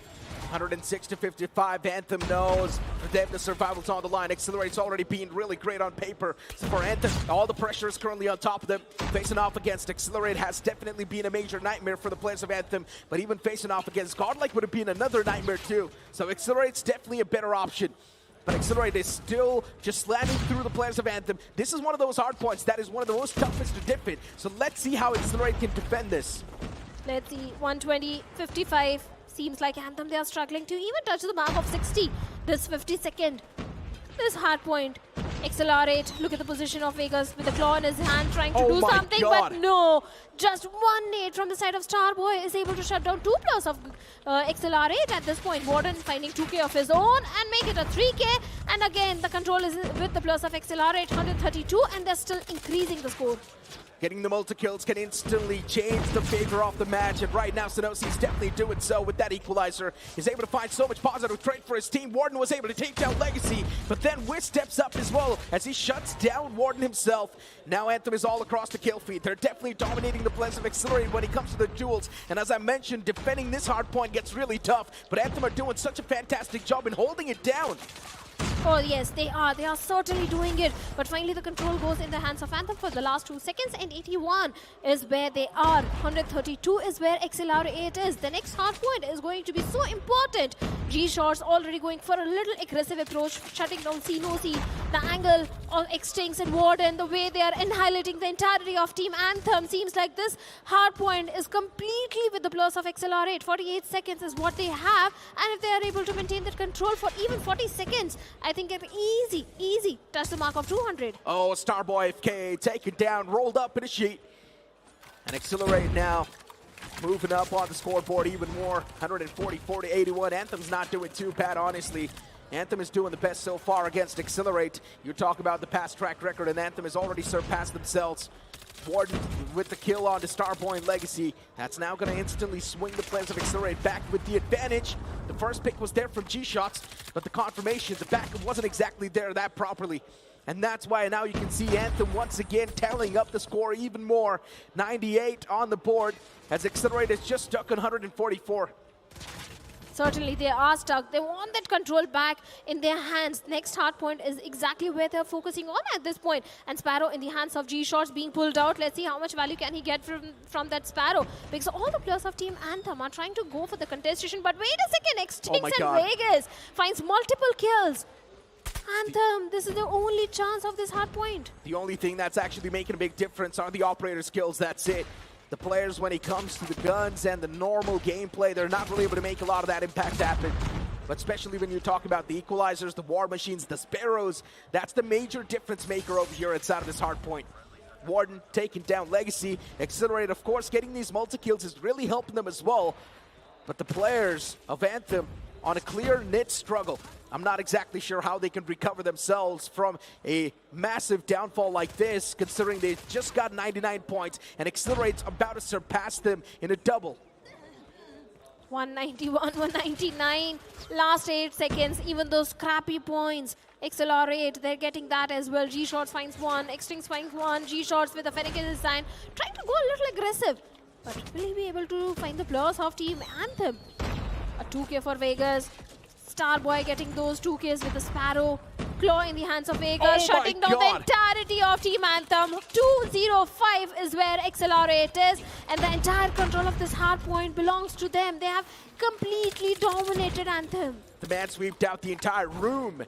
106-55, Anthem knows for them the survival's on the line. Exhilarate's already been really great on paper. So for Anthem, all the pressure is currently on top of them. Facing off against Exhilarate has definitely been a major nightmare for the players of Anthem, but even facing off against GodLike would have been another nightmare too. So Exhilarate's definitely a better option. But Exhilarate is still just slamming through the players of Anthem. This is one of those hard points that is one of the most toughest to defend. So let's see how Exhilarate can defend this. Let's see, 120-55. Seems like Anthem, they are struggling to even touch the mark of 60. This 52nd, this hard point. Exhilarate, look at the position of Vegas with the claw in his hand, trying to do something, but no. Just one nade from the side of Starboy is able to shut down 2 plus of Exhilarate at this point. Warden finding 2k of his own and make it a 3k. And again, the control is with the plus of Exhilarate, 132, and they're still increasing the score. Getting the multi-kills can instantly change the favor of the match, and right now Senosi's definitely doing so with that equalizer. He's able to find so much positive trade for his team. Warden was able to take down Legacy, but then Wiz steps up as well as he shuts down Warden himself. Now Anthem is all across the kill feed. They're definitely dominating the plays of Exhilarate when it comes to the duels, and as I mentioned, defending this hard point gets really tough, but Anthem are doing such a fantastic job in holding it down. Oh yes, they are certainly doing it. But finally the control goes in the hands of Anthem for the last 2 seconds, and 81 is where they are. 132 is where Exhilarate is. The next hard point is going to be so important. G-Shots already going for a little aggressive approach, shutting down Xenosi. The angle of X-Strings and Warden, the way they are annihilating the entirety of Team Anthem. Seems like this hard point is completely with the plus of Exhilarate. 48 seconds is what they have, and if they are able to maintain that control for even 40 seconds, I think it easy touch the mark of 200. Oh, Starboy FK taken down, rolled up in a sheet. And Exhilarate now moving up on the scoreboard even more. 144-81. Anthem's not doing too bad, honestly. Anthem is doing the best so far against Exhilarate. You talk about the past track record, and Anthem has already surpassed themselves. Warden with the kill on to Starboy and Legacy. That's now going to instantly swing the players of Exhilarate back with the advantage. The first pick was there from G-Shots, but the confirmation, the backup wasn't exactly there that properly. And that's why now you can see Anthem once again tallying up the score even more. 98 on the board as Exhilarate is just stuck on 144. Certainly they are stuck. They want that control back in their hands. Next hard point is exactly where they're focusing on at this point. And Sparrow in the hands of G-Shots being pulled out. Let's see how much value can he get from that Sparrow. Because all the players of Team Anthem are trying to go for the contestation. But wait a second, Extinct and Vegas finds multiple kills. Anthem, this is the only chance of this hard point. The only thing that's actually making a big difference are the operator skills, that's it. The players, when it comes to the guns and the normal gameplay, they're not really able to make a lot of that impact happen. But especially when you talk about the equalizers, the war machines, the sparrows, that's the major difference maker over here inside of this Hardpoint. Warden taking down Legacy. Exhilarate, of course, getting these multi-kills is really helping them as well. But the players of Anthem on a clear knit struggle. I'm not exactly sure how they can recover themselves from a massive downfall like this, considering they just got 99 points and Exhilarate's about to surpass them in a double. 191, 199, last 8 seconds, even those crappy points. Exhilarate, they're getting that as well. G-Shots finds one, X-Strings finds one, G-Shots with a Fennec design, trying to go a little aggressive. But will he be able to find the players of Team Anthem? A 2K for Vegas. Starboy getting those 2Ks with the Sparrow. Claw in the hands of Vegas, shutting down the entirety of Team Anthem. 205 is where Exhilarate is, and the entire control of this Hardpoint belongs to them. They have completely dominated Anthem. The man sweeped out the entire room,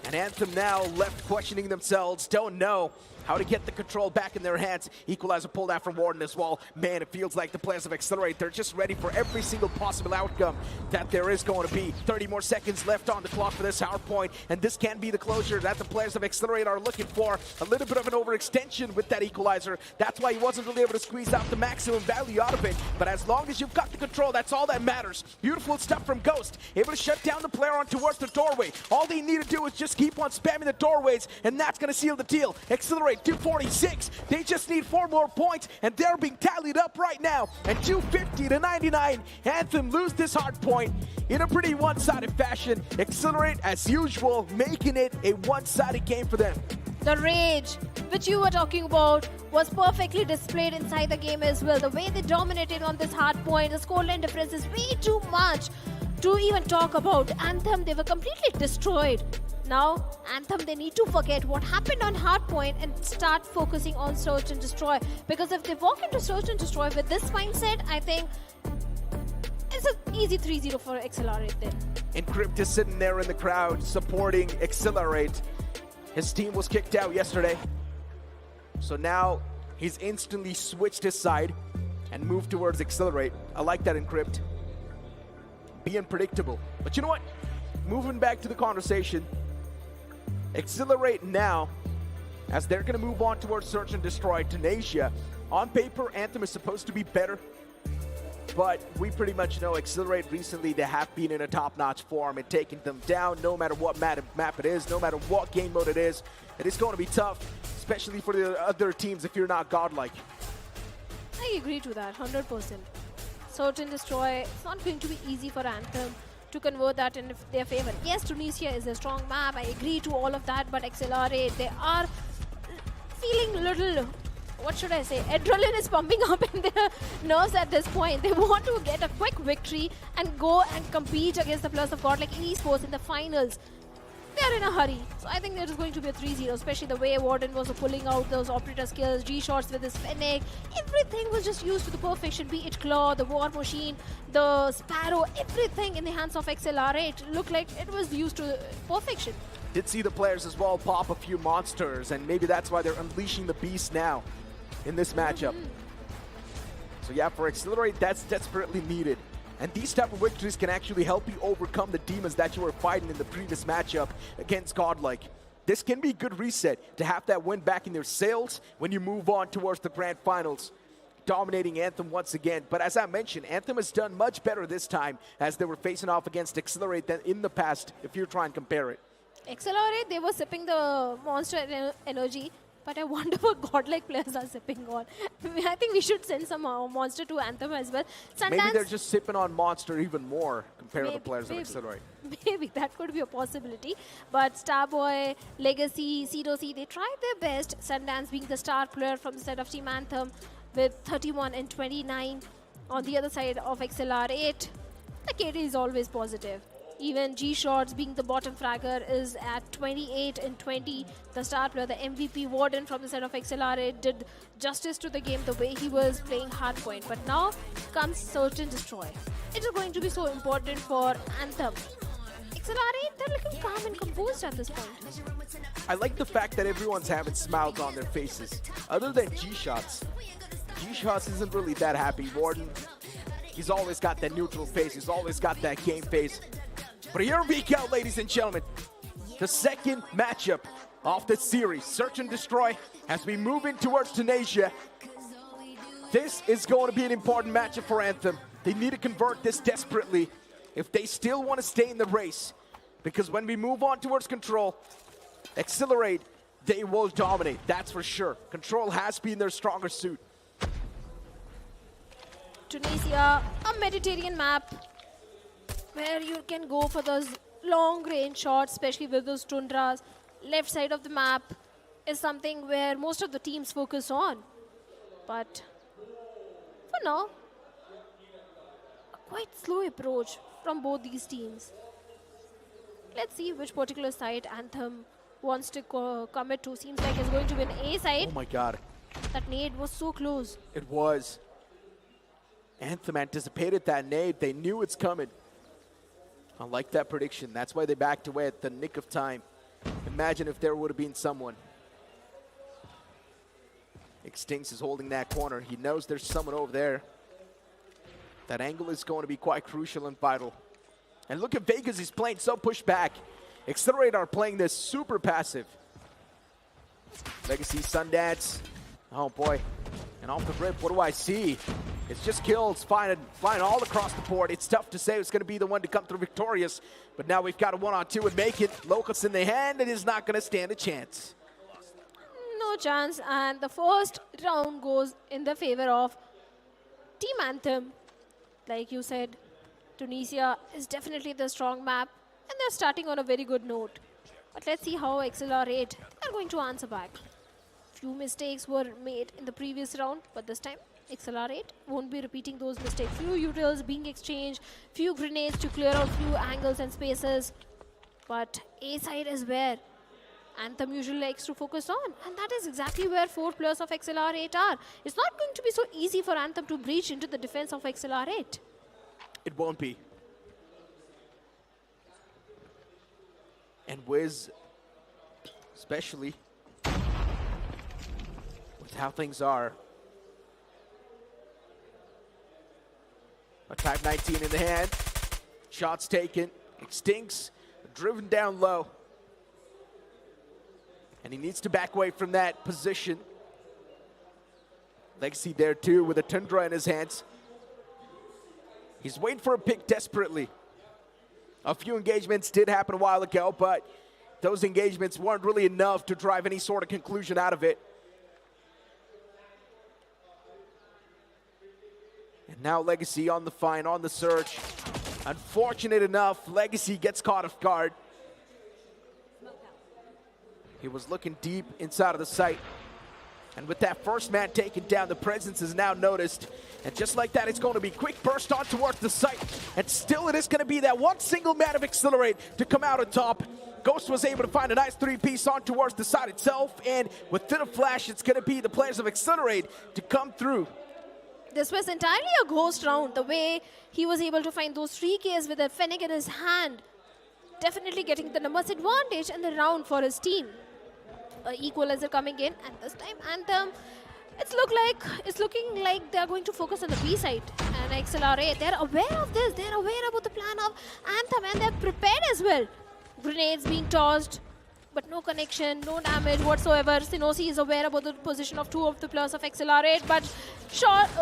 and Anthem now left questioning themselves, don't know how to get the control back in their hands. Equalizer pulled out from Warden as well. Man, it feels like the players of Exhilarate, they're just ready for every single possible outcome that there is going to be. 30 more seconds left on the clock for this Hardpoint, and this can be the closure that the players of Exhilarate are looking for. A little bit of an overextension with that Equalizer. That's why he wasn't really able to squeeze out the maximum value out of it. But as long as you've got the control, that's all that matters. Beautiful stuff from Ghost, able to shut down the player on towards the doorway. All they need to do is just keep on spamming the doorways, and that's going to seal the deal. Exhilarate 246. They just need 4 more points, and they're being tallied up right now. And 250 to 99. Anthem lose this Hardpoint in a pretty one-sided fashion. Exhilarate, as usual, making it a one-sided game for them. The rage, which you were talking about, was perfectly displayed inside the game as well. The way they dominated on this Hardpoint, the scoreline difference is way too much to even talk about. Anthem, they were completely destroyed. Now, Anthem, they need to forget what happened on Hardpoint and start focusing on Search and Destroy. Because if they walk into Search and Destroy with this mindset, I think it's an easy 3-0 for Exhilarate then. Encrypt is sitting there in the crowd supporting Exhilarate. His team was kicked out yesterday. So now he's instantly switched his side and moved towards Exhilarate. I like that, Encrypt. Being predictable. But you know what? Moving back to the conversation, Exhilarate now, as they're going to move on towards Search and Destroy Tunisia. On paper, Anthem is supposed to be better, but we pretty much know Exhilarate recently, they have been in a top-notch form and taking them down no matter what map it is, no matter what game mode it is. It is going to be tough, especially for the other teams if you're not godlike. I agree to that, 100%. Search and Destroy, it's not going to be easy for Anthem to convert that in their favor. Yes, Tunisia is a strong map, I agree to all of that, but Exhilarate, they are feeling a little, what should I say, adrenaline is pumping up in their nerves at this point. They want to get a quick victory and go and compete against the players of GodLike Esports in the finals. They're in a hurry, so I think there is going to be a 3-0, especially the way Warden was pulling out those operator skills, G-Shots with his Fennec. Everything was just used to the perfection, be it Claw, the War Machine, the Sparrow, everything in the hands of Exhilarate looked like it was used to perfection. Did see the players as well pop a few monsters, and maybe that's why they're unleashing the beast now in this matchup. So yeah, for Exhilarate, that's desperately needed. And these type of victories can actually help you overcome the demons that you were fighting in the previous matchup against GodLike. This can be a good reset to have that win back in their sails when you move on towards the grand finals, dominating Anthem once again. But as I mentioned, Anthem has done much better this time as they were facing off against Exhilarate than in the past, if you try and compare it. Exhilarate, they were sipping the monster energy, but I wonder what godlike players are sipping on. I think we should send some monster to Anthem as well. Sundance, maybe they're just sipping on monster even more compared to the players of Exhilarate. Maybe that could be a possibility. But Starboy, Legacy, C2C, they tried their best. Sundance being the star player from the side of Team Anthem with 31 and 29. On the other side of Exhilarate, the KD is always positive. Even G-Shots being the bottom fragger is at 28 and 20. The star player, the MVP Warden from the side of Exhilarate, did justice to the game the way he was playing Hardpoint. But now comes Search and Destroy. It is going to be so important for Anthem. Exhilarate, they're looking calm and composed at this point. I like the fact that everyone's having smiles on their faces. Other than G-Shots. G-Shots isn't really that happy. Warden, he's always got that neutral face. He's always got that game face. But here we go, ladies and gentlemen. The second matchup of the series, Search and Destroy, as we move in towards Tunisia. This is going to be an important matchup for Anthem. They need to convert this desperately if they still want to stay in the race. Because when we move on towards Control, Exhilarate, they will dominate, that's for sure. Control has been their stronger suit. Tunisia, a Mediterranean map where you can go for those long range shots, especially with those tundras. Left side of the map is something where most of the teams focus on. But for now, a quite slow approach from both these teams. Let's see which particular side Anthem wants to commit to. Seems like it's going to be an A side. Oh my god. That nade was so close. It was. Anthem anticipated that nade. They knew it's coming. I like that prediction. That's why they backed away at the nick of time. Imagine if there would have been someone. Extinx is holding that corner. He knows there's someone over there. That angle is going to be quite crucial and vital. And look at Vegas, he's playing so pushed back. Exhilarate are playing this super passive. Legacy Sundance. Oh boy. And off the rip, what do I see? It's just kills flying all across the board. It's tough to say who's going to be the one to come through victorious. But now we've got a 1-on-2 and make it. Locust in the hand and is not going to stand a chance. No chance. And the first round goes in the favor of Team Anthem. Like you said, Tunisia is definitely the strong map. And they're starting on a very good note. But let's see how Exhilarate are going to answer back. Few mistakes were made in the previous round, but this time Exhilarate won't be repeating those mistakes. Few utils being exchanged, few grenades to clear out few angles and spaces. But A side is where Anthem usually likes to focus on, and that is exactly where 4 players of Exhilarate are. It's not going to be so easy for Anthem to breach into the defense of Exhilarate. It won't be. And Wiz, especially with how things are. A Type 19 in the hand. Shots taken. Extinx driven down low. And he needs to back away from that position. Legacy there too with a Tundra in his hands. He's waiting for a pick desperately. A few engagements did happen a while ago, but those engagements weren't really enough to drive any sort of conclusion out of it. And now Legacy on the find, on the search. Unfortunate enough, Legacy gets caught off guard. He was looking deep inside of the site. And with that first man taken down, the presence is now noticed. And just like that, it's going to be quick burst on towards the site. And still it is going to be that one single man of Exhilarate to come out on top. Ghost was able to find a nice 3-piece on towards the side itself. And within a flash, it's going to be the players of Exhilarate to come through. This was entirely a ghost round. The way he was able to find those 3Ks with a Fennec in his hand. Definitely getting the numbers advantage in the round for his team. Equalizer coming in, and this time Anthem, it's looking like they're going to focus on the B side. And Exhilarate, they're aware of this, they're aware about the plan of Anthem, and they're prepared as well. Grenades being tossed, but no connection, no damage whatsoever. Sinosi is aware about the position of 2 of the players of Exhilarate, but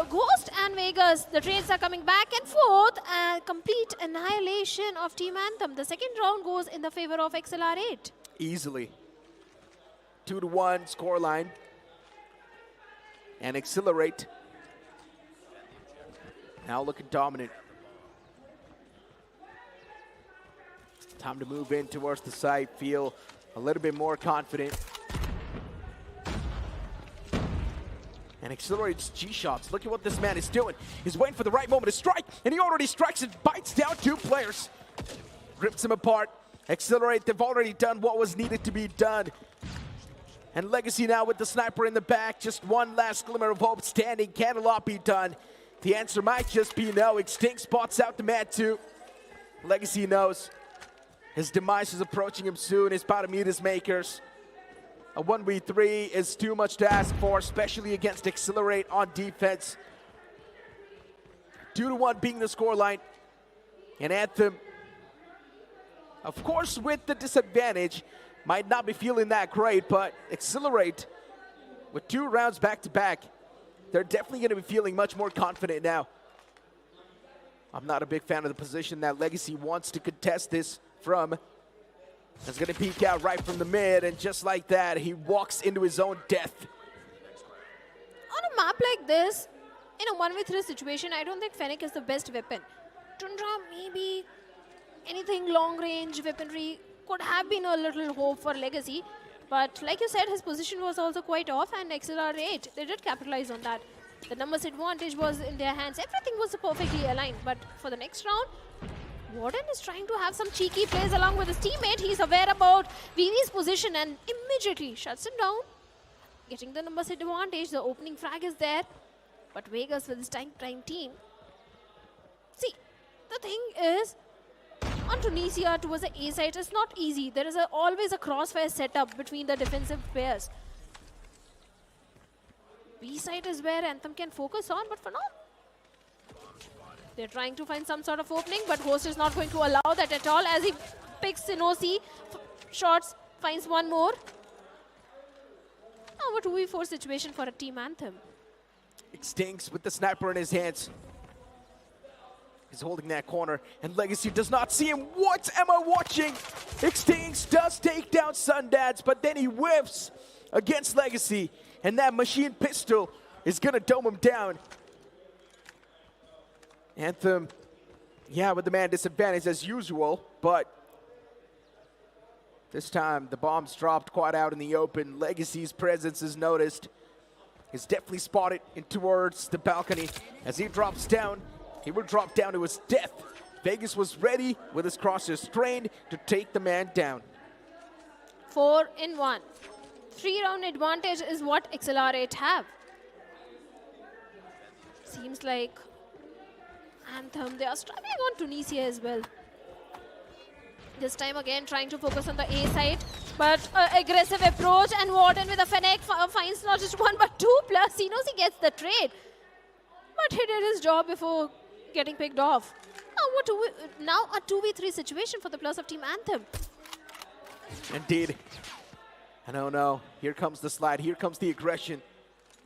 Ghost and Vegas, the trades are coming back and forth, and complete annihilation of Team Anthem. The second round goes in the favor of Exhilarate. Easily. 2-1 scoreline. And Exhilarate now looking dominant. Time to move in towards the site, feel a little bit more confident. And Exhilarate's G-shots, look at what this man is doing. He's waiting for the right moment to strike, and he already strikes and bites down 2 players. Rips him apart. Exhilarate, they've already done what was needed to be done. And Legacy now with the sniper in the back. Just one last glimmer of hope standing. Can a lot be done? The answer might just be no. Extinct spots out the man too. Legacy knows his demise is approaching him soon. He's about to meet his makers. A 1v3 is too much to ask for, especially against Exhilarate on defense. 2-1 being the scoreline. And Anthem Of course, with the disadvantage, might not be feeling that great, but Exhilarate, with 2 rounds back-to-back, they're definitely going to be feeling much more confident now. I'm not a big fan of the position that Legacy wants to contest this from. He's going to peek out right from the mid, and just like that, he walks into his own death. On a map like this, in a 1v3 situation, I don't think Fennec is the best weapon. Tundra, maybe anything long-range weaponry could have been a little hope for Legacy. But like you said, his position was also quite off, and Exhilarate, they did capitalize on that. The numbers advantage was in their hands. Everything was perfectly aligned. But for the next round, Warden is trying to have some cheeky plays along with his teammate. He's aware about VV's position and immediately shuts him down. Getting the numbers advantage, the opening frag is there. But Vegas with his time team. See, the thing is, on Tunisia towards the A side, it's not easy. There is always a crossfire setup between the defensive pairs. B side is where Anthem can focus on, but for now, they're trying to find some sort of opening, but Host is not going to allow that at all as he picks in OC shots, finds one more. Now a 2v4 situation for a team Anthem. Extinct with the sniper in his hands. He's holding that corner, and Legacy does not see him. What am I watching? Extinct does take down Sundance, but then he whiffs against Legacy, and that machine pistol is gonna dome him down. Anthem, yeah, with the man disadvantage as usual, but this time the bomb's dropped quite out in the open. Legacy's presence is noticed. He's definitely spotted in towards the balcony. As he drops down, he will drop down to his death. Vegas was ready with his crosshairs trained to take the man down. 4 in 1. 3-round advantage is what Exhilarate have. Seems like Anthem, they are struggling on Tunisia as well. This time again trying to focus on the A side, but aggressive approach, and Warden with a Fennec finds not just 1 but 2 plus. He knows he gets the trade, but he did his job before getting picked off. Now a 2v3 situation for the plus of Team Anthem. Indeed. And oh no, here comes the slide, here comes the aggression.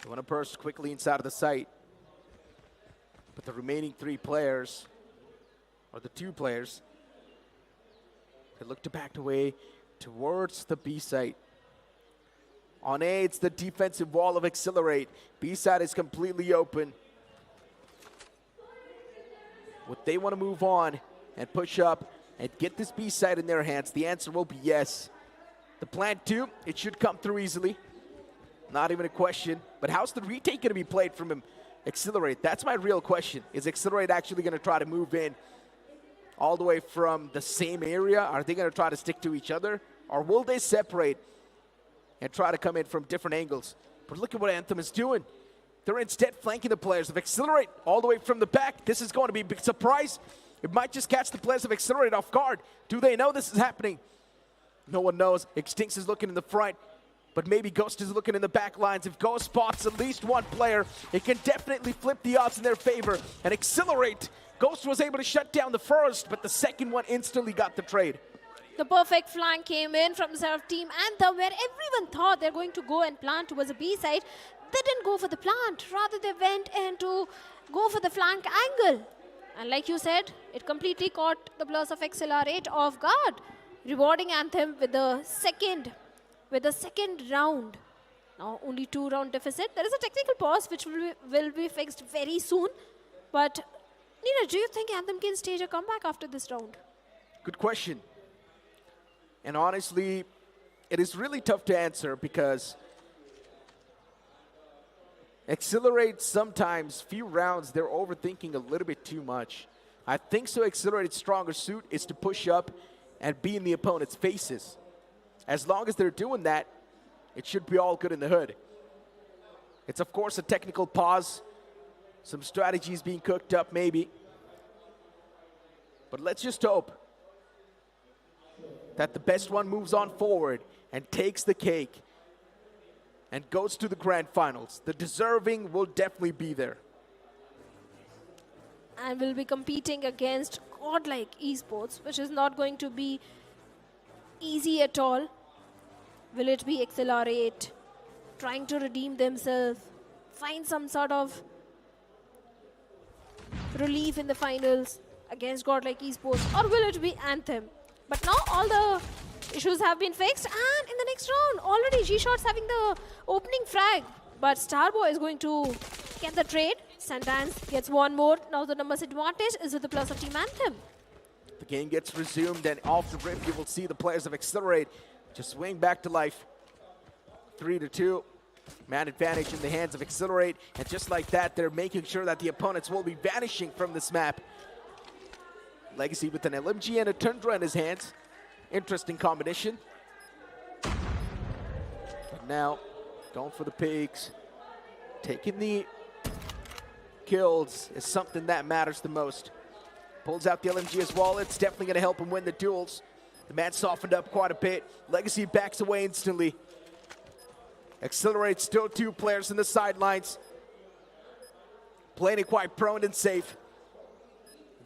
They want to burst quickly inside of the site. But the remaining 3 players, or the 2 players, they look to back away towards the B site. On A, it's the defensive wall of Exhilarate. B side is completely open. Would they want to move on and push up and get this B side in their hands? The answer will be yes. The plan 2, it should come through easily. Not even a question. But how's the retake going to be played from him? Exhilarate, that's my real question. Is Exhilarate actually going to try to move in all the way from the same area? Are they going to try to stick to each other? Or will they separate and try to come in from different angles? But look at what Anthem is doing. They're instead flanking the players of Exhilarate all the way from the back. This is going to be a big surprise. It might just catch the players of Exhilarate off guard. Do they know this is happening? No one knows. Extinct is looking in the front, but maybe Ghost is looking in the back lines. If Ghost spots at least 1 player, it can definitely flip the odds in their favor. And Exhilarate, Ghost was able to shut down the first, but the second one instantly got the trade. The perfect flank came in from the side of Team Anthem, where everyone thought they're going to go and plant towards the B side. They didn't go for the plant. Rather, they went in to go for the flank angle. And like you said, it completely caught the plus of Exhilarate off guard, rewarding Anthem with the second round. Now only 2-round deficit. There is a technical pause which will be fixed very soon. But Neeraj, do you think Anthem can stage a comeback after this round? Good question. And honestly, it is really tough to answer because Exhilarate sometimes, few rounds, they're overthinking a little bit too much. I think so Exhilarate's stronger suit is to push up and be in the opponent's faces. As long as they're doing that, it should be all good in the hood. It's of course a technical pause, some strategies being cooked up maybe. But let's just hope that the best one moves on forward and takes the cake and goes to the grand finals. The deserving will definitely be there. And will be competing against GodLike Esports, which is not going to be easy at all. Will it be Exhilarate trying to redeem themselves, find some sort of relief in the finals against GodLike Esports, or will it be Anthem? But now all the issues have been fixed, and in the next round, already G-Shot's having the opening frag, but Starboy is going to get the trade. Sundance gets one more. Now the numbers advantage is with the plus of Team Anthem. The game gets resumed, and off the rim, you will see the players of Exhilarate just swing back to life. 3-2. Man advantage in the hands of Exhilarate, and just like that, they're making sure that the opponents will be vanishing from this map. Legacy with an LMG and a Tundra in his hands. Interesting combination. But now, going for the pigs. Taking the kills is something that matters the most. Pulls out the LMG as well. It's definitely going to help him win the duels. The man softened up quite a bit. Legacy backs away instantly. Exhilarate still 2 players in the sidelines. Playing it quite prone and safe.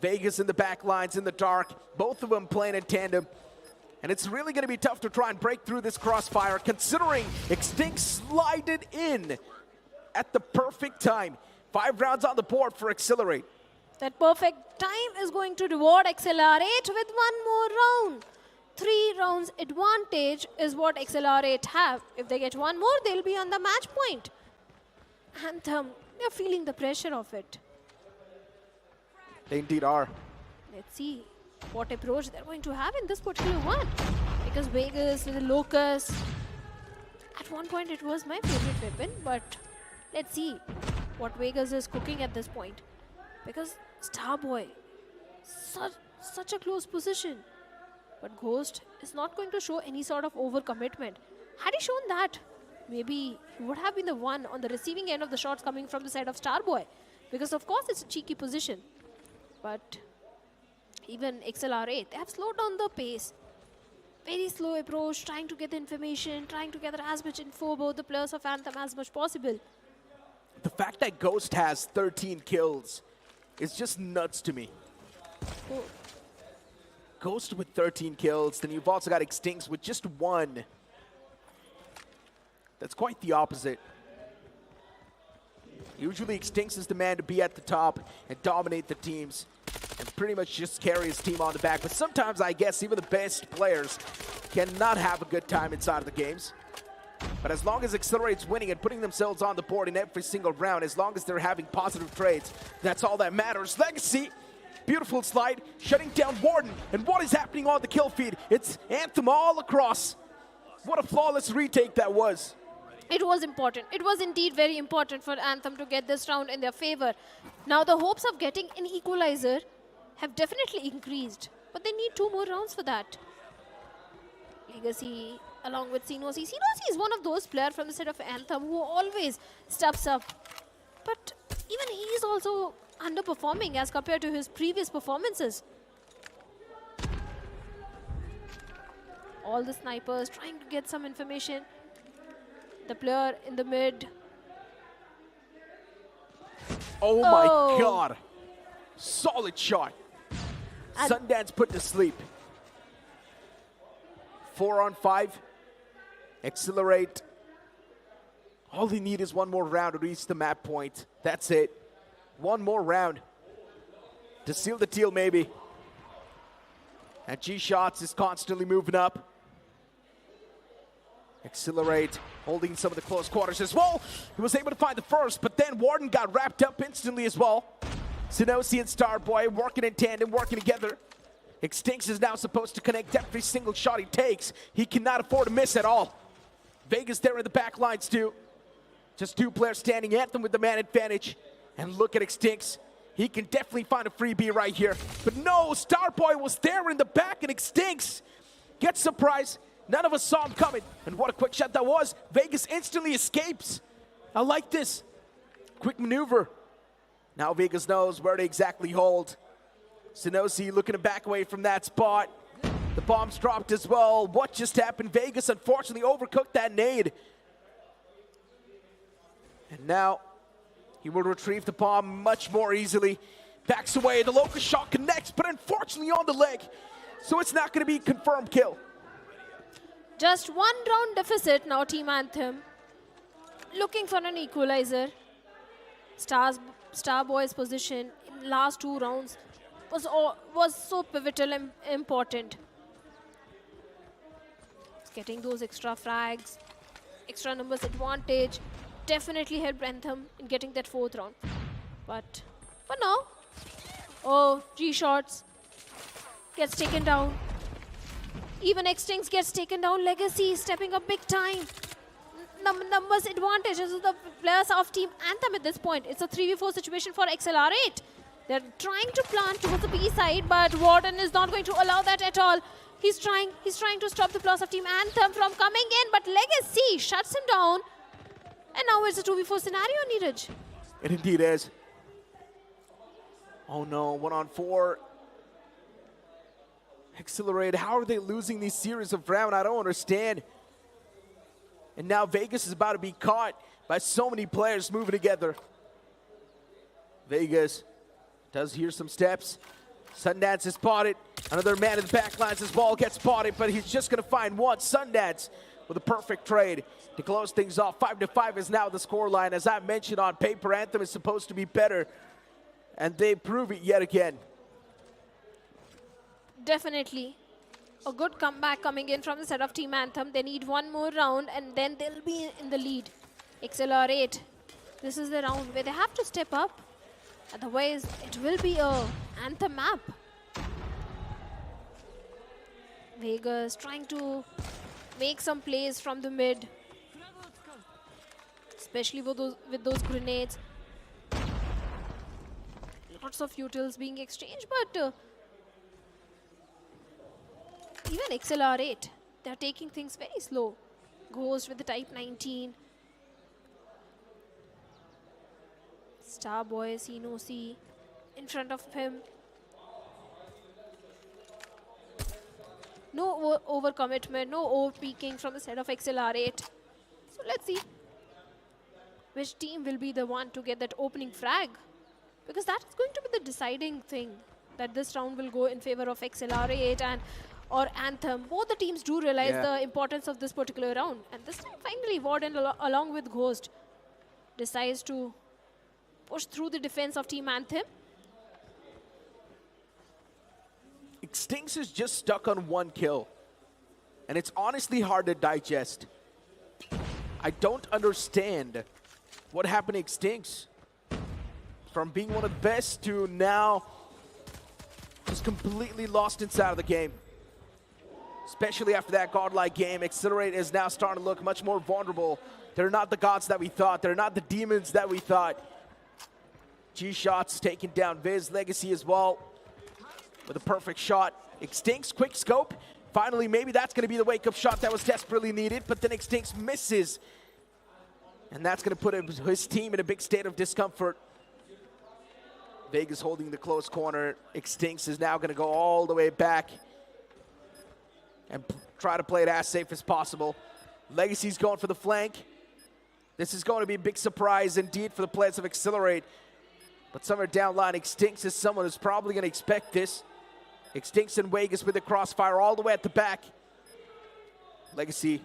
Vegas in the back lines in the dark. Both of them playing in tandem. And it's really going to be tough to try and break through this crossfire, considering Extinct slided in at the perfect time. 5 rounds on the board for Exhilarate. That perfect time is going to reward Exhilarate with one more round. 3 rounds advantage is what Exhilarate have. If they get one more, they'll be on the match point. Anthem, they're feeling the pressure of it. They indeed are. Let's see what approach they're going to have in this particular one. Because Vegas with the Locust, at one point it was my favorite weapon, but let's see what Vegas is cooking at this point. Because Starboy, such a close position. But Ghost is not going to show any sort of overcommitment. Had he shown that, maybe he would have been the one on the receiving end of the shots coming from the side of Starboy. Because of course it's a cheeky position. But even Exhilarate, they have slowed down the pace. Very slow approach, trying to get the information, trying to gather as much info about the players of Anthem as much possible. The fact that Ghost has 13 kills is just nuts to me. Oh. Ghost with 13 kills, then you've also got Extincts with just 1. That's quite the opposite. Usually Extincts is the man to be at the top and dominate the teams and pretty much just carry his team on the back. But sometimes I guess even the best players cannot have a good time inside of the games. But as long as Exhilarate's winning and putting themselves on the board in every single round, as long as they're having positive trades, that's all that matters. Legacy, beautiful slide, shutting down Warden. And what is happening on the kill feed? It's Anthem all across. What a flawless retake that was. It was important. It was indeed very important for Anthem to get this round in their favor. Now the hopes of getting an equalizer have definitely increased, but they need 2 more rounds for that. Legacy along with Sinosi. Sinosi is one of those players from the side of Anthem who always steps up. But even he is also underperforming as compared to his previous performances. All the snipers trying to get some information. The player in the mid. Oh my god. Solid shot. Sundance put to sleep. 4 on 5. Exhilarate. All they need is one more round to reach the map point. That's it. One more round to seal the deal, maybe. And G-Shots is constantly moving up. Exhilarate holding some of the close quarters as well. He was able to find the first, but then Warden got wrapped up instantly as well. Sinosi and Starboy working in tandem, working together. Extincts is now supposed to connect every single shot he takes. He cannot afford to miss at all. Vegas there in the back lines too. Just 2 players standing. Anthem with the man advantage. And look at Extincts. He can definitely find a freebie right here. But no, Starboy was there in the back, and Extincts gets surprised. None of us saw him coming. And what a quick shot that was. Vegas instantly escapes. I like this. Quick maneuver. Now Vegas knows where to exactly hold. Sinosi looking to back away from that spot. The bomb's dropped as well. What just happened? Vegas unfortunately overcooked that nade. And now he will retrieve the bomb much more easily. Backs away. The Locust shot connects, but unfortunately on the leg. So it's not going to be a confirmed kill. Just one round deficit now, Team Anthem. Looking for an equalizer. Starboy's position in last 2 rounds was so pivotal and important. Getting those extra frags, extra numbers advantage, definitely helped Anthem in getting that 4th round. But for now, oh, G-Shots gets taken down. Even Extinct gets taken down. Legacy stepping up big time. Numbers advantages of the players of Team Anthem at this point. It's a 3v4 situation for Exhilarate. They're trying to plant towards the B side, but Warden is not going to allow that at all. He's trying to stop the players of Team Anthem from coming in, but Legacy shuts him down. And now it's a 2v4 scenario, Neeraj. It indeed is. Oh no, 1-on-4. Exhilarate, how are they losing these series of rounds? I don't understand. And now Vegas is about to be caught by so many players moving together. Vegas does hear some steps. Sundance is spotted. Another man in the back lines. His ball gets spotted, but he's just going to find one. Sundance with a perfect trade to close things off. 5-5 is now the scoreline. As I mentioned on paper, Anthem is supposed to be better, and they prove it yet again. Definitely. A good comeback coming in from the set of Team Anthem. They need one more round and then they'll be in the lead. Exhilarate. This is the round where they have to step up. Otherwise, it will be a Anthem map. Vegas trying to make some plays from the mid. Especially with those grenades. Lots of utils being exchanged, but even Exhilarate, they're taking things very slow. Ghost with the Type 19. Starboy, C in front of him. No overcommitment, no over-peaking from the side of Exhilarate. So let's see which team will be the one to get that opening frag. Because that is going to be the deciding thing, that this round will go in favor of Exhilarate or Anthem. Both the teams do realize the importance of this particular round. And this time, finally, Warden, along with Ghost, decides to push through the defense of Team Anthem. Extinct is just stuck on 1 kill. And it's honestly hard to digest. I don't understand what happened to Extinct. From being one of the best to now just completely lost inside of the game. Especially after that godlike game, Exhilarate is now starting to look much more vulnerable. They're not the gods that we thought. They're not the demons that we thought. G-Shots taking down Viz. Legacy as well with a perfect shot. Extinct's quick scope. Finally, maybe that's going to be the wake-up shot that was desperately needed, but then Extinct misses. And that's going to put his team in a big state of discomfort. Vegas holding the close corner. Extinct is now going to go all the way back and try to play it as safe as possible. Legacy's going for the flank. This is going to be a big surprise indeed for the players of Exhilarate. But somewhere down line, Extinct is someone who's probably going to expect this. Extinct and Vegas with the crossfire all the way at the back. Legacy,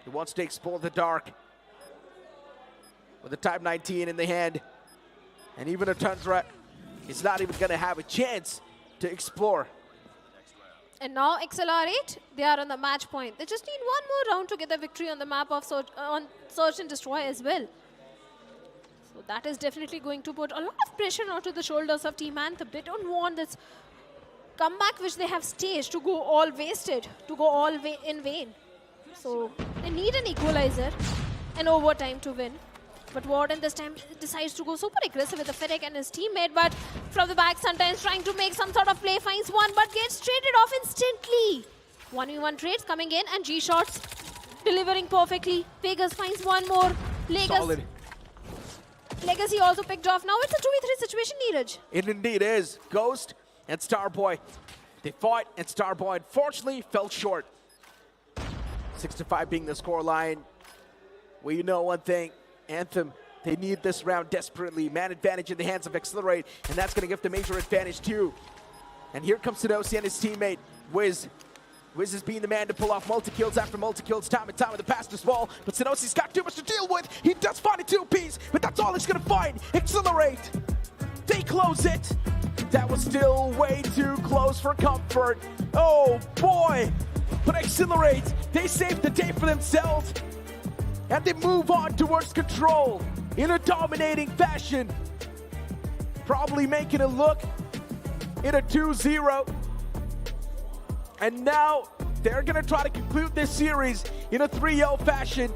he wants to explore the dark with the Type 19 in the hand. And even a Tundra is not even going to have a chance to explore. And now Exhilarate, they are on the match point. They just need one more round to get the victory on the map of Search and Destroy as well. So that is definitely going to put a lot of pressure onto the shoulders of Team Anthem. They don't want this comeback which they have staged to go all wasted, to go all in vain. So they need an equalizer and overtime to win. But Warden this time decides to go super aggressive with the Fennec and his teammate, but from the back, sometimes trying to make some sort of play, finds one, but gets traded off instantly. 1v1 trades coming in, and G-Shots delivering perfectly. Vegas finds one more. Legacy also picked off. Now it's a 2v3 situation, Neeraj. It indeed is. Ghost and Starboy, they fought, and Starboy unfortunately fell short. 6-5 being the scoreline. Well, you know one thing. Anthem, they need this round desperately. Man advantage in the hands of Exhilarate, and that's going to give them major advantage too. And here comes Sanosi and his teammate, Wiz. Wiz is being the man to pull off multi-kills after multi-kills time and time in the past as well. But Senosi's got too much to deal with. He does find a two-piece, but that's all he's going to find. Exhilarate. They close it. That was still way too close for comfort. Oh, boy. But Exhilarate, they saved the day for themselves. And they move on towards control in a dominating fashion. Probably making it look in a 2-0. And now they're going to try to conclude this series in a 3-0 fashion.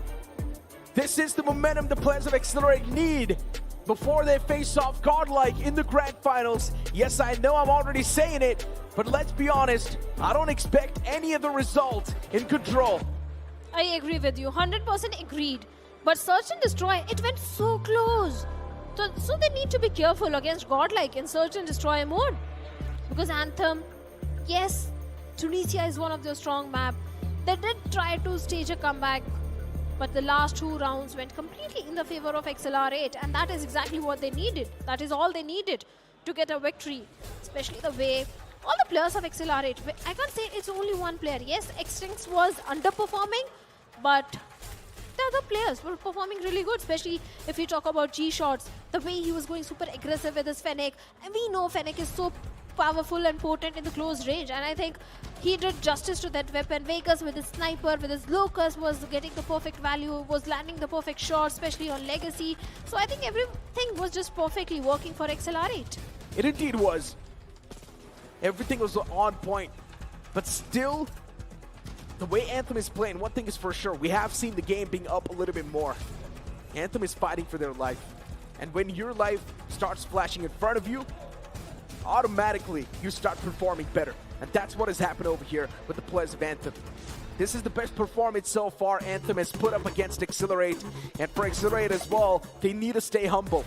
This is the momentum the players of Exhilarate need before they face off GodLike in the grand finals. Yes, I know I'm already saying it, but let's be honest, I don't expect any of the result in control. I agree with you, 100% agreed. But Search and Destroy, it went so close. So they need to be careful against GodLike in Search and Destroy mode. Because Anthem, yes, Tunisia is one of their strong map. They did try to stage a comeback, but the last 2 rounds went completely in the favor of Exhilarate, and that is exactly what they needed. That is all they needed to get a victory, especially the way all the players of Exhilarate. I can't say it's only one player. Yes, Extinct was underperforming, but the other players were performing really good, especially if you talk about G-Shots, the way he was going super aggressive with his Fennec. And we know Fennec is so powerful and potent in the close range, and I think he did justice to that weapon. Vegas with his sniper, with his Locust, was getting the perfect value, was landing the perfect shot, especially on Legacy. So I think everything was just perfectly working for Exhilarate. It indeed was. Everything was on point, but still, the way Anthem is playing, one thing is for sure, we have seen the game being up a little bit more. Anthem is fighting for their life, and when your life starts flashing in front of you, automatically you start performing better. And that's what has happened over here with the players of Anthem. This is the best performance so far Anthem has put up against Exhilarate. And for Exhilarate as well, they need to stay humble.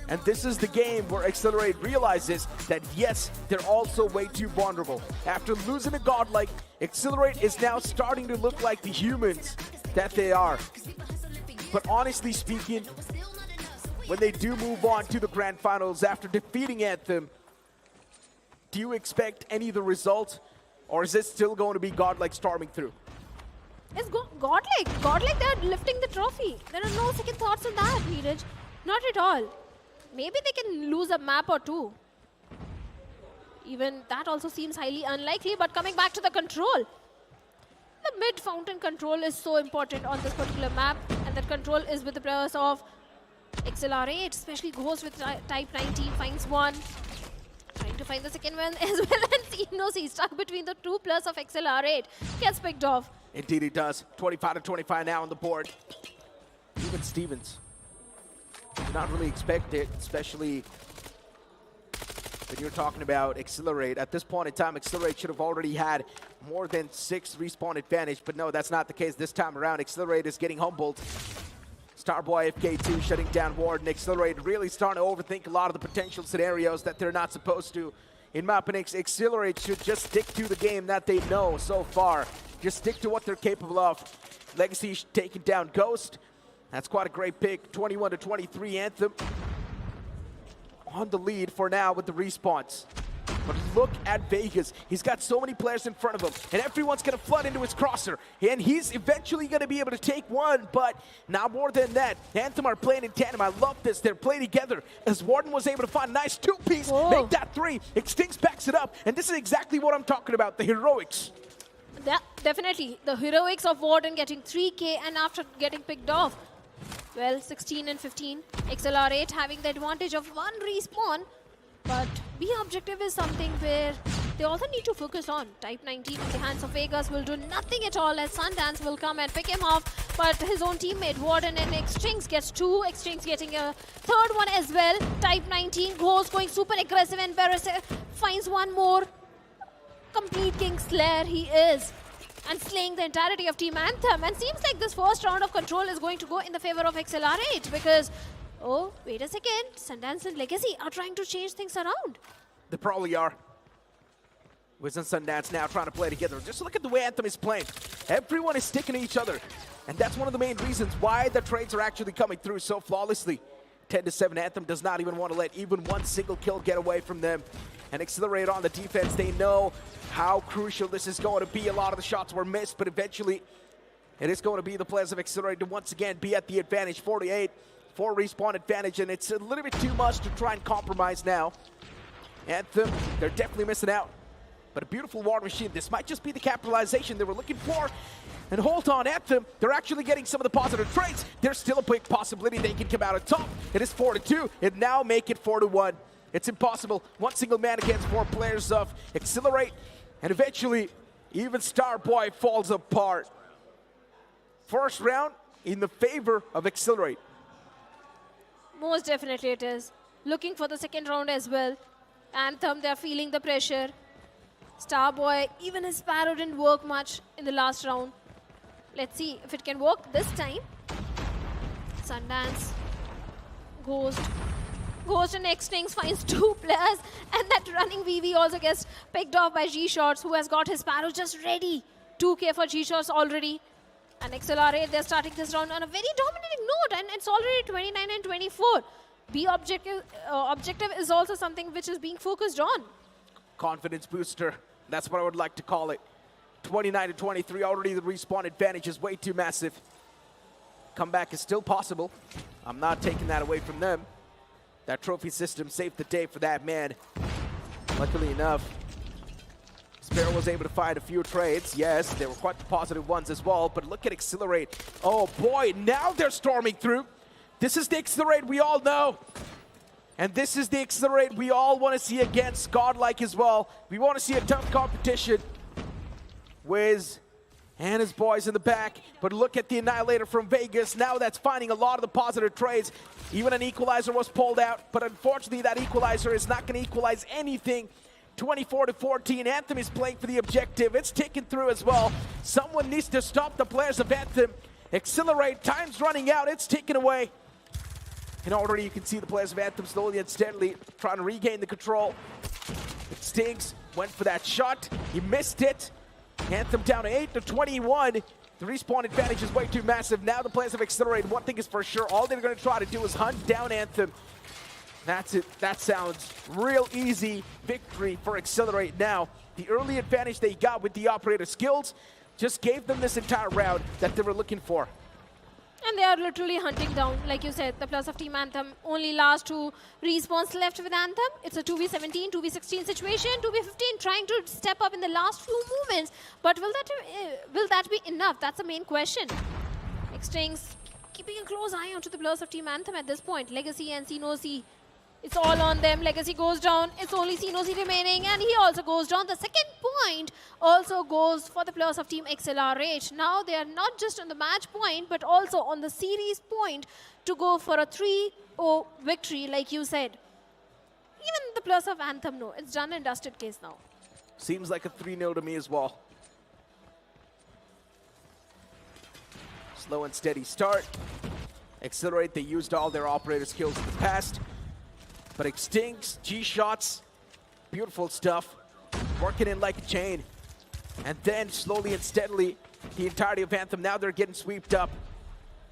And this is the game where Exhilarate realizes that yes, they're also way too vulnerable. After losing to GodLike, Exhilarate is now starting to look like the humans that they are. But honestly speaking, when they do move on to the grand finals after defeating Anthem, do you expect any of the results, or is it still going to be GodLike storming through? It's GodLike. GodLike, they're lifting the trophy. There are no second thoughts on that, Neeraj. Not at all. Maybe they can lose a map or 2. Even that also seems highly unlikely, but coming back to the control. The mid-fountain control is so important on this particular map, and that control is with the players of Exhilarate, especially Ghost with type 19, finds one. Trying to find the second one as well, and he's stuck between the 2 players of Exhilarate. Gets picked off. Indeed he does. 25-25 now on the board. Even Stevens did not really expect it, especially when you're talking about Exhilarate. At this point in time, Exhilarate should have already had more than 6 respawn advantage, but no, that's not the case this time around. Exhilarate is getting humbled. Starboy FK2 shutting down Ward, and Exhilarate really starting to overthink a lot of the potential scenarios that they're not supposed to. In Mapinix, Exhilarate should just stick to the game that they know so far. Just stick to what they're capable of. Legacy taking down Ghost. That's quite a great pick. 21-23 Anthem on the lead for now with the respawns. But look at Vegas. He's got so many players in front of him, and everyone's going to flood into his crosser. And he's eventually going to be able to take one, but not more than that. Anthem are playing in tandem. I love this. They're playing together. As Warden was able to find a nice 2-piece, make that 3. Extinct backs it up, and this is exactly what I'm talking about, the heroics. That, definitely. The heroics of Warden getting 3K and after getting picked off. Well, 16 and 15. Exhilarate having the advantage of 1 respawn. But B objective is something where they also need to focus on. Type 19 in the hands of Vegas will do nothing at all as Sundance will come and pick him off. But his own teammate, Warden and Extinct gets 2. Extinct getting a 3rd one as well. Type 19 goes going super aggressive and Barris finds one more. Complete King Slayer he is. And slaying the entirety of Team Anthem. And seems like this first round of control is going to go in the favor of Exhilarate because, oh, wait a second, Sundance and Legacy are trying to change things around. They probably are. Wiz and Sundance now trying to play together. Just look at the way Anthem is playing. Everyone is sticking to each other. And that's one of the main reasons why the trades are actually coming through so flawlessly. 10-7, Anthem does not even want to let even one single kill get away from them. and Exhilarate on the defense. They know how crucial this is going to be. A lot of the shots were missed, but eventually it is going to be the players of Exhilarate to once again be at the advantage. 48 for respawn advantage, and it's a little bit too much to try and compromise now. Anthem, they're definitely missing out. But a beautiful war machine. This might just be the capitalization they were looking for. And hold on, Anthem, they're actually getting some of the positive traits. There's still a big possibility they can come out on top. It is 4-2. It now make it 4-1. It's impossible. One single man against 4 players of Exhilarate. And eventually, even Starboy falls apart. First round in the favor of Exhilarate. Most definitely it is. Looking for the second round as well. Anthem, they're feeling the pressure. Starboy, even his Sparrow didn't work much in the last round. Let's see if it can work this time. Sundance, Ghost and X-Stings finds 2 players, and that running VV also gets picked off by G-Shots, who has got his Sparrow just ready. 2K for G-Shots already. And Exhilarate, they're starting this round on a very dominating note, and it's already 29 and 24. B objective is also something which is being focused on. Confidence booster, that's what I would like to call it. 29 to 23, already the respawn advantage is way too massive. Comeback is still possible. I'm not taking that away from them. That trophy system saved the day for that man. Luckily enough, Sparrow was able to find a few trades. Yes, they were quite the positive ones as well, but look at Exhilarate. Oh boy, now they're storming through. This is the Exhilarate we all know. And this is the Exhilarate we all want to see against GodLike as well. We want to see a tough competition. Wiz and his boys in the back. But look at the Annihilator from Vegas. Now that's finding a lot of the positive trades. Even an equalizer was pulled out. But unfortunately, that equalizer is not going to equalize anything. 24 to 14. Anthem is playing for the objective. It's ticking through as well. Someone needs to stop the players of Anthem. Exhilarate, time's running out. It's ticking away. And already you can see the players of Anthem slowly and steadily trying to regain the control. Stings went for that shot. He missed it. Anthem down to 8 to 21. The respawn advantage is way too massive. Now the players of Exhilarate, one thing is for sure, all they're going to try to do is hunt down Anthem. That's it. That sounds real easy. Victory for Exhilarate now. The early advantage they got with the operator skills just gave them this entire round that they were looking for. And they are literally hunting down, like you said, the plus of Team Anthem. Only last 2 respawns left with Anthem. It's a 2v17, 2v16 situation. 2v15 trying to step up in the last few movements. But will that be enough? That's the main question. X-Strings keeping a close eye onto the players of Team Anthem at this point. Legacy and Sinosi, it's all on them. Legacy goes down. It's only Sinosi remaining, and he also goes down. The second point also goes for the players of Team Exhilarate. Now they are not just on the match point, but also on the series point to go for a 3-0 victory, like you said. Even the players of Anthem know. It's done and dusted case now. Seems like a 3-0 to me as well. Slow and steady start. Exhilarate, they used all their operator skills in the past. But Extinct, G-Shots, beautiful stuff. Working in like a chain. And then slowly and steadily, the entirety of Anthem, now they're getting swept up.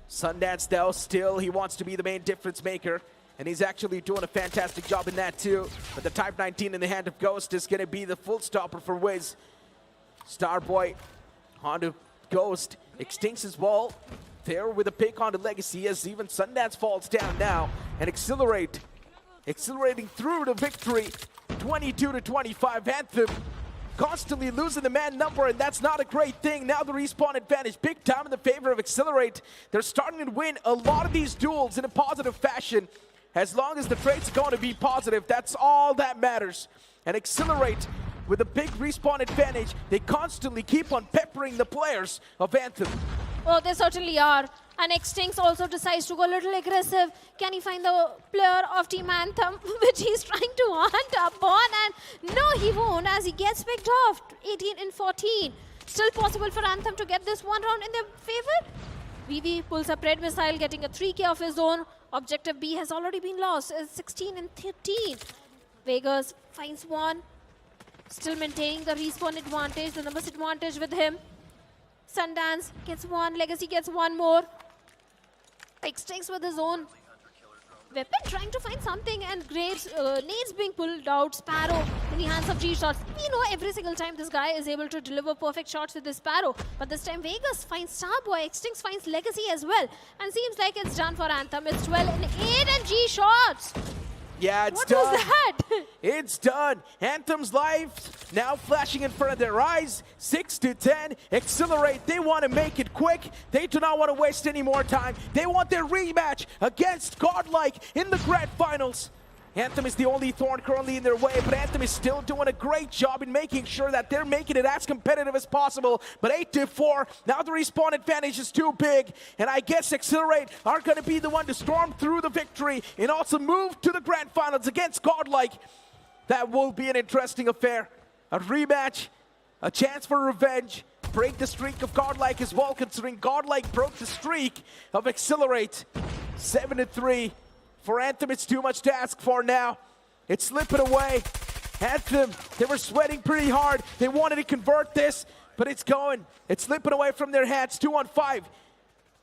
Sundance, though, still, he wants to be the main difference maker. And he's actually doing a fantastic job in that, too. But the Type 19 in the hand of Ghost is going to be the full stopper for Wiz. Starboy onto Ghost. Extincts his wall. There with a pick onto Legacy as even Sundance falls down now. And Exhilarate. Accelerating through to victory, 22 to 25. Anthem constantly losing the man number, and that's not a great thing. Now the respawn advantage big time in the favor of Exhilarate. They're starting to win a lot of these duels in a positive fashion. As long as the traits are going to be positive, that's all that matters. And Exhilarate, with a big respawn advantage, they constantly keep on peppering the players of Anthem. Oh, they certainly are. And Extinct also decides to go a little aggressive. Can he find the player of Team Anthem, which he's trying to hunt upon? And no, he won't, as he gets picked off. 18 and 14. Still possible for Anthem to get this one round in their favor. VV pulls up Red Missile, getting a 3K of his own. Objective B has already been lost. It's 16 and 13. Vegas finds one. Still maintaining the respawn advantage, the numbers advantage with him. Sundance gets one, Legacy gets one more. Extinct with his own. Weapon trying to find something, and great nades being pulled out. Sparrow in the hands of G-Shots. We know every single time this guy is able to deliver perfect shots with this Sparrow. But this time Vegas finds Starboy, Extinct finds Legacy as well. And seems like it's done for Anthem. It's 12 and 8 and G-Shots. Yeah, it's what done. What was that? It's done. Anthem's life now flashing in front of their eyes. 6-10. Exhilarate. They want to make it quick. They do not want to waste any more time. They want their rematch against GodLike in the grand finals. Anthem is the only thorn currently in their way, but Anthem is still doing a great job in making sure that they're making it as competitive as possible. But 8-4, now the respawn advantage is too big, and I guess Exhilarate are going to be the one to storm through the victory and also move to the grand finals against GodLike. That will be an interesting affair. A rematch, a chance for revenge, break the streak of GodLike as well, considering GodLike broke the streak of Exhilarate. 7-3. For Anthem, it's too much to ask for now. It's slipping away. Anthem, they were sweating pretty hard. They wanted to convert this, but it's going. It's slipping away from their hands. 2-on-5.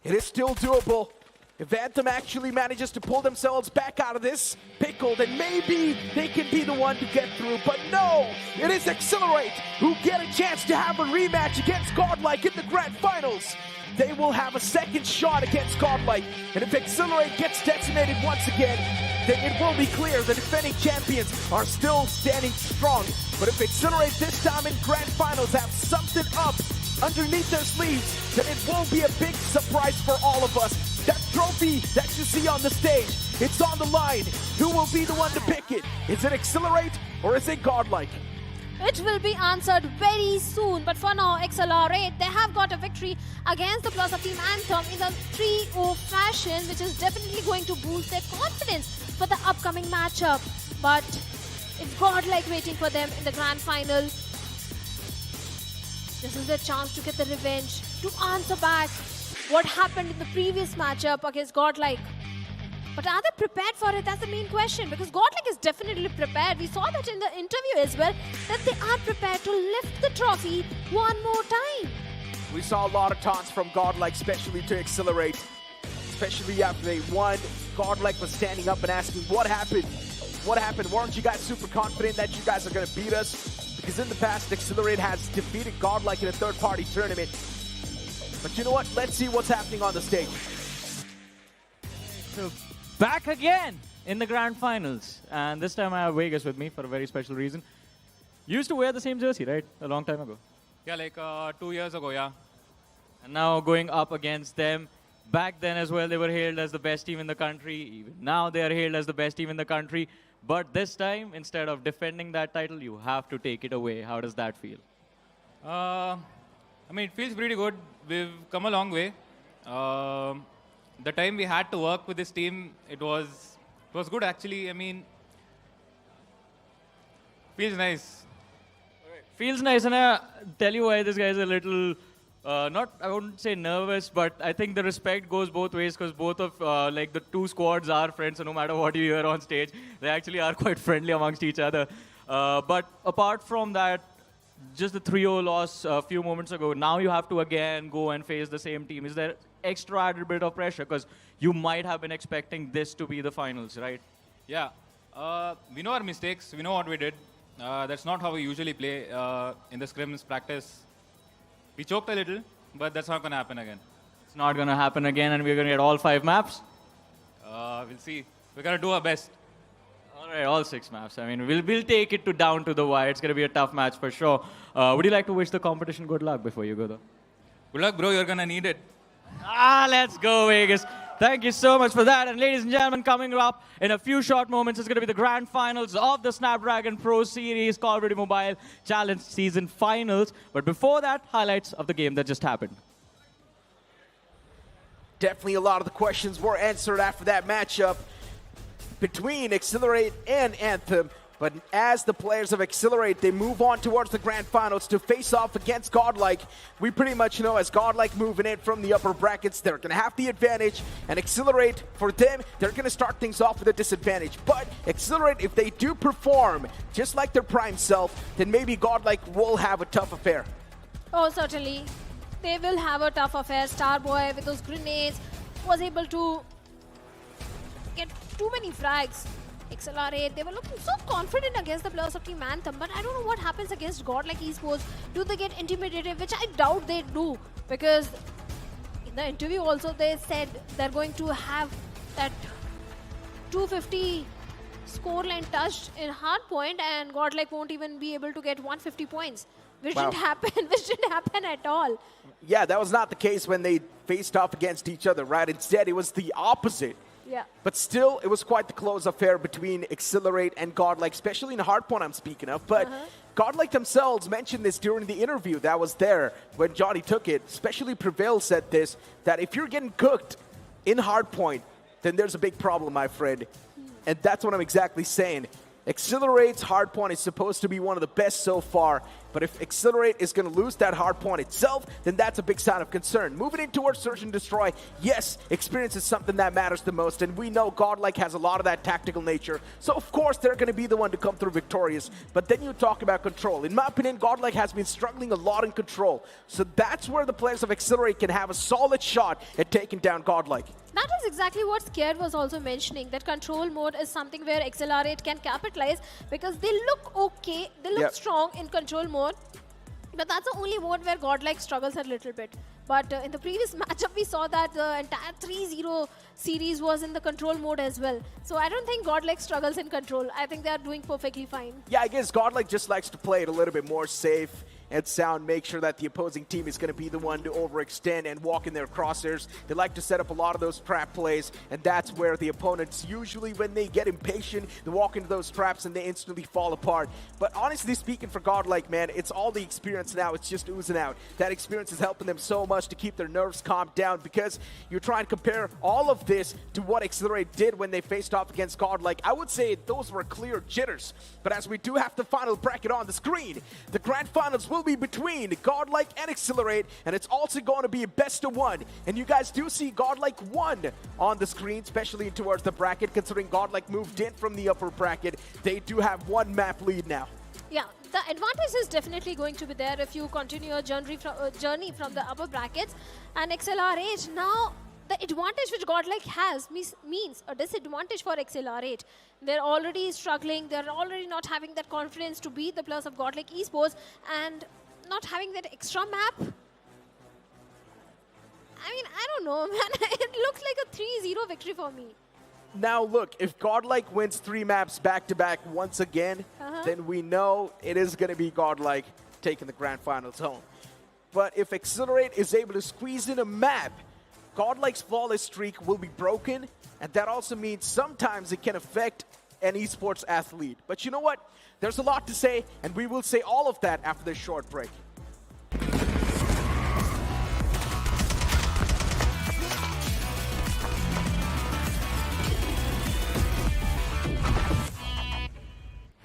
It is still doable. If Anthem actually manages to pull themselves back out of this pickle, then maybe they can be the one to get through. But no, it is Exhilarate who get a chance to have a rematch against GodLike in the grand finals. They will have a second shot against GodLike. And if Exhilarate gets decimated once again, then it will be clear the defending champions are still standing strong. But if Exhilarate this time in grand finals have something up underneath their sleeves, then it will be a big surprise for all of us. That trophy that you see on the stage, it's on the line. Who will be the one to pick it? Is it Exhilarate or is it GodLike? It will be answered very soon, but for now, Exhilarate, they have got a victory against the Plus of Team Anthem in a 3-0 fashion, which is definitely going to boost their confidence for the upcoming matchup. But it's GodLike waiting for them in the grand final. This is their chance to get the revenge, to answer back what happened in the previous matchup against GodLike. But are they prepared for it? That's the main question, because GodLike is definitely prepared. We saw that in the interview as well, that they are prepared to lift the trophy one more time. We saw a lot of taunts from GodLike, especially to Exhilarate. Especially after they won, GodLike was standing up and asking, what happened? What happened? Weren't you guys super confident that you guys are going to beat us? Because in the past, Exhilarate has defeated GodLike in a third-party tournament. But you know what? Let's see what's happening on the stage. So, back again in the grand finals, and this time I have Vegas with me for a very special reason. You used to wear the same jersey, right? A long time ago. Yeah, like 2 years ago, yeah. And now going up against them. Back then as well, they were hailed as the best team in the country. Even now they are hailed as the best team in the country. But this time, instead of defending that title, you have to take it away. How does that feel? I mean, it feels pretty good. We've come a long way. The time we had to work with this team, it was good actually. I mean, feels nice. Feels nice, and I tell you why this guy is a little, I wouldn't say nervous, but I think the respect goes both ways, because both of like the two squads are friends, so no matter what you hear on stage, they actually are quite friendly amongst each other. But apart from that, just the 3-0 loss a few moments ago, now you have to again go and face the same team. Is there extra added bit of pressure? Because you might have been expecting this to be the finals, right? Yeah. We know our mistakes. We know what we did. That's not how we usually play in the scrims practice. We choked a little, but that's not going to happen again. It's not going to happen again, and we're going to get all 5 maps? We'll see. We're going to do our best. All right, all 6 maps. I mean, we'll take it to down to the wire. It's going to be a tough match for sure. Would you like to wish the competition good luck before you go, though? Good luck, bro. You're going to need it. Let's go, Vegas. Thank you so much for that. And ladies and gentlemen, coming up in a few short moments, it's going to be the grand finals of the Snapdragon Pro Series Call of Duty Mobile Challenge Season Finals. But before that, highlights of the game that just happened. Definitely a lot of the questions were answered after that matchup between Exhilarate and Anthem. But as the players of Exhilarate, they move on towards the grand finals to face off against GodLike. We pretty much know as GodLike moving in from the upper brackets, they're going to have the advantage. And Exhilarate, for them, they're going to start things off with a disadvantage. But Exhilarate, if they do perform just like their prime self, then maybe GodLike will have a tough affair. Oh, certainly. They will have a tough affair. Starboy with those grenades was able to get too many frags. Exhilarate, they were looking so confident against the players of Team Anthem, but I don't know what happens against GodLike Esports. Do they get intimidated? Which I doubt they do, because in the interview also they said they're going to have that 250 scoreline touched in Hardpoint, and GodLike won't even be able to get 150 points, which didn't happen. Which didn't happen at all. Yeah, that was not the case when they faced off against each other, right? Instead, it was the opposite. Yeah. But still, it was quite the close affair between Exhilarate and GodLike, especially in Hardpoint I'm speaking of. But GodLike themselves mentioned this during the interview that was there when Johnny took it. Especially Prevail said this, that if you're getting cooked in Hardpoint, then there's a big problem, my friend. And that's what I'm exactly saying. Exhilarate's Hardpoint is supposed to be one of the best so far, but if Exhilarate is going to lose that Hardpoint itself, then that's a big sign of concern. Moving in towards Search and Destroy, yes, experience is something that matters the most, and we know GodLike has a lot of that tactical nature, so of course they're going to be the one to come through victorious. But then you talk about control. In my opinion, GodLike has been struggling a lot in control, so that's where the players of Exhilarate can have a solid shot at taking down GodLike. That is exactly what Scared was also mentioning, that control mode is something where Exhilarate can capitalize, because they look okay, they look strong in control mode, but that's the only mode where GodLike struggles a little bit. But in the previous matchup, we saw that the entire 3-0 series was in the control mode as well. So I don't think GodLike struggles in control. I think they are doing perfectly fine. Yeah, I guess GodLike just likes to play it a little bit more safe and sound, make sure that the opposing team is going to be the one to overextend and walk in their crosshairs. They like to set up a lot of those trap plays, and that's where the opponents usually, when they get impatient, they walk into those traps and they instantly fall apart. But honestly speaking, for GodLike, man, it's all the experience now. It's just oozing out. That experience is helping them so much to keep their nerves calmed down, because you're trying to compare all of this to what Exhilarate did when they faced off against GodLike. I would say those were clear jitters. But as we do have the final bracket on the screen, the grand finals will be between GodLike and Exhilarate, and it's also going to be a best of one. And you guys do see GodLike 1 on the screen, especially towards the bracket, considering GodLike moved in from the upper bracket. They do have one map lead now. Yeah, the advantage is definitely going to be there if you continue your journey from the upper brackets. And Exhilarate, now the advantage which GodLike has means a disadvantage for Exhilarate. They're already struggling, they're already not having that confidence to beat the players of GodLike Esports, and not having that extra map. I mean, I don't know, man. It looks like a 3-0 victory for me. Now look, if GodLike wins 3 maps back-to-back once again, then we know it is going to be GodLike taking the grand finals home. But if Exhilarate is able to squeeze in a map, GodLike's flawless streak will be broken, and that also means sometimes it can affect an esports athlete. But you know what? There's a lot to say, and we will say all of that after this short break.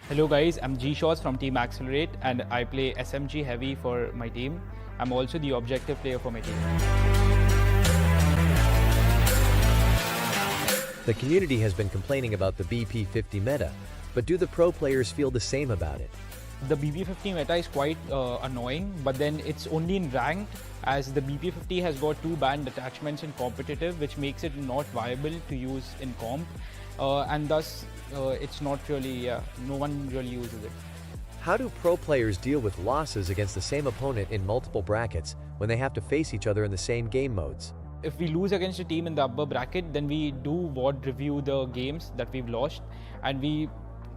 Hello guys, I'm G-Shots from Team Exhilarate, and I play SMG Heavy for my team. I'm also the objective player for my team. The community has been complaining about the BP50 meta, but do the pro players feel the same about it? The BP50 meta is quite annoying, but then it's only in ranked, as the BP50 has got 2 banned attachments in competitive, which makes it not viable to use in comp, and thus it's not really, no one really uses it. How do pro players deal with losses against the same opponent in multiple brackets when they have to face each other in the same game modes? If we lose against a team in the upper bracket, then we do WOD review the games that we've lost, and we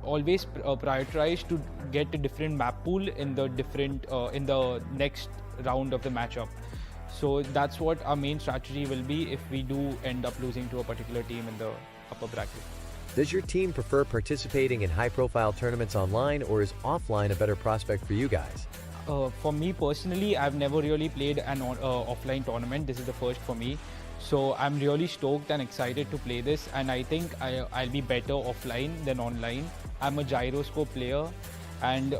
always prioritize to get a different map pool in the next round of the matchup. So that's what our main strategy will be if we do end up losing to a particular team in the upper bracket. Does your team prefer participating in high-profile tournaments online, or is offline a better prospect for you guys? For me personally, I've never really played an offline tournament. This is the first for me. So I'm really stoked and excited to play this, and I think I'll be better offline than online. I'm a gyroscope player, and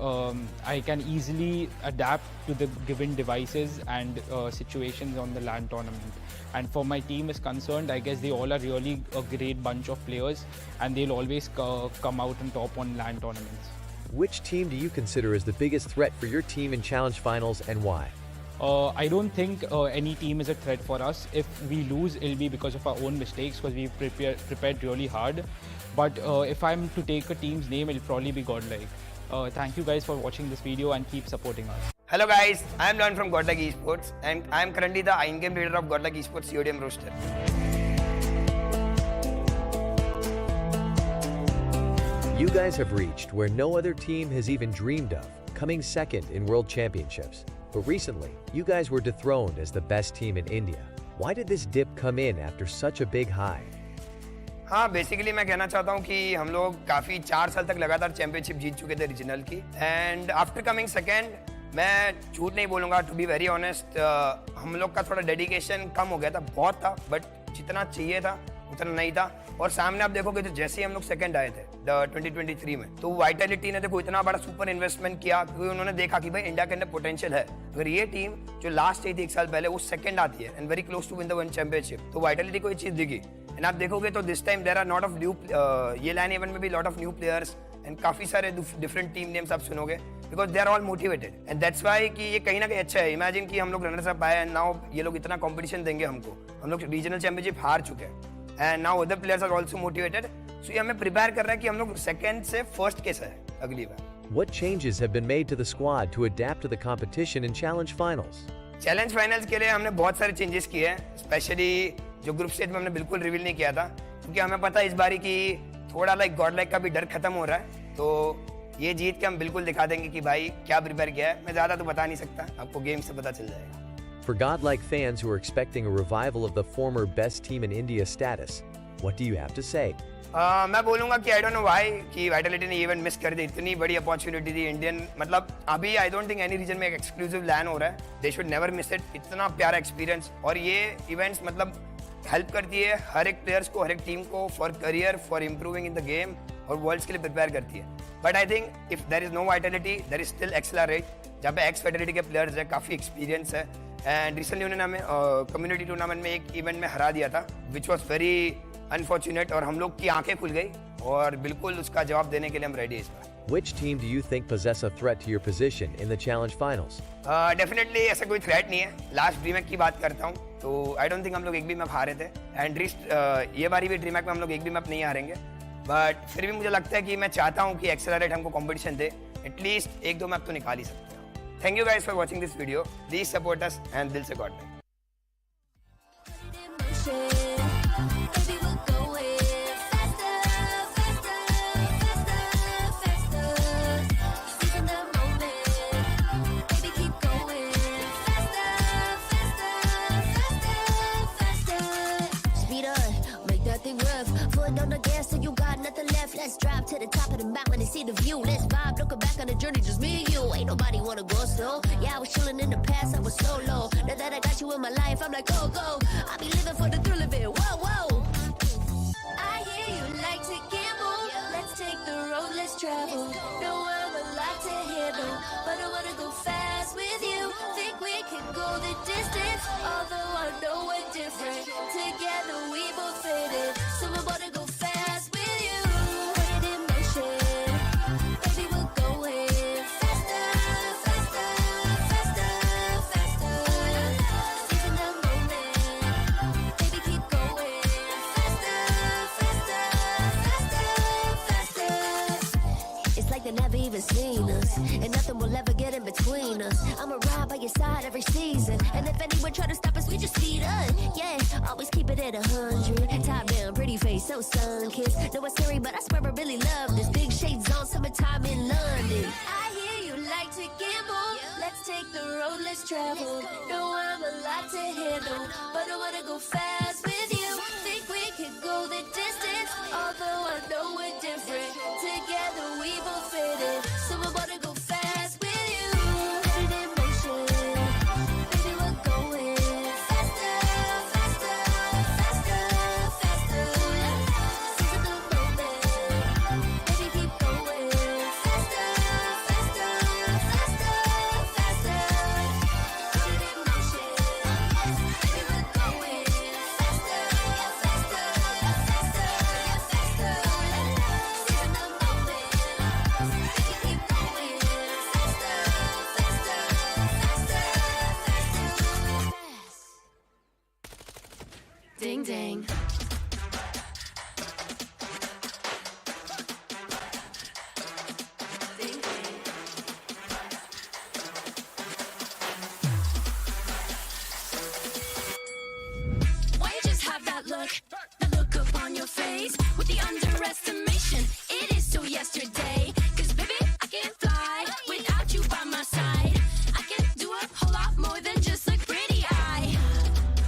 I can easily adapt to the given devices and situations on the LAN tournament. And for my team is concerned, I guess they all are really a great bunch of players, and they'll always come out on top on LAN tournaments. Which team do you consider as the biggest threat for your team in challenge finals, and why? I don't think any team is a threat for us. If we lose, it'll be because of our own mistakes, because we prepared really hard. But if I'm to take a team's name, it'll probably be GodLike. Thank you guys for watching this video and keep supporting us. Hello guys, I am Lon from GodLike Esports and I am currently the in-game leader of GodLike Esports CODM roster. You guys have reached where no other team has even dreamed of, coming second in World Championships. But recently, you guys were dethroned as the best team in India. Why did this dip come in after such a big high? हाँ basically मैं कहना चाहता हूँ कि हम लोग काफ़ी 4 साल तक लगातार चैंपियनशिप जीत चुके थे रीजनल की एंड आफ्टर कमिंग सेकेंड मैं झूठ नहीं बोलूँगा टू बी वेरी ऑनेस्ट हम लोग का थोड़ा डेडिकेशन कम हो गया था बहुत था बट जितना चाहिए था उतना नहीं था और सामने आप देखोगे तो जैसे ही हम लोग सेकंड आए थे 2023 में तो वाइटलिटी ने देखो इतना बड़ा सुपर इन्वेस्टमेंट किया क्योंकि उन्होंने देखा कि भाई इंडिया के अंदर पोटेंशियल है अगर ये टीम जो लास्ट आई थी 1 साल पहले वो सेकंड आती है and very close to win the one championship तो वाइटलिटी को ये चीज दिखी एंड आप देखोगे तो this time there are not of new ये लाइन इवेंट में भी lot of new players and काफी सारे डिफरेंट टीम नेम्स आप सुनोगे because they are all motivated and that's why कि ये कहीं ना कहीं अच्छा है इमेजिन कि हम लोग रनर्स अप आए एंड नाउ ये लोग इतना कॉम्पिटिशन देंगे हमको हम लोग रीजनल चैंपियनशिप हार चुके हैं and now other players are also motivated so ये हमें प्रिपेयर कर रहा है कि हम लोग सेकंड से फर्स्ट कैसे है अगली बार What changes have been made to the squad to adapt to the competition in Challenge Finals? Challenge finals के लिए हमने बहुत सारे चेंजेस किए हैं स्पेशली जो ग्रुप स्टेज में हमने बिल्कुल रिवील नहीं किया था क्योंकि हमें पता है इस बारी की थोड़ा लाइक गॉडलाइक का भी डर खत्म हो रहा है तो ये जीत के हम बिल्कुल दिखा देंगे कि भाई क्या प्रिपेयर किया है मैं ज्यादा तो बता नहीं सकता आपको गेम से पता चल जाएगा For GodLike fans who are expecting a revival of the former best team in India status, what do you have to say? मैं बोलूंगा कि आई डोंट नो व्हाई कि वाइटलिटी ने इवेंट मिस कर दी इतनी बड़ी अपॉर्चुनिटी थी इंडियन मतलब अभी I don't think any reason में एक एक्सक्लूसिव लैन हो रहा है they should never miss it इतना प्यारा एक्सपीरियंस और ये इवेंट्स मतलब हेल्प करती है हर एक प्लेयर्स को हर एक टीम को for career for improving in the game और वर्ल्ड्स के लिए प्रिपेयर करती है but I think if there is no Vitality there is still accelerate जहाँ पे एक्स वाइटलिटी के प्लेयर्स है काफी एक्सपीरियंस है एंड रिसेंटली उन्होंने हमें कम्युनिटी टूर्नामेंट में एक इवेंट में हरा दिया था विच वॉज वेरी अनफॉर्चुनेट और हम लोग की आंखें खुल गई और बिल्कुल उसका जवाब देने के लिए हम रेडी इस बार Which team do you think possess a threat to your position in the Challenge Finals? Definitely ऐसा कोई थ्रेट नहीं है लास्ट ड्रीमहैक की बात करता हूँ तो आई डोंट थिंक हम लोग एक भी मैप हारे थे एंड ये बारी भी ड्रीमहैक में हम लोग एक भी मैप नहीं हारेंगे बट फिर भी मुझे लगता है कि मैं चाहता हूँ कि एक्सेलरेट हमको कॉम्पिटिशन दे एटलीस्ट 1-2 मैप तो निकाल ही सकते हैं thank you guys for watching this video please support us and दिल से God Baby, we're going faster, faster, faster, faster. Seizing the moment. Baby, keep going faster, faster, faster, faster. Speed up, make that thing rough. Foot on the gas till you got nothing left. Let's drive to the top of the mountain and see the view. Let's vibe, looking back on the journey, just me and you. Ain't nobody wanna go slow. Yeah, I was chilling in the past, I was solo. Now that I got you in my life, I'm like, go, go. I be living for the thrill of it. Whoa, whoa. I hear you like to gamble. Let's take the road, let's travel. Know I'm a lot to handle, but I wanna go fast with you. Think we can go the distance, although I know we're different. Together we both fit in, so I wanna go fast with you. Put it in motion, baby, we're going faster, faster, faster, faster. Seizing the moment, baby, keep going faster, faster, faster, faster. It's like they never even seen us, and nothing will ever get in between us. I'ma ride by your side every season, and if anyone try to stop us, we just speed up. Yeah, always keep it at 100. Top down, pretty face, so sun-kissed. Know it's scary, but I swear I really love this. Big shades on, summertime in London. I hear you like to gamble. Let's take the road, let's travel. Know I'm a lot to handle, but I wanna go fast with you. Think we can go the distance, although I know we're different. Together we both fit in, so I wanna go fast with you. Put it in motion, baby, we're going faster, faster, faster, faster. Seizing the moment, baby, keep going faster, faster, faster, faster. Put it in motion, baby, we're going faster, ding. Why you just have that look upon your face with the underestimation? It is so yesterday. 'Cause baby, I can fly without you by my side. I can do a whole lot more than just look pretty. I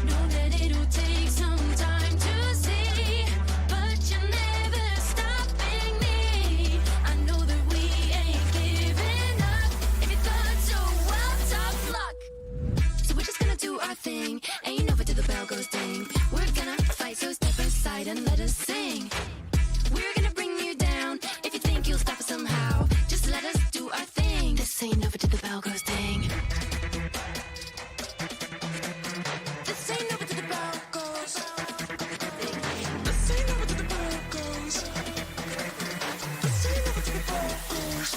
know that it'll take some time to see, but you're never stopping me. I know that we ain't giving up. If you thought so, well, tough luck. So we're just gonna do our thing. Ain't over till the bell goes ding. We're gonna fight, so step aside and let us sing. We're gonna bring you down. If you think you'll stop us somehow, just let us do our thing. This ain't over till the bell goes ding. This ain't over till the bell goes. This ain't over till the bell goes. This ain't over till the bell goes.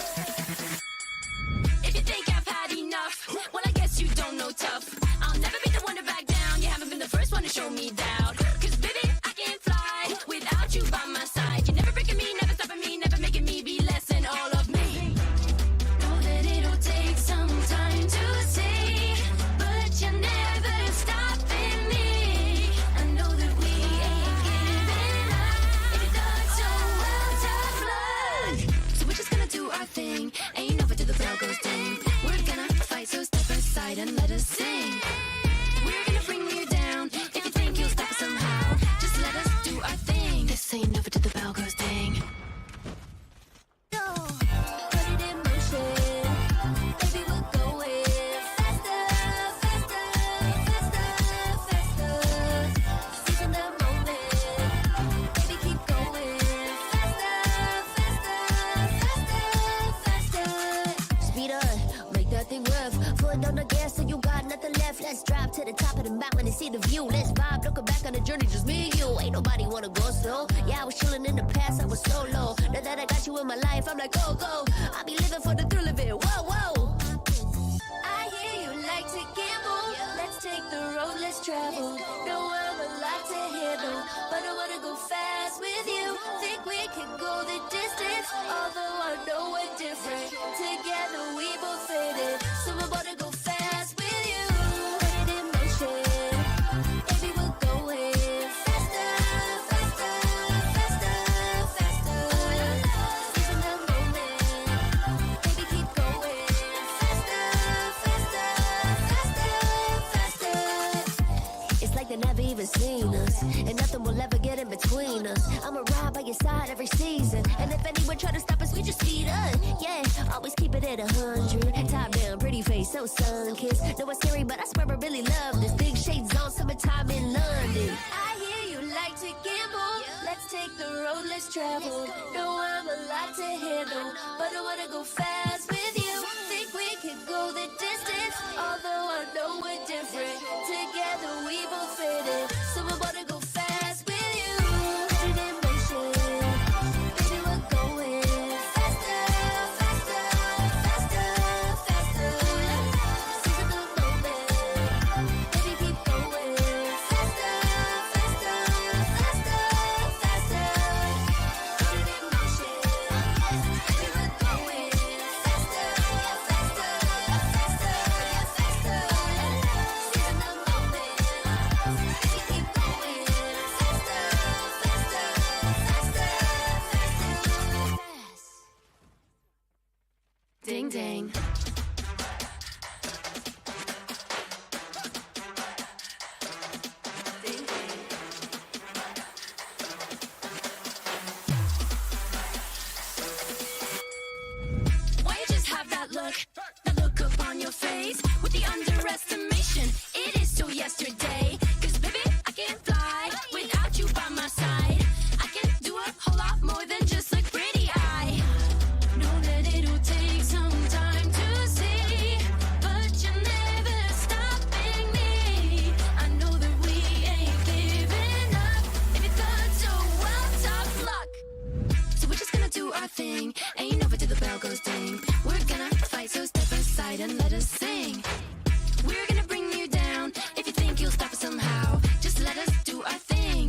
If you think I've had enough, well, I guess you don't know tough. I'll never be the one to back down. You haven't been the first one to show me doubt. 'Cause baby, I can fly without you by my side. You're never breaking me, never stopping me, never making me be less than all of me. Know that it'll take some time to see, but you're never stopping me. I know that we ain't giving up. If you thought so, well, tough luck. So we're just gonna do our thing. Ain't over till the bell goes ding. We're gonna fight, so step aside and let us sing. We're gonna bring you down. If you think you'll stop us somehow, just let us do our thing. This ain't over till the bell goes ding. Put it in motion. Baby, we're going faster, faster, faster, faster. Seizing the moment. Baby, keep going faster, faster, faster, faster. Speed up, make that thing rough. Foot on the gas, so you got nothing left. Let's drive to the top of the mountain and see the view. Let's vibe, looking back on the journey, just me and you. Ain't nobody wanna go slow. Yeah, I was chilling in the past, I was solo. Now that I got you in my life, I'm like, go, go. I be living for the thrill of it. Whoa, whoa. I hear you like to gamble. Let's take the road, let's travel. Know I'm a lot to handle, but I wanna go fast with you. Think we can go the distance, although I know we're different. Together we both fit it, so I wanna go fast with you. Put it in motion. Baby, we're going faster, faster, faster, faster. Seizing the moment. Baby, keep going faster, faster, faster, faster. It's like they never even seen us, and nothing will ever get in between us. I'ma ride by your side every season, and if anyone try to stop us, we just speed up. Yeah, always keep it at 100. Top down, pretty face, so sun-kissed. Know it's scary, but I swear I really love this. Big shades on, summertime in London. I hear you like to gamble. Let's take the road, let's travel. Know I'm a lot to handle, but I wanna go fast with you. Think we could go the distance, although I know we're different. Together we both fit it, so I wanna go fast with you. Put it in motion. Baby, we're going faster, faster, faster, faster. Seizing the moment. Baby, keep going faster, faster, faster, faster. Put it in motion. Baby, we're going faster, faster, faster, faster. Seizing the moment. Baby, keep going faster, faster, faster, faster. Ding ding. Ding ding. Why you just have that look upon your face with the underestimation? It is so yesterday. 'Cause baby, I can fly without you by my side. I can do a whole lot more than just look pretty. I know that it'll take some time to see, but you're never stopping me. I know that we ain't giving up. If you thought so, well, tough luck. So we're just gonna do our thing. Ain't over till the bell goes ding. We're gonna fight, so step aside and let us sing. We're gonna bring you down. If you think you'll stop us somehow, just let us do our thing.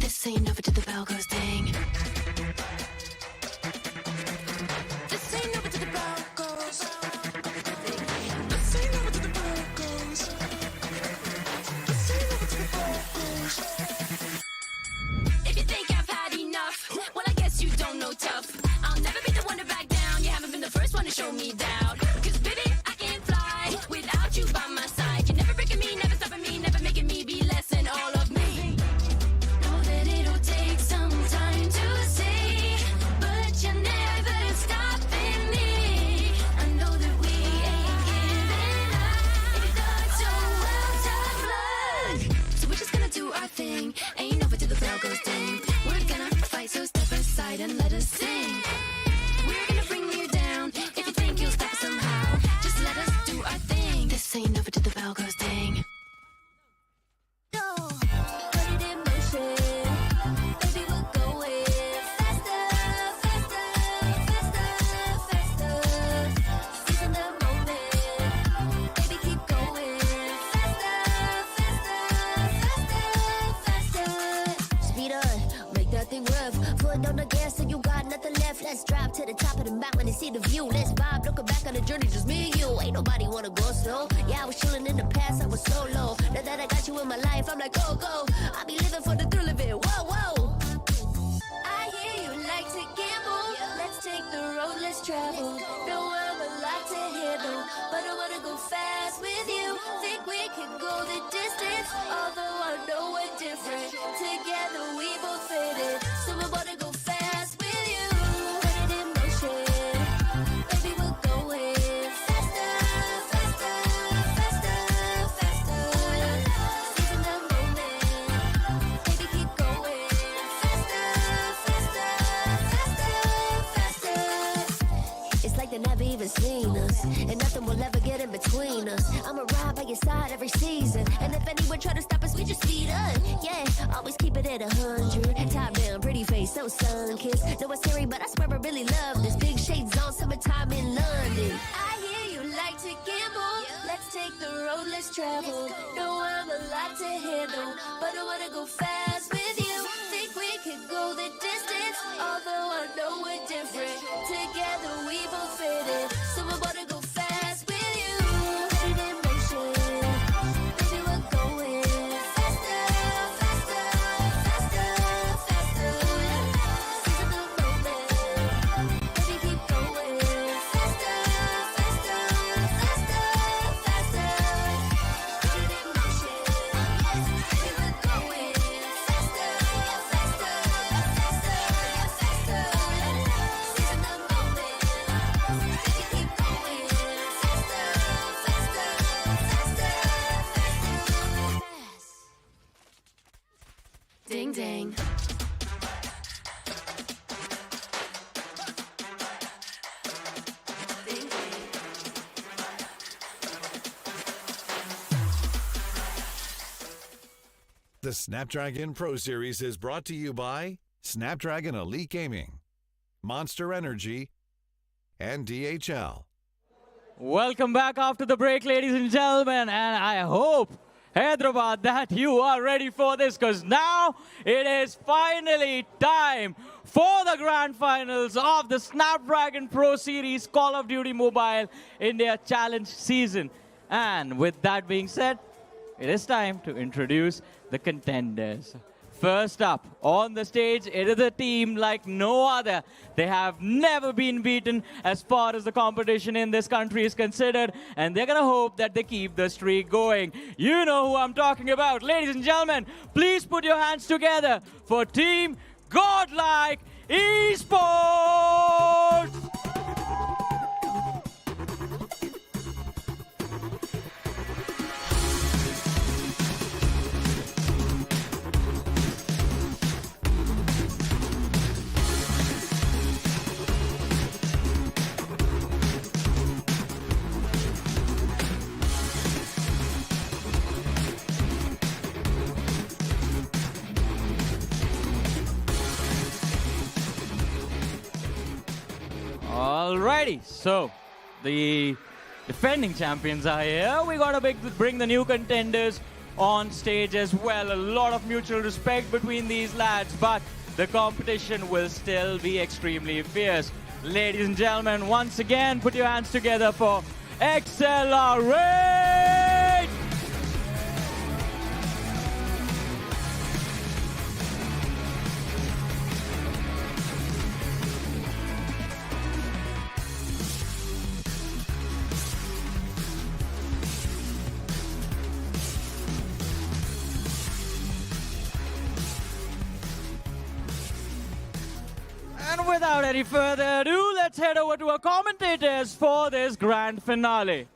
show me doubt. 'Cause baby, I can fly without you by my side. You're never breaking me, never stopping me, never making me be less than all of me. Know that it'll take some time to see, but you're never stopping me. I know that we ain't giving up. If you thought so, well, tough luck. So we're just gonna do our thing. Ain't over till the bell goes ding. We're gonna fight, so step aside and let us sing. We're gonna bring you down. If you think you'll stop somehow, just let us do our thing. This ain't over till the bell goes ding. No, put it in motion. Baby, we're going faster, faster, faster, faster. Seizing the moment. Baby, keep going faster, faster, faster, faster. Speed on, make that thing rough. Foot on the gas so you got nothing left. Let's drive to the top of the mountain and see the view. Let's vibe, looking back on the journey, just me and you. Ain't nobody wanna go slow. Yeah, I was chilling in the past, I was so low. Now that I got you in my life, I'm like, go, go. I be living for the thrill of it, whoa, whoa. I hear you like to gamble. Let's take the road, let's travel. Know I'm a lot to handle, but I wanna go fast with you. Think we can go the distance, although I know we're different. Together we both fit it, so I wanna go fast with you. Put it in motion, baby, we're going faster, faster, faster, faster. Seizing the moment, baby, keep going faster, faster, faster, faster. It's like they never even seen us, and nothing will ever get in between us. I'ma ride by your side every season, and if anyone try to stop us, we just speed up. Yeah, always keep it at 100. Top down, pretty face, so sun-kissed. Know it's scary, but I swear I really love this. Big shades on, summertime in London. I hear you like to gamble. Let's take the road, let's travel. Know I'm a lot to handle, but I wanna go fast with you. Think we could go the distance, although I know we're different. Together we both fit it, so I wanna go fast with you. Put it in motion, baby, we're going faster, faster, faster, faster. Seizing the moment, baby, keep going faster, faster, faster, faster. Put it in motion, baby, we're going faster, faster, faster, faster. Seizing the moment, baby, keep going faster, faster, faster, faster. Ding ding. The Snapdragon Pro Series is brought to you by Snapdragon Elite Gaming, Monster Energy, and DHL. Welcome back after the break, ladies and gentlemen, and I hope, Hyderabad, that you are ready for this, because now it is finally time for the grand finals of the Snapdragon Pro Series Call of Duty Mobile India Challenge season. And with that being said, it is time to introduce the contenders. First up on the stage, it is a team like no other. They have never been beaten as far as the competition in this country is considered, and they're gonna hope that they keep the streak going. You know who I'm talking about. Ladies and gentlemen, please put your hands together for Team GodLike Esports! Alrighty, so the defending champions are here. We gotta bring the new contenders on stage as well. A lot of mutual respect between these lads, but the competition will still be extremely fierce. Ladies and gentlemen, once again, put your hands together for Exhilarate! without any further ado, let's head over to our commentators for this grand finale.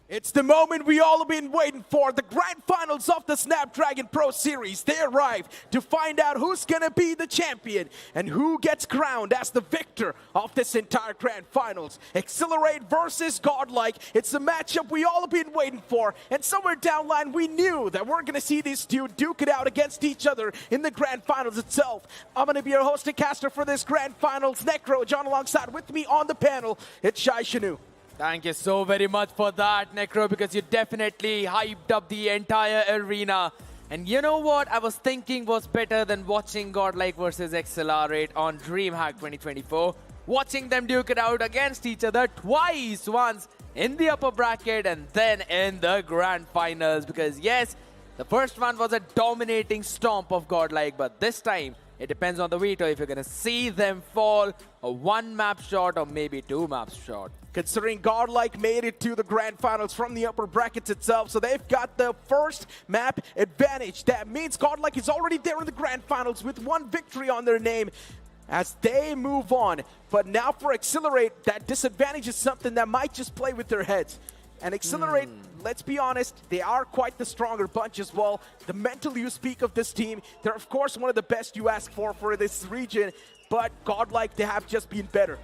It's the moment we all have been waiting for, the grand finals of the Snapdragon Pro Series. They arrive to find out who's gonna be the champion and who gets crowned as the victor of this entire grand finals. Exhilarate versus GodLike. It's the matchup we all have been waiting for, and somewhere down the line we knew that we're gonna see these two duke it out against each other in the grand finals itself. I'm gonna be your host and caster for this grand finals. Necro, John alongside with me on the panel, it's Shai Shanu. Thank you so very much for that, Necro, because you definitely hyped up the entire arena. And you know what I was thinking was better than watching GodLike versus Exhilarate on DreamHack 2024? Watching them duke it out against each other twice, once in the upper bracket and then in the grand finals. Because yes, the first one was a dominating stomp of GodLike, but this time it depends on the veto if you're going to see them fall a one map shot or maybe two maps shot. Considering GodLike made it to the grand finals from the upper brackets itself, so they've got the first map advantage. That means GodLike is already there in the grand finals with one victory on their name as they move on. But now for Exhilarate, that disadvantage is something that might just play with their heads. And Exhilarate, let's be honest, they are quite the stronger bunch as well. The mental you speak of this team, they're of course one of the best you ask for this region, but GodLike, they have just been better.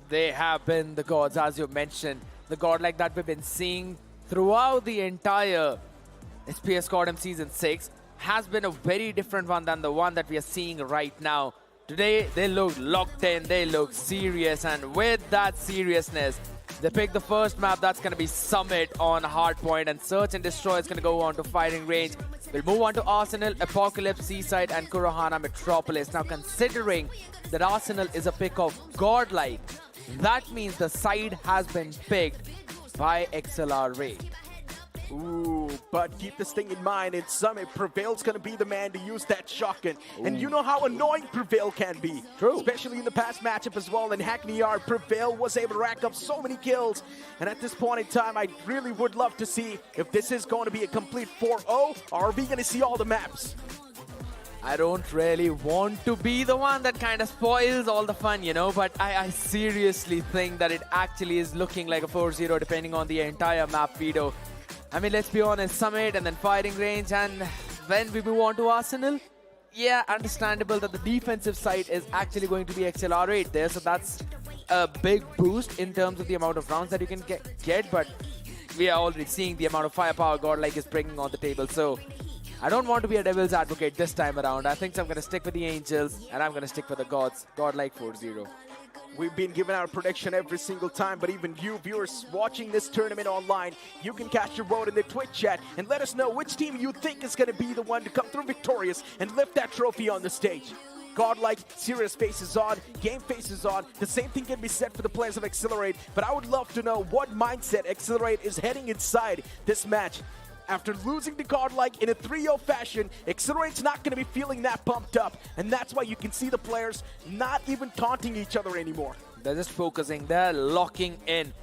They have been the gods, as you mentioned. The godlike that we've been seeing throughout the entire SPS CODM Season 6 has been a very different one than the one that we are seeing right now. Today, they look locked in, they look serious, and with that seriousness, they pick the first map that's going to be Summit on Hardpoint, and Search and Destroy is going to go on to firing range. We'll move on to Arsenal, Apocalypse, Seaside, and Kurohana Metropolis. Now, considering that Arsenal is a pick of GodLike, that means the side has been picked by Exhilarate. Ooh, but keep this thing in mind, in Summit, Prevail's gonna be the man to use that shotgun. And you know how annoying Prevail can be. True. Especially in the past matchup as well. In Hackney Yard, Prevail was able to rack up so many kills. And at this point in time, I really would love to see if this is going to be a complete 4-0, or are we gonna see all the maps? I don't really want to be the one that kind of spoils all the fun, you know, but I seriously think that it actually is looking like a 4-0 depending on the entire map veto. I mean, let's be honest, Summit and then firing range, and when we move on to Arsenal, yeah, understandable that the defensive side is actually going to be Exhilarate there, so that's a big boost in terms of the amount of rounds that you can get, but we are already seeing the amount of firepower GodLike is bringing on the table, so I don't want to be a devil's advocate this time around. I think I'm going to stick with the Angels, and I'm going to stick with the gods. GodLike 4-0. We've been giving out a prediction every single time, but even you viewers watching this tournament online, you can cast your vote in the Twitch chat and let us know which team you think is going to be the one to come through victorious and lift that trophy on the stage. GodLike, serious face is on, game face is on. The same thing can be said for the players of Exhilarate, but I would love to know what mindset Exhilarate is heading inside this match. After losing to GodLike in a 3-0 fashion, Exhilarate's not going to be feeling that pumped up. And that's why you can see the players not even taunting each other anymore. They're just focusing, they're locking in.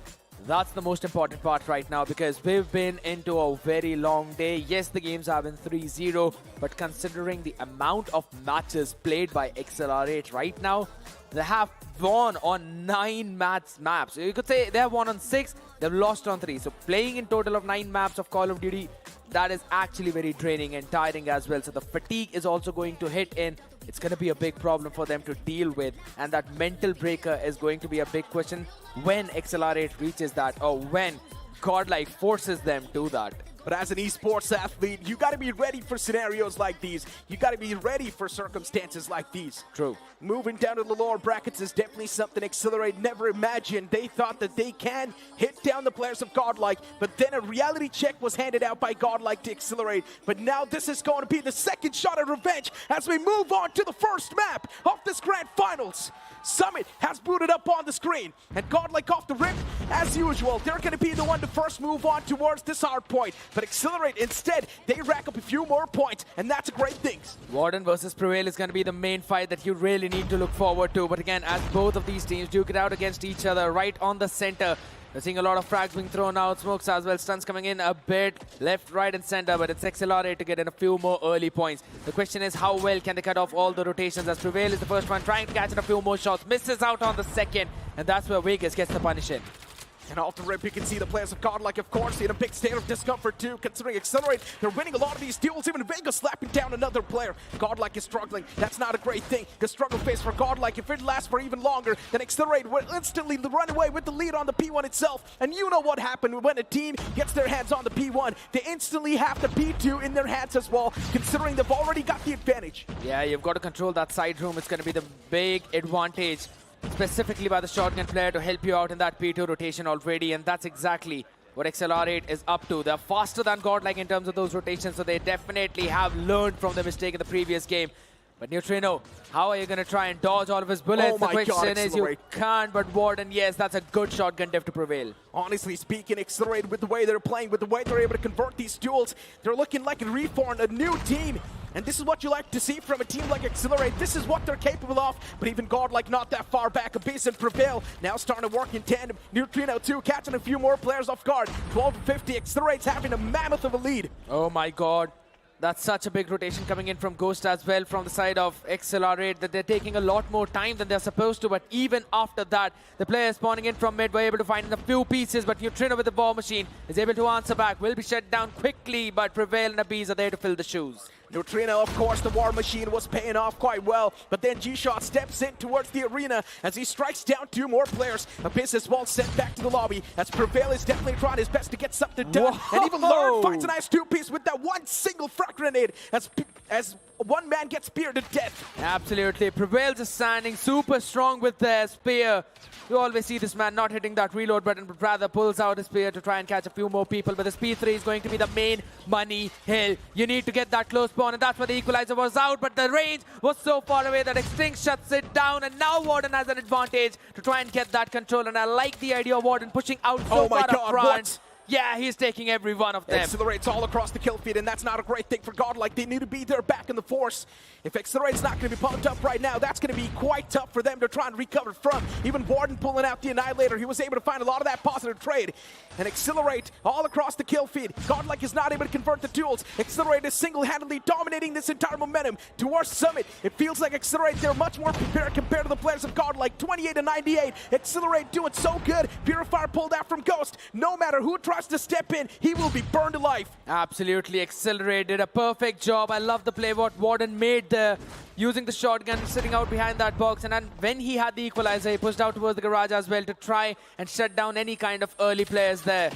That's the most important part right now, because we've been into a very long day. Yes, the games have been 3-0, but considering the amount of matches played by Exhilarate right now, they have won on 9 maps. You could say they have won on 6, they've lost on 3. So playing in total of 9 maps of Call of Duty, that is actually very draining and tiring as well. So the fatigue is also going to hit in. It's going to be a big problem for them to deal with. And that mental breaker is going to be a big question when Exhilarate reaches that, or when GodLike forces them to that. But as an esports athlete, you got to be ready for scenarios like these. You got to be ready for circumstances like these. True. Moving down to the lower brackets is definitely something Exhilarate never imagined. They thought that they can hit down the players of GodLike, but then a reality check was handed out by GodLike to Exhilarate. But now this is going to be the second shot at revenge as we move on to the first map of this grand finals. Summit has booted up on the screen, and GodLike off the rip, as usual, they're going to be the one to first move on towards this hard point. But Exhilarate, instead, they rack up a few more points, and that's a great thing. Warden versus Prevail is going to be the main fight that you really need to look forward to. But again, as both of these teams duke it out against each other right on the center, We're seeing a lot of frags being thrown out, smokes as well, stuns coming in a bit, left, right and center, but it's Exhilarate to get in a few more early points. The question is how well can they cut off all the rotations, as Prevail is the first one trying to catch in a few more shots, misses out on the second, and that's where Vegas gets the punish in. And off the rip, you can see the players of GodLike, of course, in a big state of discomfort too, considering Exhilarate, they're winning a lot of these duels, even Vegas slapping down another player. GodLike is struggling. That's not a great thing. The struggle phase for GodLike, if it lasts for even longer, then Exhilarate will instantly run away with the lead on the P1 itself. And you know what happened when a team gets their hands on the P1. They instantly have the P2 in their hands as well, considering they've already got the advantage. Yeah, you've got to control that side room. It's going to be the big advantage, specifically by the shotgun player, to help you out in that P2 rotation already, and that's exactly what Exhilarate is up to. They're faster than GodLike in terms of those rotations, so they definitely have learned from the mistake in the previous game. But Neutrino, how are you going to try and dodge all of his bullets? Oh my the question God, is you can't, but Warden, yes, that's a good shotgun diff to Prevail. Honestly speaking, Exhilarate, with the way they're playing, with the way they're able to convert these duels, they're looking like a reformed, a new team. And this is what you like to see from a team like Exhilarate. This is what they're capable of. But even GodLike not that far back. Abyss and Prevail now starting to work in tandem. Neutrino too, catching a few more players off guard. 12-50, Exhilarate's having a mammoth of a lead. Oh my God. That's such a big rotation coming in from Ghost as well from the side of Exhilarate, that they're taking a lot more time than they're supposed to. But even after that, the players spawning in from mid were able to find a few pieces. But Neutrino with the War Machine is able to answer back. Will be shut down quickly, but Prevail and Abyss are there to fill the shoes. Neutrino, of course, the War Machine was paying off quite well, but then G-Shot steps in towards the arena as he strikes down two more players. Abyss is well sent back to the lobby as Prevail is definitely trying his best to get something done. Whoa. And even Lauren finds a nice two-piece with that one single frag grenade as one man gets speared to death. Absolutely. Prevail just standing super strong with their spear. You always see this man not hitting that reload button, but rather pulls out his spear to try and catch a few more people. But this P3 is going to be the main money hill. You need to get that close spawn, and that's where the equalizer was out. But the range was so far away that Extinct shuts it down, and now Warden has an advantage to try and get that control. And I like the idea of Warden pushing out so far up front. What? Yeah, he's taking every one of them. Exhilarate's all across the kill feed, and that's not a great thing for GodLike. They need to be there back in the force. If Exhilarate's not going to be pumped up right now, that's going to be quite tough for them to try and recover from. Even Warden pulling out the Annihilator, he was able to find a lot of that positive trade. And Exhilarate all across the kill feed. GodLike is not able to convert the duels. Exhilarate is single-handedly dominating this entire momentum towards Summit. It feels like Exhilarate, they're much more prepared compared to the players of GodLike. 28-98. Exhilarate doing so good. Purifier pulled out from Ghost. No matter who tries to step in, he will be burned to life. Absolutely. Exhilarate did a perfect job. I love the play what Warden made there, using the shotgun, sitting out behind that box. And then when he had the equalizer, he pushed out towards the garage as well to try and shut down any kind of early players there.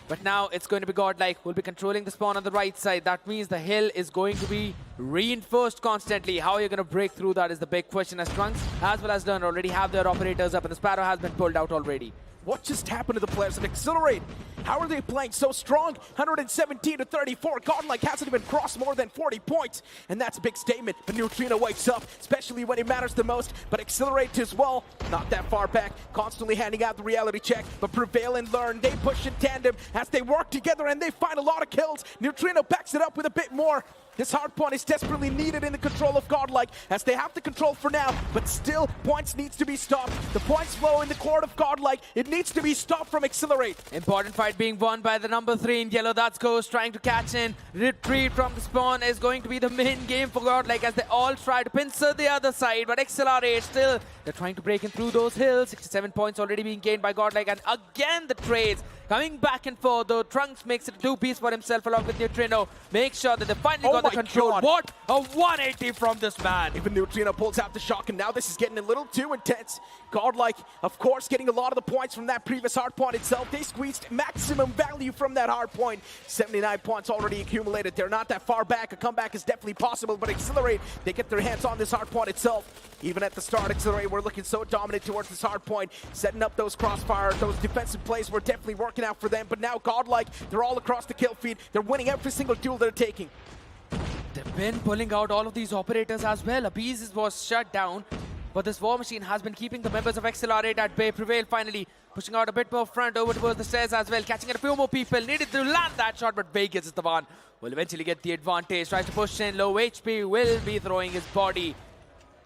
But now it's going to be GodLike who will be controlling the spawn on the right side. That means the hill is going to be reinforced constantly. How are you going to break through that is the big question, as Trunks as well as Dern already have their operators up, and the Sparrow has been pulled out already. What just happened to the players of Exhilarate? How are they playing so strong? 117-34. GodLike hasn't even crossed more than 40 points. And that's a big statement. But Neutrino wakes up, especially when it matters the most. But Exhilarate as well, not that far back, constantly handing out the reality check. But Prevail and Learn, they push in tandem as they work together and they find a lot of kills. Neutrino backs it up with a bit more. This Hardpoint is desperately needed in the control of GodLike, as they have the control for now, but still, points needs to be stopped. The points flow in the court of GodLike. It needs to be stopped from Exhilarate. Important fight being won by the number 3 in yellow. That's Ghost trying to catch in. Retreat from the spawn is going to be the main game for GodLike, as they all try to pincer the other side, but Exhilarate still, they're trying to break in through those hills. 67 points already being gained by GodLike, and again the trades coming back and forth, though. Trunks makes it a two-piece for himself along with Neutrino. Make sure that they finally got the control. God. What a 180 from this man. Even Neutrino pulls out the shock, and now this is getting a little too intense. GodLike, of course, getting a lot of the points from that previous Hardpoint itself. They squeezed maximum value from that Hardpoint. 79 points already accumulated. They're not that far back. A comeback is definitely possible, but Exhilarate, they get their hands on this Hardpoint itself. Even at the start, Exhilarate were looking so dominant towards this Hardpoint, setting up those crossfire, those defensive plays were definitely working out for them. But now GodLike, they're all across the kill feed. They're winning every single duel they're taking. They've been pulling out all of these operators as well. Abyss was shut down, but this War Machine has been keeping the members of Exhilarate at bay. Prevail finally pushing out a bit more front over towards the stairs as well, catching a few more people. Needed to land that shot, but Vegas is the one will eventually get the advantage. Tries to push in, low HP, will be throwing his body.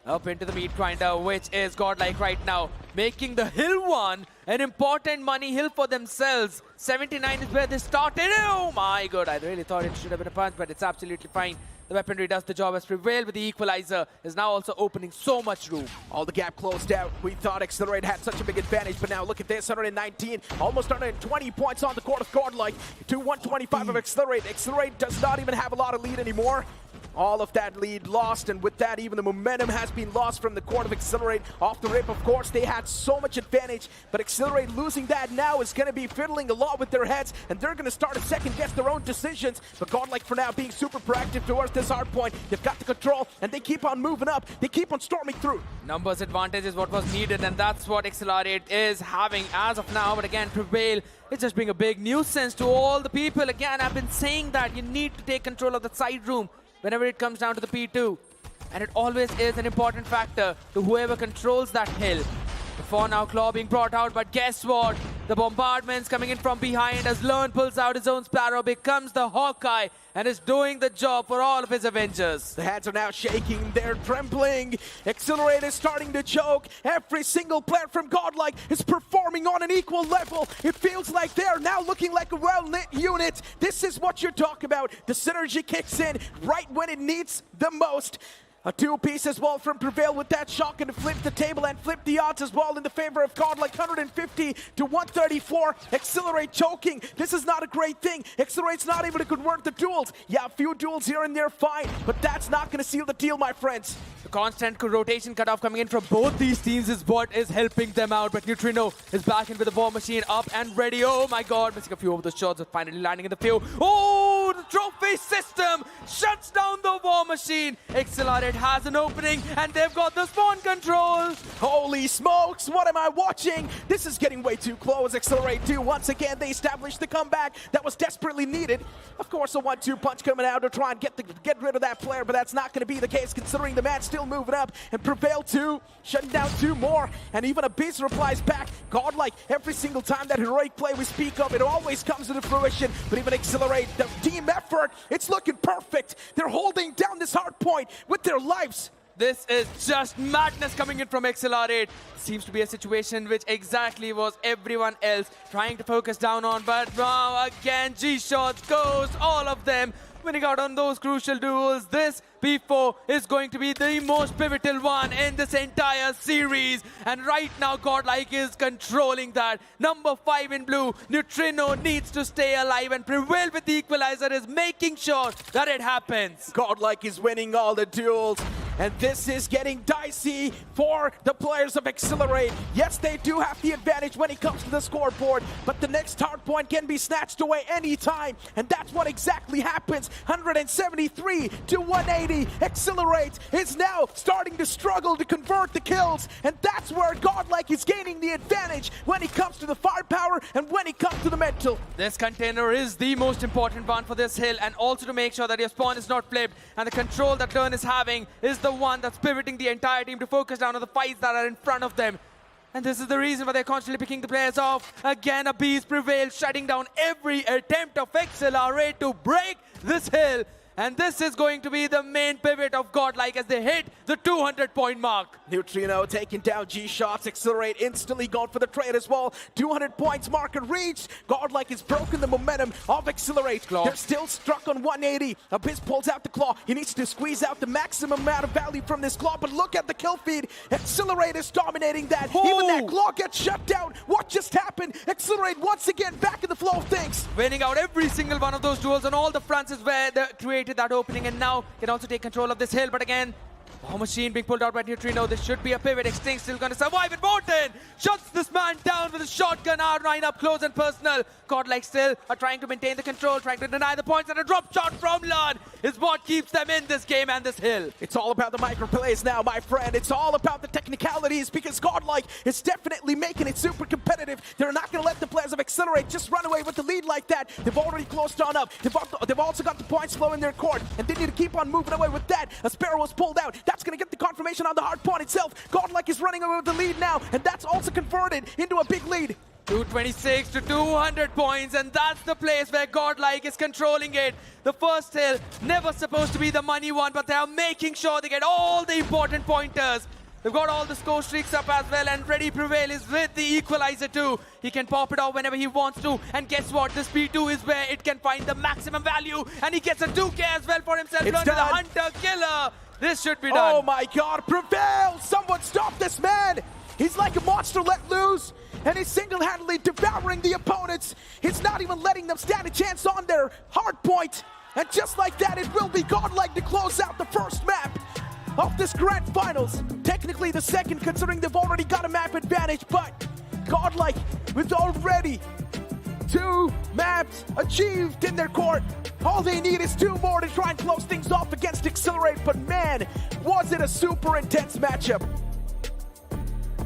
up into the meat grinder, which is GodLike right now, making the hill one an important money hill for themselves. 79 is where they started. Oh my god, I really thought it should have been a punch, but it's absolutely fine. The weaponry does the job, as Prevail with the equalizer is now also opening so much room. All the gap closed out. We thought Exhilarate had such a big advantage, but now look at this, 119, almost 120 points on the court of GodLike to 125 of Exhilarate. Exhilarate does not even have a lot of lead anymore. All of that lead lost, and with that, even the momentum has been lost from the court of Exhilarate. Off the rip, of course, they had so much advantage, but Exhilarate losing that now is going to be fiddling a lot with their heads, and they're going to start to second-guess their own decisions. But GodLike, for now, being super proactive towards this hard point. They've got the control, and they keep on moving up. They keep on storming through. Numbers advantage is what was needed, and that's what Exhilarate is having as of now. But again, Prevail is just being a big nuisance to all the people. Again, I've been saying that you need to take control of the side room whenever it comes down to the P2. And it always is an important factor to whoever controls that hill. Before now, Claw being brought out, but guess what? The bombardment's coming in from behind as Lern pulls out his own Sparrow, becomes the Hawkeye, and is doing the job for all of his Avengers. The hands are now shaking, they're trembling. Exhilarate is starting to choke. Every single player from GodLike is performing on an equal level. It feels like they're now looking like a well-knit unit. This is what you're talking about. The synergy kicks in right when it needs the most. A two-piece as well from Prevail with that shotgun to flip the table and flip the odds as well in the favor of GodLike. 150 to 134. Exhilarate choking. This is not a great thing. Exhilarate's not able to convert the duels. Yeah, a few duels here and there, fine, but that's not going to seal the deal, my friends. The constant rotation cutoff coming in from both these teams is what is helping them out, but Neutrino is back in with the War Machine up and ready. Oh my god, missing a few of those shots, but finally landing in the field. Oh, the trophy system shuts down the War Machine. Exhilarate has an opening, and they've got the spawn control. Holy smokes, what am I watching? This is getting way too close. Exhilarate 2, once again, they established the comeback that was desperately needed. Of course, a 1-2 punch coming out to try and get rid of that player, but that's not going to be the case considering the man's still moving up. And Prevail 2, shutting down 2 more, and even a Beast replies back. GodLike, every single time that heroic play we speak of, it always comes into fruition. But even Exhilarate, the team effort, it's looking perfect. They're holding down this hard point with their lives. This is just madness coming in from Exhilarate. Seems to be a situation which exactly was everyone else trying to focus down on. But wow, again, G-Shots goes, all of them winning out on those crucial duels. This P4 is going to be the most pivotal one in this entire series. And right now, GodLike is controlling that. Number 5 in blue, Neutrino needs to stay alive, and Prevail with the equalizer is making sure that it happens. GodLike is winning all the duels. And this is getting dicey for the players of Exhilarate. Yes, they do have the advantage when it comes to the scoreboard, but the next hard point can be snatched away anytime, and that's what exactly happens. 173 to 180. Exhilarate is now starting to struggle to convert the kills, and that's where GodLike is gaining the advantage when it comes to the firepower and when it comes to the mental. This container is the most important one for this hill, and also to make sure that your spawn is not flipped, and the control that Lern is having is the one that's pivoting the entire team to focus down on the fights that are in front of them. And this is the reason why they're constantly picking the players off. Again, a Beast Prevail, shutting down every attempt of Exhilarate to break this hill. And this is going to be the main pivot of GodLike as they hit the 200-point mark. Neutrino taking down G-Shots. Exhilarate instantly going for the trade as well. 200 points marker reached. GodLike has broken the momentum of Exhilarate. They're still struck on 180. Abyss pulls out the claw. He needs to squeeze out the maximum amount of value from this claw, but look at the kill feed. Exhilarate is dominating that. Even that claw gets shut down. What just happened? Exhilarate once again back in the flow of things. Winning out every single one of those duels on all the fronts is where they created that opening, and now can also take control of this hill. But again, War Machine being pulled out by Neutrino. This should be a pivot. Extinct still going to survive it. Morton shuts this man down with a shotgun. R9 up close and personal. GodLike still are trying to maintain the control, trying to deny the points, and a drop shot from Lern is what keeps them in this game and this hill. It's all about the micro plays now, my friend. It's all about the technicalities, because GodLike is definitely making it super competitive. They're not going to let the players of Exhilarate just run away with the lead like that. They've already closed on up. They've also got the points flow in their court, and they need to keep on moving away with that. A Sparrow was pulled out. That's going to get the confirmation on the hard point itself. GodLike is running away with the lead now, and that's also converted into a big lead. 226 to 200 points, and that's the place where GodLike is controlling it. The first hill, never supposed to be the money one, but they are making sure they get all the important pointers. They've got all the score streaks up as well, and Ready Prevail is with the equalizer too. He can pop it off whenever he wants to, and guess what? This P2 is where it can find the maximum value, and he gets a 2K as well for himself. It's Turn to the done. Hunter Killer. This should be done. Oh my God, Prevail! Someone stop this man! He's like a monster let loose, and he's single-handedly devouring the opponents. He's not even letting them stand a chance on their hardpoint. And just like that, it will be GodLike to close out the first map of this grand finals. Technically the second, considering they've already got a map advantage, but GodLike with already 2 maps achieved in their court. All they need is 2 more to try and close things off against Exhilarate, but man, was it a super intense matchup.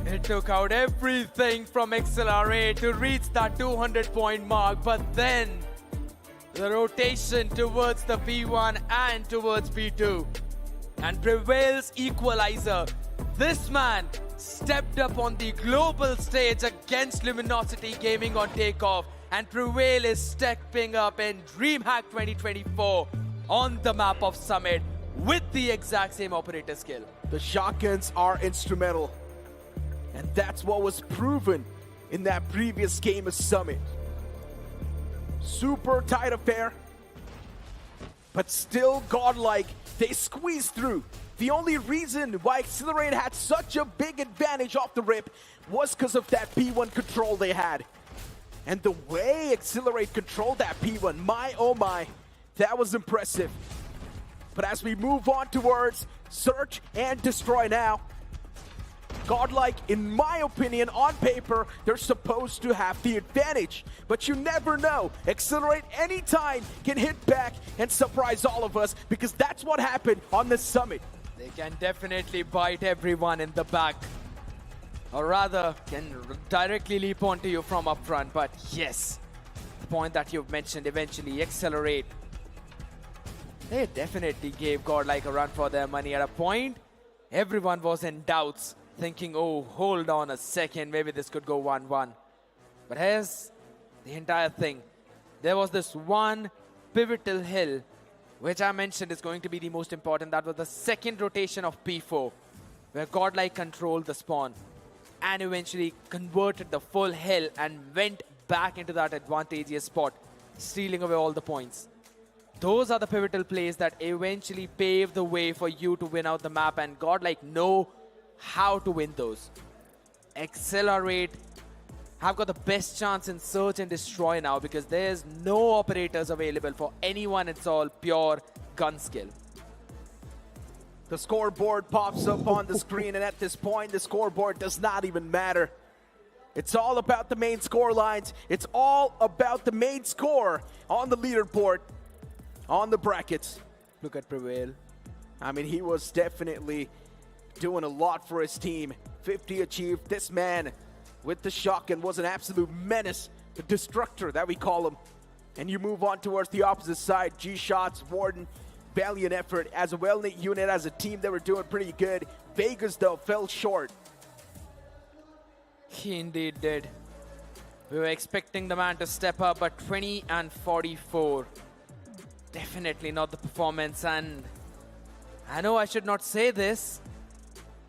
It took out everything from Exhilarate to reach that 200-point mark, but then the rotation towards the P1 and towards P2. And Prevail's equalizer. This man stepped up on the global stage against Luminosity Gaming on takeoff, and Prevail is stepping up in DreamHack 2024 on the map of Summit with the exact same operator skill. The shotguns are instrumental, and that's what was proven in that previous game of Summit. Super tight affair, but still GodLike, they squeezed through. The only reason why Exhilarate had such a big advantage off the rip was because of that P1 control they had. And the way Exhilarate controlled that P1, my oh my, that was impressive. But as we move on towards Search and Destroy now, GodLike, in my opinion, on paper, they're supposed to have the advantage. But you never know. Exhilarate anytime can hit back and surprise all of us, because that's what happened on the Summit. They can definitely bite everyone in the back. Or rather, can directly leap onto you from up front. But yes, the point that you've mentioned, eventually Exhilarate, they definitely gave GodLike a run for their money. At a point, everyone was in doubts, thinking, oh, hold on a second, maybe this could go 1-1. But here's the entire thing. There was this one pivotal hill, which I mentioned is going to be the most important. That was the second rotation of P4, where GodLike controlled the spawn and eventually converted the full hill and went back into that advantageous spot, stealing away all the points. Those are the pivotal plays that eventually pave the way for you to win out the map, and GodLike know how to win those. Exhilarate have got the best chance in Search and Destroy now, because there's no operators available for anyone. It's all pure gun skill. The scoreboard pops up on the screen, and at this point, the scoreboard does not even matter. It's all about the main score lines. It's all about the main score on the leaderboard, on the brackets. Look at Prevail. I mean, he was definitely doing a lot for his team. 50 achieved. This man with the shotgun was an absolute menace, the destructor that we call him. And you move on towards the opposite side. G-Shots, Warden, valiant effort as a well-knit unit, as a team. They were doing pretty good. Vegas, though, fell short. He indeed did. We were expecting the man to step up, but 20 and 44. Definitely not the performance. And I know I should not say this,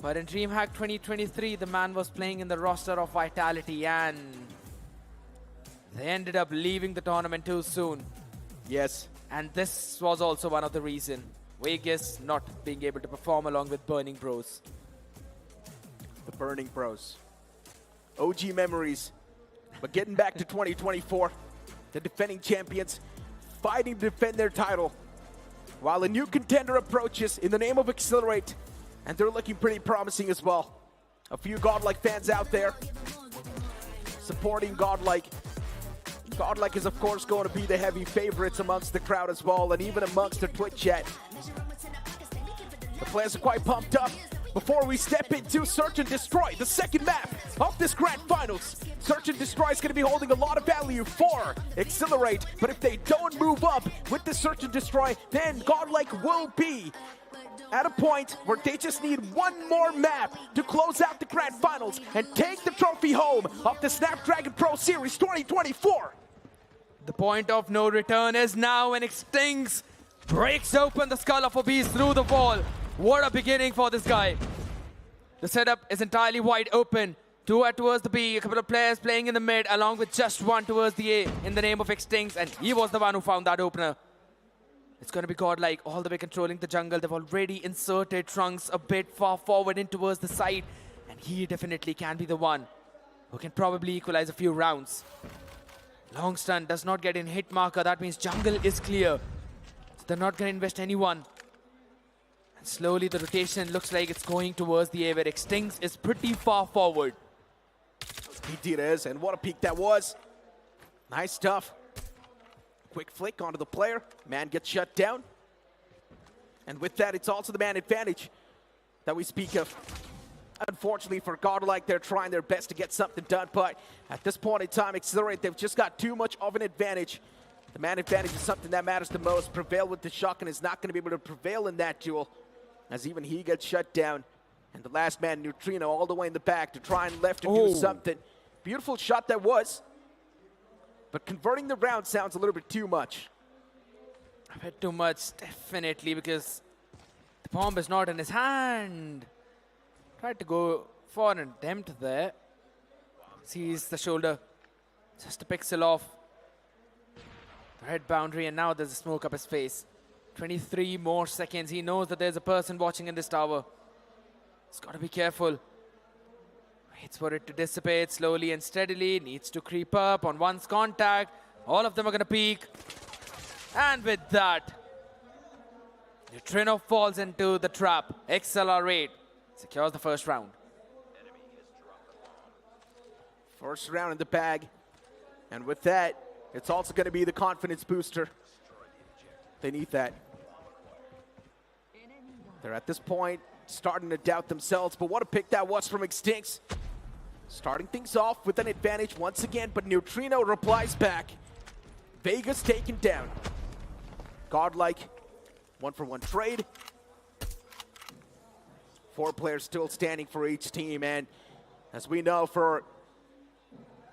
but in DreamHack 2023, the man was playing in the roster of Vitality, and they ended up leaving the tournament too soon. Yes. And this was also one of the reasons. Vegas not being able to perform along with Burning Bros. The Burning Bros. OG memories. But getting back to 2024, the defending champions fighting to defend their title, while a new contender approaches in the name of Exhilarate, and they're looking pretty promising as well. A few GodLike fans out there supporting GodLike. GodLike is, of course, going to be the heavy favorites amongst the crowd as well, and even amongst the Twitch chat. The players are quite pumped up. Before we step into Search and Destroy, the second map of this grand finals. Search and Destroy is going to be holding a lot of value for Exhilarate, but if they don't move up with the Search and Destroy, then GodLike will be at a point where they just need one more map to close out the grand finals and take the trophy home of the Snapdragon Pro Series 2024. The point of no return is now when Extinx breaks open the skull of a beast through the wall. What a beginning for this guy. The setup is entirely wide open. Two are towards the B, a couple of players playing in the mid, along with just one towards the A in the name of Extinx, and he was the one who found that opener. It's going to be GodLike all the way controlling the jungle. They've already inserted Trunks a bit far forward in towards the side, and he definitely can be the one who can probably equalize a few rounds. Long stun does not get in hit marker. That means jungle is clear. So they're not going to invest anyone. And slowly the rotation looks like it's going towards the A, where Extinx is pretty far forward. Indeed it is, and what a peek that was. Nice stuff. Quick flick onto the player. Man gets shut down. And with that, it's also the man advantage that we speak of. Unfortunately for GodLike, they're trying their best to get something done, but at this point in time, Exhilarate, they've just got too much of an advantage. The man advantage is something that matters the most. Prevail with the shotgun is not going to be able to prevail in that duel, as even he gets shut down. And the last man, Neutrino, all the way in the back to try and left and do something. Beautiful shot that was, but converting the round sounds a little bit too much. A bit too much, definitely, because the bomb is not in his hand. Tried to go for an attempt there. Sees the shoulder. Just a pixel off. Red boundary, and now there's a smoke up his face. 23 more seconds. He knows that there's a person watching in this tower. He's got to be careful. Waits for it to dissipate slowly and steadily. Needs to creep up on one's contact. All of them are going to peek. And with that, Neutrino falls into the trap. Exhilarate secures the first round. First round in the bag. And with that, it's also going to be the confidence booster. They need that. They're at this point starting to doubt themselves, but what a pick that was from Extinx. Starting things off with an advantage once again, but Neutrino replies back. Vegas taken down. GodLike, 1-for-1 trade. 4 players still standing for each team, and as we know, for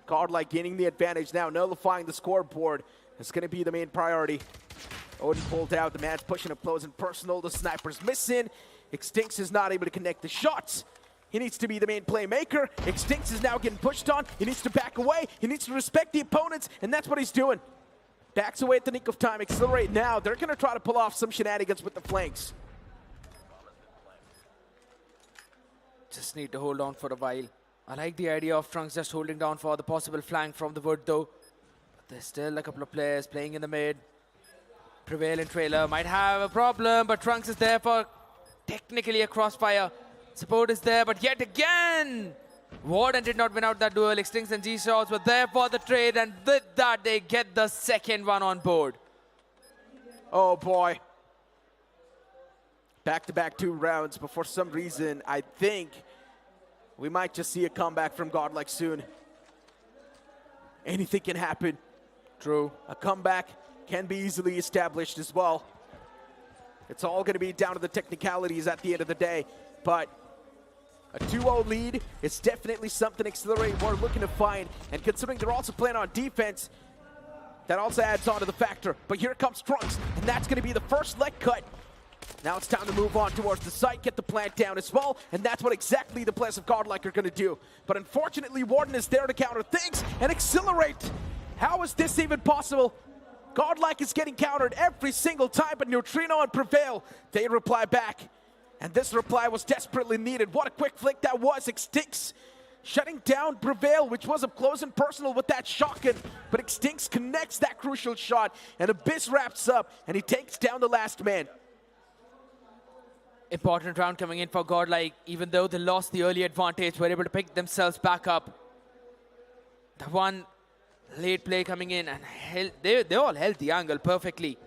GodLike gaining the advantage now, nullifying the scoreboard is going to be the main priority. Odin pulled out, the man's pushing up close and personal, the sniper's missing. Extinx is not able to connect the shots. He needs to be the main playmaker. Extinx is now getting pushed on. He needs to back away. He needs to respect the opponents, and that's what he's doing. Backs away at the nick of time. Exhilarate now. They're going to try to pull off some shenanigans with the flanks. Just need to hold on for a while. I like the idea of Trunks just holding down for the possible flank from the wood though. But there's still a couple of players playing in the mid. Prevail and Trailer might have a problem, but Trunks is there for technically a crossfire. Support is there, but yet again, Warden did not win out that duel. Extinx and G-Shots were there for the trade, and with that, they get the second one on board. Oh boy. Back-to-back 2 rounds, but for some reason, I think we might just see a comeback from GodLike soon. Anything can happen. True. A comeback can be easily established as well. It's all going to be down to the technicalities at the end of the day, but a 2-0 lead is definitely something Exhilarate were looking to find, and considering they're also playing on defense, that also adds on to the factor. But here comes Trunks, and that's going to be the first leg cut. Now it's time to move on towards the site, get the plant down as well, and that's what exactly the players of GodLike are going to do. But unfortunately, Warden is there to counter things, and Exhilarate. How is this even possible? GodLike is getting countered every single time, but Neutrino and Prevail, they reply back. And this reply was desperately needed. What a quick flick that was. Extinx shutting down Prevail, which was up close and personal with that shotgun. But Extinx connects that crucial shot, and Abyss wraps up, and he takes down the last man. Important round coming in for GodLike. Even though they lost the early advantage, were able to pick themselves back up. The one late play coming in, and they all held the angle perfectly.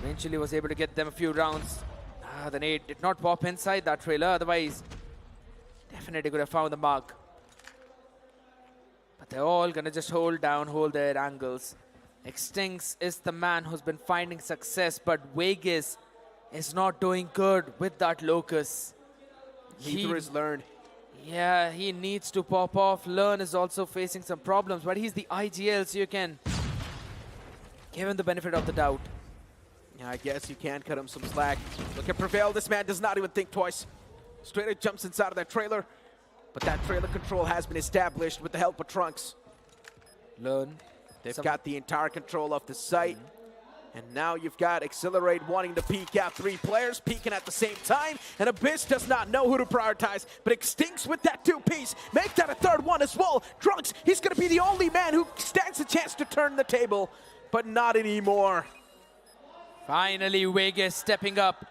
Eventually was able to get them a few rounds. The nade did not pop inside that trailer, otherwise definitely could have found the mark. But they're all gonna just hold their angles. Extinx is the man who's been finding success, but Vegas is not doing good with that Locus. Neither is Learn. Yeah, he needs to pop off. Learn is also facing some problems, but he's the IGL, so you can give him the benefit of the doubt. Yeah, I guess you can cut him some slack. Look at Prevail. This man does not even think twice. Straight up jumps inside of that trailer. But that trailer control has been established with the help of Trunks. Learn. They've got the entire control of the site. And now you've got Exhilarate wanting to peek out 3 players, peeking at the same time. And Abyss does not know who to prioritize, but Extincts with that 2-piece. Make that a 3rd one as well. Trunks, he's going to be the only man who stands a chance to turn the table, but not anymore. Finally, Vegas stepping up.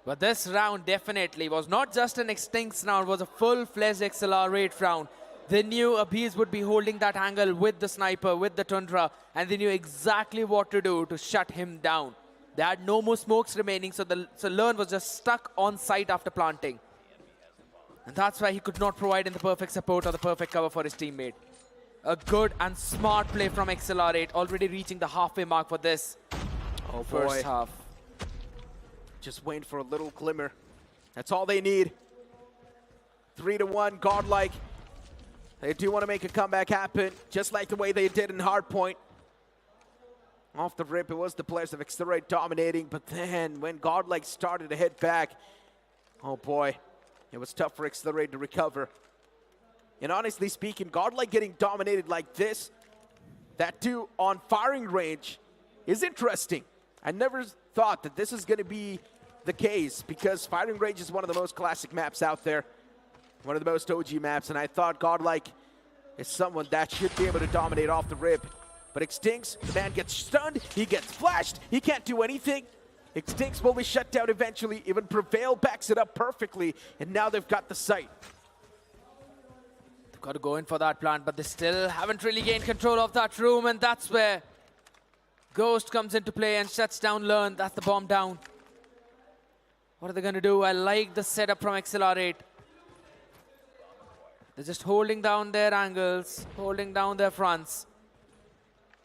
But this round definitely was not just an Extincts round, it was a full-fledged Exhilarate round. They knew Abyss would be holding that angle with the sniper, with the Tundra, and they knew exactly what to do to shut him down. They had no more smokes remaining, so Learn was just stuck on site after planting. And that's why he could not provide in the perfect support or the perfect cover for his teammate. A good and smart play from Exhilarate, already reaching the halfway mark for this first half. Just waiting for a little glimmer. That's all they need. 3-1, GodLike. They do want to make a comeback happen, just like the way they did in Hardpoint. Off the rip, it was the players of Exhilarate dominating, but then when GodLike started to hit back, oh boy, it was tough for Exhilarate to recover. And honestly speaking, GodLike getting dominated like this, that too on firing range, is interesting. I never thought that this is going to be the case, because firing range is one of the most classic maps out there. One of the most OG maps, and I thought GodLike is someone that should be able to dominate off the rip. But Extincts, the man gets stunned, he gets flashed, he can't do anything. Extincts will be shut down eventually. Even Prevail backs it up perfectly, and now they've got the site. They've got to go in for that plant, but they still haven't really gained control of that room, and that's where Ghost comes into play and shuts down Learn. That's the bomb down. What are they going to do? I like the setup from Exhilarate. They're just holding down their angles, holding down their fronts.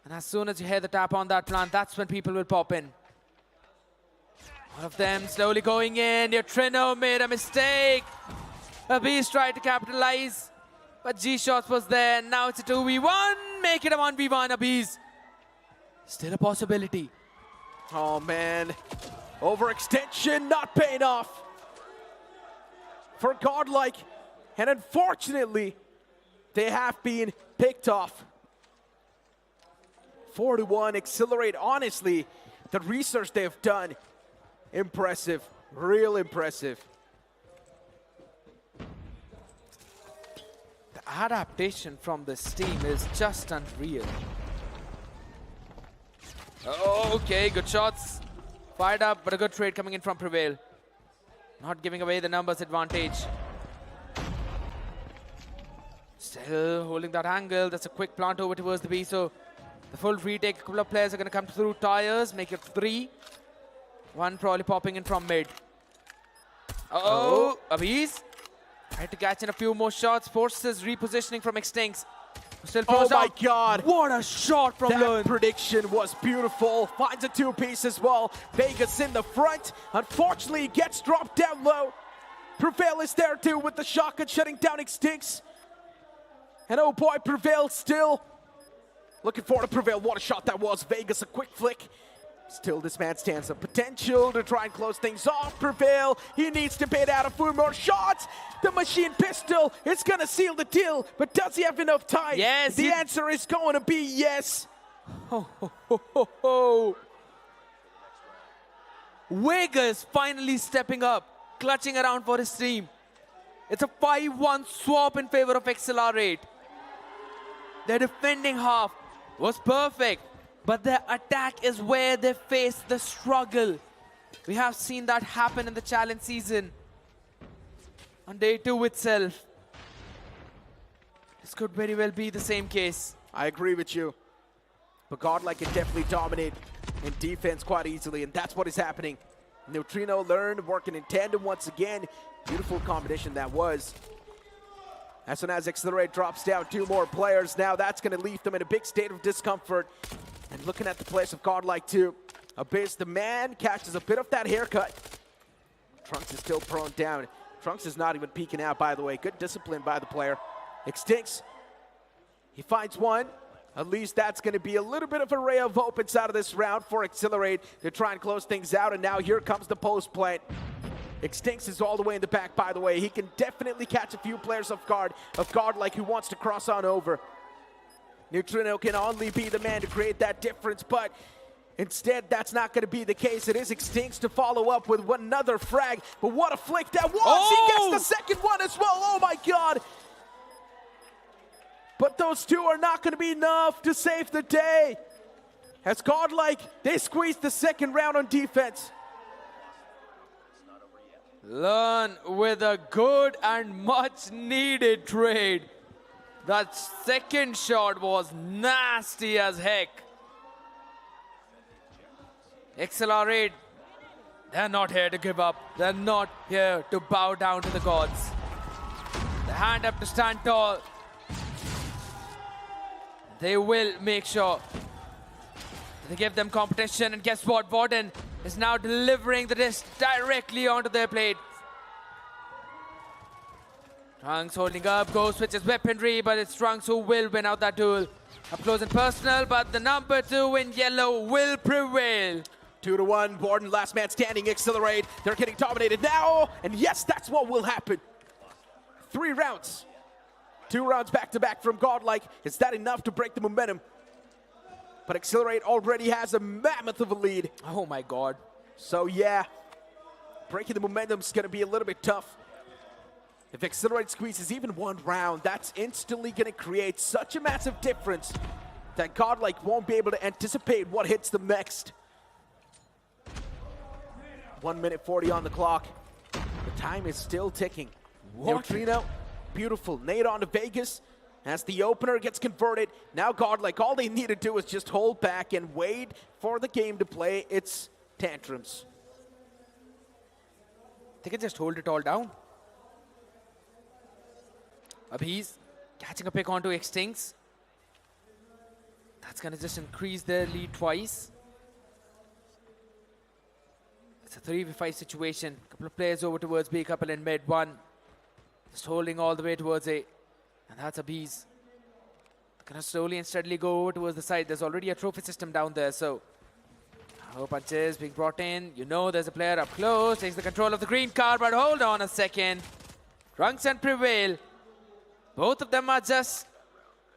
And as soon as you hear the tap on that plant, that's when people will pop in. One of them slowly going in. Your Trino made a mistake. Abyss tried to capitalize, but G-Shots was there. Now it's a 2v1. Make it a 1v1, Abyss. Still a possibility. Oh man, overextension not paying off for GodLike. And unfortunately, they have been picked off. 4-1, Exhilarate. Honestly, the research they've done, impressive, real impressive. The adaptation from this team is just unreal. Okay, good shots. Fired up, but a good trade coming in from Prevail. Not giving away the numbers advantage. Still holding that angle. That's a quick plant over towards the B. So the full retake. A couple of players are going to come through tires. Make it 3. One probably popping in from mid. Abyss. Tried to catch in a few more shots. Forces repositioning from Extincts. Still oh my God. What a shot from Learn. That prediction was beautiful. Finds a 2-piece as well. Vegas in the front. Unfortunately, he gets dropped down low. Prevail is there too with the shotgun shutting down Extincts. And oh boy, Prevail still looking forward to Prevail. What a shot that was. Vegas, a quick flick. Still, this man stands up. Potential to try and close things off. Prevail, he needs to bait out a few more shots. The machine pistol is going to seal the deal, but does he have enough time? Yes. The answer is going to be yes. Vegas finally stepping up, clutching around for his team. It's a 5-1 swap in favor of Exhilarate. Their defending half was perfect, but their attack is where they face the struggle. We have seen that happen in the challenge season. On day 2 itself. This could very well be the same case. I agree with you. But GodLike can definitely dominate in defense quite easily, and that's what is happening. Neutrino Learn working in tandem once again. Beautiful combination that was. As soon as Exhilarate drops down 2 more players, now that's going to leave them in a big state of discomfort. And looking at the place of GodLike too, Abyss, the man, catches a bit of that haircut. Trunks is still prone down. Trunks is not even peeking out, by the way. Good discipline by the player. Extincts. He finds one. At least that's going to be a little bit of a ray of hope inside of this round for Exhilarate to try and close things out. And now here comes the post plant. Extincts is all the way in the back, by the way. He can definitely catch a few players off guard, of GodLike who wants to cross on over. Neutrino can only be the man to create that difference, but instead, that's not going to be the case. It is Extincts to follow up with another frag. But what a flick that was! Oh! He gets the second one as well. Oh my God! But those two are not going to be enough to save the day. As GodLike, they squeezed the second round on defense. Learn with a good and much needed trade. That second shot was nasty as heck. Exhilarate, they're not here to give up. They're not here to bow down to the gods. They hand up to stand tall. They will make sure they give them competition. And guess what? Warden is now delivering the disc directly onto their plate. Trunks holding up, Ghost switches weaponry, but it's Trunks who will win out that duel. Up close and personal, but the number 2 in yellow will prevail. 2-1, Warden, last man standing, Exhilarate. They're getting dominated now, and yes, that's what will happen. 3 rounds. 2 rounds back-to-back from GodLike. Is that enough to break the momentum? But Exhilarate already has a mammoth of a lead. Oh my God. So yeah, breaking the momentum is going to be a little bit tough. If Exhilarate squeezes even 1 round, that's instantly going to create such a massive difference that GodLike won't be able to anticipate what hits them next. 1 minute 40 on the clock. The time is still ticking. Neutrino, beautiful. Nade on to Vegas as the opener gets converted. Now GodLike, all they need to do is just hold back and wait for the game to play its tantrums. They can just hold it all down. Abhi's catching a pick onto Extincts. That's going to just increase their lead twice. It's a 3v5 situation. Couple of players over towards B, couple in mid. One just holding all the way towards A. And that's Abhi's. Gonna slowly and steadily go over towards the side. There's already a trophy system down there, so punches being brought in. You know there's a player up close. Takes the control of the green card, but hold on a second. Trunks and Prevail. Both of them are just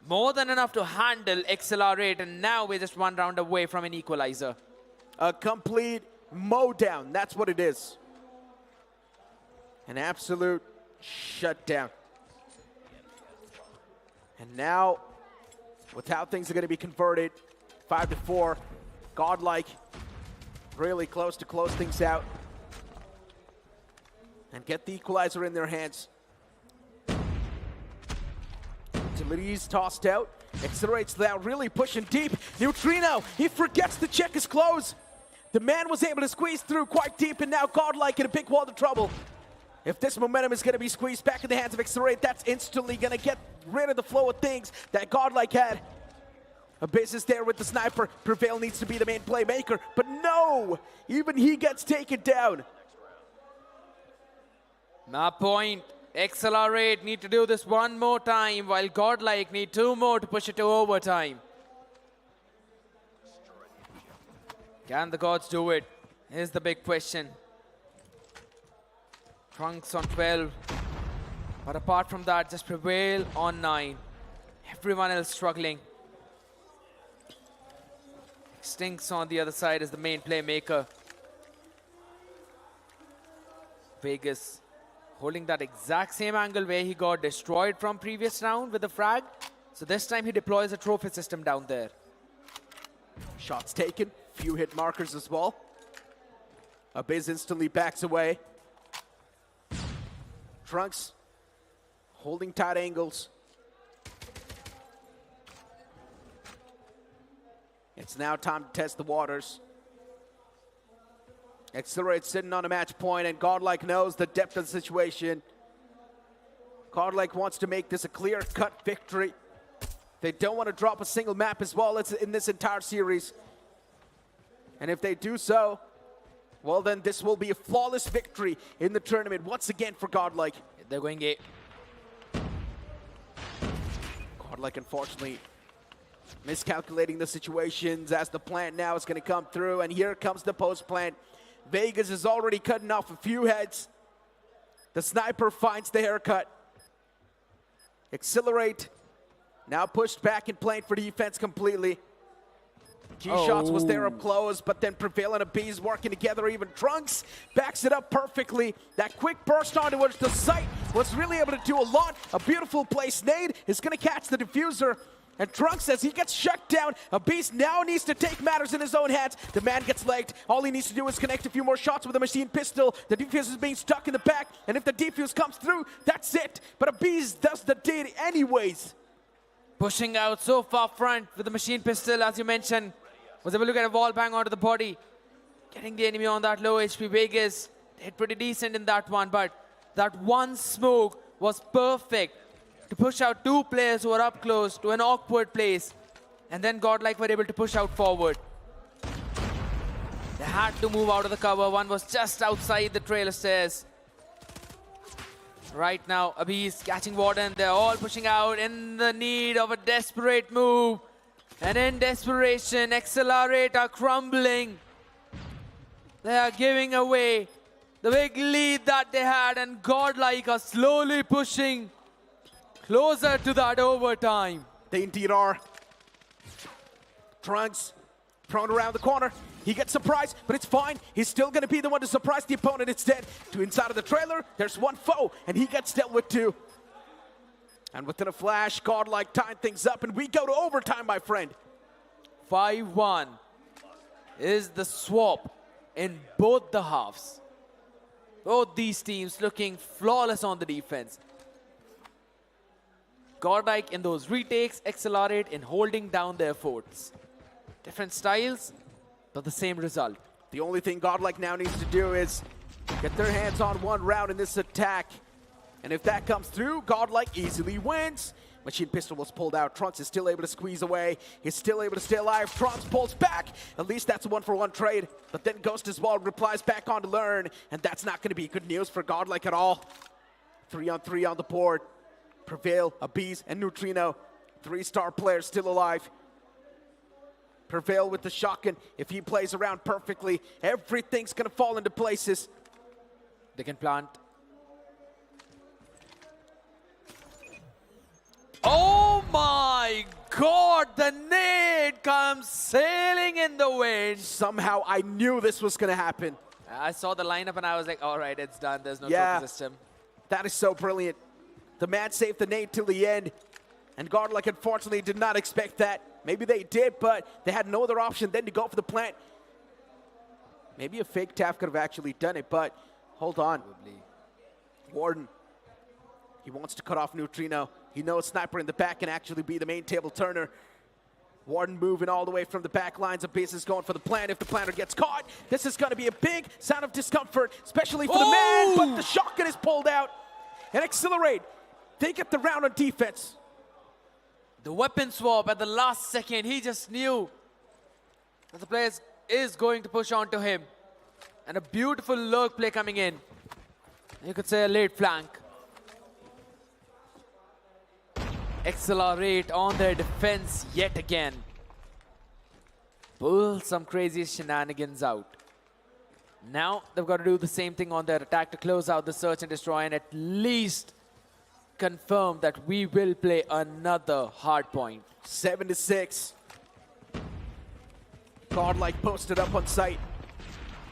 more than enough to handle Exhilarate, and now we're just 1 round away from an equalizer. A complete mow down, that's what it is. An absolute shutdown. And now, with how things are going to be converted, 5-4, GodLike really close to close things out and get the equalizer in their hands. Utilities tossed out. Exhilarate's now really pushing deep. Neutrino, he forgets to check his clothes. The man was able to squeeze through quite deep, and now GodLike in a big world of trouble. If this momentum is going to be squeezed back in the hands of Exhilarate, that's instantly going to get rid of the flow of things that GodLike had. Abyss is there with the sniper. Prevail needs to be the main playmaker, but no! Even he gets taken down. Map point. Exhilarate need to do this 1 more time, while GodLike need 2 more to push it to overtime. Can the gods do it? Here's the big question. Trunks on 12. But apart from that, just Prevail on 9. Everyone else struggling. Extincts on the other side as the main playmaker. Vegas holding that exact same angle where he got destroyed from previous round with the frag. So this time he deploys a trophy system down there. Shots taken, few hit markers as well. Abyss instantly backs away. Trunks holding tight angles. It's now time to test the waters. Exhilarate sitting on a match point, and GodLike knows the depth of the situation. GodLike wants to make this a clear-cut victory. They don't want to drop a single map as well as in this entire series. And if they do so, well then this will be a flawless victory in the tournament once again for GodLike. They're going A. GodLike unfortunately miscalculating the situations as the plant now is going to come through, and here comes the post plant. Vegas is already cutting off a few heads. The sniper finds the haircut. Exhilarate now pushed back in plant for defense completely. Key shots was there up close, but then Prevail and Abiz working together. Even Trunks backs it up perfectly. That quick burst onto which the site was really able to do a lot. A beautiful place. Nade is going to catch the diffuser. And Trunks, as he gets shut down, Abiz now needs to take matters in his own hands. The man gets legged. All he needs to do is connect a few more shots with a machine pistol. The defuse is being stuck in the back, and if the defuse comes through, that's it. But Abiz does the deed anyways. Pushing out so far front with the machine pistol, as you mentioned. Was able to get a wall bang onto the body. Getting the enemy on that low HP. Vegas hit pretty decent in that one, but that one smoke was perfect to push out two players who are up close to an awkward place. And then GodLike were able to push out forward. They had to move out of the cover. One was just outside the trailer stairs. Right now, Abiz catching Warden. They're all pushing out in the need of a desperate move. And in desperation, Exhilarate are crumbling. They are giving away the big lead that they had, and GodLike are slowly pushing closer to that overtime. They indeed are. Trunks thrown around the corner. He gets surprised, but it's fine. He's still going to be the one to surprise the opponent instead. To inside of the trailer, there's one foe, and he gets dealt with too. And within a flash, GodLike tying things up, and we go to overtime, my friend. 5-1 is the swap in both the halves. Both these teams looking flawless on the defense. GodLike in those retakes, Exhilarate in holding down their forts. Different styles, but the same result. The only thing GodLike now needs to do is get their hands on one round in this attack. And if that comes through, GodLike easily wins. Machine pistol was pulled out. Trunks is still able to squeeze away. He's still able to stay alive. Trunks pulls back. At least that's a 1-for-1 trade. But then Ghost as well replies back on to learn. And that's not going to be good news for GodLike at all. 3-on-3 on the board. Prevail, Abiz, and Neutrino. 3-star players still alive. Prevail with the shotgun. If he plays around perfectly, everything's going to fall into places. They can plant. Oh my God, the nade comes sailing in the wind. Somehow I knew this was going to happen. I saw the lineup and I was like, all right, it's done. There's no trophy system. That is so brilliant. The man saved the nade till the end. And GodLike unfortunately did not expect that. Maybe they did, but they had no other option than to go for the plant. Maybe a fake tap could have actually done it, but hold on. Probably. Warden, he wants to cut off Neutrino. He knows Sniper in the back can actually be the main table turner. Warden moving all the way from the back lines of business, going for the plant. If the planter gets caught, this is going to be a big sound of discomfort, especially for the man, but the shotgun is pulled out. And Exhilarate, they get the round on defense. The weapon swap at the last second, he just knew that the player is going to push on to him. And a beautiful lurk play coming in. You could say a late flank. Exhilarate on their defense yet again. Pull some crazy shenanigans out. Now they've got to do the same thing on their attack to close out the search and destroy and at least confirm that we will play another hard point. 7-6. GodLike posted up on site.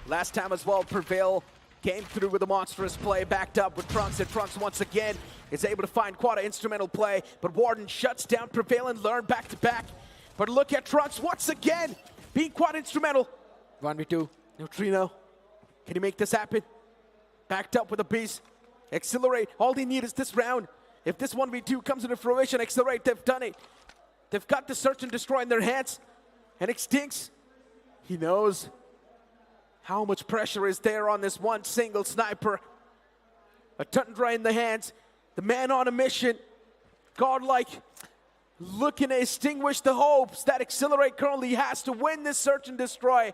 Last time as well, Prevail came through with a monstrous play, backed up with Trunks, and Trunks once again is able to find quite an instrumental play, but Warden shuts down Prevail and Learn back to back. But look at Trunks once again, being quite instrumental. 1v2. Neutrino, can he make this happen? Backed up with a beast. Exhilarate, all they need is this round. If this 1v2 comes into fruition, Exhilarate, they've done it. They've got the search and destroy in their hands. And Extinx, he knows how much pressure is there on this one single sniper. A Tundra in the hands, the man on a mission. GodLike looking to extinguish the hopes that Exhilarate currently has to win this search and destroy.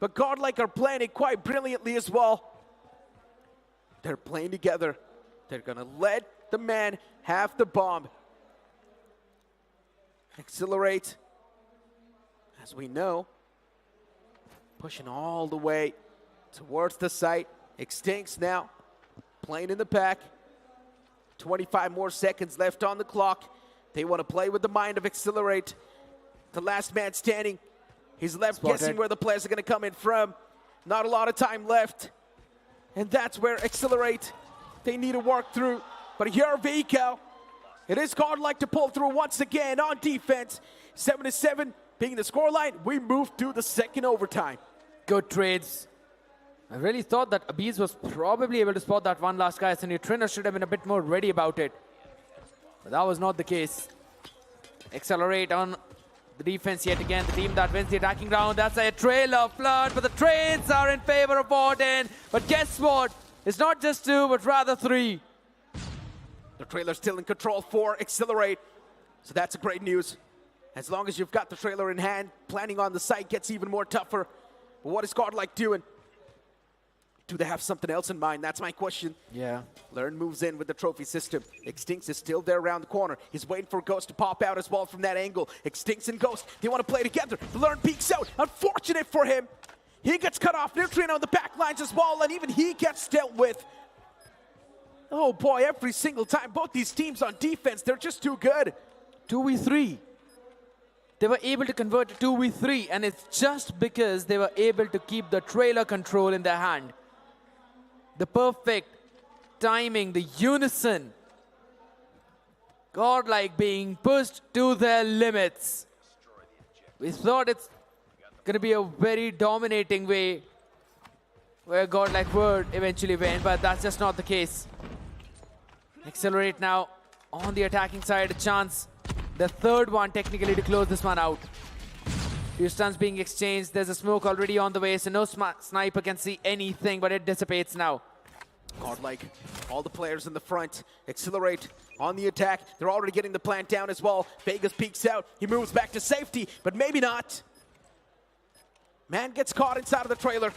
but GodLike are playing it quite brilliantly as well. They're playing together. They're gonna let the man have the bomb. Exhilarate, as we know, pushing all the way towards the site. Extincts now, playing in the pack. 25 more seconds left on the clock. They want to play with the mind of Exhilarate. The last man standing. He's left guessing where the players are going to come in from. Not a lot of time left. And that's where Exhilarate, they need to work through. But here, Vico, it is GodLike to pull through once again on defense. 7-7 being the scoreline. We move to the second overtime. Good trades. I really thought that Abiz was probably able to spot that one last guy, so Neutrino should have been a bit more ready about it. But that was not the case. Exhilarate on the defense yet again. The team that wins the attacking round. That's a trailer flood, but the trades are in favor of Borden. But guess what? It's not just 2, but rather 3. The trailer's still in control for Exhilarate. So that's a great news. As long as you've got the trailer in hand, planning on the site gets even more tougher. But what is GodLike doing? Do they have something else in mind? That's my question. Yeah. Learn moves in with the trophy system. Extincts is still there around the corner. He's waiting for Ghost to pop out as well from that angle. Extincts and Ghost, they want to play together. Learn peeks out. Unfortunate for him. He gets cut off. Neutrino on the back lines as well, and even he gets dealt with. Oh boy, every single time. Both these teams on defense, they're just too good. 2v3. They were able to convert to 2v3, and it's just because they were able to keep the trailer control in their hand. The perfect timing, the unison. GodLike being pushed to their limits. We thought it's going to be a very dominating way where GodLike would eventually win, but that's just not the case. Exhilarate now on the attacking side, a chance. The third one technically to close this one out. Few stuns being exchanged. There's a smoke already on the way, so no sniper can see anything, but it dissipates now. GodLike, all the players in the front. Exhilarate on the attack. They're already getting the plant down as well. Vegas peeks out. He moves back to safety, but maybe not. Man gets caught inside of the trailer.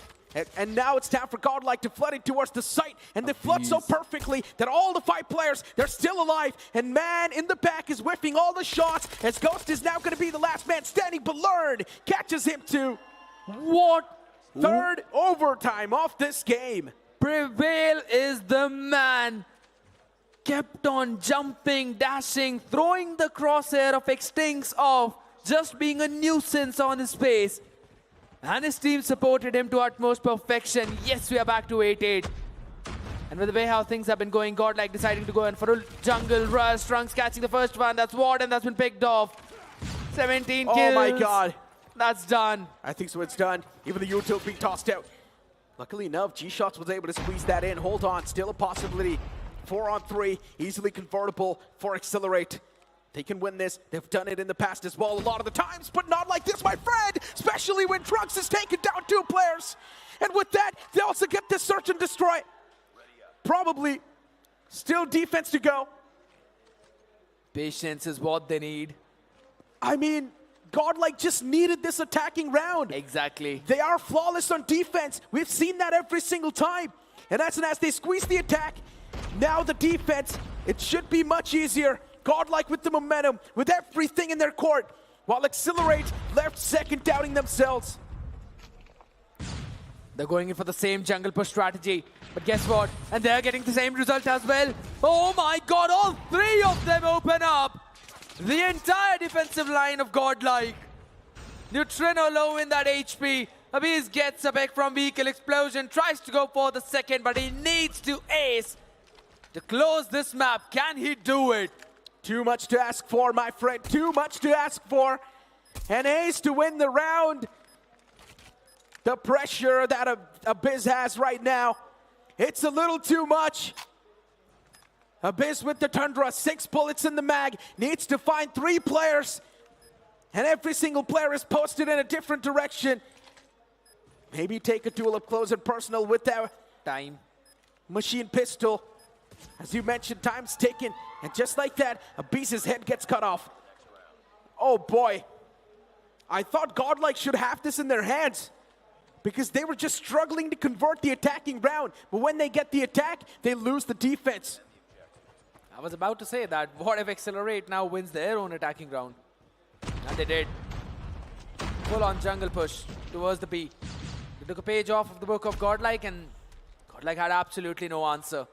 And now it's time for GodLike to flood it towards the site. And they flood so perfectly that all the 5 players, they're still alive. And man in the back is whiffing all the shots as Ghost is now going to be the last man standing. But Learn catches him too. What? Third overtime of this game. Prevail is the man. Kept on jumping, dashing, throwing the crosshair of Extincts off, just being a nuisance on his face. And his team supported him to utmost perfection. Yes, we are back to 8-8. And with the way how things have been going, GodLike deciding to go in for a jungle rush. Trunks catching the first one. That's Warden that's been picked off. 17 kills. Oh my god. That's done. I think so, it's done. Even the util being tossed out. Luckily enough, G-Shots was able to squeeze that in. Hold on, still a possibility. 4-on-3, easily convertible for Exhilarate. They can win this. They've done it in the past as well a lot of the times, but not like this, my friend, especially when Trunks is taking down 2 players. And with that, they also get this search and destroy. Probably still defense to go. Patience is what they need. I mean, GodLike just needed this attacking round. Exactly. They are flawless on defense. We've seen that every single time. And as they squeeze the attack, now the defense, it should be much easier. GodLike with the momentum, with everything in their court, while Exhilarate left second, doubting themselves. They're going in for the same jungle push strategy. But guess what? And they're getting the same result as well. Oh my god, all 3 of them open up. The entire defensive line of GodLike. Neutrino low in that HP. Abiz gets a pick from vehicle explosion, tries to go for the second, but he needs to ace to close this map. Can he do it? Too much to ask for, my friend. Too much to ask for. An ace to win the round. The pressure that Abiz has right now, it's a little too much. Abiz with the Tundra, 6 bullets in the mag, needs to find 3 players. And every single player is posted in a different direction. Maybe take a duel up close and personal with that time machine pistol. As you mentioned, time's ticking. And just like that, Abiz's head gets cut off. Oh boy. I thought GodLike should have this in their hands. because they were just struggling to convert the attacking round. But when they get the attack, they lose the defense. I was about to say that. What if Exhilarate now wins their own attacking round? And they did. Full-on jungle push towards the B. They took a page off of the book of GodLike, and GodLike had absolutely no answer.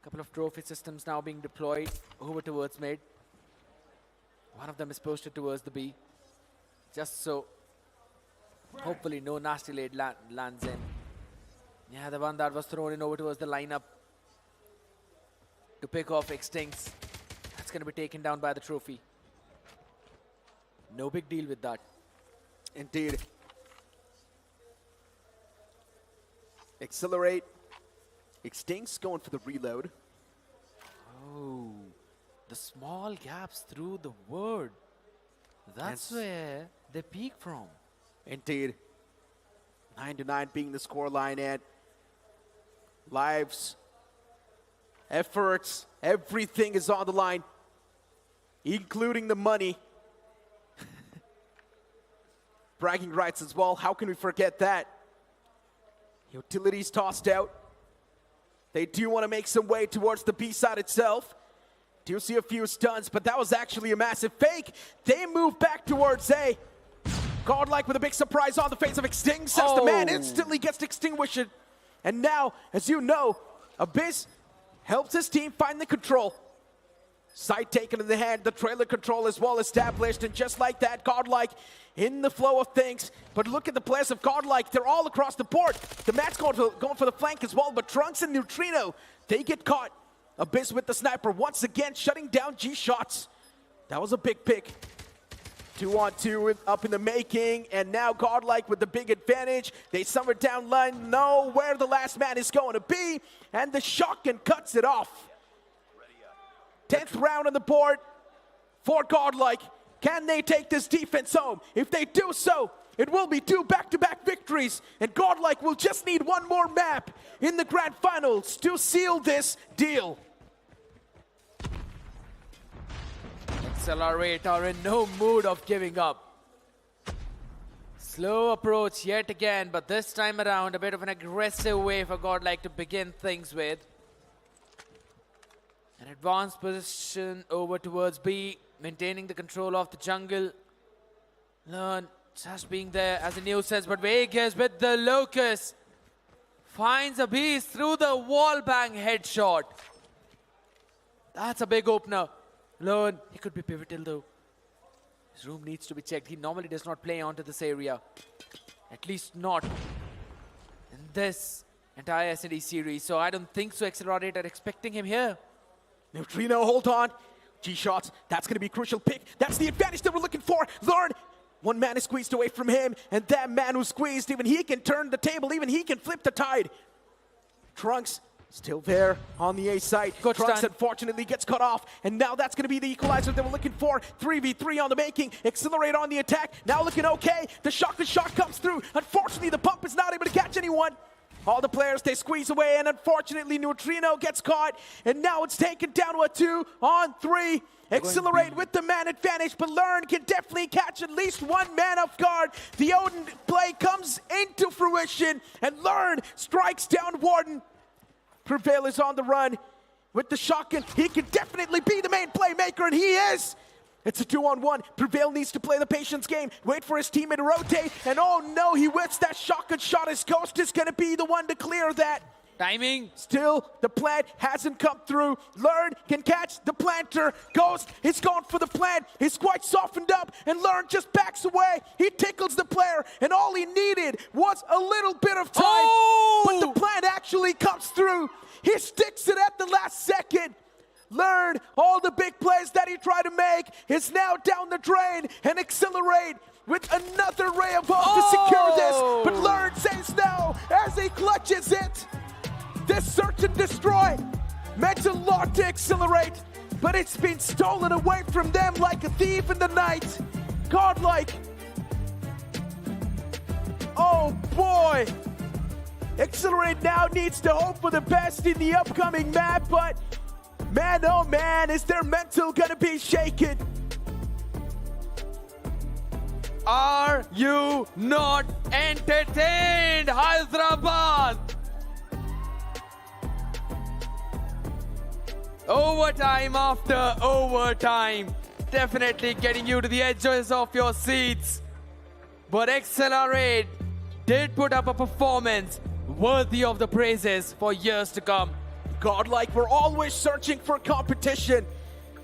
Couple of trophy systems now being deployed over towards mid. One of them is posted towards the B. Just so, hopefully no nasty lead lands in. Yeah, the one that was thrown in over towards the lineup to pick off Extincts. That's going to be taken down by the trophy. No big deal with that. Indeed. Exhilarate. Extincts going for the reload. Oh, the small gaps through the word. That's where they peak from. Indeed. 9-9 being the scoreline, and lives, efforts, everything is on the line, including the money. Bragging rights as well. How can we forget that? Utilities tossed out. They do want to make some way towards the B side itself. Do see a few stuns, but that was actually a massive fake. They move back towards A. GodLike with a big surprise on the face of Extinct as the man instantly gets extinguished. And now, as you know, Abyss helps his team find the control. Sight taken in the hand, the trailer control is well established, and just like that, GodLike in the flow of things. But look at the players of GodLike, they're all across the board. The mat's going for the flank as well, but Trunks and Neutrino, they get caught. Abyss with the sniper once again shutting down G shots. That was a big pick. 2-on-2 up in the making, and now GodLike with the big advantage. They summer down line, know where the last man is going to be, and the shotgun cuts it off. 10th round on the board for GodLike. Can they take this defense home? If they do so, it will be 2 back-to-back victories, and GodLike will just need one more map in the grand finals to seal this deal. Exhilarate are in no mood of giving up. Slow approach yet again, but this time around a bit of an aggressive way for GodLike to begin things with. An advanced position over towards B, maintaining the control of the jungle. Learn just being there as the news says, but Vegas with the Locust finds a beast through the wall bang headshot. That's a big opener. Learn, he could be pivotal though. His room needs to be checked. He normally does not play onto this area. At least not in this entire S&D series. So I don't think so Exhilarate are expecting him here. Neutrino, hold on. G-shots, that's going to be a crucial pick. That's the advantage that we're looking for. Learn, one man is squeezed away from him, and that man who's squeezed, even he can turn the table, even he can flip the tide. Trunks still there on the A side. Trunks unfortunately gets cut off, and now that's going to be the equalizer that we're looking for. 3v3 on the making. Exhilarate on the attack. Now looking okay. The shot comes through. Unfortunately, the pump is not able to catch anyone. All the players, they squeeze away, and unfortunately, Neutrino gets caught, and now it's taken down to a 2-on-3. Exhilarate with the man advantage, but Learn can definitely catch at least one man off guard. The Odin play comes into fruition, and Learn strikes down Warden. Prevail is on the run with the shotgun. He can definitely be the main playmaker, and he is. It's a 2-on-1. Prevail needs to play the patience game. Wait for his teammate to rotate. And oh no, he whips that shotgun shot. His Ghost is going to be the one to clear that. Timing. Still, the plant hasn't come through. Learn can catch the planter. Ghost is going for the plant. He's quite softened up, and Learn just backs away. He tickles the player, and all he needed was a little bit of time. But the plant actually comes through. He sticks it at the last second. Learn all the big plays that he tried to make is now down the drain, and Exhilarate with another ray of hope to secure this. But Learn says no as he clutches it. This search and destroy meant to lock to Exhilarate, but it's been stolen away from them like a thief in the night. GodLike. Oh boy. Exhilarate now needs to hope for the best in the upcoming map, but man, oh man, is their mental gonna be shaken? Are you not entertained Hyderabad. Overtime after overtime. Definitely getting you to the edges of your seats. But Exhilarate did put up a performance worthy of the praises for years to come. Godlike were always searching for competition.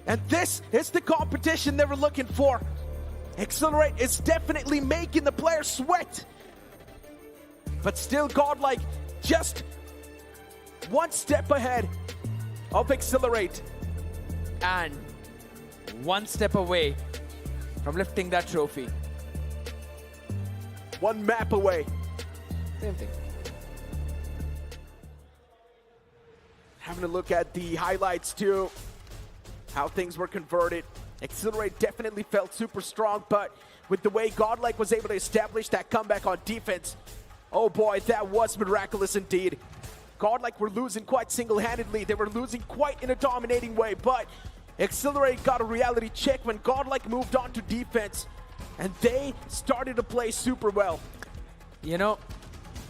And this is the competition they were looking for. Exhilarate is definitely making the players sweat. But still Godlike just one step ahead of Exhilarate. And one step away from lifting that trophy. One map away. Same thing. Having a look at the highlights too, how things were converted. Exhilarate definitely felt super strong, but with the way Godlike was able to establish that comeback on defense, oh boy, that was miraculous indeed. Godlike were losing quite single-handedly. They were losing quite in a dominating way, but Exhilarate got a reality check when Godlike moved on to defense, and they started to play super well. You know,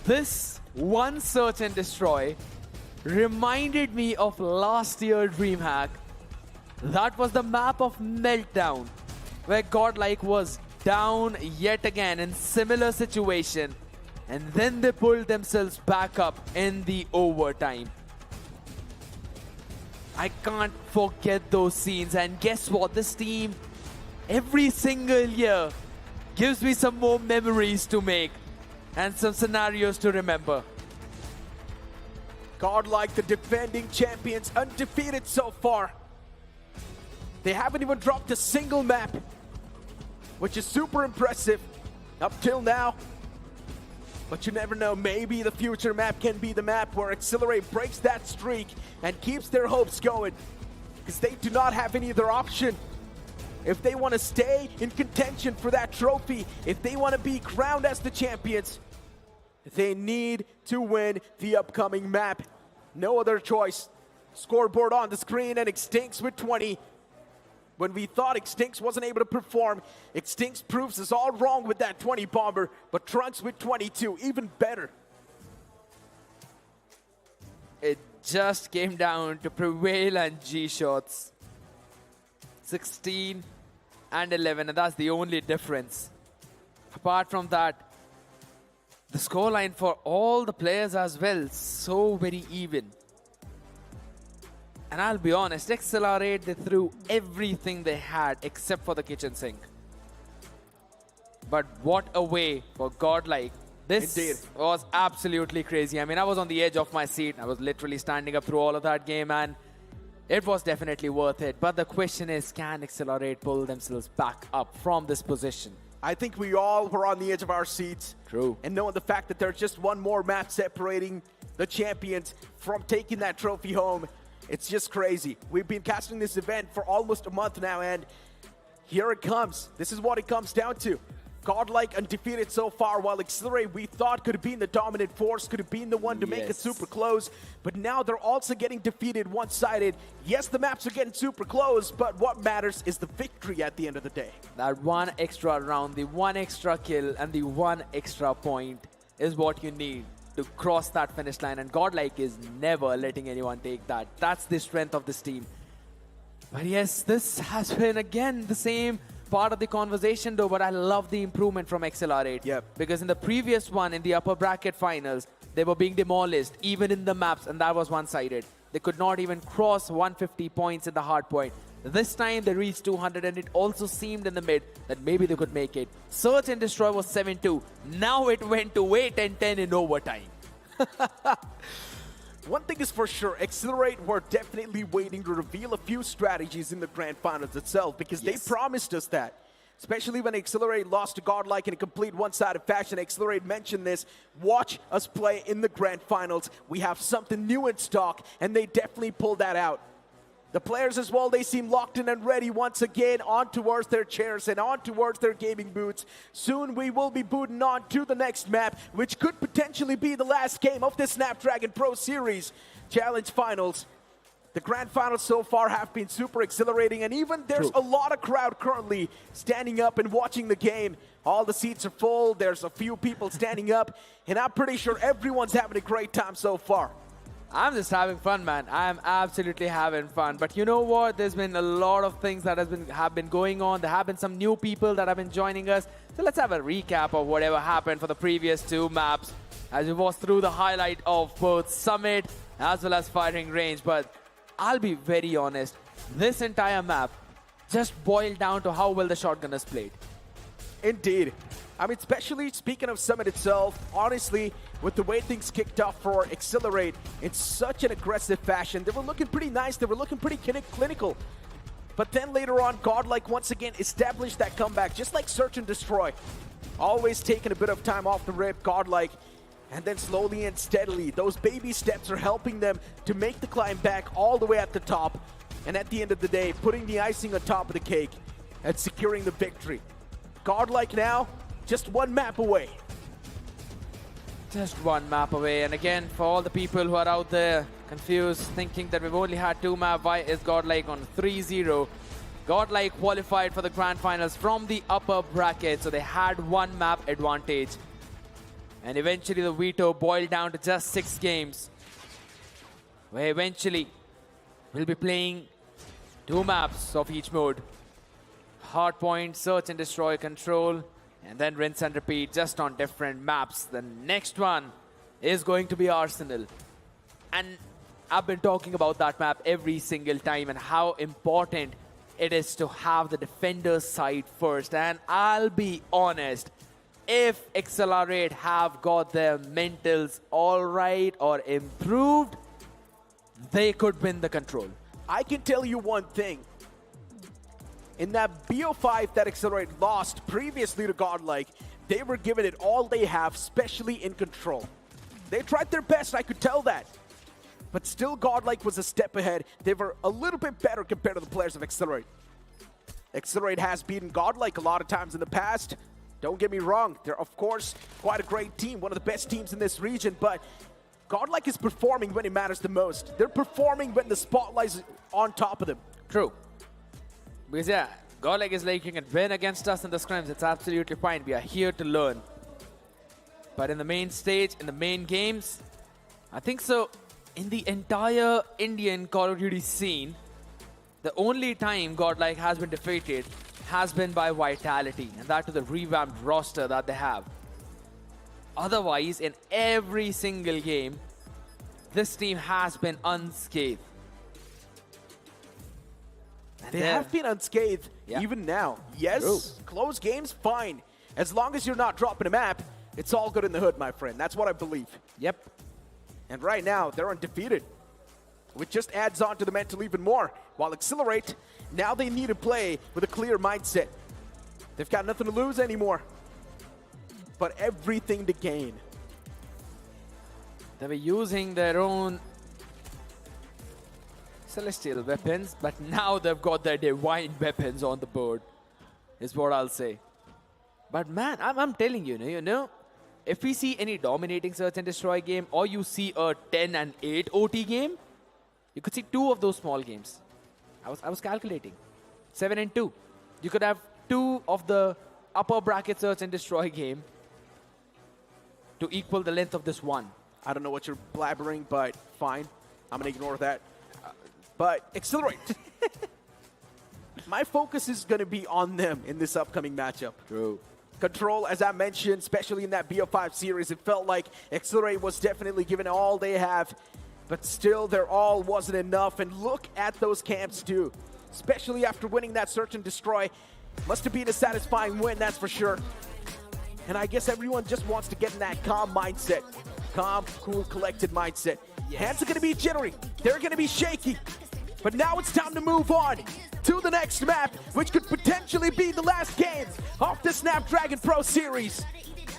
this one search and destroy reminded me of last year DreamHack. That was the map of Meltdown, where Godlike was down yet again in similar situation, and then they pulled themselves back up in the overtime. I can't forget those scenes, and guess what? This team, every single year, gives me some more memories to make and some scenarios to remember. Godlike, the defending champions, undefeated so far. They haven't even dropped a single map, which is super impressive up till now. But you never know, maybe the future map can be the map where Exhilarate breaks that streak and keeps their hopes going. Because they do not have any other option. If they want to stay in contention for that trophy, if they want to be crowned as the champions, they need to win the upcoming map. No other choice. Scoreboard on the screen, and Extinx with 20. When we thought Extinx wasn't able to perform, Extinx proves us all wrong with that 20 bomber, but Trunks with 22, even better. It just came down to Prevail and G-Shots. 16 and 11, and that's the only difference. Apart from that, the scoreline for all the players as well, so very even. And I'll be honest, Exhilarate, they threw everything they had except for the kitchen sink. But what a way for Godlike. This Indeed. was absolutely crazy. I mean, I was on the edge of my seat. I was literally standing up through all of that game, and it was definitely worth it. But the question is, can Exhilarate pull themselves back up from this position? I think we all were on the edge of our seats. True. And knowing the fact that there's just one more map separating the champions from taking that trophy home, it's just crazy. We've been casting this event for almost a month now, and here it comes. This is what it comes down to. Godlike undefeated so far, while Exhilarate we thought could have been the dominant force, could have been the one to make it super close, but now they're also getting defeated one-sided. Yes, the maps are getting super close, but what matters is the victory at the end of the day. That one extra round, the one extra kill, and the one extra point is what you need to cross that finish line, and Godlike is never letting anyone take that. That's the strength of this team. But yes, this has been again the same part of the conversation though, but I love the improvement from Exhilarate. Yep. Because in the previous one, in the upper bracket finals, they were being demolished, even in the maps, and that was one-sided. They could not even cross 150 points in the Hardpoint. This time they reached 200, and it also seemed in the mid that maybe they could make it. Search and Destroy was 7-2. Now it went to 8-10 in overtime. One thing is for sure, Exhilarate were definitely waiting to reveal a few strategies in the Grand Finals itself, because they promised us that. Especially when Exhilarate lost to Godlike in a complete one-sided fashion. Exhilarate mentioned this. Watch us play in the Grand Finals. We have something new in stock, and they definitely pulled that out. The players as well, they seem locked in and ready once again, on towards their chairs and on towards their gaming boots. Soon we will be booting on to the next map, which could potentially be the last game of the Snapdragon Pro Series Challenge Finals. The grand finals so far have been super exhilarating, and even there's a lot of crowd currently standing up and watching the game. All the seats are full, there's a few people standing up, and I'm pretty sure everyone's having a great time so far. I'm just having fun, man. I'm absolutely having fun. But you know what? There's been a lot of things that have been going on. There have been some new people that have been joining us. So let's have a recap of whatever happened for the previous two maps as we was through the highlight of both Summit as well as Firing Range. But I'll be very honest, this entire map just boiled down to how well the shotgunners played. Indeed. I mean, especially speaking of Summit itself, honestly, with the way things kicked off for Exhilarate in such an aggressive fashion, they were looking pretty nice, they were looking pretty clinical. But then later on, GodLike once again established that comeback, just like Search and Destroy. Always taking a bit of time off the rip, GodLike, and then slowly and steadily, those baby steps are helping them to make the climb back all the way at the top. And at the end of the day, putting the icing on top of the cake and securing the victory. GodLike now, just one map away. Just one map away. And again, for all the people who are out there confused, thinking that we've only had two maps, why is GodLike on 3-0? GodLike qualified for the grand finals from the upper bracket, so they had one map advantage. And eventually the veto boiled down to just 6 games, where eventually we'll be playing 2 maps of each mode. Hardpoint, Search and Destroy, Control, and then rinse and repeat just on different maps. The next one is going to be Arsenal. And I've been talking about that map every single time and how important it is to have the defender's side first. And I'll be honest, if Exhilarate have got their mentals all right or improved, they could win the Control. I can tell you one thing. In that BO5 that Exhilarate lost previously to GodLike, they were giving it all they have, especially in Control. They tried their best, I could tell that. But still, GodLike was a step ahead. They were a little bit better compared to the players of Exhilarate. Exhilarate has beaten GodLike a lot of times in the past. Don't get me wrong, they're of course quite a great team, one of the best teams in this region, but GodLike is performing when it matters the most. They're performing when the spotlight is on top of them. True. Because yeah, GodLike is like, you can win against us in the scrims, it's absolutely fine. We are here to learn. But in the main stage, in the main games, I think so, in the entire Indian Call of Duty scene, the only time GodLike has been defeated has been by Vitality, and that to the revamped roster that they have. Otherwise, in every single game, this team has been unscathed. They have been unscathed even now. Yes, True. Close games, fine. As long as you're not dropping a map, it's all good in the hood, my friend. That's what I believe. Yep. And right now, they're undefeated, which just adds on to the mental even more. While Exhilarate, now they need to play with a clear mindset. They've got nothing to lose anymore, but everything to gain. They were using their own celestial weapons, but now they've got their divine weapons on the board, is what I'll say. But man, I'm telling you, if we see any dominating Search and Destroy game, or you see a 10-8 OT game, you could see 2 of those small games. I was calculating. 7-2. You could have 2 of the upper bracket Search and Destroy game to equal the length of this one. I don't know what you're blabbering, but fine. I'm going to ignore that. But Exhilarate, my focus is going to be on them in this upcoming matchup. True. Control, as I mentioned, especially in that BO5 series, it felt like Exhilarate was definitely giving all they have, but still their all wasn't enough. And look at those camps too, especially after winning that Search and Destroy. Must have been a satisfying win, that's for sure. And I guess everyone just wants to get in that calm mindset. Calm, cool, collected mindset. Hands are going to be jittery. They're going to be shaky. But now it's time to move on to the next map, which could potentially be the last game of the Snapdragon Pro Series.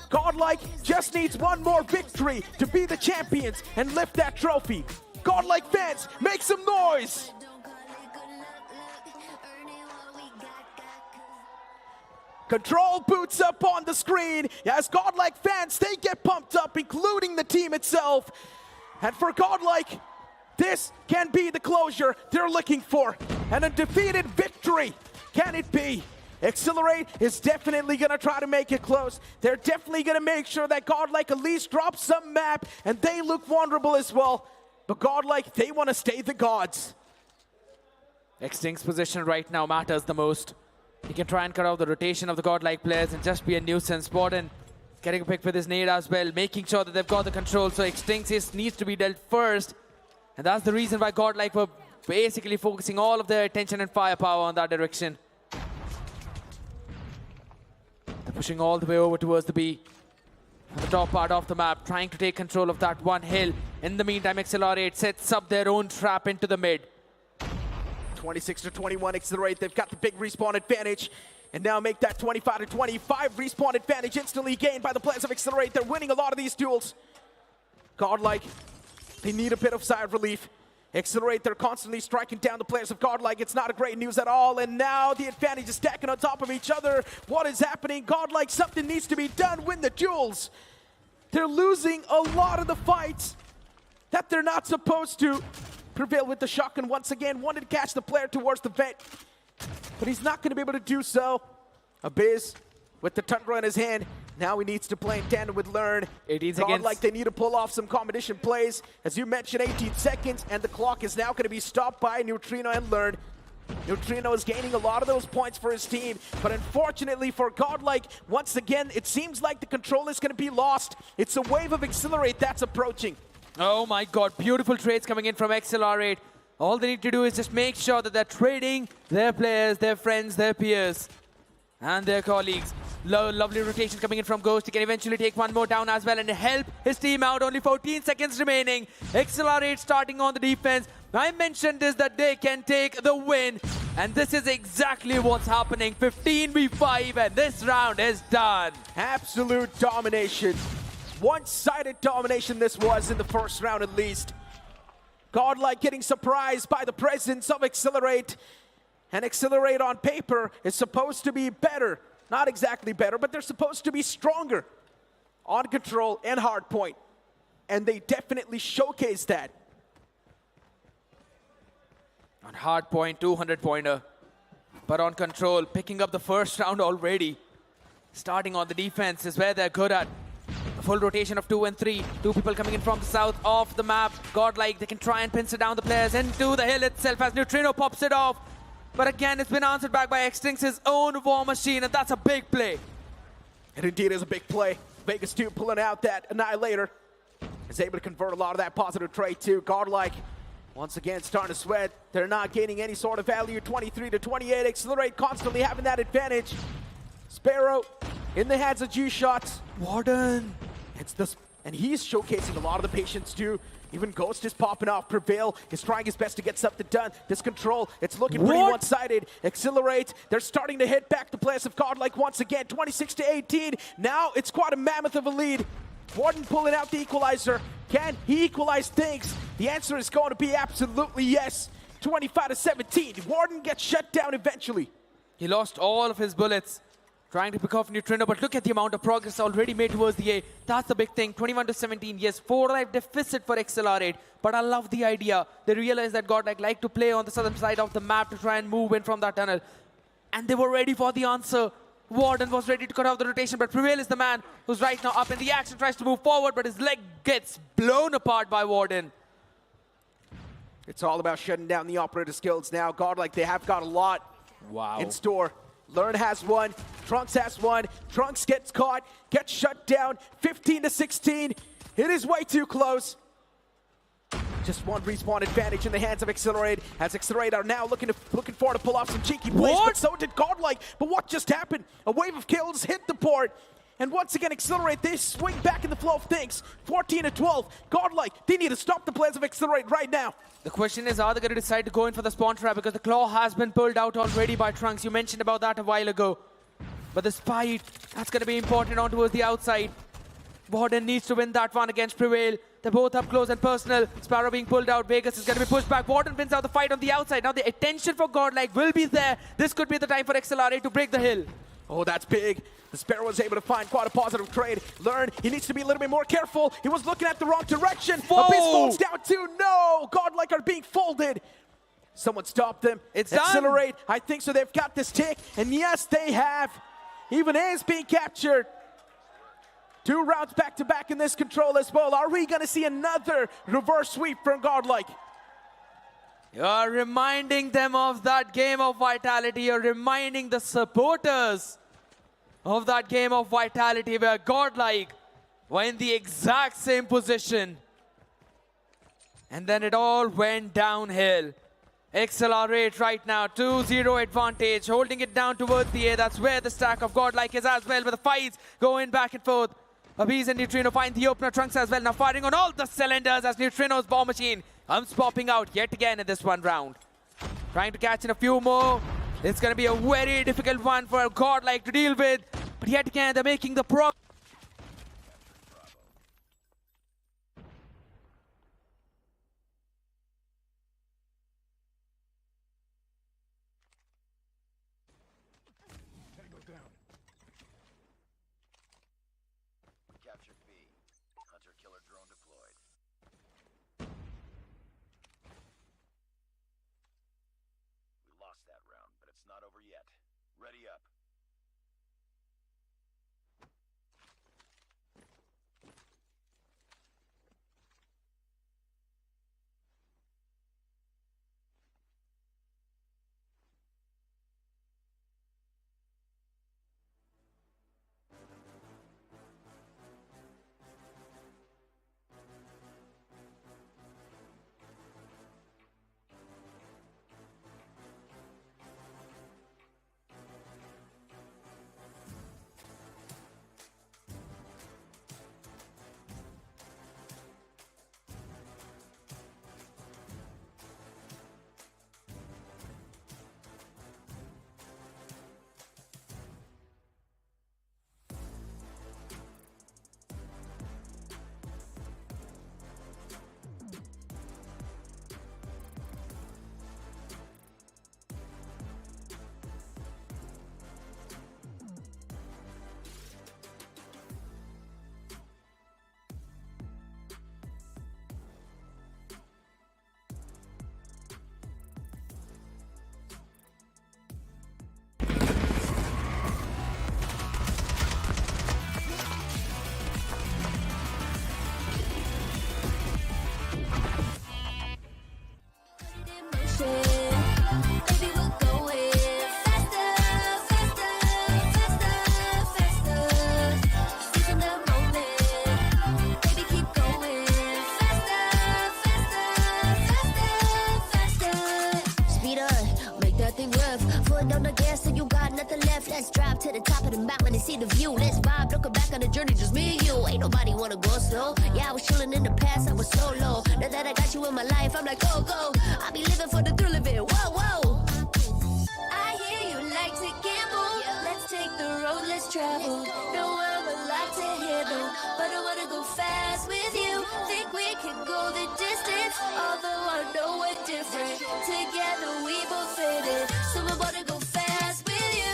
GodLike just needs one more victory to be the champions and lift that trophy. GodLike fans, make some noise! Control boots up on the screen as GodLike fans, they get pumped up, including the team itself. And for GodLike, This can be the closure they're looking for. An undefeated victory. Can it be? Exhilarate is definitely going to try to make it close. They're definitely going to make sure that GodLike at least drops some map, and they look vulnerable as well. But GodLike, they want to stay the gods. Xtinct's position right now matters the most. He can try and cut off the rotation of the GodLike players and just be a nuisance. Borden getting a pick with his nade as well, making sure that they've got the control. So Xtinct needs to be dealt first. And that's the reason why GodLike were basically focusing all of their attention and firepower on that direction. They're pushing all the way over towards the B. On the top part of the map, trying to take control of that one hill. In the meantime, Exhilarate sets up their own trap into the mid. 26-21 Exhilarate, they've got the big respawn advantage. And now make that 25-25 respawn advantage instantly gained by the players of Exhilarate. They're winning a lot of these duels. GodLike, they need a bit of side relief. Exhilarate, they're constantly striking down the players of GodLike. It's not a great news at all. And now the advantage is stacking on top of each other. What is happening? GodLike, something needs to be done. Win the duels. They're losing a lot of the fights that they're not supposed to. Prevail with the shotgun once again. Wanted to catch the player towards the vent, but he's not going to be able to do so. Abyss with the Tundra in his hand. Now he needs to play in tandem with Learn. 18 seconds. Like they need to pull off some combination plays. As you mentioned, 18 seconds, and the clock is now going to be stopped by Neutrino and Learn. Neutrino is gaining a lot of those points for his team, but unfortunately for GodLike, once again, it seems like the control is going to be lost. It's a wave of Exhilarate that's approaching. Oh my god, beautiful trades coming in from Exhilarate. All they need to do is just make sure that they're trading their players, their friends, their peers, and their colleagues. Lovely rotation coming in from Ghost. He can eventually take one more down as well and help his team out. Only 14 seconds remaining. Exhilarate starting on the defense. I mentioned this, that they can take the win, and this is exactly what's happening. 15v5, and this round is done. Absolute domination. One-sided domination this was in the first round at least. GodLike getting surprised by the presence of Exhilarate. And Exhilarate on paper is supposed to be better. Not exactly better, but they're supposed to be stronger on control and hardpoint. And they definitely showcase that. On hardpoint, 200-pointer. But on control, picking up the first round already. Starting on the defense is where they're good at. A full rotation of 2 and 3. Two people coming in from the south of the map. GodLike, they can try and pincer down the players into the hill itself as Neutrino pops it off. But again, it's been answered back by Xtinct's own war machine, and that's a big play. It indeed is a big play. Vegas 2 pulling out that Annihilator. Is able to convert a lot of that positive trade too. GodLike, once again, starting to sweat. They're not gaining any sort of value. 23-28. Exhilarate constantly having that advantage. Sparrow in the hands of G-Shots. Warden. And he's showcasing a lot of the patience too. Even Ghost is popping off. Prevail is trying his best to get something done. This control, it's looking pretty one-sided. Exhilarate, they're starting to hit back the players of GodLike once again. 26-18. Now it's quite a mammoth of a lead. Warden pulling out the equalizer. Can he equalize things? The answer is going to be absolutely yes. 25-17. Warden gets shut down eventually. He lost all of his bullets trying to pick off Neutrino, but look at the amount of progress already made towards the A. That's the big thing. 21-17. Yes, 4-life deficit for Exhilarate, but I love the idea. They realized that GodLike like to play on the southern side of the map to try and move in from that tunnel. And they were ready for the answer. Warden was ready to cut off the rotation, but Prevail is the man who's right now up in the action, tries to move forward, but his leg gets blown apart by Warden. It's all about shutting down the operator skills now. GodLike, they have got a lot in store. Learn has one, Trunks has one. Trunks gets caught, gets shut down, 15-16. It is way too close. Just one respawn advantage in the hands of Exhilarate, as Exhilarate are now looking forward to pull off some cheeky plays, but so did GodLike. But what just happened? A wave of kills hit the port, and once again Exhilarate, they swing back in the flow of things. 14-12. GodLike, they need to stop the players of Exhilarate right now. The question is, are they going to decide to go in for the spawn trap? Because the claw has been pulled out already by Trunks. You mentioned about that a while ago. But this fight, that's going to be important on towards the outside. Warden needs to win that one against Prevail. They're both up close and personal. Sparrow being pulled out. Vegas is going to be pushed back. Warden wins out the fight on the outside. Now the attention for GodLike will be there. This could be the time for Exhilarate to break the hill. Oh, that's big. The Sparrow was able to find quite a positive trade. Learn, he needs to be a little bit more careful. He was looking at the wrong direction. Abyss falls down too. No! Godlike are being folded. Someone stopped them. It's Exhilarate. I think so. They've got this tick. And yes, they have. Even A is being captured. 2 rounds back-to-back in this control as well. Are we going to see another reverse sweep from Godlike? You're reminding them of that game of vitality. You're reminding the supporters of that game of vitality where Godlike were in the exact same position. And then it all went downhill. Exhilarate right now, 2-0 advantage, holding it down towards the A. That's where the stack of Godlike is as well, with the fights going back and forth. Abyss and Neutrino find the opener, Trunks as well, now firing on all the cylinders as Neutrino's bomb machine comes popping out yet again in this one round. Trying to catch in a few more. It's going to be a very difficult one for Godlike to deal with, but yet again they're making the progress. Capture B. Hunter-killer drone deployed. We lost that round, but it's not over yet. Ready up. Let's drive to the top of the mountain and see the view. Let's vibe, looking back on the journey, just me and you. Ain't nobody wanna go slow. Yeah, I was chilling in the past, I was solo. Now that I got you in my life, I'm like, go, go. I be living for the thrill of it, whoa, whoa. I hear you like to gamble. Let's take the road, let's travel. Know I'm a lot to handle, but I wanna go fast with you. Think we can go the distance, although I know we're different. Together we both fit it, so I wanna go fast with you.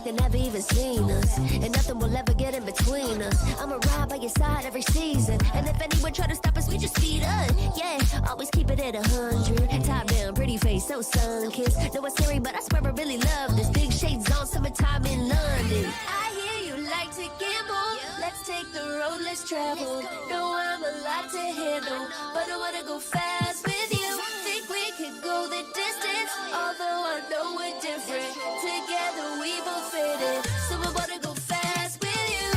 They never even seen us, and nothing will ever get in between us. I'ma ride by your side every season, and if anyone try to stop us, we just speed up. Yeah, always keep it at 100. Top down, pretty face, so sun-kissed. Know it's scary, but I swear I really love this. Big shades on, summertime in London. I hear you like to gamble. Let's take the road, let's travel. Know I'm a lot to handle, but I wanna go fast with you. Think we could go the distance, although I know we're different. Together we both fit it, so I wanna go fast with you.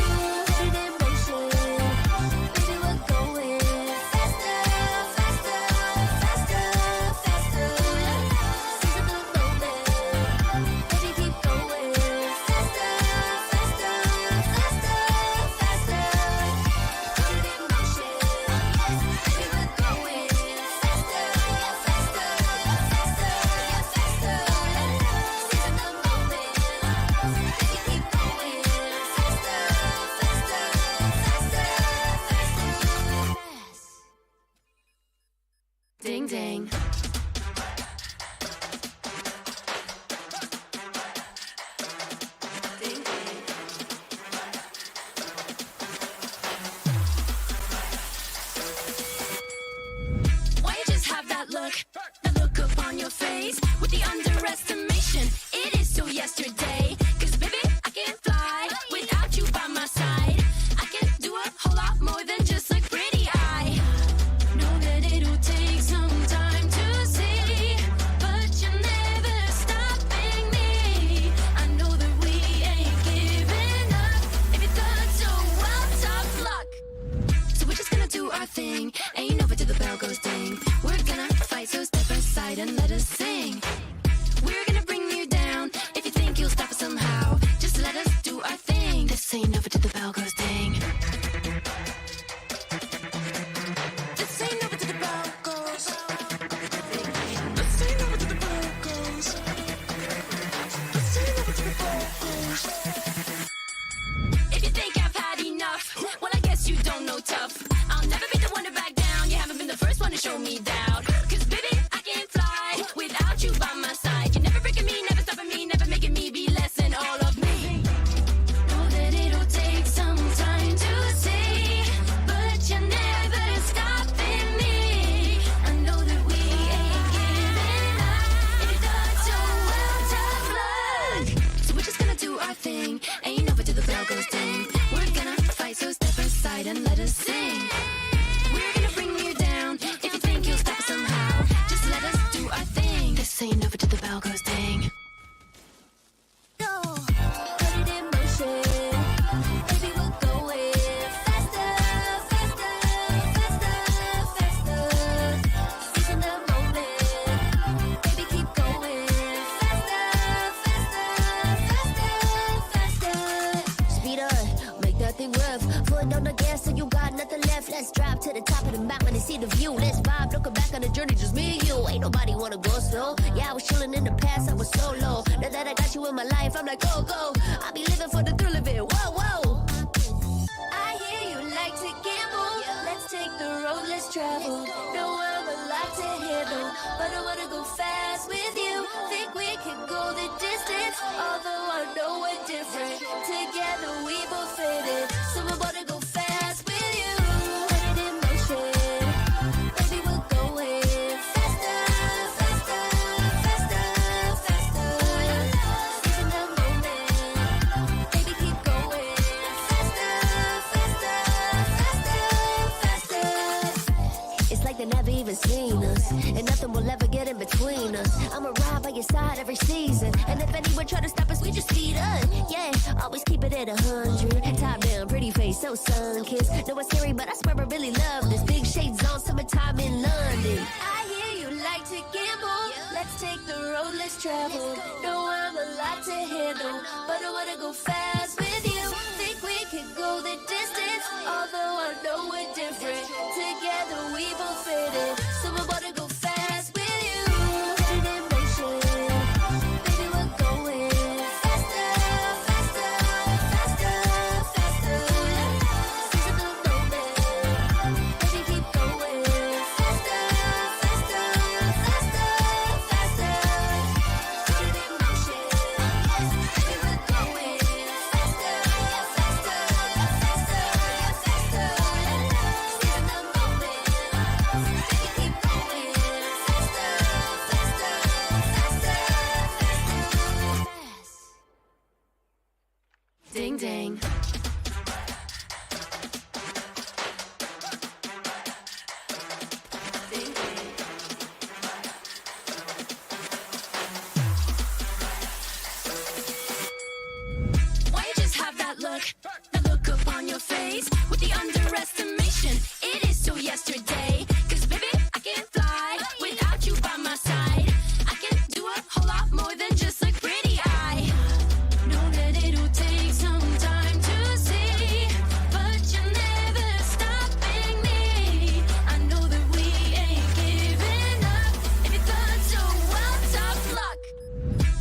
Put it in motion, baby, we're going faster, faster, faster, faster. Seize the moment, baby, keep going faster, faster, faster, faster. Put it in motion, baby, we're going faster, faster, faster, faster. ding. Ain't over till the bell goes ding. We're gonna fight, so step aside and let us sing. We're gonna bring you down. If you think you'll stop us somehow, just let us do our thing. This ain't over till the bell goes ding. Put it in motion. Baby, we'll go it faster, faster, faster, faster. Seizing the moment. Baby, keep going faster, faster, faster, faster. Speed up, make that thing rev. Foot on the gas so you got nothing left. Let's drive to the top of the mountain and see the view. Let's vibe, looking back on the journey, just me and you. Ain't nobody wanna go slow. Yeah, I was chilling in the past, I was so low. Now that I got you in my life, I'm like, go, go. I'll be living for the thrill of it, whoa, whoa. I hear you like to gamble. Let's take the road, let's travel. Know I'm a lot to handle, but I wanna go fast with you. Think we can go the distance, although I know we're different. Together we both fit it, so I wanna go fast with you. Put it in motion, baby, we'll go it faster, faster, faster, faster. Seizing the moment, baby, keep going faster, faster, faster, faster. It's like they never even seen us, and nothing will ever get in between us. I'ma ride by your side every season, and if anyone try to stop us, we just speed up. Yeah, always keep it at 100. Top down, pretty face, so sun-kissed. Know it's scary, but I swear I really love this. Big shades on, summertime in London. I hear you like to gamble. Let's take the road, let's travel. Know I'm a lot to handle, but I wanna go fast with you. Think we can go the distance, although I know we're different. Together we both fit it, so I wanna go fast with you. Put it in motion, baby, we're going faster, faster, faster, faster. Seizing the moment, baby, keep going faster, faster, faster, faster. Put it in motion, baby, we're going faster, faster, faster, faster. Seizing the moment, baby, keep going faster, faster, faster, faster. Ding ding. Why you just have that look up on your face with the underestimation? It is still yesterday, 'cause baby, I can't fly without you by my side. I can do a whole lot more than just look pretty. I know that it'll take some time to see, but you're never stopping me. I know that we ain't giving up. If you thought so, well, tough luck.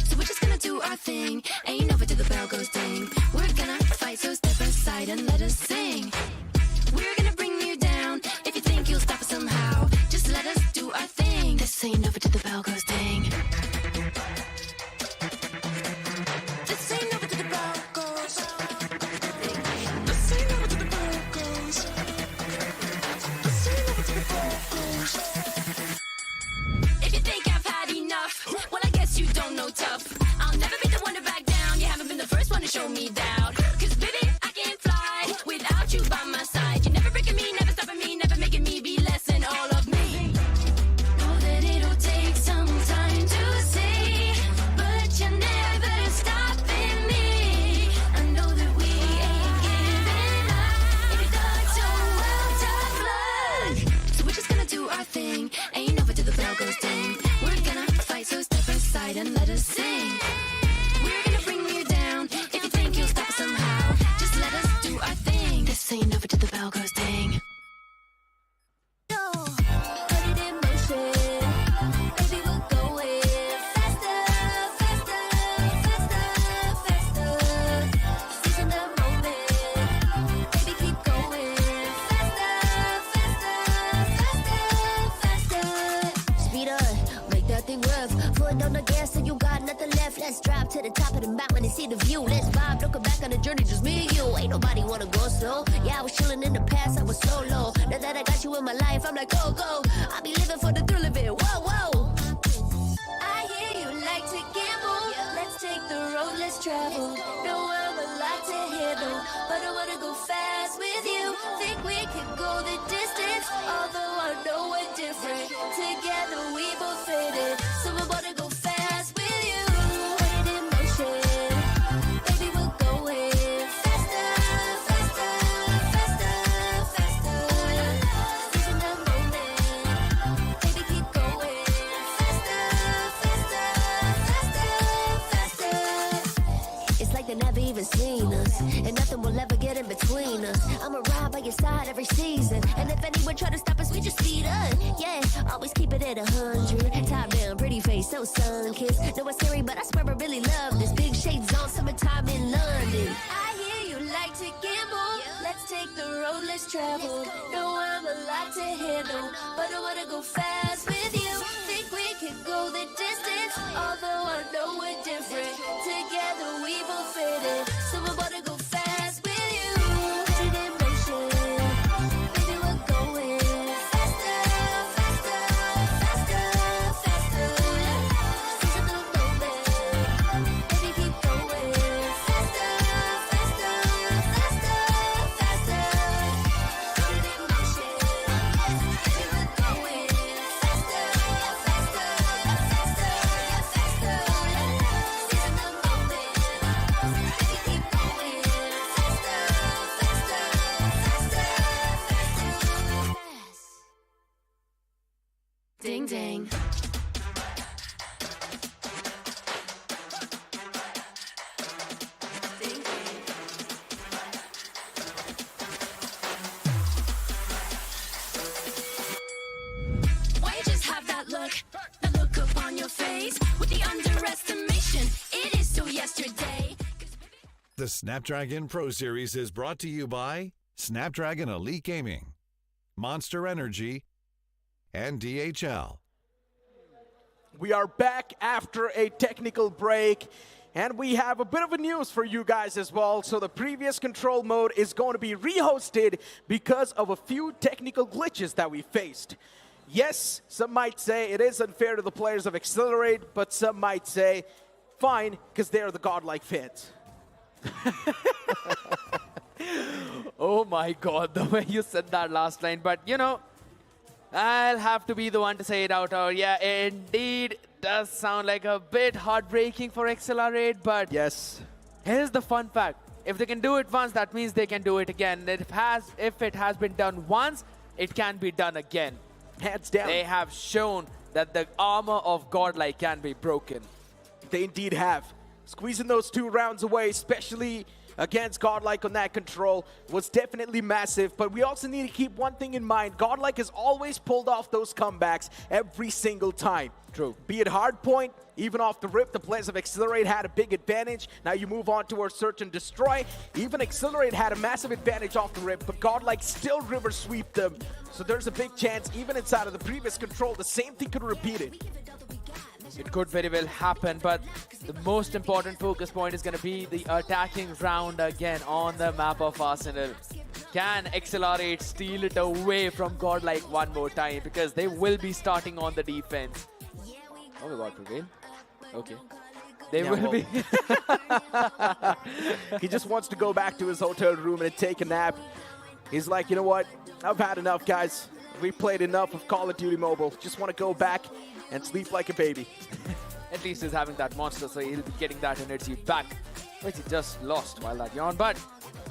So we're just gonna do our thing. Ain't over till the bell goes ding. We're gonna fight, so step aside and let us sing. We're gonna bring you down. If you think you'll stop us somehow, just let us do our thing. This ain't over till the bell goes ding. This ain't over till the bell goes. This ain't over till the bell goes. This ain't over till the bell goes. If you think I've had enough, well, I guess you don't know tough. I'll never be the one to back down. You haven't been the first one to show me doubt. 'Cause baby, I can't fly without you by my side. You're never breaking me, never stopping me, never making me be less than all of me. Know that it'll take some time to see, but you're never stopping me. I know that we ain't giving up. If you thought so, well, tough luck. So we're just gonna do our thing. Ain't over till the bell goes ding. We're gonna fight, so step aside and let us sing. We're gonna bring you down. If you think you'll stop us somehow, just let us do our thing. This ain't over till the bell goes ding. Put it in motion, baby, we're going faster, faster, faster, faster. Seizing the moment, baby, keep going faster, faster, faster, faster. Speed up, make that thing rev. Foot on the gas so you got nothing left. Let's drive to the top of the mountain and see the view. Let's vibe, looking back on the journey, just me and you. Ain't nobody wanna go slow. Yeah, I was chilling in the past, I was so low. Now that I got you in my life, I'm like, go, go. I'll be living for the thrill of it, whoa, whoa. I hear you like to gamble. Let's take the road, let's travel. Know I'm a handle, but I wanna go fast with you. Think we could go the distance, although I know we're different. Together we both fit it, so I wanna go fast with you. Put it in motion, baby, we're going faster, faster, faster, faster. Seizing the moment, baby, keep going faster, faster, faster, faster. It's like they never even seen us, and nothing will ever get in between us. I'ma ride by your side every season, and if anyone try to stop us, we just speed up. Yeah, always keep it at 100. Top down, pretty face, so sun-kissed. Know it's scary, but I swear I really love this. Big shades on, summertime in London. I hear you like to gamble. Let's take the road, let's travel. Know I'm a lot to handle, but I wanna go fast with you. Think we could go the distance, although I know we're different. Together we both fit it, so I wanna go fast with you. Put it in motion, baby, we're going faster, faster, faster, faster. Seizing the moment, baby, keep going faster, faster, faster, faster. Put it in motion, baby, we're going faster, faster, faster, faster. Seizing the moment, baby, keep going faster, faster, faster, faster. Ding ding. Why you just have that look? The look upon your face with the underestimation. It is so yesterday. The Snapdragon Pro Series is brought to you by Snapdragon Elite Gaming, Monster Energy, and DHL. We are back after a technical break, and we have a bit of a news for you guys as well. So the previous control mode is going to be rehosted because of a few technical glitches that we faced. Yes, some might say it is unfair to the players of Exhilarate, but some might say, fine, because they're the godlike fans. Oh my god, the way you said that last line. But you know, I'll have to be the one to say it out. Yeah, indeed does sound like a bit heartbreaking for Exhilarate, but yes, here's the fun fact. If they can do it once, that means they can do it again. If it has been done once, it can be done again. Hands down. They have shown that the armor of godlike can be broken. They indeed have. Squeezing those 2 rounds away, especially against godlike on that control, was definitely massive. But we also need to keep one thing in mind. Godlike has always pulled off those comebacks every single time. True. Be it Hardpoint, even off the rip, the players of Exhilarate had a big advantage. Now you move on towards Search and Destroy. Even Exhilarate had a massive advantage off the rip, but godlike still river sweep them. So there's a big chance, even inside of the previous control, the same thing could repeat it. It could very well happen, but the most important focus point is going to be the attacking round again on the map of Arsenal. Can Exhilarate steal it away from godlike one more time? Because they will be starting on the defense. Oh my god, Prevail. Okay. They will be. He just wants to go back to his hotel room and take a nap. He's like, you know what? I've had enough, guys. We played enough of Call of Duty Mobile. Just want to go back and sleep like a baby. At least he's having that monster, so he'll be getting that energy back, which he just lost while that yawn. But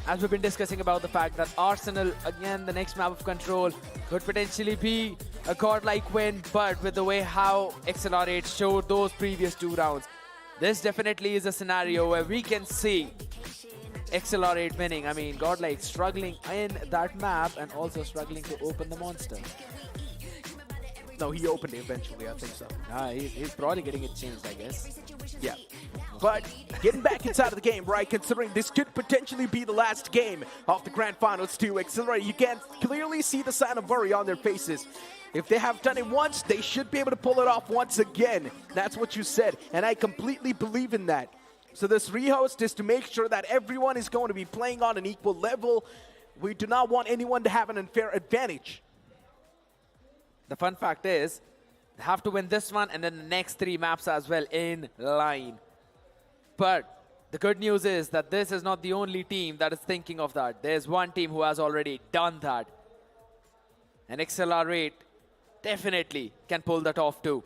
as we've been discussing about the fact that Arsenal, again, the next map of control, could potentially be a godlike win, but with the way how Exhilarate showed those previous 2 rounds, this definitely is a scenario where we can see Exhilarate winning. I mean, godlike struggling in that map and also struggling to open the monster. No, he opened it eventually, I think so. He's probably getting it changed, I guess. Yeah. But getting back inside of the game, right, considering this could potentially be the last game of the Grand Finals too. Exhilarate, you can clearly see the sign of worry on their faces. If they have done it once, they should be able to pull it off once again. That's what you said, and I completely believe in that. So this rehost is to make sure that everyone is going to be playing on an equal level. We do not want anyone to have an unfair advantage. The fun fact is, they have to win this one and then the next 3 maps as well in line. But The good news is that this is not the only team that is thinking of that. There's one team who has already done that. And Exhilarate definitely can pull that off too.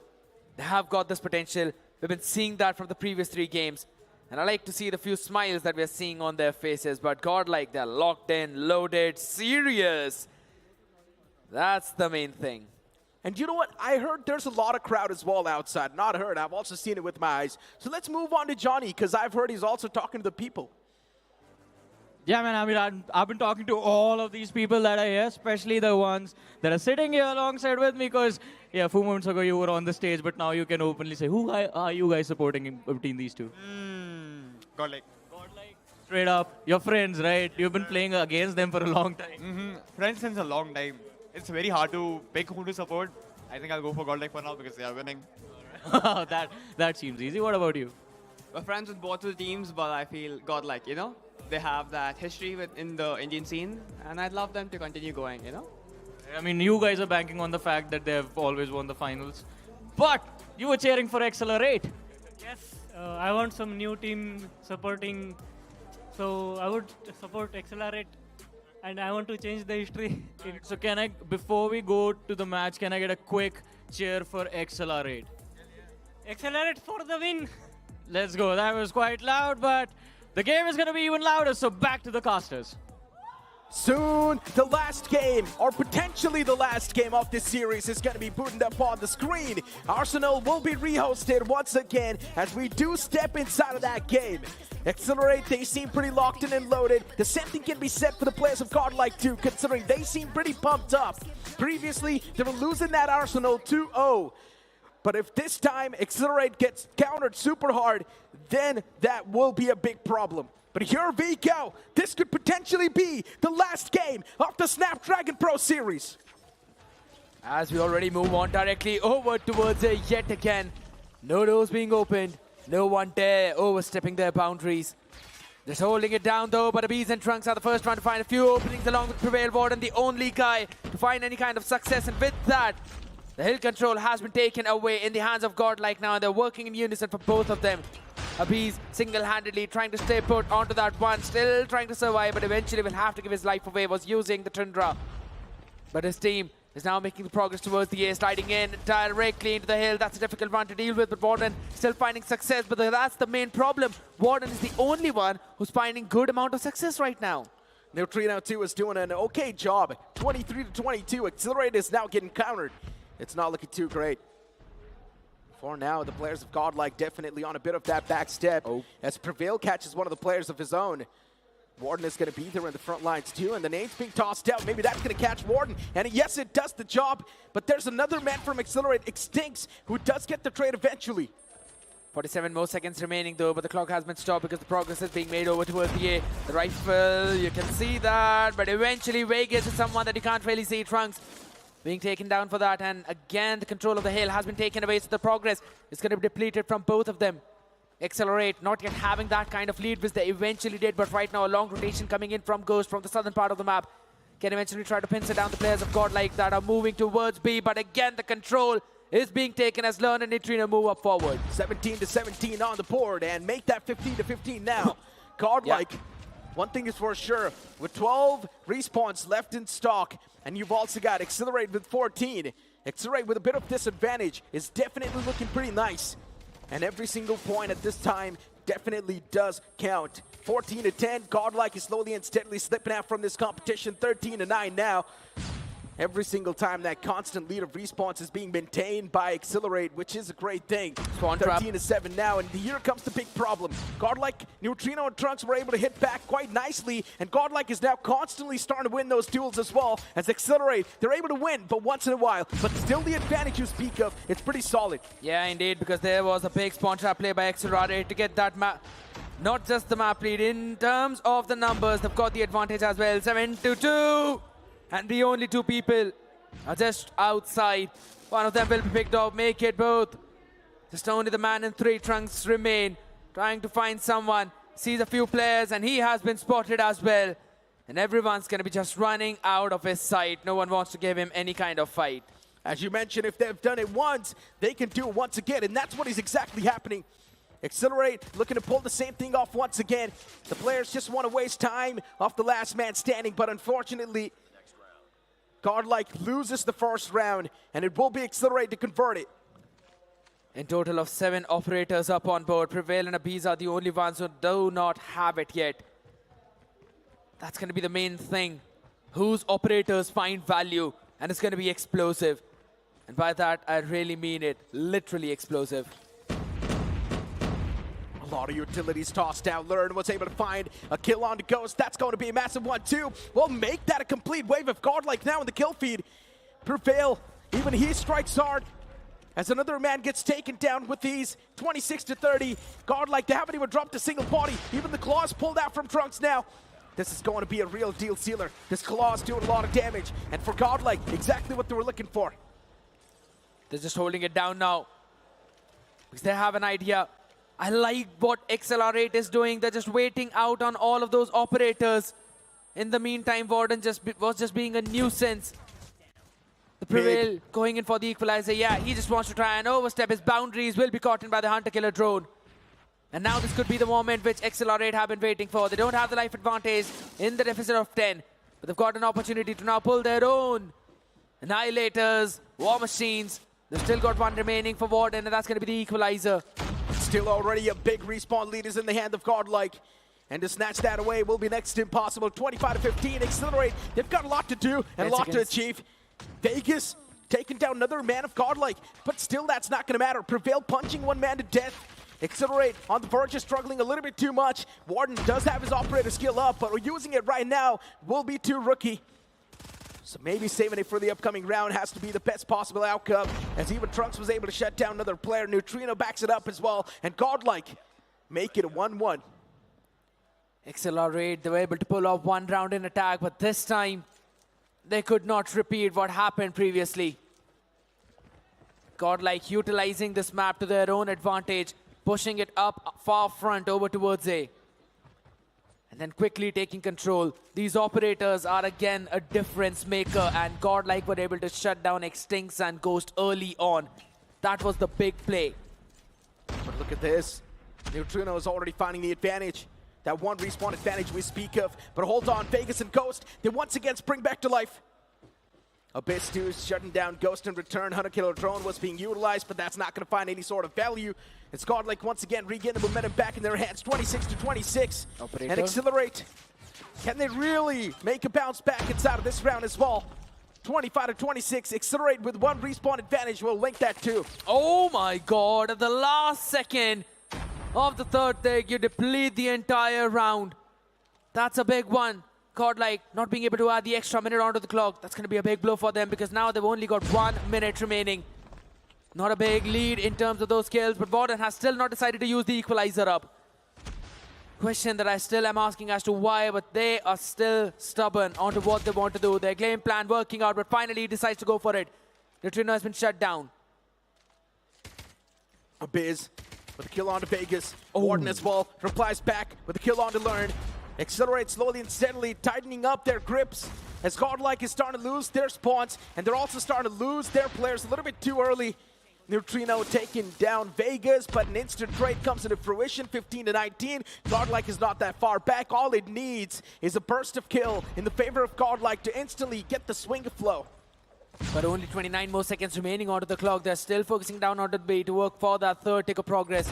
They have got this potential. We've been seeing that from the previous 3 games. And I like to see the few smiles that we're seeing on their faces. But GodLike, they're locked in, loaded, serious. That's the main thing. And you know what? I heard there's a lot of crowd as well outside. Not heard, I've also seen it with my eyes. So let's move on to Johnny, because I've heard he's also talking to the people. Yeah, man, I mean, I've been talking to all of these people that are here, especially the ones that are sitting here alongside with me, because, yeah, a few moments ago you were on the stage, but now you can openly say, who are you guys supporting in between these two? GodLike. Straight up, your friends, right? You've been playing against them for a long time. Friends since a long time. It's very hard to pick who to support. I think I'll go for GodLike for now because they are winning. that seems easy. What about you? We're friends with both the teams, but I feel GodLike, you know? They have that history in the Indian scene, and I'd love them to continue going, you know? I mean, you guys are banking on the fact that they've always won the finals. But you were cheering for Exhilarate. Yes, I want some new team supporting. So I would support Exhilarate, and I want to change the history. So can I, before we go to the match, can I get a quick cheer for Exhilarate? Exhilarate for the win. Let's go. That was quite loud, but the game is going to be even louder, so back to the casters. Soon, the last game, or potentially the last game of this series, is going to be booted up on the screen. Arsenal will be rehosted once again as we do step inside of that game. Exhilarate, they seem pretty locked in and loaded. The same thing can be said for the players of GodLike too, considering they seem pretty pumped up. Previously, they were losing that Arsenal 2-0. But if this time Exhilarate gets countered super hard, then that will be a big problem. But here we go. This could potentially be the last game of the Snapdragon Pro Series. As we already move on directly over towards it yet again. No doors being opened. No one dare overstepping their boundaries. Just holding it down though, but Abiz and Trunks are the first one to find a few openings along with Prevail Warden, the only guy to find any kind of success. And with that, the hill control has been taken away in the hands of GodLike now, and they're working in unison for both of them. Abiz single-handedly trying to stay put onto that one, still trying to survive, but eventually will have to give his life away, was using the Tundra. But his team is now making the progress towards the A, sliding in directly into the hill. That's a difficult one to deal with, but Warden still finding success, but that's the main problem. Warden is the only one who's finding good amount of success right now. Neutrino 2 is doing an okay job. 23-22, Exhilarate is now getting countered. It's not looking too great. For now, the players of GodLike definitely on a bit of that back step. As Prevail catches one of the players of his own. Warden is going to be there in the front lines too, and the name's being tossed out. Maybe that's going to catch Warden, and yes, it does the job. But there's another man from Exhilarate, Extincts, who does get the trade eventually. 47 more seconds remaining though, but the clock has been stopped because the progress is being made over towards the A. The rifle, you can see that, but eventually Vegas is someone that you can't really see. Trunks being taken down for that, and again the control of the hill has been taken away, so the progress is going to be depleted from both of them. Exhilarate not yet having that kind of lead which they eventually did, but right now a long rotation coming in from Ghost from the southern part of the map can eventually try to pincer down the players of GodLike that are moving towards B, but again the control is being taken as Learn and Neutrino move up forward. 17-17 on the board, and make that 15-15 now. GodLike, one thing is for sure, with 12 respawns left in stock, and you've also got Exhilarate with 14. Exhilarate with a bit of disadvantage is definitely looking pretty nice. And every single point at this time definitely does count. 14-10, GodLike is slowly and steadily slipping out from this competition. 13-9 now. Every single time that constant lead of respawns is being maintained by Exhilarate, which is a great thing. 13-7 now, and here comes the big problem. GodLike, Neutrino, and Trunks were able to hit back quite nicely, and GodLike is now constantly starting to win those duels as well. As Exhilarate, they're able to win, but once in a while. But still the advantage you speak of, it's pretty solid. Yeah, indeed, because there was a big spawn trap play by Exhilarate to get that map. Not just the map lead, in terms of the numbers, they've got the advantage as well. 7-2. And the only two people are just outside. One of them will be picked off, make it both. Just only the man in 3 Trunks remain. Trying to find someone. Sees a few players and he has been spotted as well. And everyone's going to be just running out of his sight. No one wants to give him any kind of fight. As you mentioned, if they've done it once, they can do it once again. And that's what is exactly happening. Exhilarate looking to pull the same thing off once again. The players just want to waste time off the last man standing, but unfortunately, GodLike loses the first round, and it will be Exhilarate to convert it. In total of 7 operators up on board. Prevail and Abiz are the only ones who do not have it yet. That's going to be the main thing. Whose operators find value, and it's going to be explosive. And by that, I really mean it. Literally explosive. A lot of utilities tossed out. Learn was able to find a kill on the Ghost. That's going to be a massive 1-2. We'll make that a complete wave of GodLike now in the kill feed. Prevail, even he strikes hard as another man gets taken down with these 26-30. GodLike, they haven't even dropped a single body. Even the claws pulled out from Trunks now. This is going to be a real deal sealer. This claw's doing a lot of damage. And for GodLike, exactly what they were looking for. They're just holding it down now, because they have an idea. I like what Exhilarate is doing. They're just waiting out on all of those operators. In the meantime, Warden was just being a nuisance. The Prevail going in for the equalizer. Yeah, he just wants to try and overstep his boundaries. Will be caught in by the Hunter-Killer drone. And now this could be the moment which Exhilarate have been waiting for. They don't have the life advantage in the deficit of 10. But they've got an opportunity to now pull their own Annihilators, War Machines. They've still got one remaining for Warden, and that's going to be the equalizer. Still already a big respawn lead is in the hand of GodLike. And to snatch that away will be next to impossible. 25-15, Exhilarate. They've got a lot to do and a lot to achieve. Vegas taking down another man of GodLike, but still that's not going to matter. Prevail punching one man to death. Exhilarate on the verge of struggling a little bit too much. Warden does have his operator skill up, but using it right now will be too rookie. So maybe saving it for the upcoming round has to be the best possible outcome, as even Trunks was able to shut down another player. Neutrino backs it up as well, and GodLike make it a 1-1. Exhilarate, they were able to pull off one round in attack, but this time they could not repeat what happened previously. GodLike utilizing this map to their own advantage, pushing it up far front over towards A. And then quickly taking control. These operators are again a difference maker, and GodLike were able to shut down Extincts and Ghost early on. That was the big play. But look at this. Neutrino is already finding the advantage. That one respawn advantage we speak of. But hold on, Vegas and Ghost, they once again spring back to life. Abyss 2 is shutting down Ghost in return. Hunter-Killer drone was being utilized, but that's not going to find any sort of value. It's GodLike once again regain the momentum back in their hands. 26-26. Operator. And Exhilarate, can they really make a bounce back inside of this round as well? 25-26. Exhilarate with one respawn advantage. We'll link that too. Oh my god, at the last second of the third take, you deplete the entire round. That's a big one. GodLike not being able to add the extra minute onto the clock. That's going to be a big blow for them, because now they've only got 1 minute remaining. Not a big lead in terms of those kills, but Warden has still not decided to use the equalizer up. Question that I still am asking as to why, but they are still stubborn onto what they want to do. Their game plan working out, but finally he decides to go for it. Neutrino has been shut down. Abyss with a kill on to Vegas. Warden as well replies back with a kill on to Learn. Exhilarate slowly and steadily tightening up their grips as GodLike is starting to lose their spawns, and they're also starting to lose their players a little bit too early. Neutrino taking down Vegas, but an instant trade comes into fruition, 15-19. GodLike is not that far back. All it needs is a burst of kill in the favor of GodLike to instantly get the swing of flow. But only 29 more seconds remaining onto the clock. They're still focusing down onto the B to work for that third tick of progress.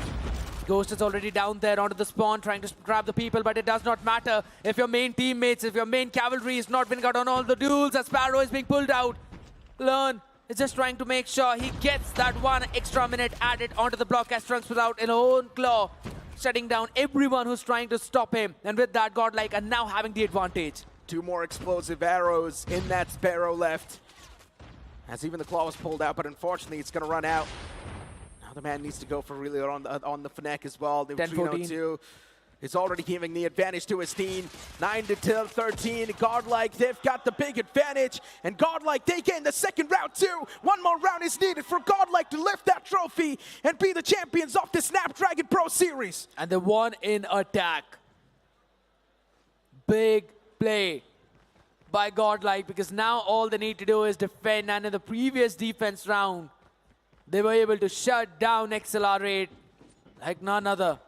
Ghost is already down there onto the spawn, trying to grab the people, but it does not matter if your main teammates, if your main cavalry is not winning out on all the duels as Sparrow is being pulled out. Learn is just trying to make sure he gets that 1 extra minute added onto the block as Trunks was out in own claw, shutting down everyone who's trying to stop him. And with that, GodLike are now having the advantage. 2 more explosive arrows in that Sparrow left, as even the claw was pulled out, but unfortunately it's going to run out. The man needs to go for really on the Fnac as well. Neutrino 2 is already giving the advantage to his team. 9-13. GodLike, they've got the big advantage. And GodLike, they gain the second round too. 1 more round is needed for GodLike to lift that trophy and be the champions of the Snapdragon Pro Series. And they won in attack. Big play by GodLike, because now all they need to do is defend. And in the previous defense round, they were able to shut down Exhilarate. like none other.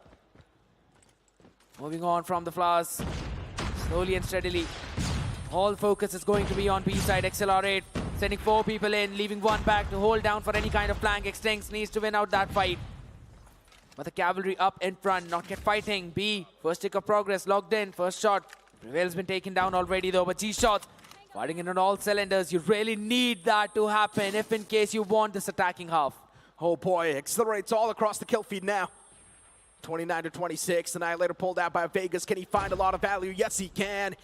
Moving on from the flowers, slowly and steadily. All focus is going to be on B side. Exhilarate sending 4 people in, leaving 1 back to hold down for any kind of flank. Extinct needs to win out that fight. But the cavalry up in front, not yet fighting. B, first tick of progress, logged in, first shot. Prevail's been taken down already though, but G-Shots fighting in on all cylinders. You really need that to happen if in case you want this attacking half. Oh boy, Exhilarate's all across the kill feed now. 29 to 26, Annihilator pulled out by Vegas. Can he find a lot of value? Yes, he can.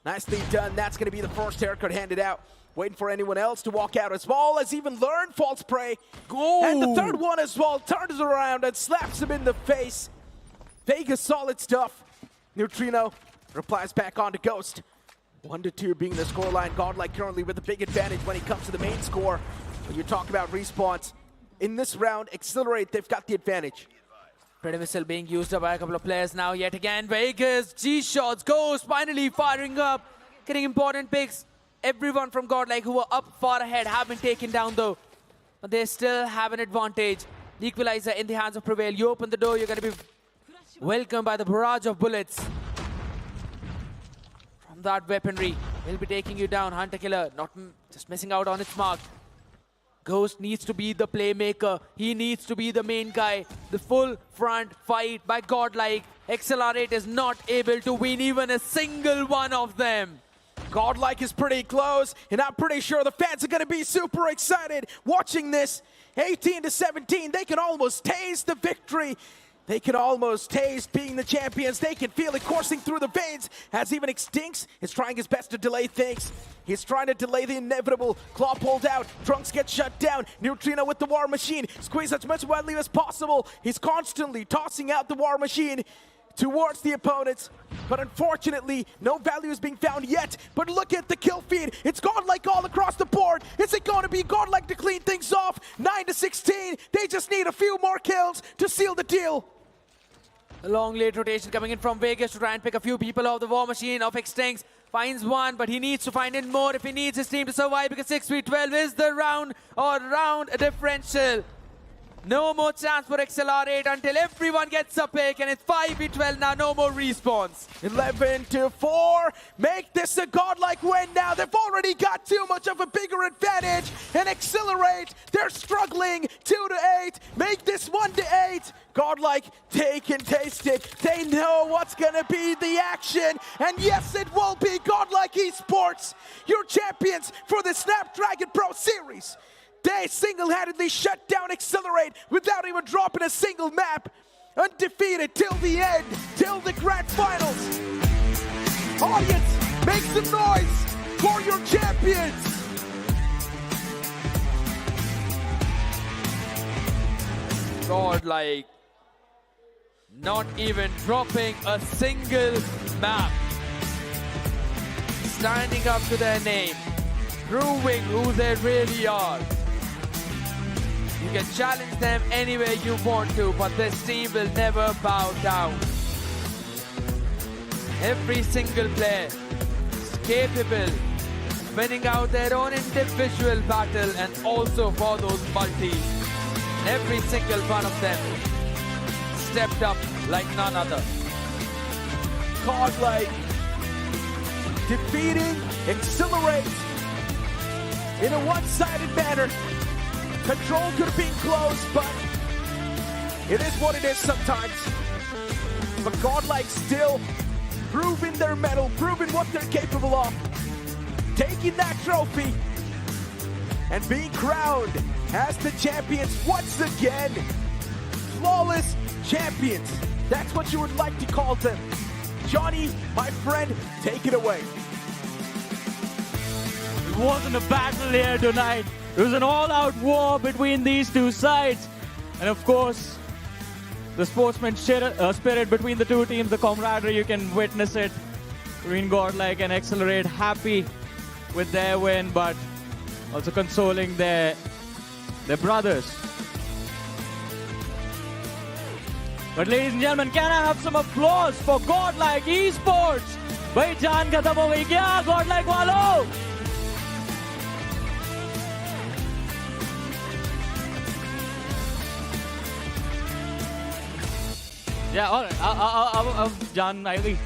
Nicely done. That's going to be the first haircut handed out. Waiting for anyone else to walk out as well as even learn false prey. And the third one as well turns around and slaps him in the face. Vegas solid stuff. Neutrino replies back on to Ghost. 1-2 being the scoreline. Godlike currently with a big advantage when he comes to the main score. When you talk about respawns, in this round, Exhilarate, they've got the advantage. Predator missile being used up by a couple of players now yet again. Vegas, G-Shots, Ghost finally firing up, getting important picks. Everyone from Godlike who were up far ahead have been taken down though. But they still have an advantage. The equalizer in the hands of Prevail. You open the door, you're going to be welcomed by the barrage of bullets. From that weaponry, he'll be taking you down. Hunter Killer not just missing out on its mark. Ghost needs to be the playmaker. He needs to be the main guy. The full front fight by Godlike. Exhilarate is not able to win even a single one of them. Godlike is pretty close, and I'm pretty sure the fans are going to be super excited watching this. 18 to 17, they can almost taste the victory. They can almost taste being the champions. They can feel it coursing through the veins as even Extinct is trying his best to delay things. He's trying to delay the inevitable. Claw pulled out. Trunks gets shut down. Neutrino with the War Machine. Squeeze as much widely as possible. He's constantly tossing out the War Machine towards the opponents, but unfortunately no value is being found yet. But look at the kill feed. It's Godlike all across the board. Is it going to be Godlike to clean things off? 9 to 16. They just need a few more kills to seal the deal. A long late rotation coming in from Vegas to try and pick a few people off the War Machine of Extinct. Finds one, but he needs to find in more if he needs his team to survive, because 6v12 is the round differential. No more chance for Exhilarate until everyone gets a pick, and it's 5v12 now, no more respawns. 11 to 4. Make this a Godlike win now. They've already got too much of a bigger advantage. And Exhilarate, they're struggling. 2 to 8. Make this 1 to 8. Godlike, they can taste it. They know what's going to be the action. And yes, it will be Godlike Esports, your champions for the Snapdragon Pro Series. They single-handedly shut down Exhilarate without even dropping a single map. Undefeated till the end, till the grand finals. Audience, make some noise for your champions. Godlike not even dropping a single map. Standing up to their name, proving who they really are. You can challenge them anywhere you want to, but this team will never bow down. Every single player is capable of winning out their own individual battle and also for those multis. Every single one of them stepped up like none other. Godlike defeating Exhilarate in a one-sided manner. Control could have been close, but it is what it is sometimes. But Godlike still proving their mettle, proving what they're capable of. Taking that trophy and being crowned as the champions once again. Flawless champions. That's what you would like to call them. Johnny, my friend, take it away. It wasn't a battle here tonight. It was an all-out war between these two sides. And of course, the sportsman spirit between the two teams, the camaraderie, you can witness it. Between Godlike and Exhilarate, happy with their win, but also consoling their brothers. But ladies and gentlemen, can I have some applause for Godlike Esports? Bhai jaan khatam ho gayi kya Godlike walo? Yeah, all right. I'll John Niley.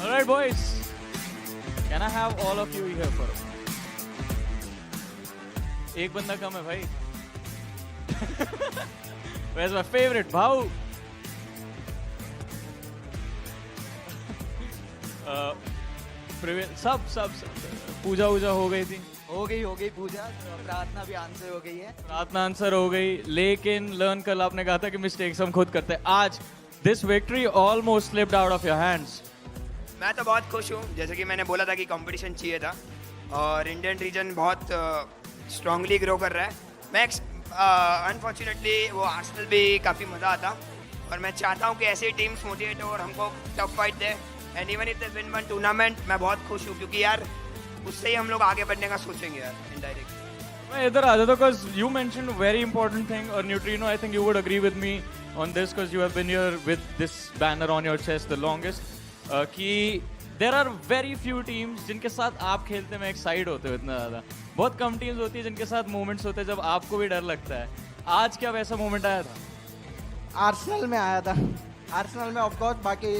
All right, boys. Can I have all of you here for a एक बंदा कम है भाई. Where's my favorite भाऊ? सब पूजा हो गई थी. हो गई पूजा. प्रार्थना भी आंसर हो गई है. प्रार्थना आंसर हो गई, लेकिन लर्न कल आपने कहा था कि मिस्टेक्स हम खुद करते हैं. आज this victory almost slipped out of your hands. मैं तो बहुत खुश हूँ. जैसे कि मैंने बोला था कि कंपटीशन चाहिए था और इंडियन रीजन बहुत स्ट्रांगली ग्रो कर रहा है. मैं अनफॉर्चुनेटली वो आर्सेनल भी काफ़ी मज़ा आता और मैं चाहता हूँ कि ऐसे ही टीम्स मोटिवेट हो और हमको tough fight they. And even if they win one tournament मैं बहुत खुश हूँ क्योंकि यार उससे ही हम लोग आगे बढ़ने का सोचेंगे यार इनडायरेक्ट. मैं इधर आ जाता हूँ because you mentioned a very important thing और Neutrino I think you would agree with me on this because you have been here with this banner on your chest the longest. कि there are very few teams जिनके साथ आप खेलते में excite होते हो इतना ज़्यादा. बहुत कम टीम्स होती है जिनके साथ मोमेंट्स होते हैं जब आपको भी डर लगता है. आज क्या वैसा मोमेंट आया था? आर्सेनल में आया था. आर्सेनल में ऑफ कोर्स बाकी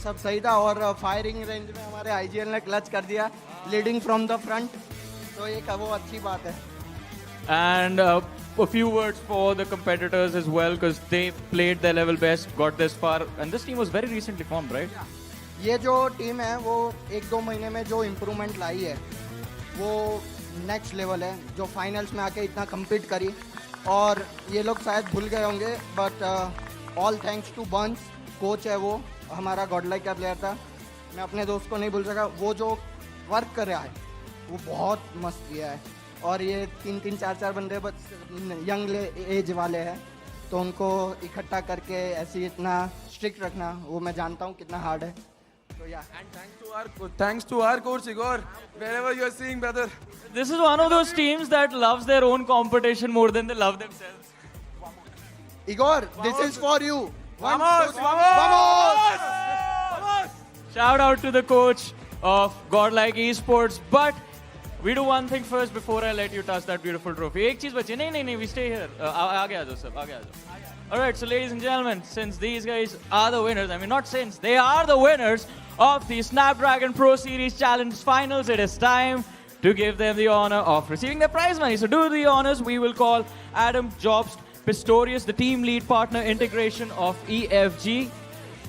सब सही था और फायरिंग रेंज में हमारे आईजीएल ने क्लच कर दिया लीडिंग फ्रॉम द फ्रंट. तो एक वो अच्छी बात है. And a few words for the competitors as well because they played their level best, got this far, and this team was very recently formed, right? ये जो टीम है वो 1-2 महीने में जो इम्प्रूवमेंट लाई है वो नेक्स्ट लेवल है. जो फाइनल्स में आके इतना कम्पीट करी और ये लोग शायद भूल गए होंगे बट ऑल थैंक्स टू बंस. कोच है वो हमारा गॉडलाइक का प्लेयर था. मैं अपने दोस्त को नहीं भूल सका. वो जो वर्क कर रहा है वो बहुत मस्त किया है और ये 3-3, 4-4 बंदे बस यंग एज वाले हैं तो उनको इकट्ठा करके ऐसे इतना स्ट्रिक्ट रखना वो मैं जानता हूँ कितना हार्ड है. So yeah, and thanks to our coach Igor, wherever you are seeing, brother. This is one of those teams that loves their own competition more than they love themselves. Igor, this is for you. Vamos! Shout out to the coach of GodLike Esports. But we do one thing first before I let you touch that beautiful trophy. एक चीज बची. नहीं, we stay here. आगे आ जाओ सब, आगे आ जाओ. All right, so ladies and gentlemen, since these guys are the winners, I mean not since, they are the winners of the Snapdragon Pro Series Challenge Finals, it is time to give them the honor of receiving their prize money. So do the honors. We will call Adam Jobst Pistorius, the team lead partner integration of EFG.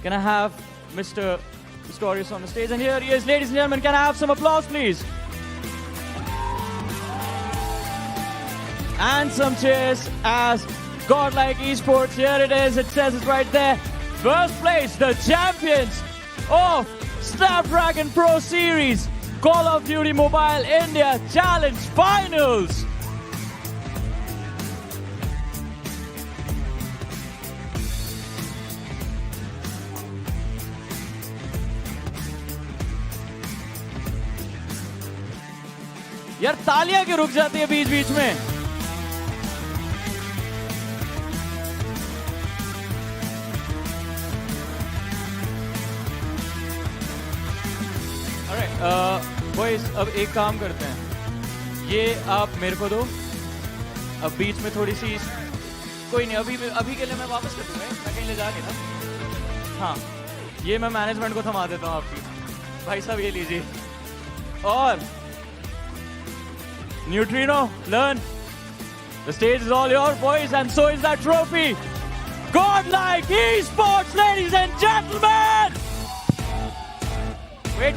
Can I have Mr. Pistorius on the stage? And here he is, ladies and gentlemen. Can I have some applause, please? And some cheers as GodLike Esports. Here it is. It says it right there. First place, the champions of Snapdragon Pro Series Call of Duty Mobile India Challenge Finals. यार तालियां क्यों रुक जाती है बीच बीच में? Boys अब एक काम करते हैं. ये आप मेरे को दो. अब बीच में थोड़ी सी कोई नहीं, अभी के लिए मैं वापस कर दूंगा. मैं कहीं ले जाके ना. हाँ, ये मैं मैनेजमेंट को थमा देता हूँ आपकी. भाई साहब ये लीजिए. और neutrino, learn. The stage is all yours, boys, and so is that trophy. GodLike Esports, ladies and gentlemen. Wait.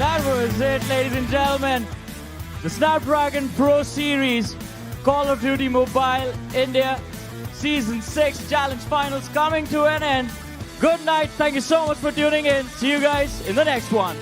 That was it, ladies and gentlemen. The Snapdragon Pro Series, Call of Duty Mobile India Season 6 Challenge Finals coming to an end. Good night. Thank you so much for tuning in. See you guys in the next one.